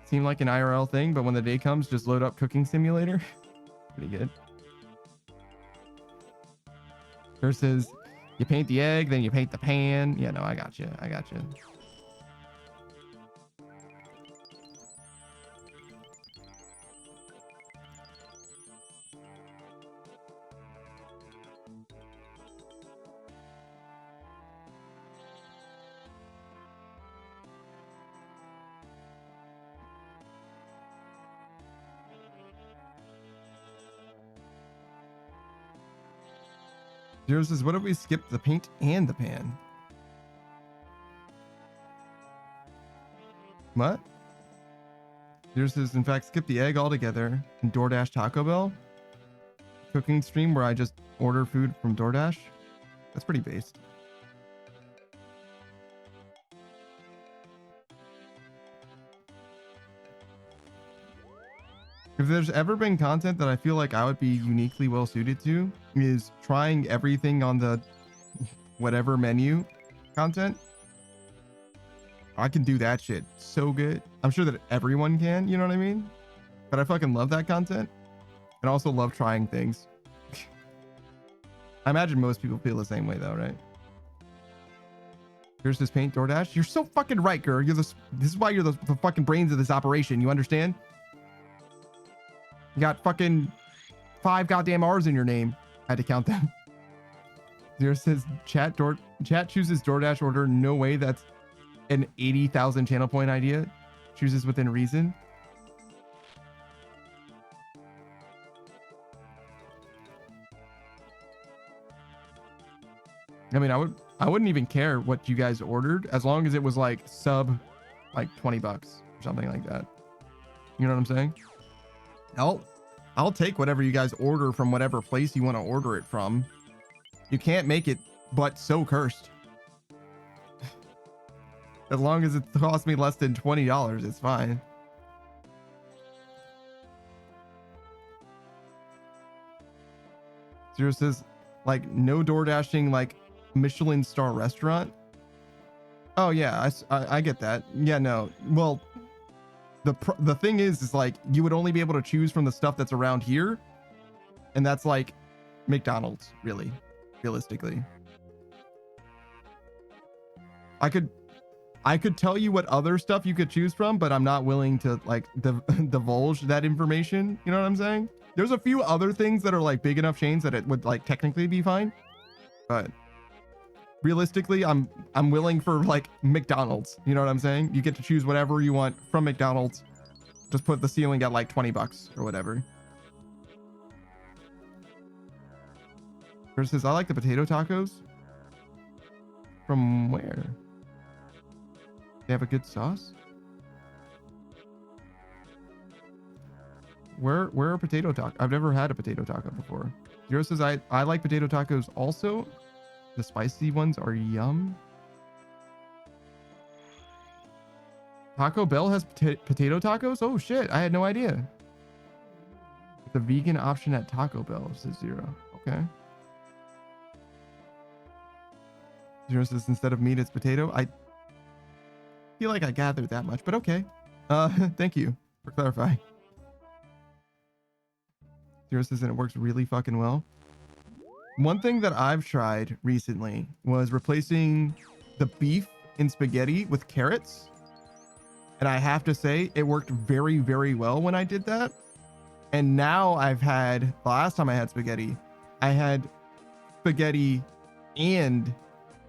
seem like an IRL thing, but when the day comes, just load up Cooking Simulator. Pretty good. Girl says, you paint the egg, then you paint the pan. Yeah, no, I got you. I got you. Zero says, what if we skip the paint and the pan? What? Zero says, in fact, skip the egg altogether and DoorDash Taco Bell cooking stream where I just order food from DoorDash. That's pretty based. If there's ever been content that I feel like I would be uniquely well suited to, is trying everything on the whatever menu content. I can do that shit so good. I'm sure that everyone can, you know what I mean? But I fucking love that content. And also love trying things. I imagine most people feel the same way though, right? Here's this paint DoorDash. You're so fucking right, girl. This is why you're the fucking brains of this operation. You understand? You got fucking 5 goddamn R's in your name. I had to count them. Zero says chat chooses DoorDash order. No way that's an 80,000 channel point idea. Chooses within reason. I mean, I wouldn't even care what you guys ordered as long as it was like sub like $20 or something like that. You know what I'm saying? I'll take whatever you guys order from whatever place you want to order it from. You can't make it but so cursed. As long as it costs me less than $20, it's fine. Zero says, like, no door dashing like Michelin star restaurant. Oh yeah, I get that. Yeah, no. Well, the thing is like you would only be able to choose from the stuff that's around here, and that's like McDonald's, really, realistically. I could I could tell you what other stuff you could choose from, but I'm not willing to like divulge that information. You know what I'm saying? There's a few other things that are like big enough chains that it would like technically be fine, but realistically, I'm willing for like McDonald's. You know what I'm saying? You get to choose whatever you want from McDonald's. Just put the ceiling at like $20 or whatever. Versus, I like the potato tacos. From where? They have a good sauce? Where are potato tacos? I've never had a potato taco before. Zero says, I like potato tacos also. The spicy ones are yum. Taco Bell has potato tacos? Oh shit, I had no idea. The vegan option at Taco Bell says Zero. Okay. Zero says instead of meat, it's potato. I feel like I gathered that much, but okay. Thank you for clarifying. Zero says and it works really fucking well. One thing that I've tried recently was replacing the beef in spaghetti with carrots. And I have to say, it worked very, very well when I did that. And now I've had, the last time I had spaghetti, I had spaghetti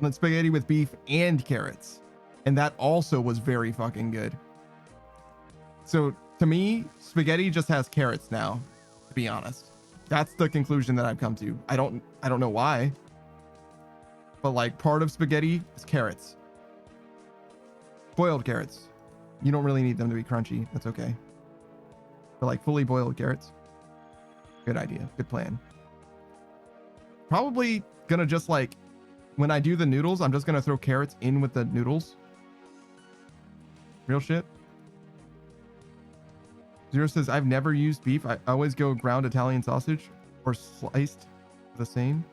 with beef and carrots. And that also was very fucking good. So to me, spaghetti just has carrots now, to be honest. That's the conclusion that I've come to. I don't know why. But like part of spaghetti is carrots. Boiled carrots. You don't really need them to be crunchy. That's okay. But like fully boiled carrots. Good idea. Good plan. Probably gonna just like, when I do the noodles, I'm just gonna throw carrots in with the noodles. Real shit. Zero says, I've never used beef. I always go ground Italian sausage or sliced the same.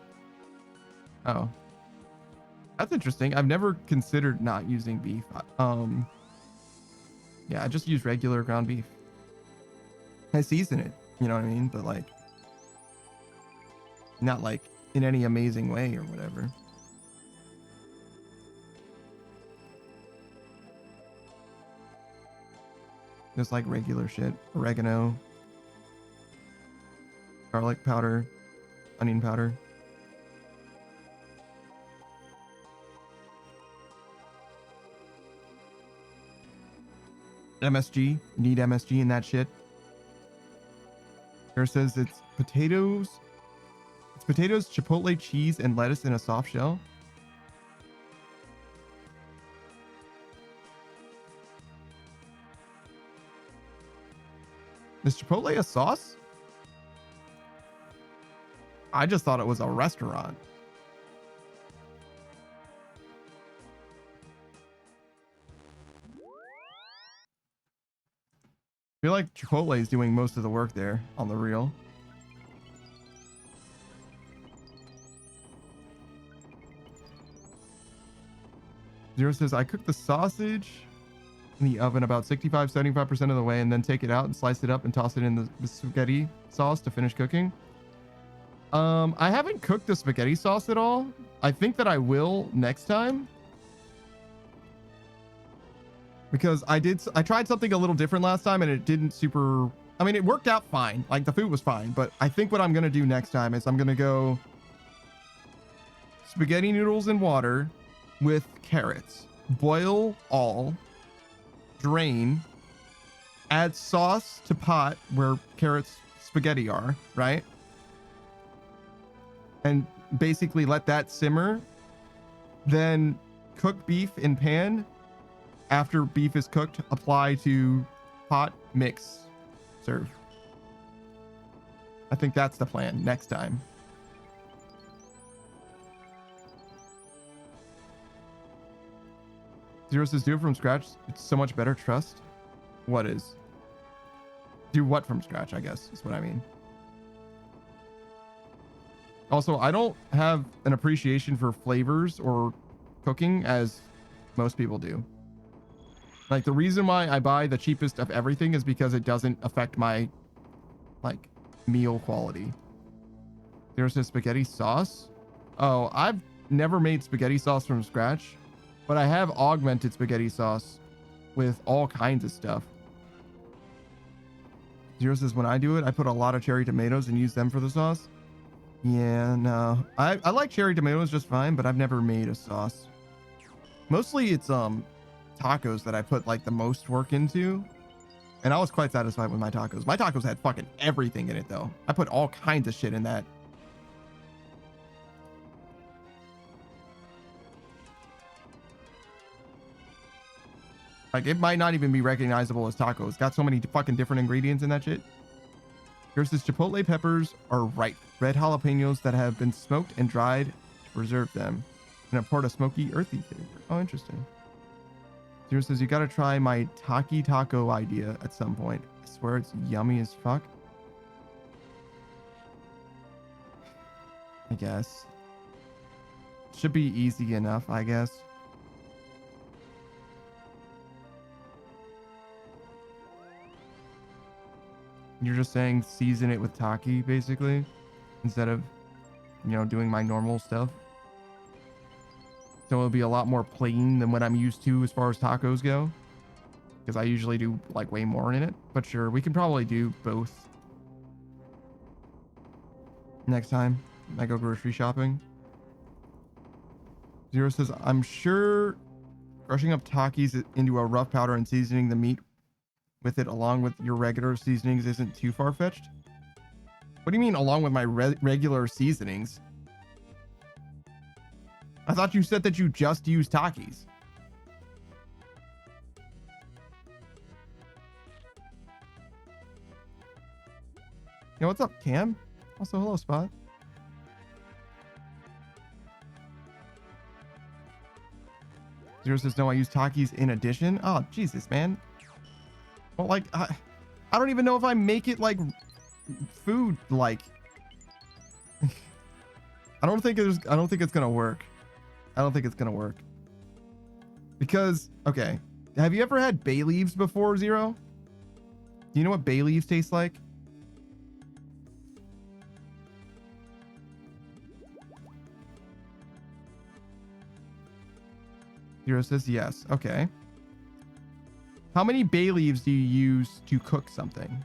Oh. That's interesting. I've never considered not using beef. Yeah, I just use regular ground beef. I season it, you know what I mean? But like, not like in any amazing way or whatever. Just like regular shit. Oregano, garlic powder, onion powder. MSG, need MSG in that shit. Here says it's potatoes, chipotle, cheese, and lettuce in a soft shell. Is Chipotle a sauce? I just thought it was a restaurant. I feel like Chipotle is doing most of the work there on the reel. Zero says, I cook the sausage in the oven about 65-75% of the way and then take it out and slice it up and toss it in the spaghetti sauce to finish cooking. I haven't cooked the spaghetti sauce at all. I think that I will next time. Because I tried something a little different last time and it didn't super, I mean, it worked out fine. Like the food was fine, but I think what I'm going to do next time is I'm going to go spaghetti noodles in water with carrots, boil all, drain, add sauce to pot where carrots, spaghetti are, right? And basically let that simmer, then cook beef in pan. After beef is cooked, apply to pot, mix, serve. I think that's the plan next time. Zero says, do it from scratch. It's so much better. Trust. What is? Do what from scratch, I guess, is what I mean. Also, I don't have an appreciation for flavors or cooking as most people do. Like the reason why I buy the cheapest of everything is because it doesn't affect my like meal quality. There's a spaghetti sauce. Oh, I've never made spaghetti sauce from scratch, But I have augmented spaghetti sauce with all kinds of stuff. Zero says, when I do it, I put a lot of cherry tomatoes and use them for the sauce. Yeah, no. I like cherry tomatoes just fine, but I've never made a sauce. Mostly it's tacos that I put like the most work into. And I was quite satisfied with my tacos. My tacos had fucking everything in it though. I put all kinds of shit in that. Like, it might not even be recognizable as tacos. It's got so many fucking different ingredients in that shit. Here's this chipotle peppers are ripe. Red jalapenos that have been smoked and dried to preserve them. And impart a smoky, earthy flavor. Oh, interesting. Zero says, you gotta try my Taki taco idea at some point. I swear it's yummy as fuck. I guess. Should be easy enough, I guess. You're just saying season it with Taki, basically, instead of, you know, doing my normal stuff. So it'll be a lot more plain than what I'm used to as far as tacos go, because I usually do like way more in it. But sure, we can probably do both next time I go grocery shopping. Zero says, I'm sure crushing up Takis into a rough powder and seasoning the meat with it along with your regular seasonings isn't too far-fetched. What do you mean along with my regular seasonings? I thought you said that you just use Takis. Yo, what's up, Cam? Also, hello, Spot. Zero says, no, I use Takis in addition. Oh, Jesus, man. Well, like, I don't even know if I make it like food. Like, I don't think it's gonna work. I don't think it's gonna work because, okay, have you ever had bay leaves before, Zero? Do you know what bay leaves taste like? Zero says yes. Okay. How many bay leaves do you use to cook something?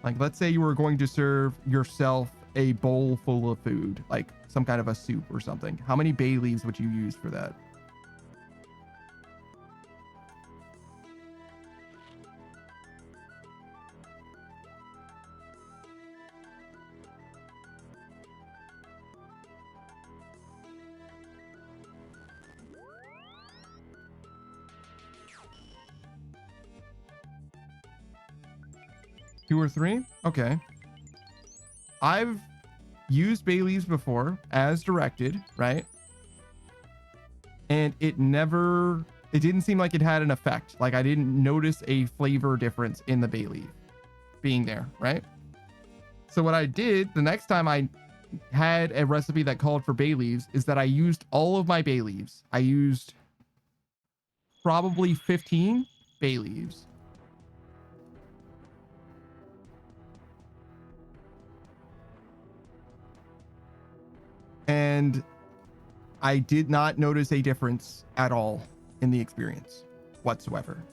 Like, let's say you were going to serve yourself a bowl full of food, like some kind of a soup or something. How many bay leaves would you use for that? Two or three? Okay. I've used bay leaves before as directed, right? And it didn't seem like it had an effect. Like, I didn't notice a flavor difference in the bay leaf being there, right? So what I did the next time I had a recipe that called for bay leaves is that I used all of my bay leaves. I used probably 15 bay leaves. And I did not notice a difference at all in the experience whatsoever.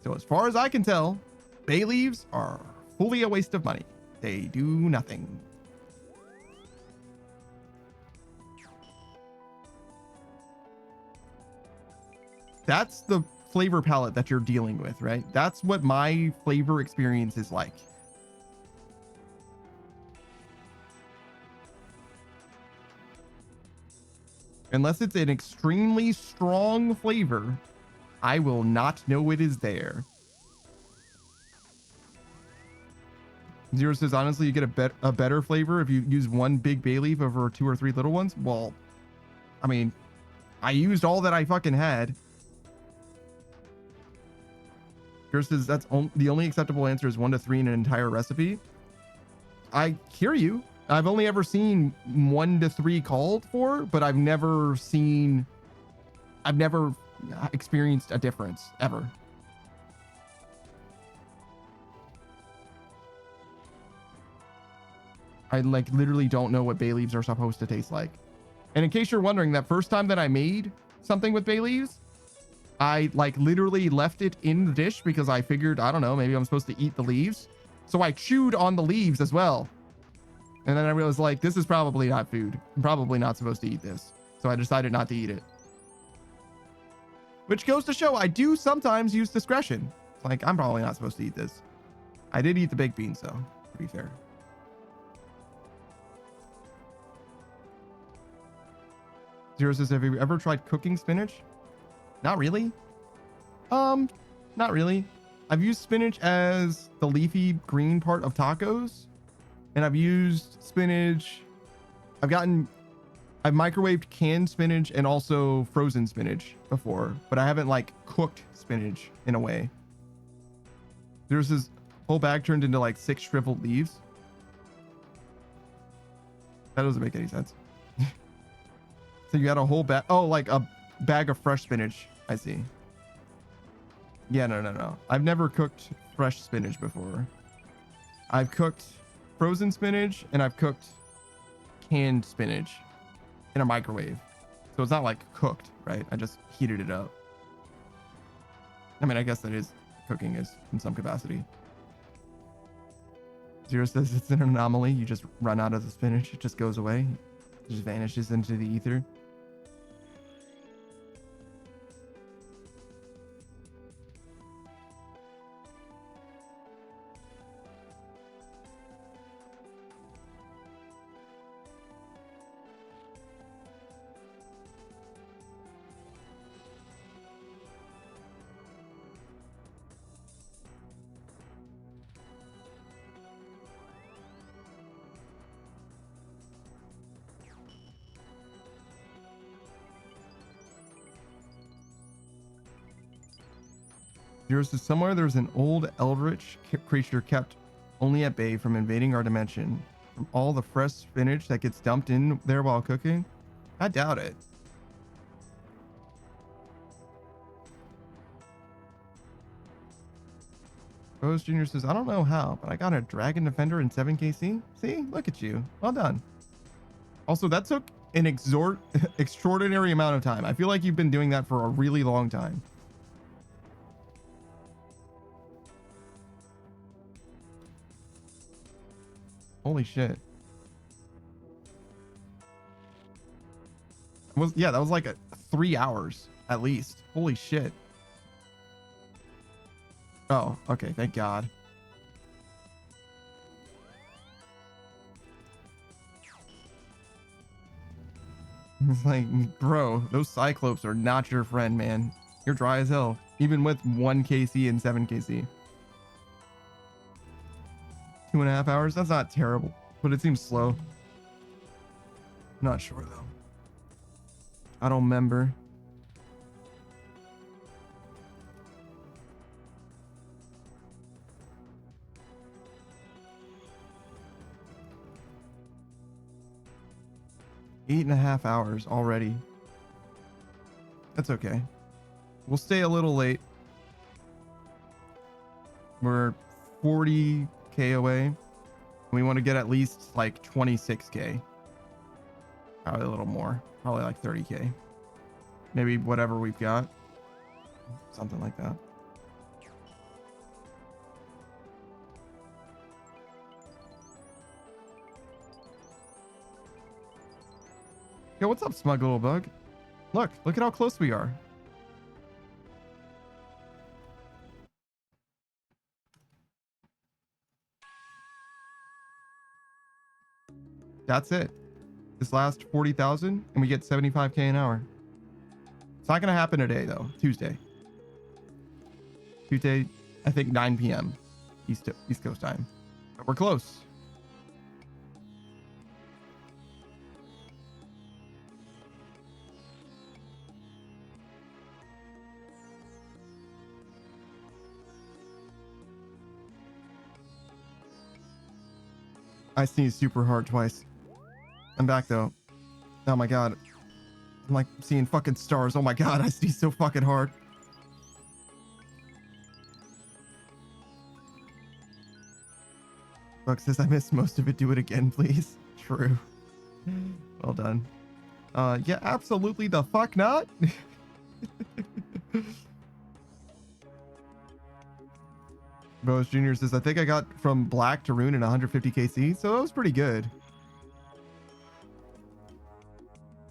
So as far as I can tell, bay leaves are fully a waste of money. They do nothing. That's the flavor palette that you're dealing with, right? That's what my flavor experience is like. Unless it's an extremely strong flavor, I will not know it is there. Zero says, honestly, you get a better flavor if you use one big bay leaf over 2 or 3 little ones. Well, I mean, I used all that I fucking had. Zero says, the only acceptable answer is 1 to 3 in an entire recipe. I hear you. I've only ever seen 1 to 3 called for, but I've never experienced a difference ever. I like literally don't know what bay leaves are supposed to taste like. And in case you're wondering, that first time that I made something with bay leaves. I like literally left it in the dish because I figured, I don't know, maybe I'm supposed to eat the leaves. So I chewed on the leaves as well. And then I realized like, this is probably not food. I'm probably not supposed to eat this. So I decided not to eat it. Which goes to show I do sometimes use discretion. It's like, I'm probably not supposed to eat this. I did eat the baked beans though, to be fair. Zero says, have you ever tried cooking spinach? Not really. Not really. I've used spinach as the leafy green part of tacos. And I've used spinach. I've microwaved canned spinach and also frozen spinach before, but I haven't like cooked spinach in a way. There's this whole bag turned into like 6 shriveled leaves. That doesn't make any sense. So you had a whole bag. Oh, like a bag of fresh spinach. I see. Yeah, no. I've never cooked fresh spinach before. I've cooked frozen spinach and I've cooked canned spinach in a microwave. So it's not like cooked, right? I just heated it up. I mean, I guess that is cooking is in some capacity. Zero says it's an anomaly. You just run out of the spinach. It just goes away. It just vanishes into the ether. Yours is somewhere there's an old eldritch creature kept only at bay from invading our dimension. From all the fresh spinach that gets dumped in there while cooking? I doubt it. Rose Jr. says, I don't know how, but I got a Dragon Defender in 7KC. See? Look at you. Well done. Also, that took an extraordinary amount of time. I feel like you've been doing that for a really long time. Holy shit. That was like 3 hours at least. Holy shit. Oh, okay. Thank God. It's like, bro, those Cyclopes are not your friend, man. You're dry as hell. Even with 1KC and 7KC. 2.5 hours? That's not terrible, but it seems slow. Not sure though. I don't remember. Eight and a half hours already. That's okay. We'll stay a little late. We're 40K away. We want to get at least like 26K. Probably a little more. Probably like 30K. Maybe whatever we've got. Something like that. Yo, what's up, smug little bug? Look at how close we are. That's it. This last 40,000 and we get 75K an hour. It's not going to happen today though. Tuesday, I think 9 p.m. East Coast time. But we're close. I sneezed super hard twice. I'm back though. Oh my god. I'm like seeing fucking stars. Oh my god, I sneezed so fucking hard. Buck says I missed most of it. Do it again, please. True. Well done. Yeah, absolutely the fuck not. Boas Jr. says, I think I got from black to rune in 150 KC, so that was pretty good.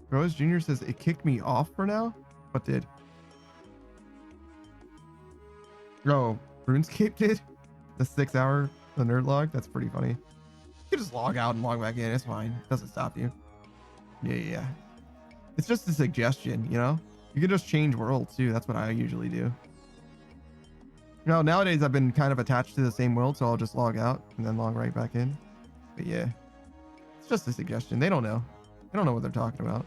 Boas Jr. says, it kicked me off for now? What did? Oh, RuneScape did? The 6 hour, the nerd log? That's pretty funny. You can just log out and log back in. It's fine. It doesn't stop you. Yeah. It's just a suggestion, you know? You can just change worlds too. That's what I usually do. You know, nowadays I've been kind of attached to the same world, so I'll just log out and then log right back in. But yeah, it's just a suggestion. They don't know. They don't know what they're talking about.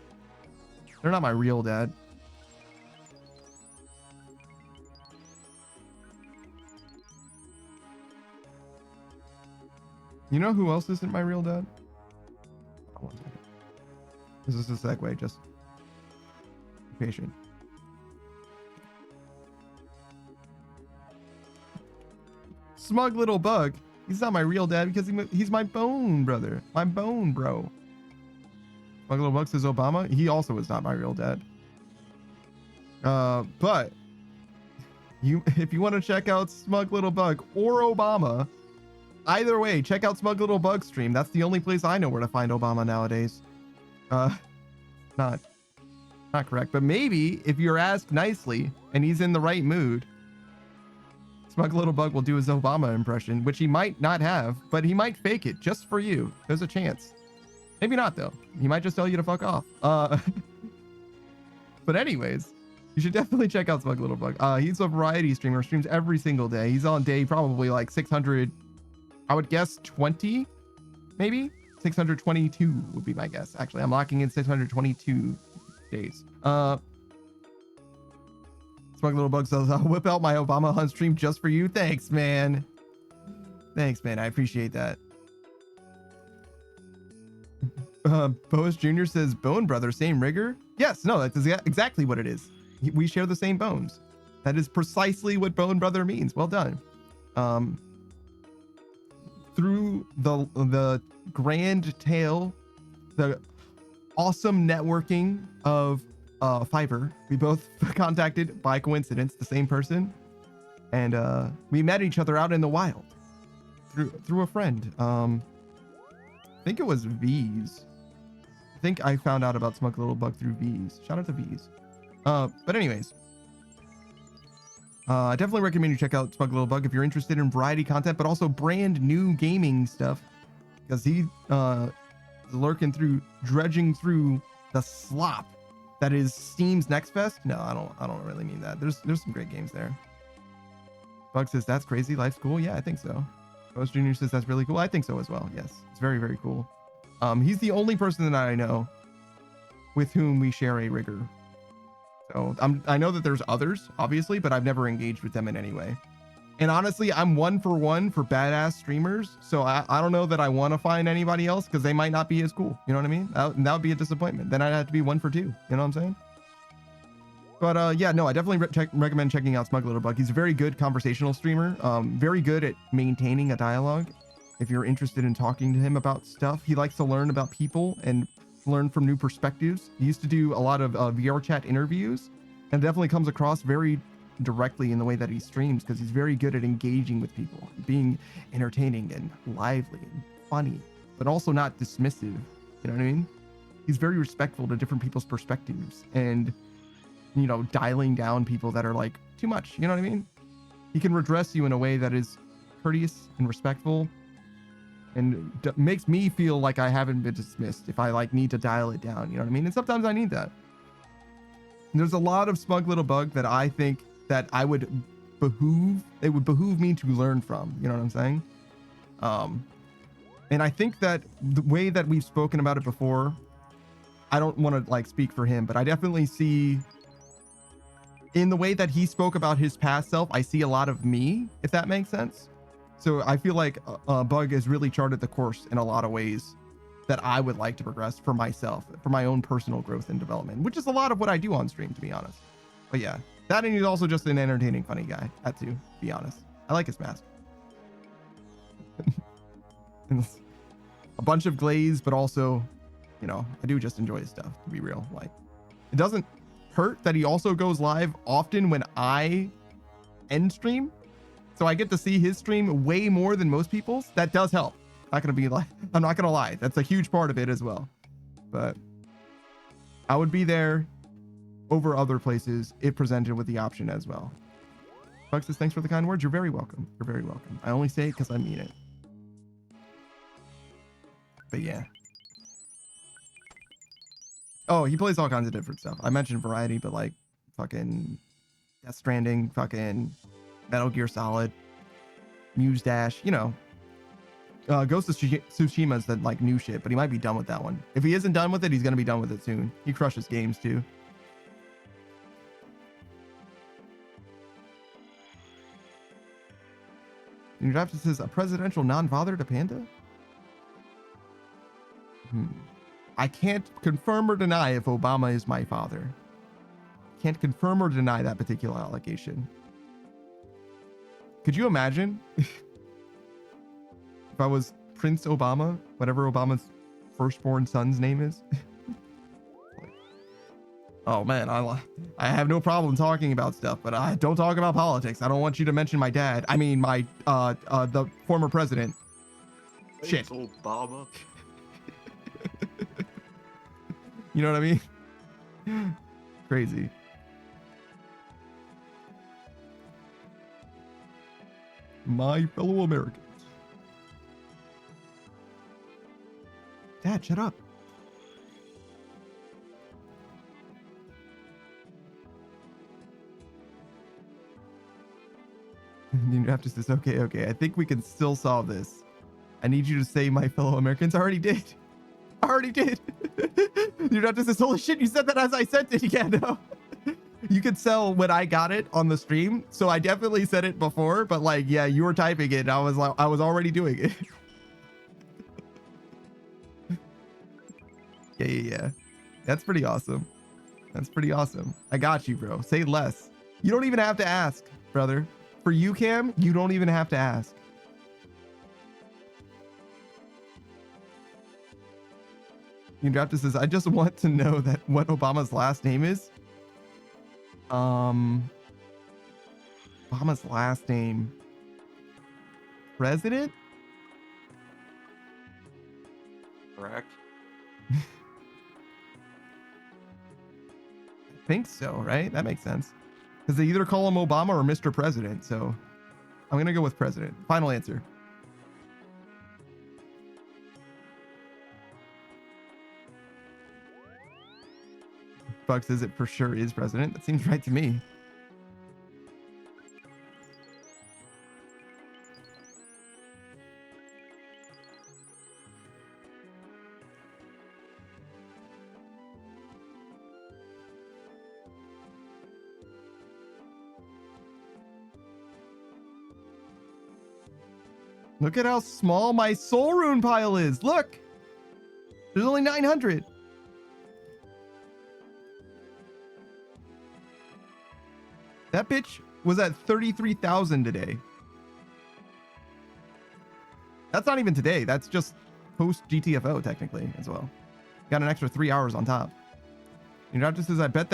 They're not my real dad. You know who else isn't my real dad? Oh, 1 second. This is a segue, just be patient. Smug little bug. He's not my real dad because he's my bone brother. My bone bro. Smug little bug says Obama. He also is not my real dad. But if you want to check out Smug Little Bug or Obama, either way, check out Smug Little Bug stream. That's the only place I know where to find Obama nowadays. Not correct, but maybe if you're asked nicely and he's in the right mood, Smug Little Bug will do his Obama impression, which he might not have, but he might fake it just for you. There's a chance. Maybe not though. He might just tell you to fuck off. But anyways, you should definitely check out Smug Little Bug. He's a variety streamer, streams every single day. He's on day probably like 600, I would guess 20, maybe 622 would be my guess. Actually, I'm locking in 622 days. Smug Little Bug says, I'll whip out my Obama hunt stream just for you. Thanks, man. Thanks, man. I appreciate that. Boas Jr. says, Bone Brother, same rigger? Yes, no, that's exactly what it is. We share the same bones. That is precisely what Bone Brother means. Well done. Through the grand tale, the awesome networking of Fiverr, we both contacted by coincidence the same person, and we met each other out in the wild through a friend. I think it was V's. I think I found out about Smug Little Bug through V's. Shout out to V's. But anyways, I definitely recommend you check out Smug Little Bug if you're interested in variety content, but also brand new gaming stuff, because he is dredging through the slop that is Steam's Next Fest. No, I don't really mean that. There's some great games there. Bug says, that's crazy. Life's cool. Yeah, I think so. Ghost Jr. says, that's really cool. I think so as well. Yes, it's very, very cool. He's the only person that I know with whom we share a rigger. So I know that there's others, obviously, but I've never engaged with them in any way. And honestly, I'm 1 for 1 for badass streamers. So I don't know that I want to find anybody else because they might not be as cool. You know what I mean? That would be a disappointment. Then I'd have to be 1 for 2. You know what I'm saying? But yeah, no, I definitely recommend checking out Smug Little Bug. He's a very good conversational streamer. Very good at maintaining a dialogue. If you're interested in talking to him about stuff, he likes to learn about people and learn from new perspectives. He used to do a lot of VR chat interviews, and definitely comes across very directly in the way that he streams, because he's very good at engaging with people, being entertaining and lively and funny, but also not dismissive. You know what I mean? He's very respectful to different people's perspectives, and you know, dialing down people that are like too much. You know what I mean? He can redress you in a way that is courteous and respectful, and makes me feel like I haven't been dismissed if I like need to dial it down. You know what I mean? And sometimes I need that. And there's a lot of Smug Little Bug that I think that it would behoove me to learn from. You know what I'm saying? And I think that the way that we've spoken about it before, I don't want to like speak for him, but I definitely see in the way that he spoke about his past self, I see a lot of me, if that makes sense. So I feel like Bug has really charted the course in a lot of ways that I would like to progress for myself, for my own personal growth and development, which is a lot of what I do on stream, to be honest. But yeah, that, and he's also just an entertaining, funny guy. Had to be honest. I like his mask. And a bunch of glaze, but also, you know, I do just enjoy his stuff, to be real. Like, it doesn't hurt that he also goes live often when I end stream. So I get to see his stream way more than most people's. That does help. I'm not gonna lie. That's a huge part of it as well. But I would be there over other places if presented with the option as well. Buck says, thanks for the kind words. You're very welcome. You're very welcome. I only say it because I mean it. But yeah. Oh, he plays all kinds of different stuff. I mentioned variety, but like fucking Death Stranding, fucking Metal Gear Solid, Muse Dash, you know. Ghost of Tsushima's the like new shit, but he might be done with that one. If he isn't done with it, he's gonna be done with it soon. He crushes games too. Your draft says a presidential non-father to Panda? I can't confirm or deny if Obama is my father. Can't confirm or deny that particular allegation. Could you imagine if I was Prince Obama, whatever Obama's firstborn son's name is? Oh man, I have no problem talking about stuff, but I don't talk about politics. I don't want you to mention my dad. I mean, my the former president. Shit. Obama. You know what I mean? Crazy. My fellow Americans. Dad, shut up. You have to say, okay. I think we can still solve this. I need you to say my fellow Americans. I already did. You have to say, holy shit, you said that as I sent it. Yeah, no. You could tell when I got it on the stream. So I definitely said it before, but like, yeah, you were typing it. And I was already doing it. Yeah. That's pretty awesome. I got you, bro. Say less. You don't even have to ask, brother. For you, Cam, you don't even have to ask. You draft says, I just want to know that what Obama's last name is. Obama's last name. President? Correct. I think so, right? That makes sense. Because they either call him Obama or Mr. President. So I'm going to go with President. Final answer. Buck says it for sure is President. That seems right to me. Look at how small my soul rune pile is. Look, there's only 900. That bitch was at 33,000 today. That's not even today. That's just post GTFO technically as well. Got an extra 3 hours on top. Your doctor says, I bet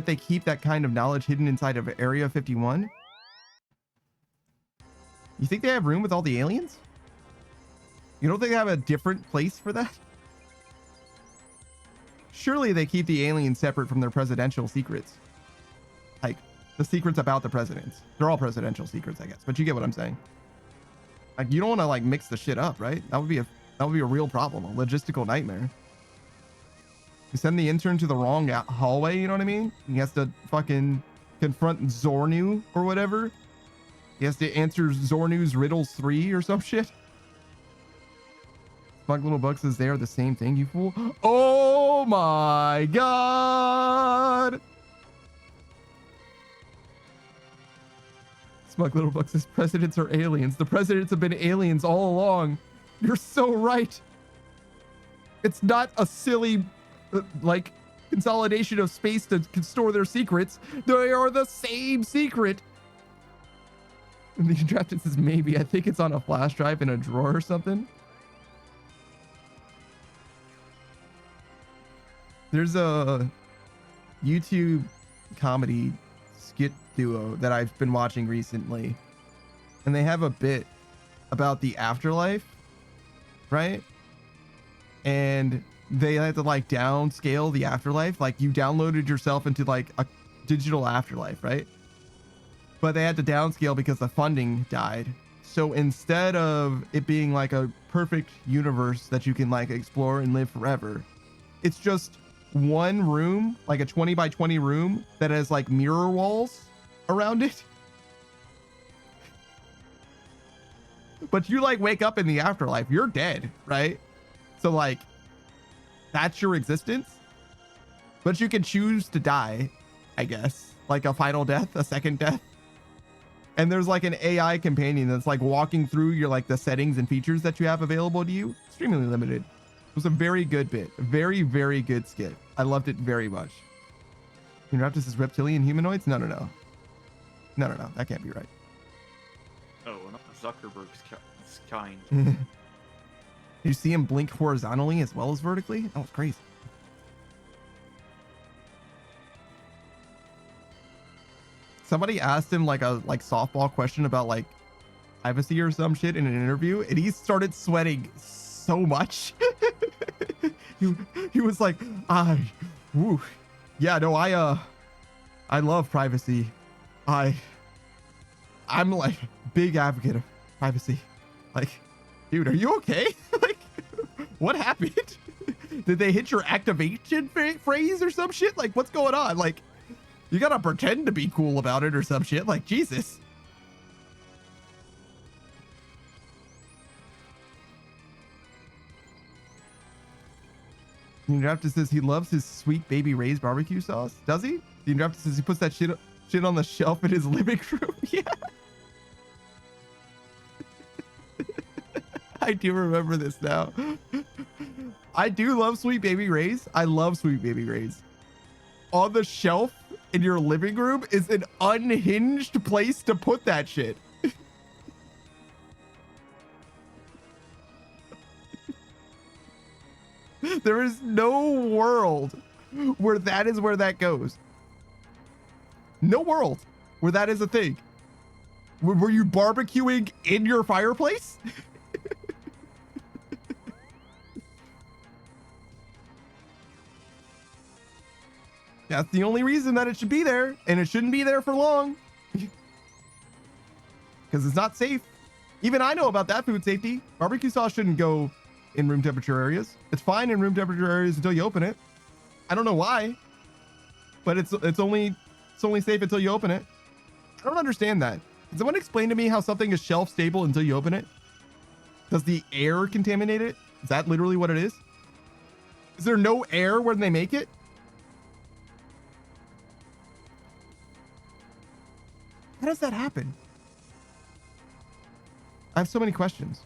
they keep that kind of knowledge hidden inside of Area 51. You think they have room with all the aliens? You don't think they have a different place for that? Surely they keep the aliens separate from their presidential secrets. Like, the secrets about the presidents. They're all presidential secrets, I guess. But you get what I'm saying. Like, you don't want to, like, mix the shit up, right? That would be a real problem. A logistical nightmare. You send the intern to the wrong hallway, you know what I mean? He has to fucking confront Zornu or whatever. He has to answer Zornu's riddles 3 or some shit. Smug Little Buck says they are the same thing, you fool. Oh my god! Smug Little Buck says presidents are aliens. The presidents have been aliens all along. You're so right. It's not a silly, like, consolidation of space to store their secrets. They are the same secret. And the drafted says maybe. I think it's on a flash drive in a drawer or something. There's a YouTube comedy skit duo that I've been watching recently, and they have a bit about the afterlife, right? And they had to like downscale the afterlife. Like you downloaded yourself into like a digital afterlife, right? But they had to downscale because the funding died. So instead of it being like a perfect universe that you can like explore and live forever, it's just one room, like a 20 by 20 room that has like mirror walls around it. But you like wake up in the afterlife, you're dead, right? So like that's your existence, but you can choose to die, I guess, like a final death, a second death. And there's like an AI companion that's like walking through your like the settings and features that you have available to you. Extremely limited. It was a very good bit, very, very good skit. I loved it very much. Interruptus is reptilian humanoids? No, that can't be right. Oh, not Zuckerberg's kind. You see him blink horizontally as well as vertically? That was crazy. Somebody asked him like a softball question about like privacy or some shit in an interview, and he started sweating so much. he was like, yeah, no, I love privacy. I'm like big advocate of privacy. Like, dude, are you okay? Like, what happened? Did they hit your activation phrase or some shit? Like, what's going on? Like, you gotta pretend to be cool about it or some shit. Like, Jesus. The Interruptus says he loves his sweet baby Ray's barbecue sauce. Does he? The Interruptus says he puts that shit on the shelf in his living room. Yeah. I do remember this now. I do love Sweet Baby Ray's. I love Sweet Baby Ray's. On the shelf in your living room is an unhinged place to put that shit. There is no world where that is where that goes. No world where that is a thing. Were you barbecuing in your fireplace? That's the only reason that it should be there, and it shouldn't be there for long. Because it's not safe. Even I know about that food safety. Barbecue sauce shouldn't go in room temperature areas. It's fine in room temperature areas until you open it. I don't know why, but it's only safe until you open it. I don't understand that. Can someone explain to me how something is shelf stable until you open it? Does the air contaminate it? Is that literally what it is? Is there no air when they make it? How does that happen? I have so many questions.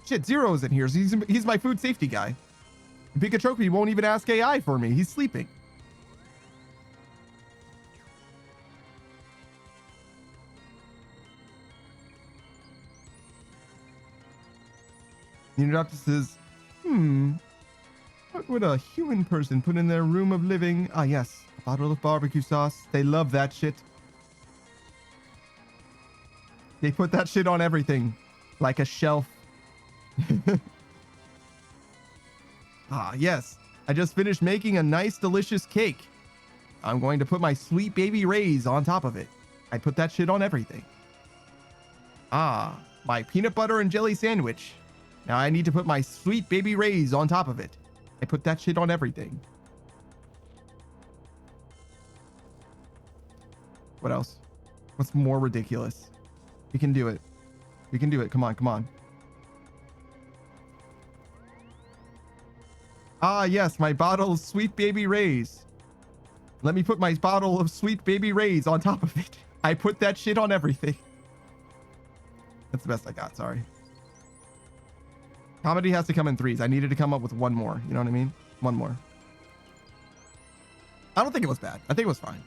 Shit, Zero's in here. He's my food safety guy. Pikachu won't even ask AI for me. He's sleeping. The Interruptus says, what would a human person put in their room of living? Ah, yes, a bottle of barbecue sauce. They love that shit. They put that shit on everything, like a shelf. Ah, yes. I just finished making a nice, delicious cake. I'm going to put my Sweet Baby Ray's on top of it. I put that shit on everything. Ah, my peanut butter and jelly sandwich. Now I need to put my Sweet Baby Ray's on top of it. I put that shit on everything. What else? What's more ridiculous? We can do it. We can do it. Come on, come on. Ah, yes, my bottle of Sweet Baby Ray's. Let me put my bottle of Sweet Baby Ray's on top of it. I put that shit on everything. That's the best I got, sorry. Comedy has to come in threes. I needed to come up with one more. You know what I mean? One more. I don't think it was bad. I think it was fine.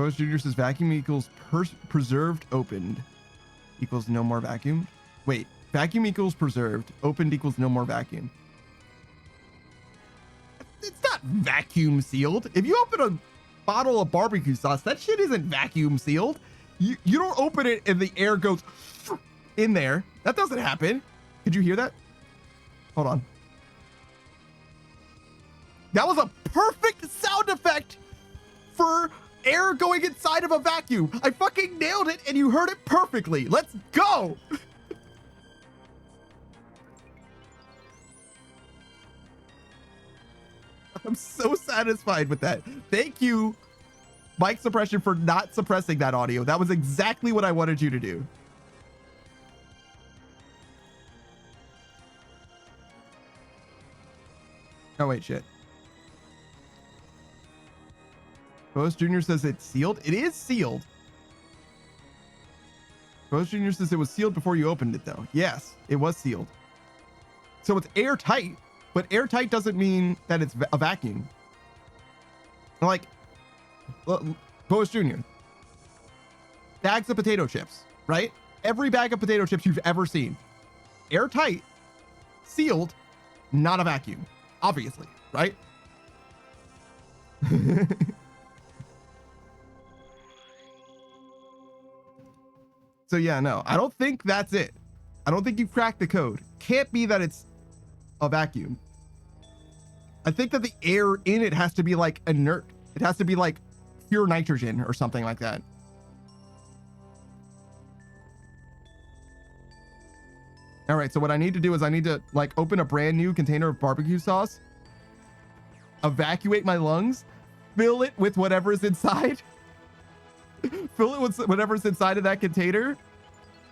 Boas Jr. says vacuum equals preserved opened equals no more vacuum. Wait, vacuum equals preserved, opened equals no more vacuum. It's not vacuum sealed. If you open a bottle of barbecue sauce, that shit isn't vacuum sealed. You don't open it and the air goes in there. That doesn't happen. Did you hear that? Hold on. That was a perfect sound effect for air going inside of a vacuum. I fucking nailed it and you heard it perfectly. Let's go. I'm so satisfied with that. Thank you, mic suppression, for not suppressing that audio. That was exactly what I wanted you to do. Oh, wait, shit. Boas Jr. says it's sealed. It is sealed. Boas Jr. says it was sealed before you opened it, though. Yes, it was sealed. So it's airtight, but airtight doesn't mean that it's a vacuum. Like, Boas Jr. Bags of potato chips, right? Every bag of potato chips you've ever seen. Airtight, sealed, not a vacuum. Obviously, right? So yeah, no, I don't think that's it. I don't think you cracked the code. Can't be that it's a vacuum. I think that the air in it has to be like inert. It has to be like pure nitrogen or something like that. All right, so what I need to do is I need to like open a brand new container of barbecue sauce, evacuate my lungs, fill it with whatever is inside, fill it with whatever's inside of that container.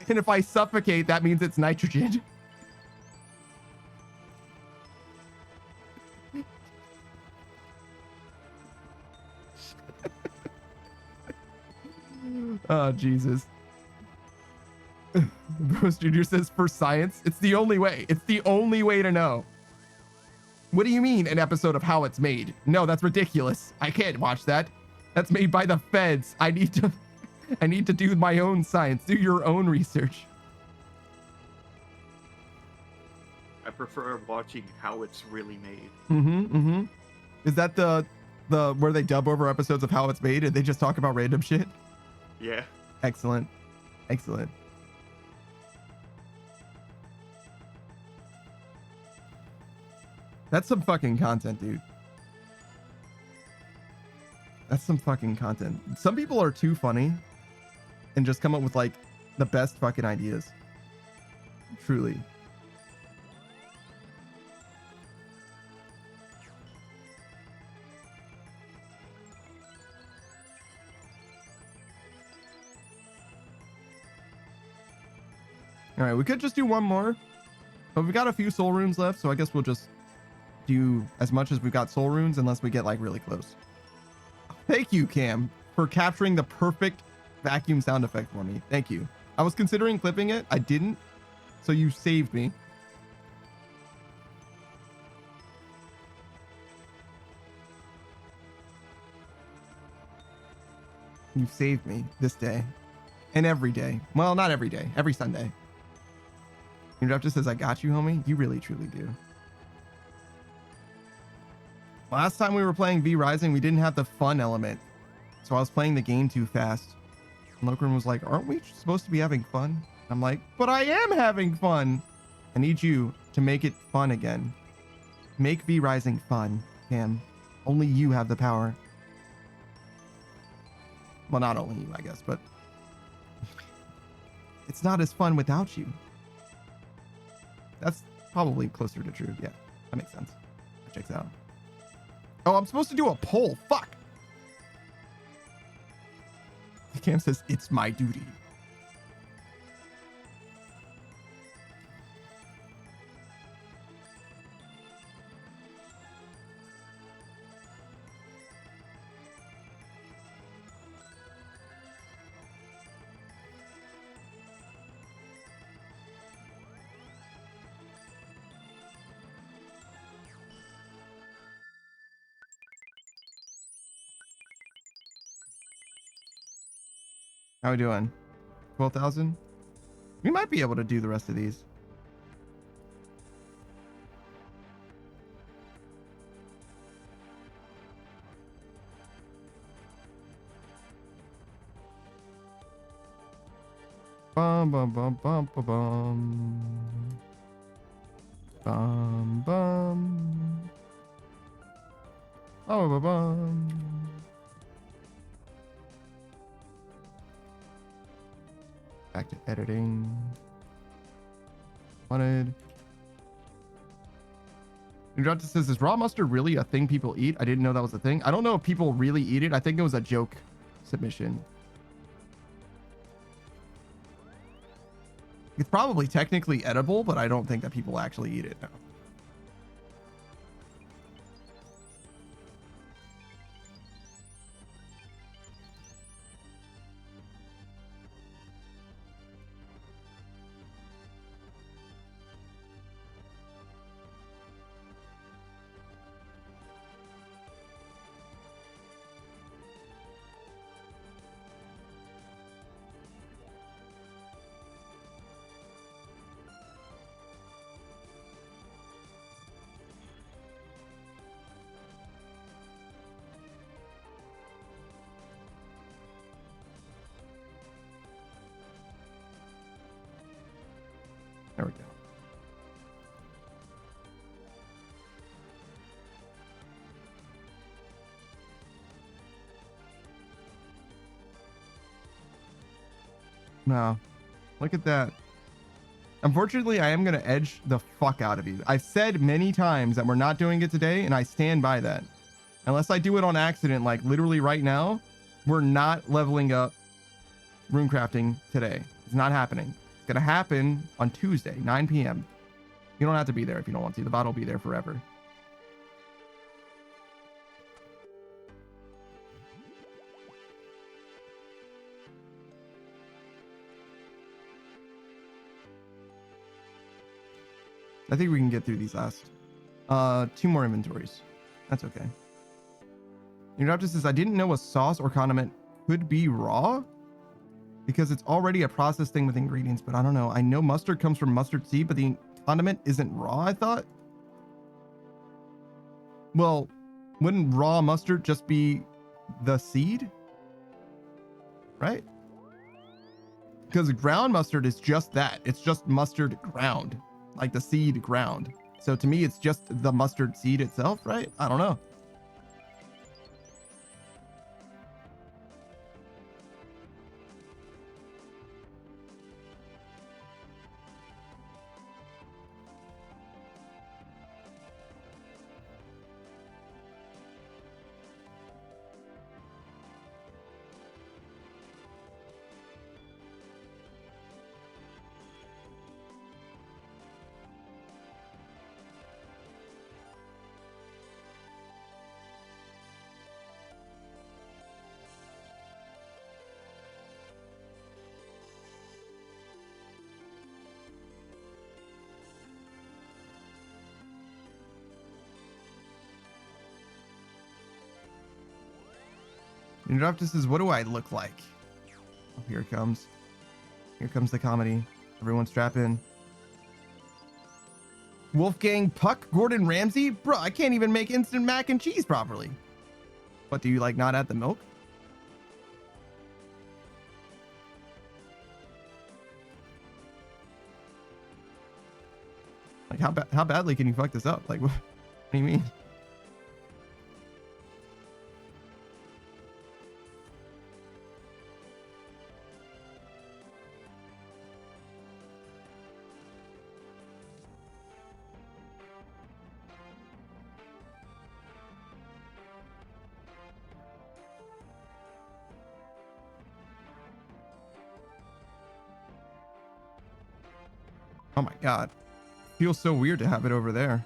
And if I suffocate, that means it's nitrogen. Oh, Jesus. Bruce Jr. says for science, it's the only way. It's the only way to know. What do you mean an episode of How It's Made? No, that's ridiculous. I can't watch that. That's made by the feds. I need to do my own science. Do your own research. I prefer watching How It's Really Made. Is that the where they dub over episodes of How It's Made and they just talk about random shit? Yeah. Excellent. Excellent. That's some fucking content, dude. That's some fucking content. Some people are too funny and just come up with like the best fucking ideas. Truly. All right, we could just do one more, but we've got a few soul runes left, so I guess we'll just do as much as we've got soul runes unless we get like really close. Thank you, Cam, for capturing the perfect vacuum sound effect for me. Thank you. I was considering clipping it. I didn't, so you saved me. You saved me this day and every day. Well, not every day, every Sunday. Your Jeff just says, I got you, homie. You really, truly do. Last time we were playing V Rising, we didn't have the fun element. So I was playing the game too fast. And Lokran was like, aren't we supposed to be having fun? I'm like, but I am having fun. I need you to make it fun again. Make V Rising fun, Cam. Only you have the power. Well, not only you, I guess, but it's not as fun without you. That's probably closer to true. Yeah, that makes sense. That checks out. Oh, I'm supposed to do a poll. Fuck. Cam says, it's my duty. How we doing? 12,000? We might be able to do the rest of these. Bum bum bum bum bum bum. Bum bum. Oh bum bum. Back to editing. Wanted. Doctor says, is raw mustard really a thing people eat? I didn't know that was a thing. I don't know if people really eat it. I think it was a joke submission. It's probably technically edible, but I don't think that people actually eat it now. There we go. No. Look at that. Unfortunately, I am going to edge the fuck out of you. I've said many times that we're not doing it today, and I stand by that. Unless I do it on accident, like literally right now, we're not leveling up runecrafting today. It's not happening. It's going to happen on Tuesday, 9 p.m. You don't have to be there if you don't want to. The bot will be there forever. I think we can get through these last 2 more inventories. That's okay. Your doctor says, I didn't know a sauce or condiment could be raw because it's already a processed thing with ingredients, but I don't know. I know mustard comes from mustard seed, but the condiment isn't raw, I thought. Well, wouldn't raw mustard just be the seed? Right? Because ground mustard is just that. It's just mustard ground, like the seed ground. So to me, it's just the mustard seed itself, right? I don't know. Interruptus says, what do I look like? Oh, here it comes. Here comes the comedy. Everyone strap in. Wolfgang Puck Gordon Ramsay? Bro, I can't even make instant mac and cheese properly. What, do you like not add the milk? Like how badly can you fuck this up? Like what do you mean? Oh my god. Feels so weird to have it over there.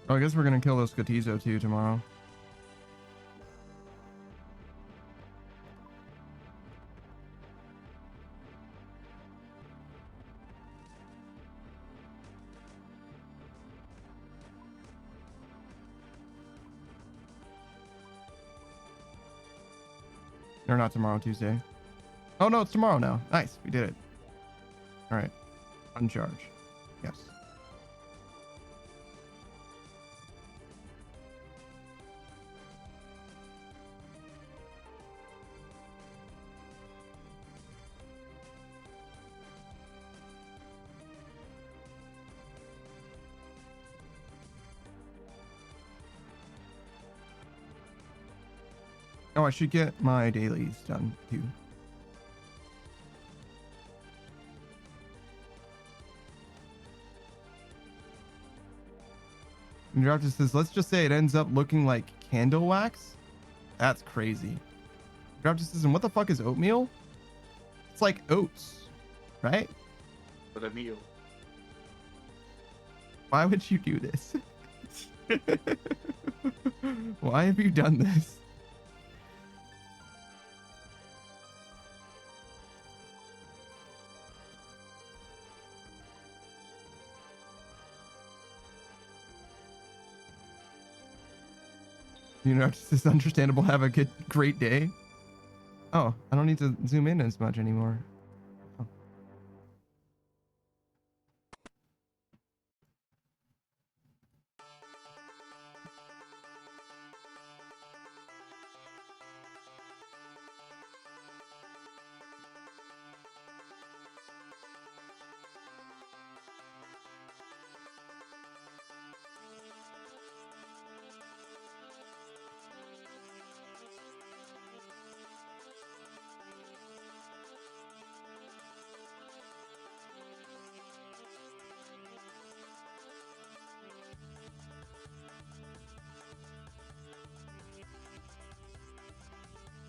Oh, I guess we're gonna kill those Skotizo too tomorrow. Or not tomorrow, Tuesday. Oh no, it's tomorrow now. Nice, we did it. All right, uncharge. Yes. Oh, I should get my dailies done too. And Drafter says, let's just say it ends up looking like candle wax. That's crazy. Drafter says, and what the fuck is oatmeal? It's like oats, right? For a meal. Why would you do this? Why have you done this? You know, it's just understandable. Have a great day. Oh, I don't need to zoom in as much anymore. Oh.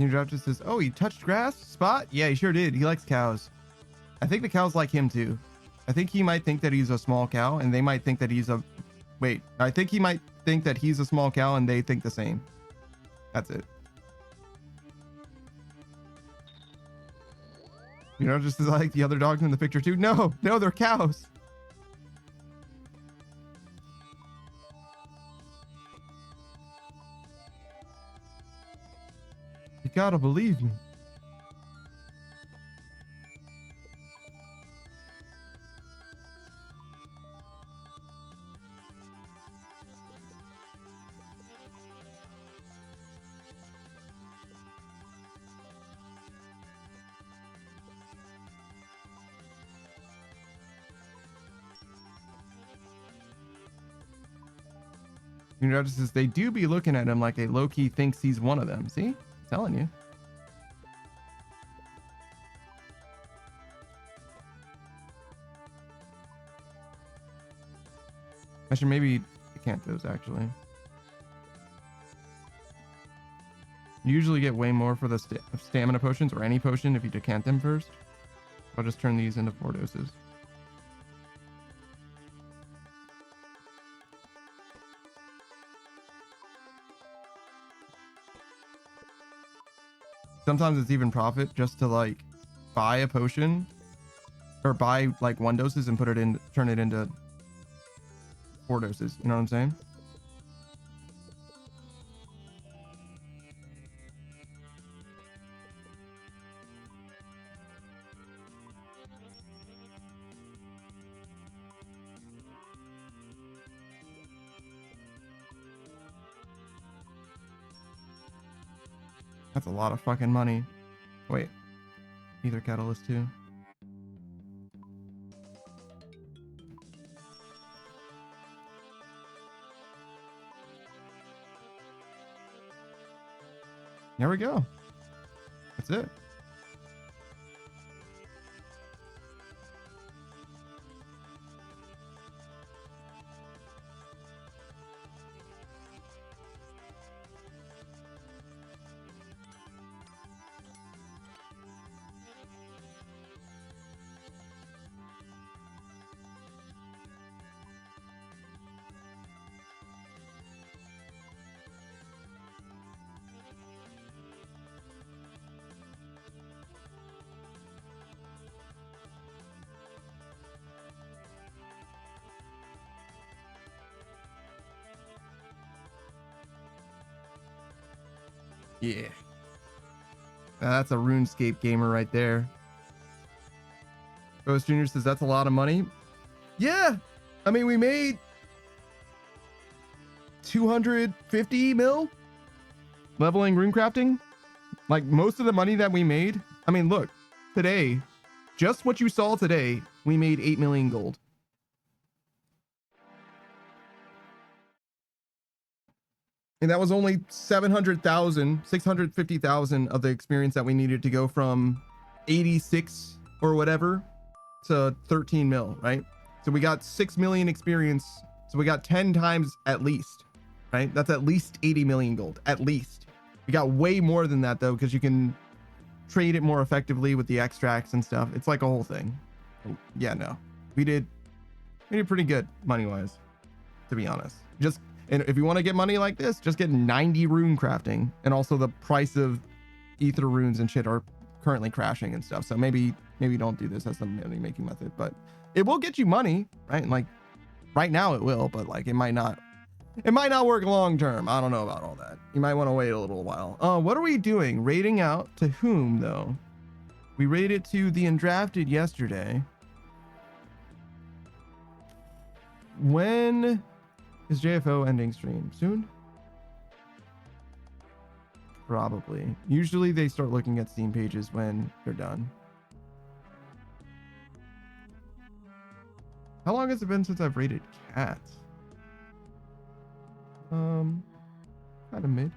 New Drafter says, oh, he touched grass? Spot? Yeah, he sure did. He likes cows. I think the cows like him too. I think he might think that he's a small cow and they might think that he's a... Wait, I think he might think that he's a small cow and they think the same. That's it. You know, just as like the other dogs in the picture too. No, they're cows. You gotta believe me. You notice they do be looking at him like they low-key thinks he's one of them. See? I'm telling you. I should maybe decant those actually. You usually get way more for the stamina potions or any potion if you decant them first. I'll just turn these into 4 doses. Sometimes it's even profit just to like buy a potion or buy like 1 doses and put it in, turn it into 4 doses. You know what I'm saying? That's a lot of fucking money. Wait, ether catalyst too. There we go. That's it. Yeah. Now, that's a RuneScape gamer right there. Ghost Junior says that's a lot of money. Yeah. I mean, we made 250 mil leveling runecrafting. Like most of the money that we made. I mean, look, today, just what you saw today, we made 8 million gold. And that was only 650,000 of the experience that we needed to go from 86 or whatever to 13 mil, right? So we got 6 million experience. So we got 10 times at least, right? That's at least 80 million gold, at least. We got way more than that though, because you can trade it more effectively with the extracts and stuff. It's like a whole thing. Yeah, no, we did pretty good money wise, to be honest. And if you want to get money like this, just get 90 rune crafting. And also the price of ether runes and shit are currently crashing and stuff. So maybe don't do this as the money making method, but it will get you money, right? And like right now it will, but like it might not work long term. I don't know about all that. You might want to wait a little while. What are we doing? Raiding out to whom though? We raided to the Undrafted yesterday. When is JFO ending stream? Soon? Probably. Usually they start looking at Steam pages when they're done. How long has it been since I've raided cats? Kind of mid.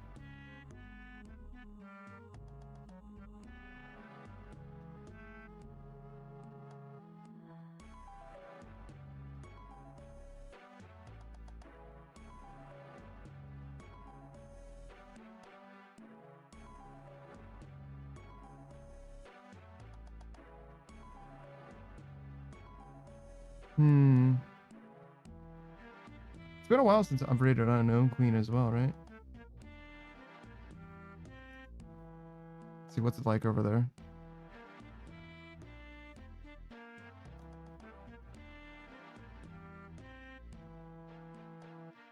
It's been a while since I've raided Unknown Queen as well, right? Let's see what's it like over there.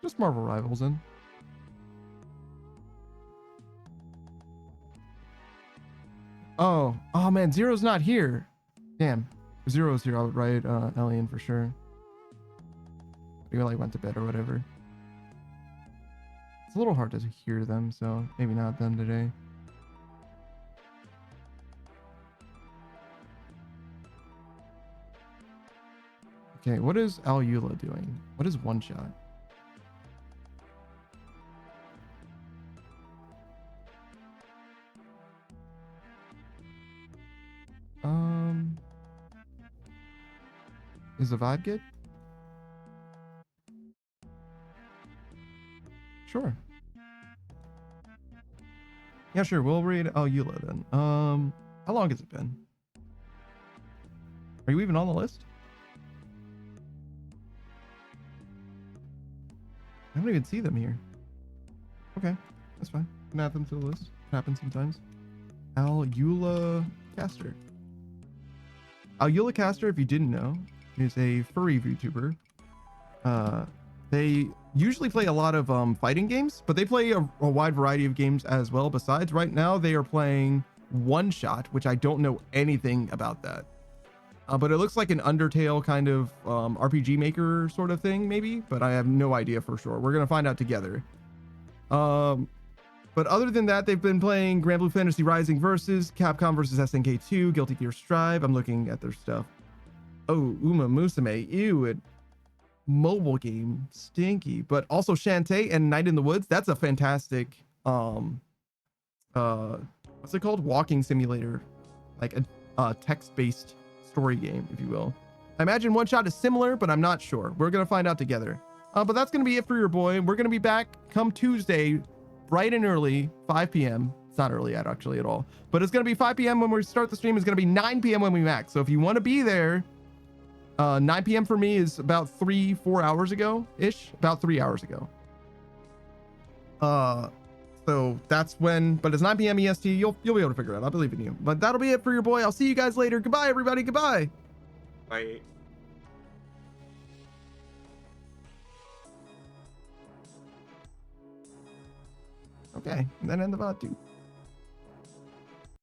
Just Marvel Rivals in. Oh man, Zero's not here. Damn. If Zero's here, I would write Elian for sure. He like went to bed or whatever. It's a little hard to hear them, so maybe not them today. Okay, what is Alula doing? What is one shot? Is the vibe good? Sure. Yeah, sure. We'll read Alula then. How long has it been? Are you even on the list? I don't even see them here. Okay, that's fine. Can add them to the list. It happens sometimes. Alula Caster. Alula Caster, if you didn't know, is a furry VTuber. They usually play a lot of fighting games, but they play a wide variety of games as well. Besides, right now they are playing One Shot, which I don't know anything about that. But it looks like an Undertale kind of RPG maker sort of thing, maybe, but I have no idea for sure. We're gonna find out together. But other than that, they've been playing Grand Blue Fantasy Rising Versus, Capcom versus SNK 2, Guilty Gear Strive. I'm looking at their stuff. Oh, Uma Musume, ew, it mobile game, stinky. But also Shantae and Night in the Woods. That's a fantastic what's it called? Walking simulator, like a text-based story game, if you will. I imagine One Shot is similar, but I'm not sure. We're gonna find out together. But that's gonna be it for your boy. We're gonna be back come Tuesday, bright and early, 5 p.m. It's not early yet actually at all, but it's gonna be 5 p.m. when we start the stream. It's gonna be 9 p.m. when we max. So if you want to be there, 9 p.m. for me is about 3-4 hours ago ish, about 3 hours ago. So that's when, but it's 9 p.m. EST. You'll be able to figure it out. I believe in you. But that'll be it for your boy. I'll see you guys later. Goodbye, everybody. Goodbye. Bye. Okay, and then end the VOD too.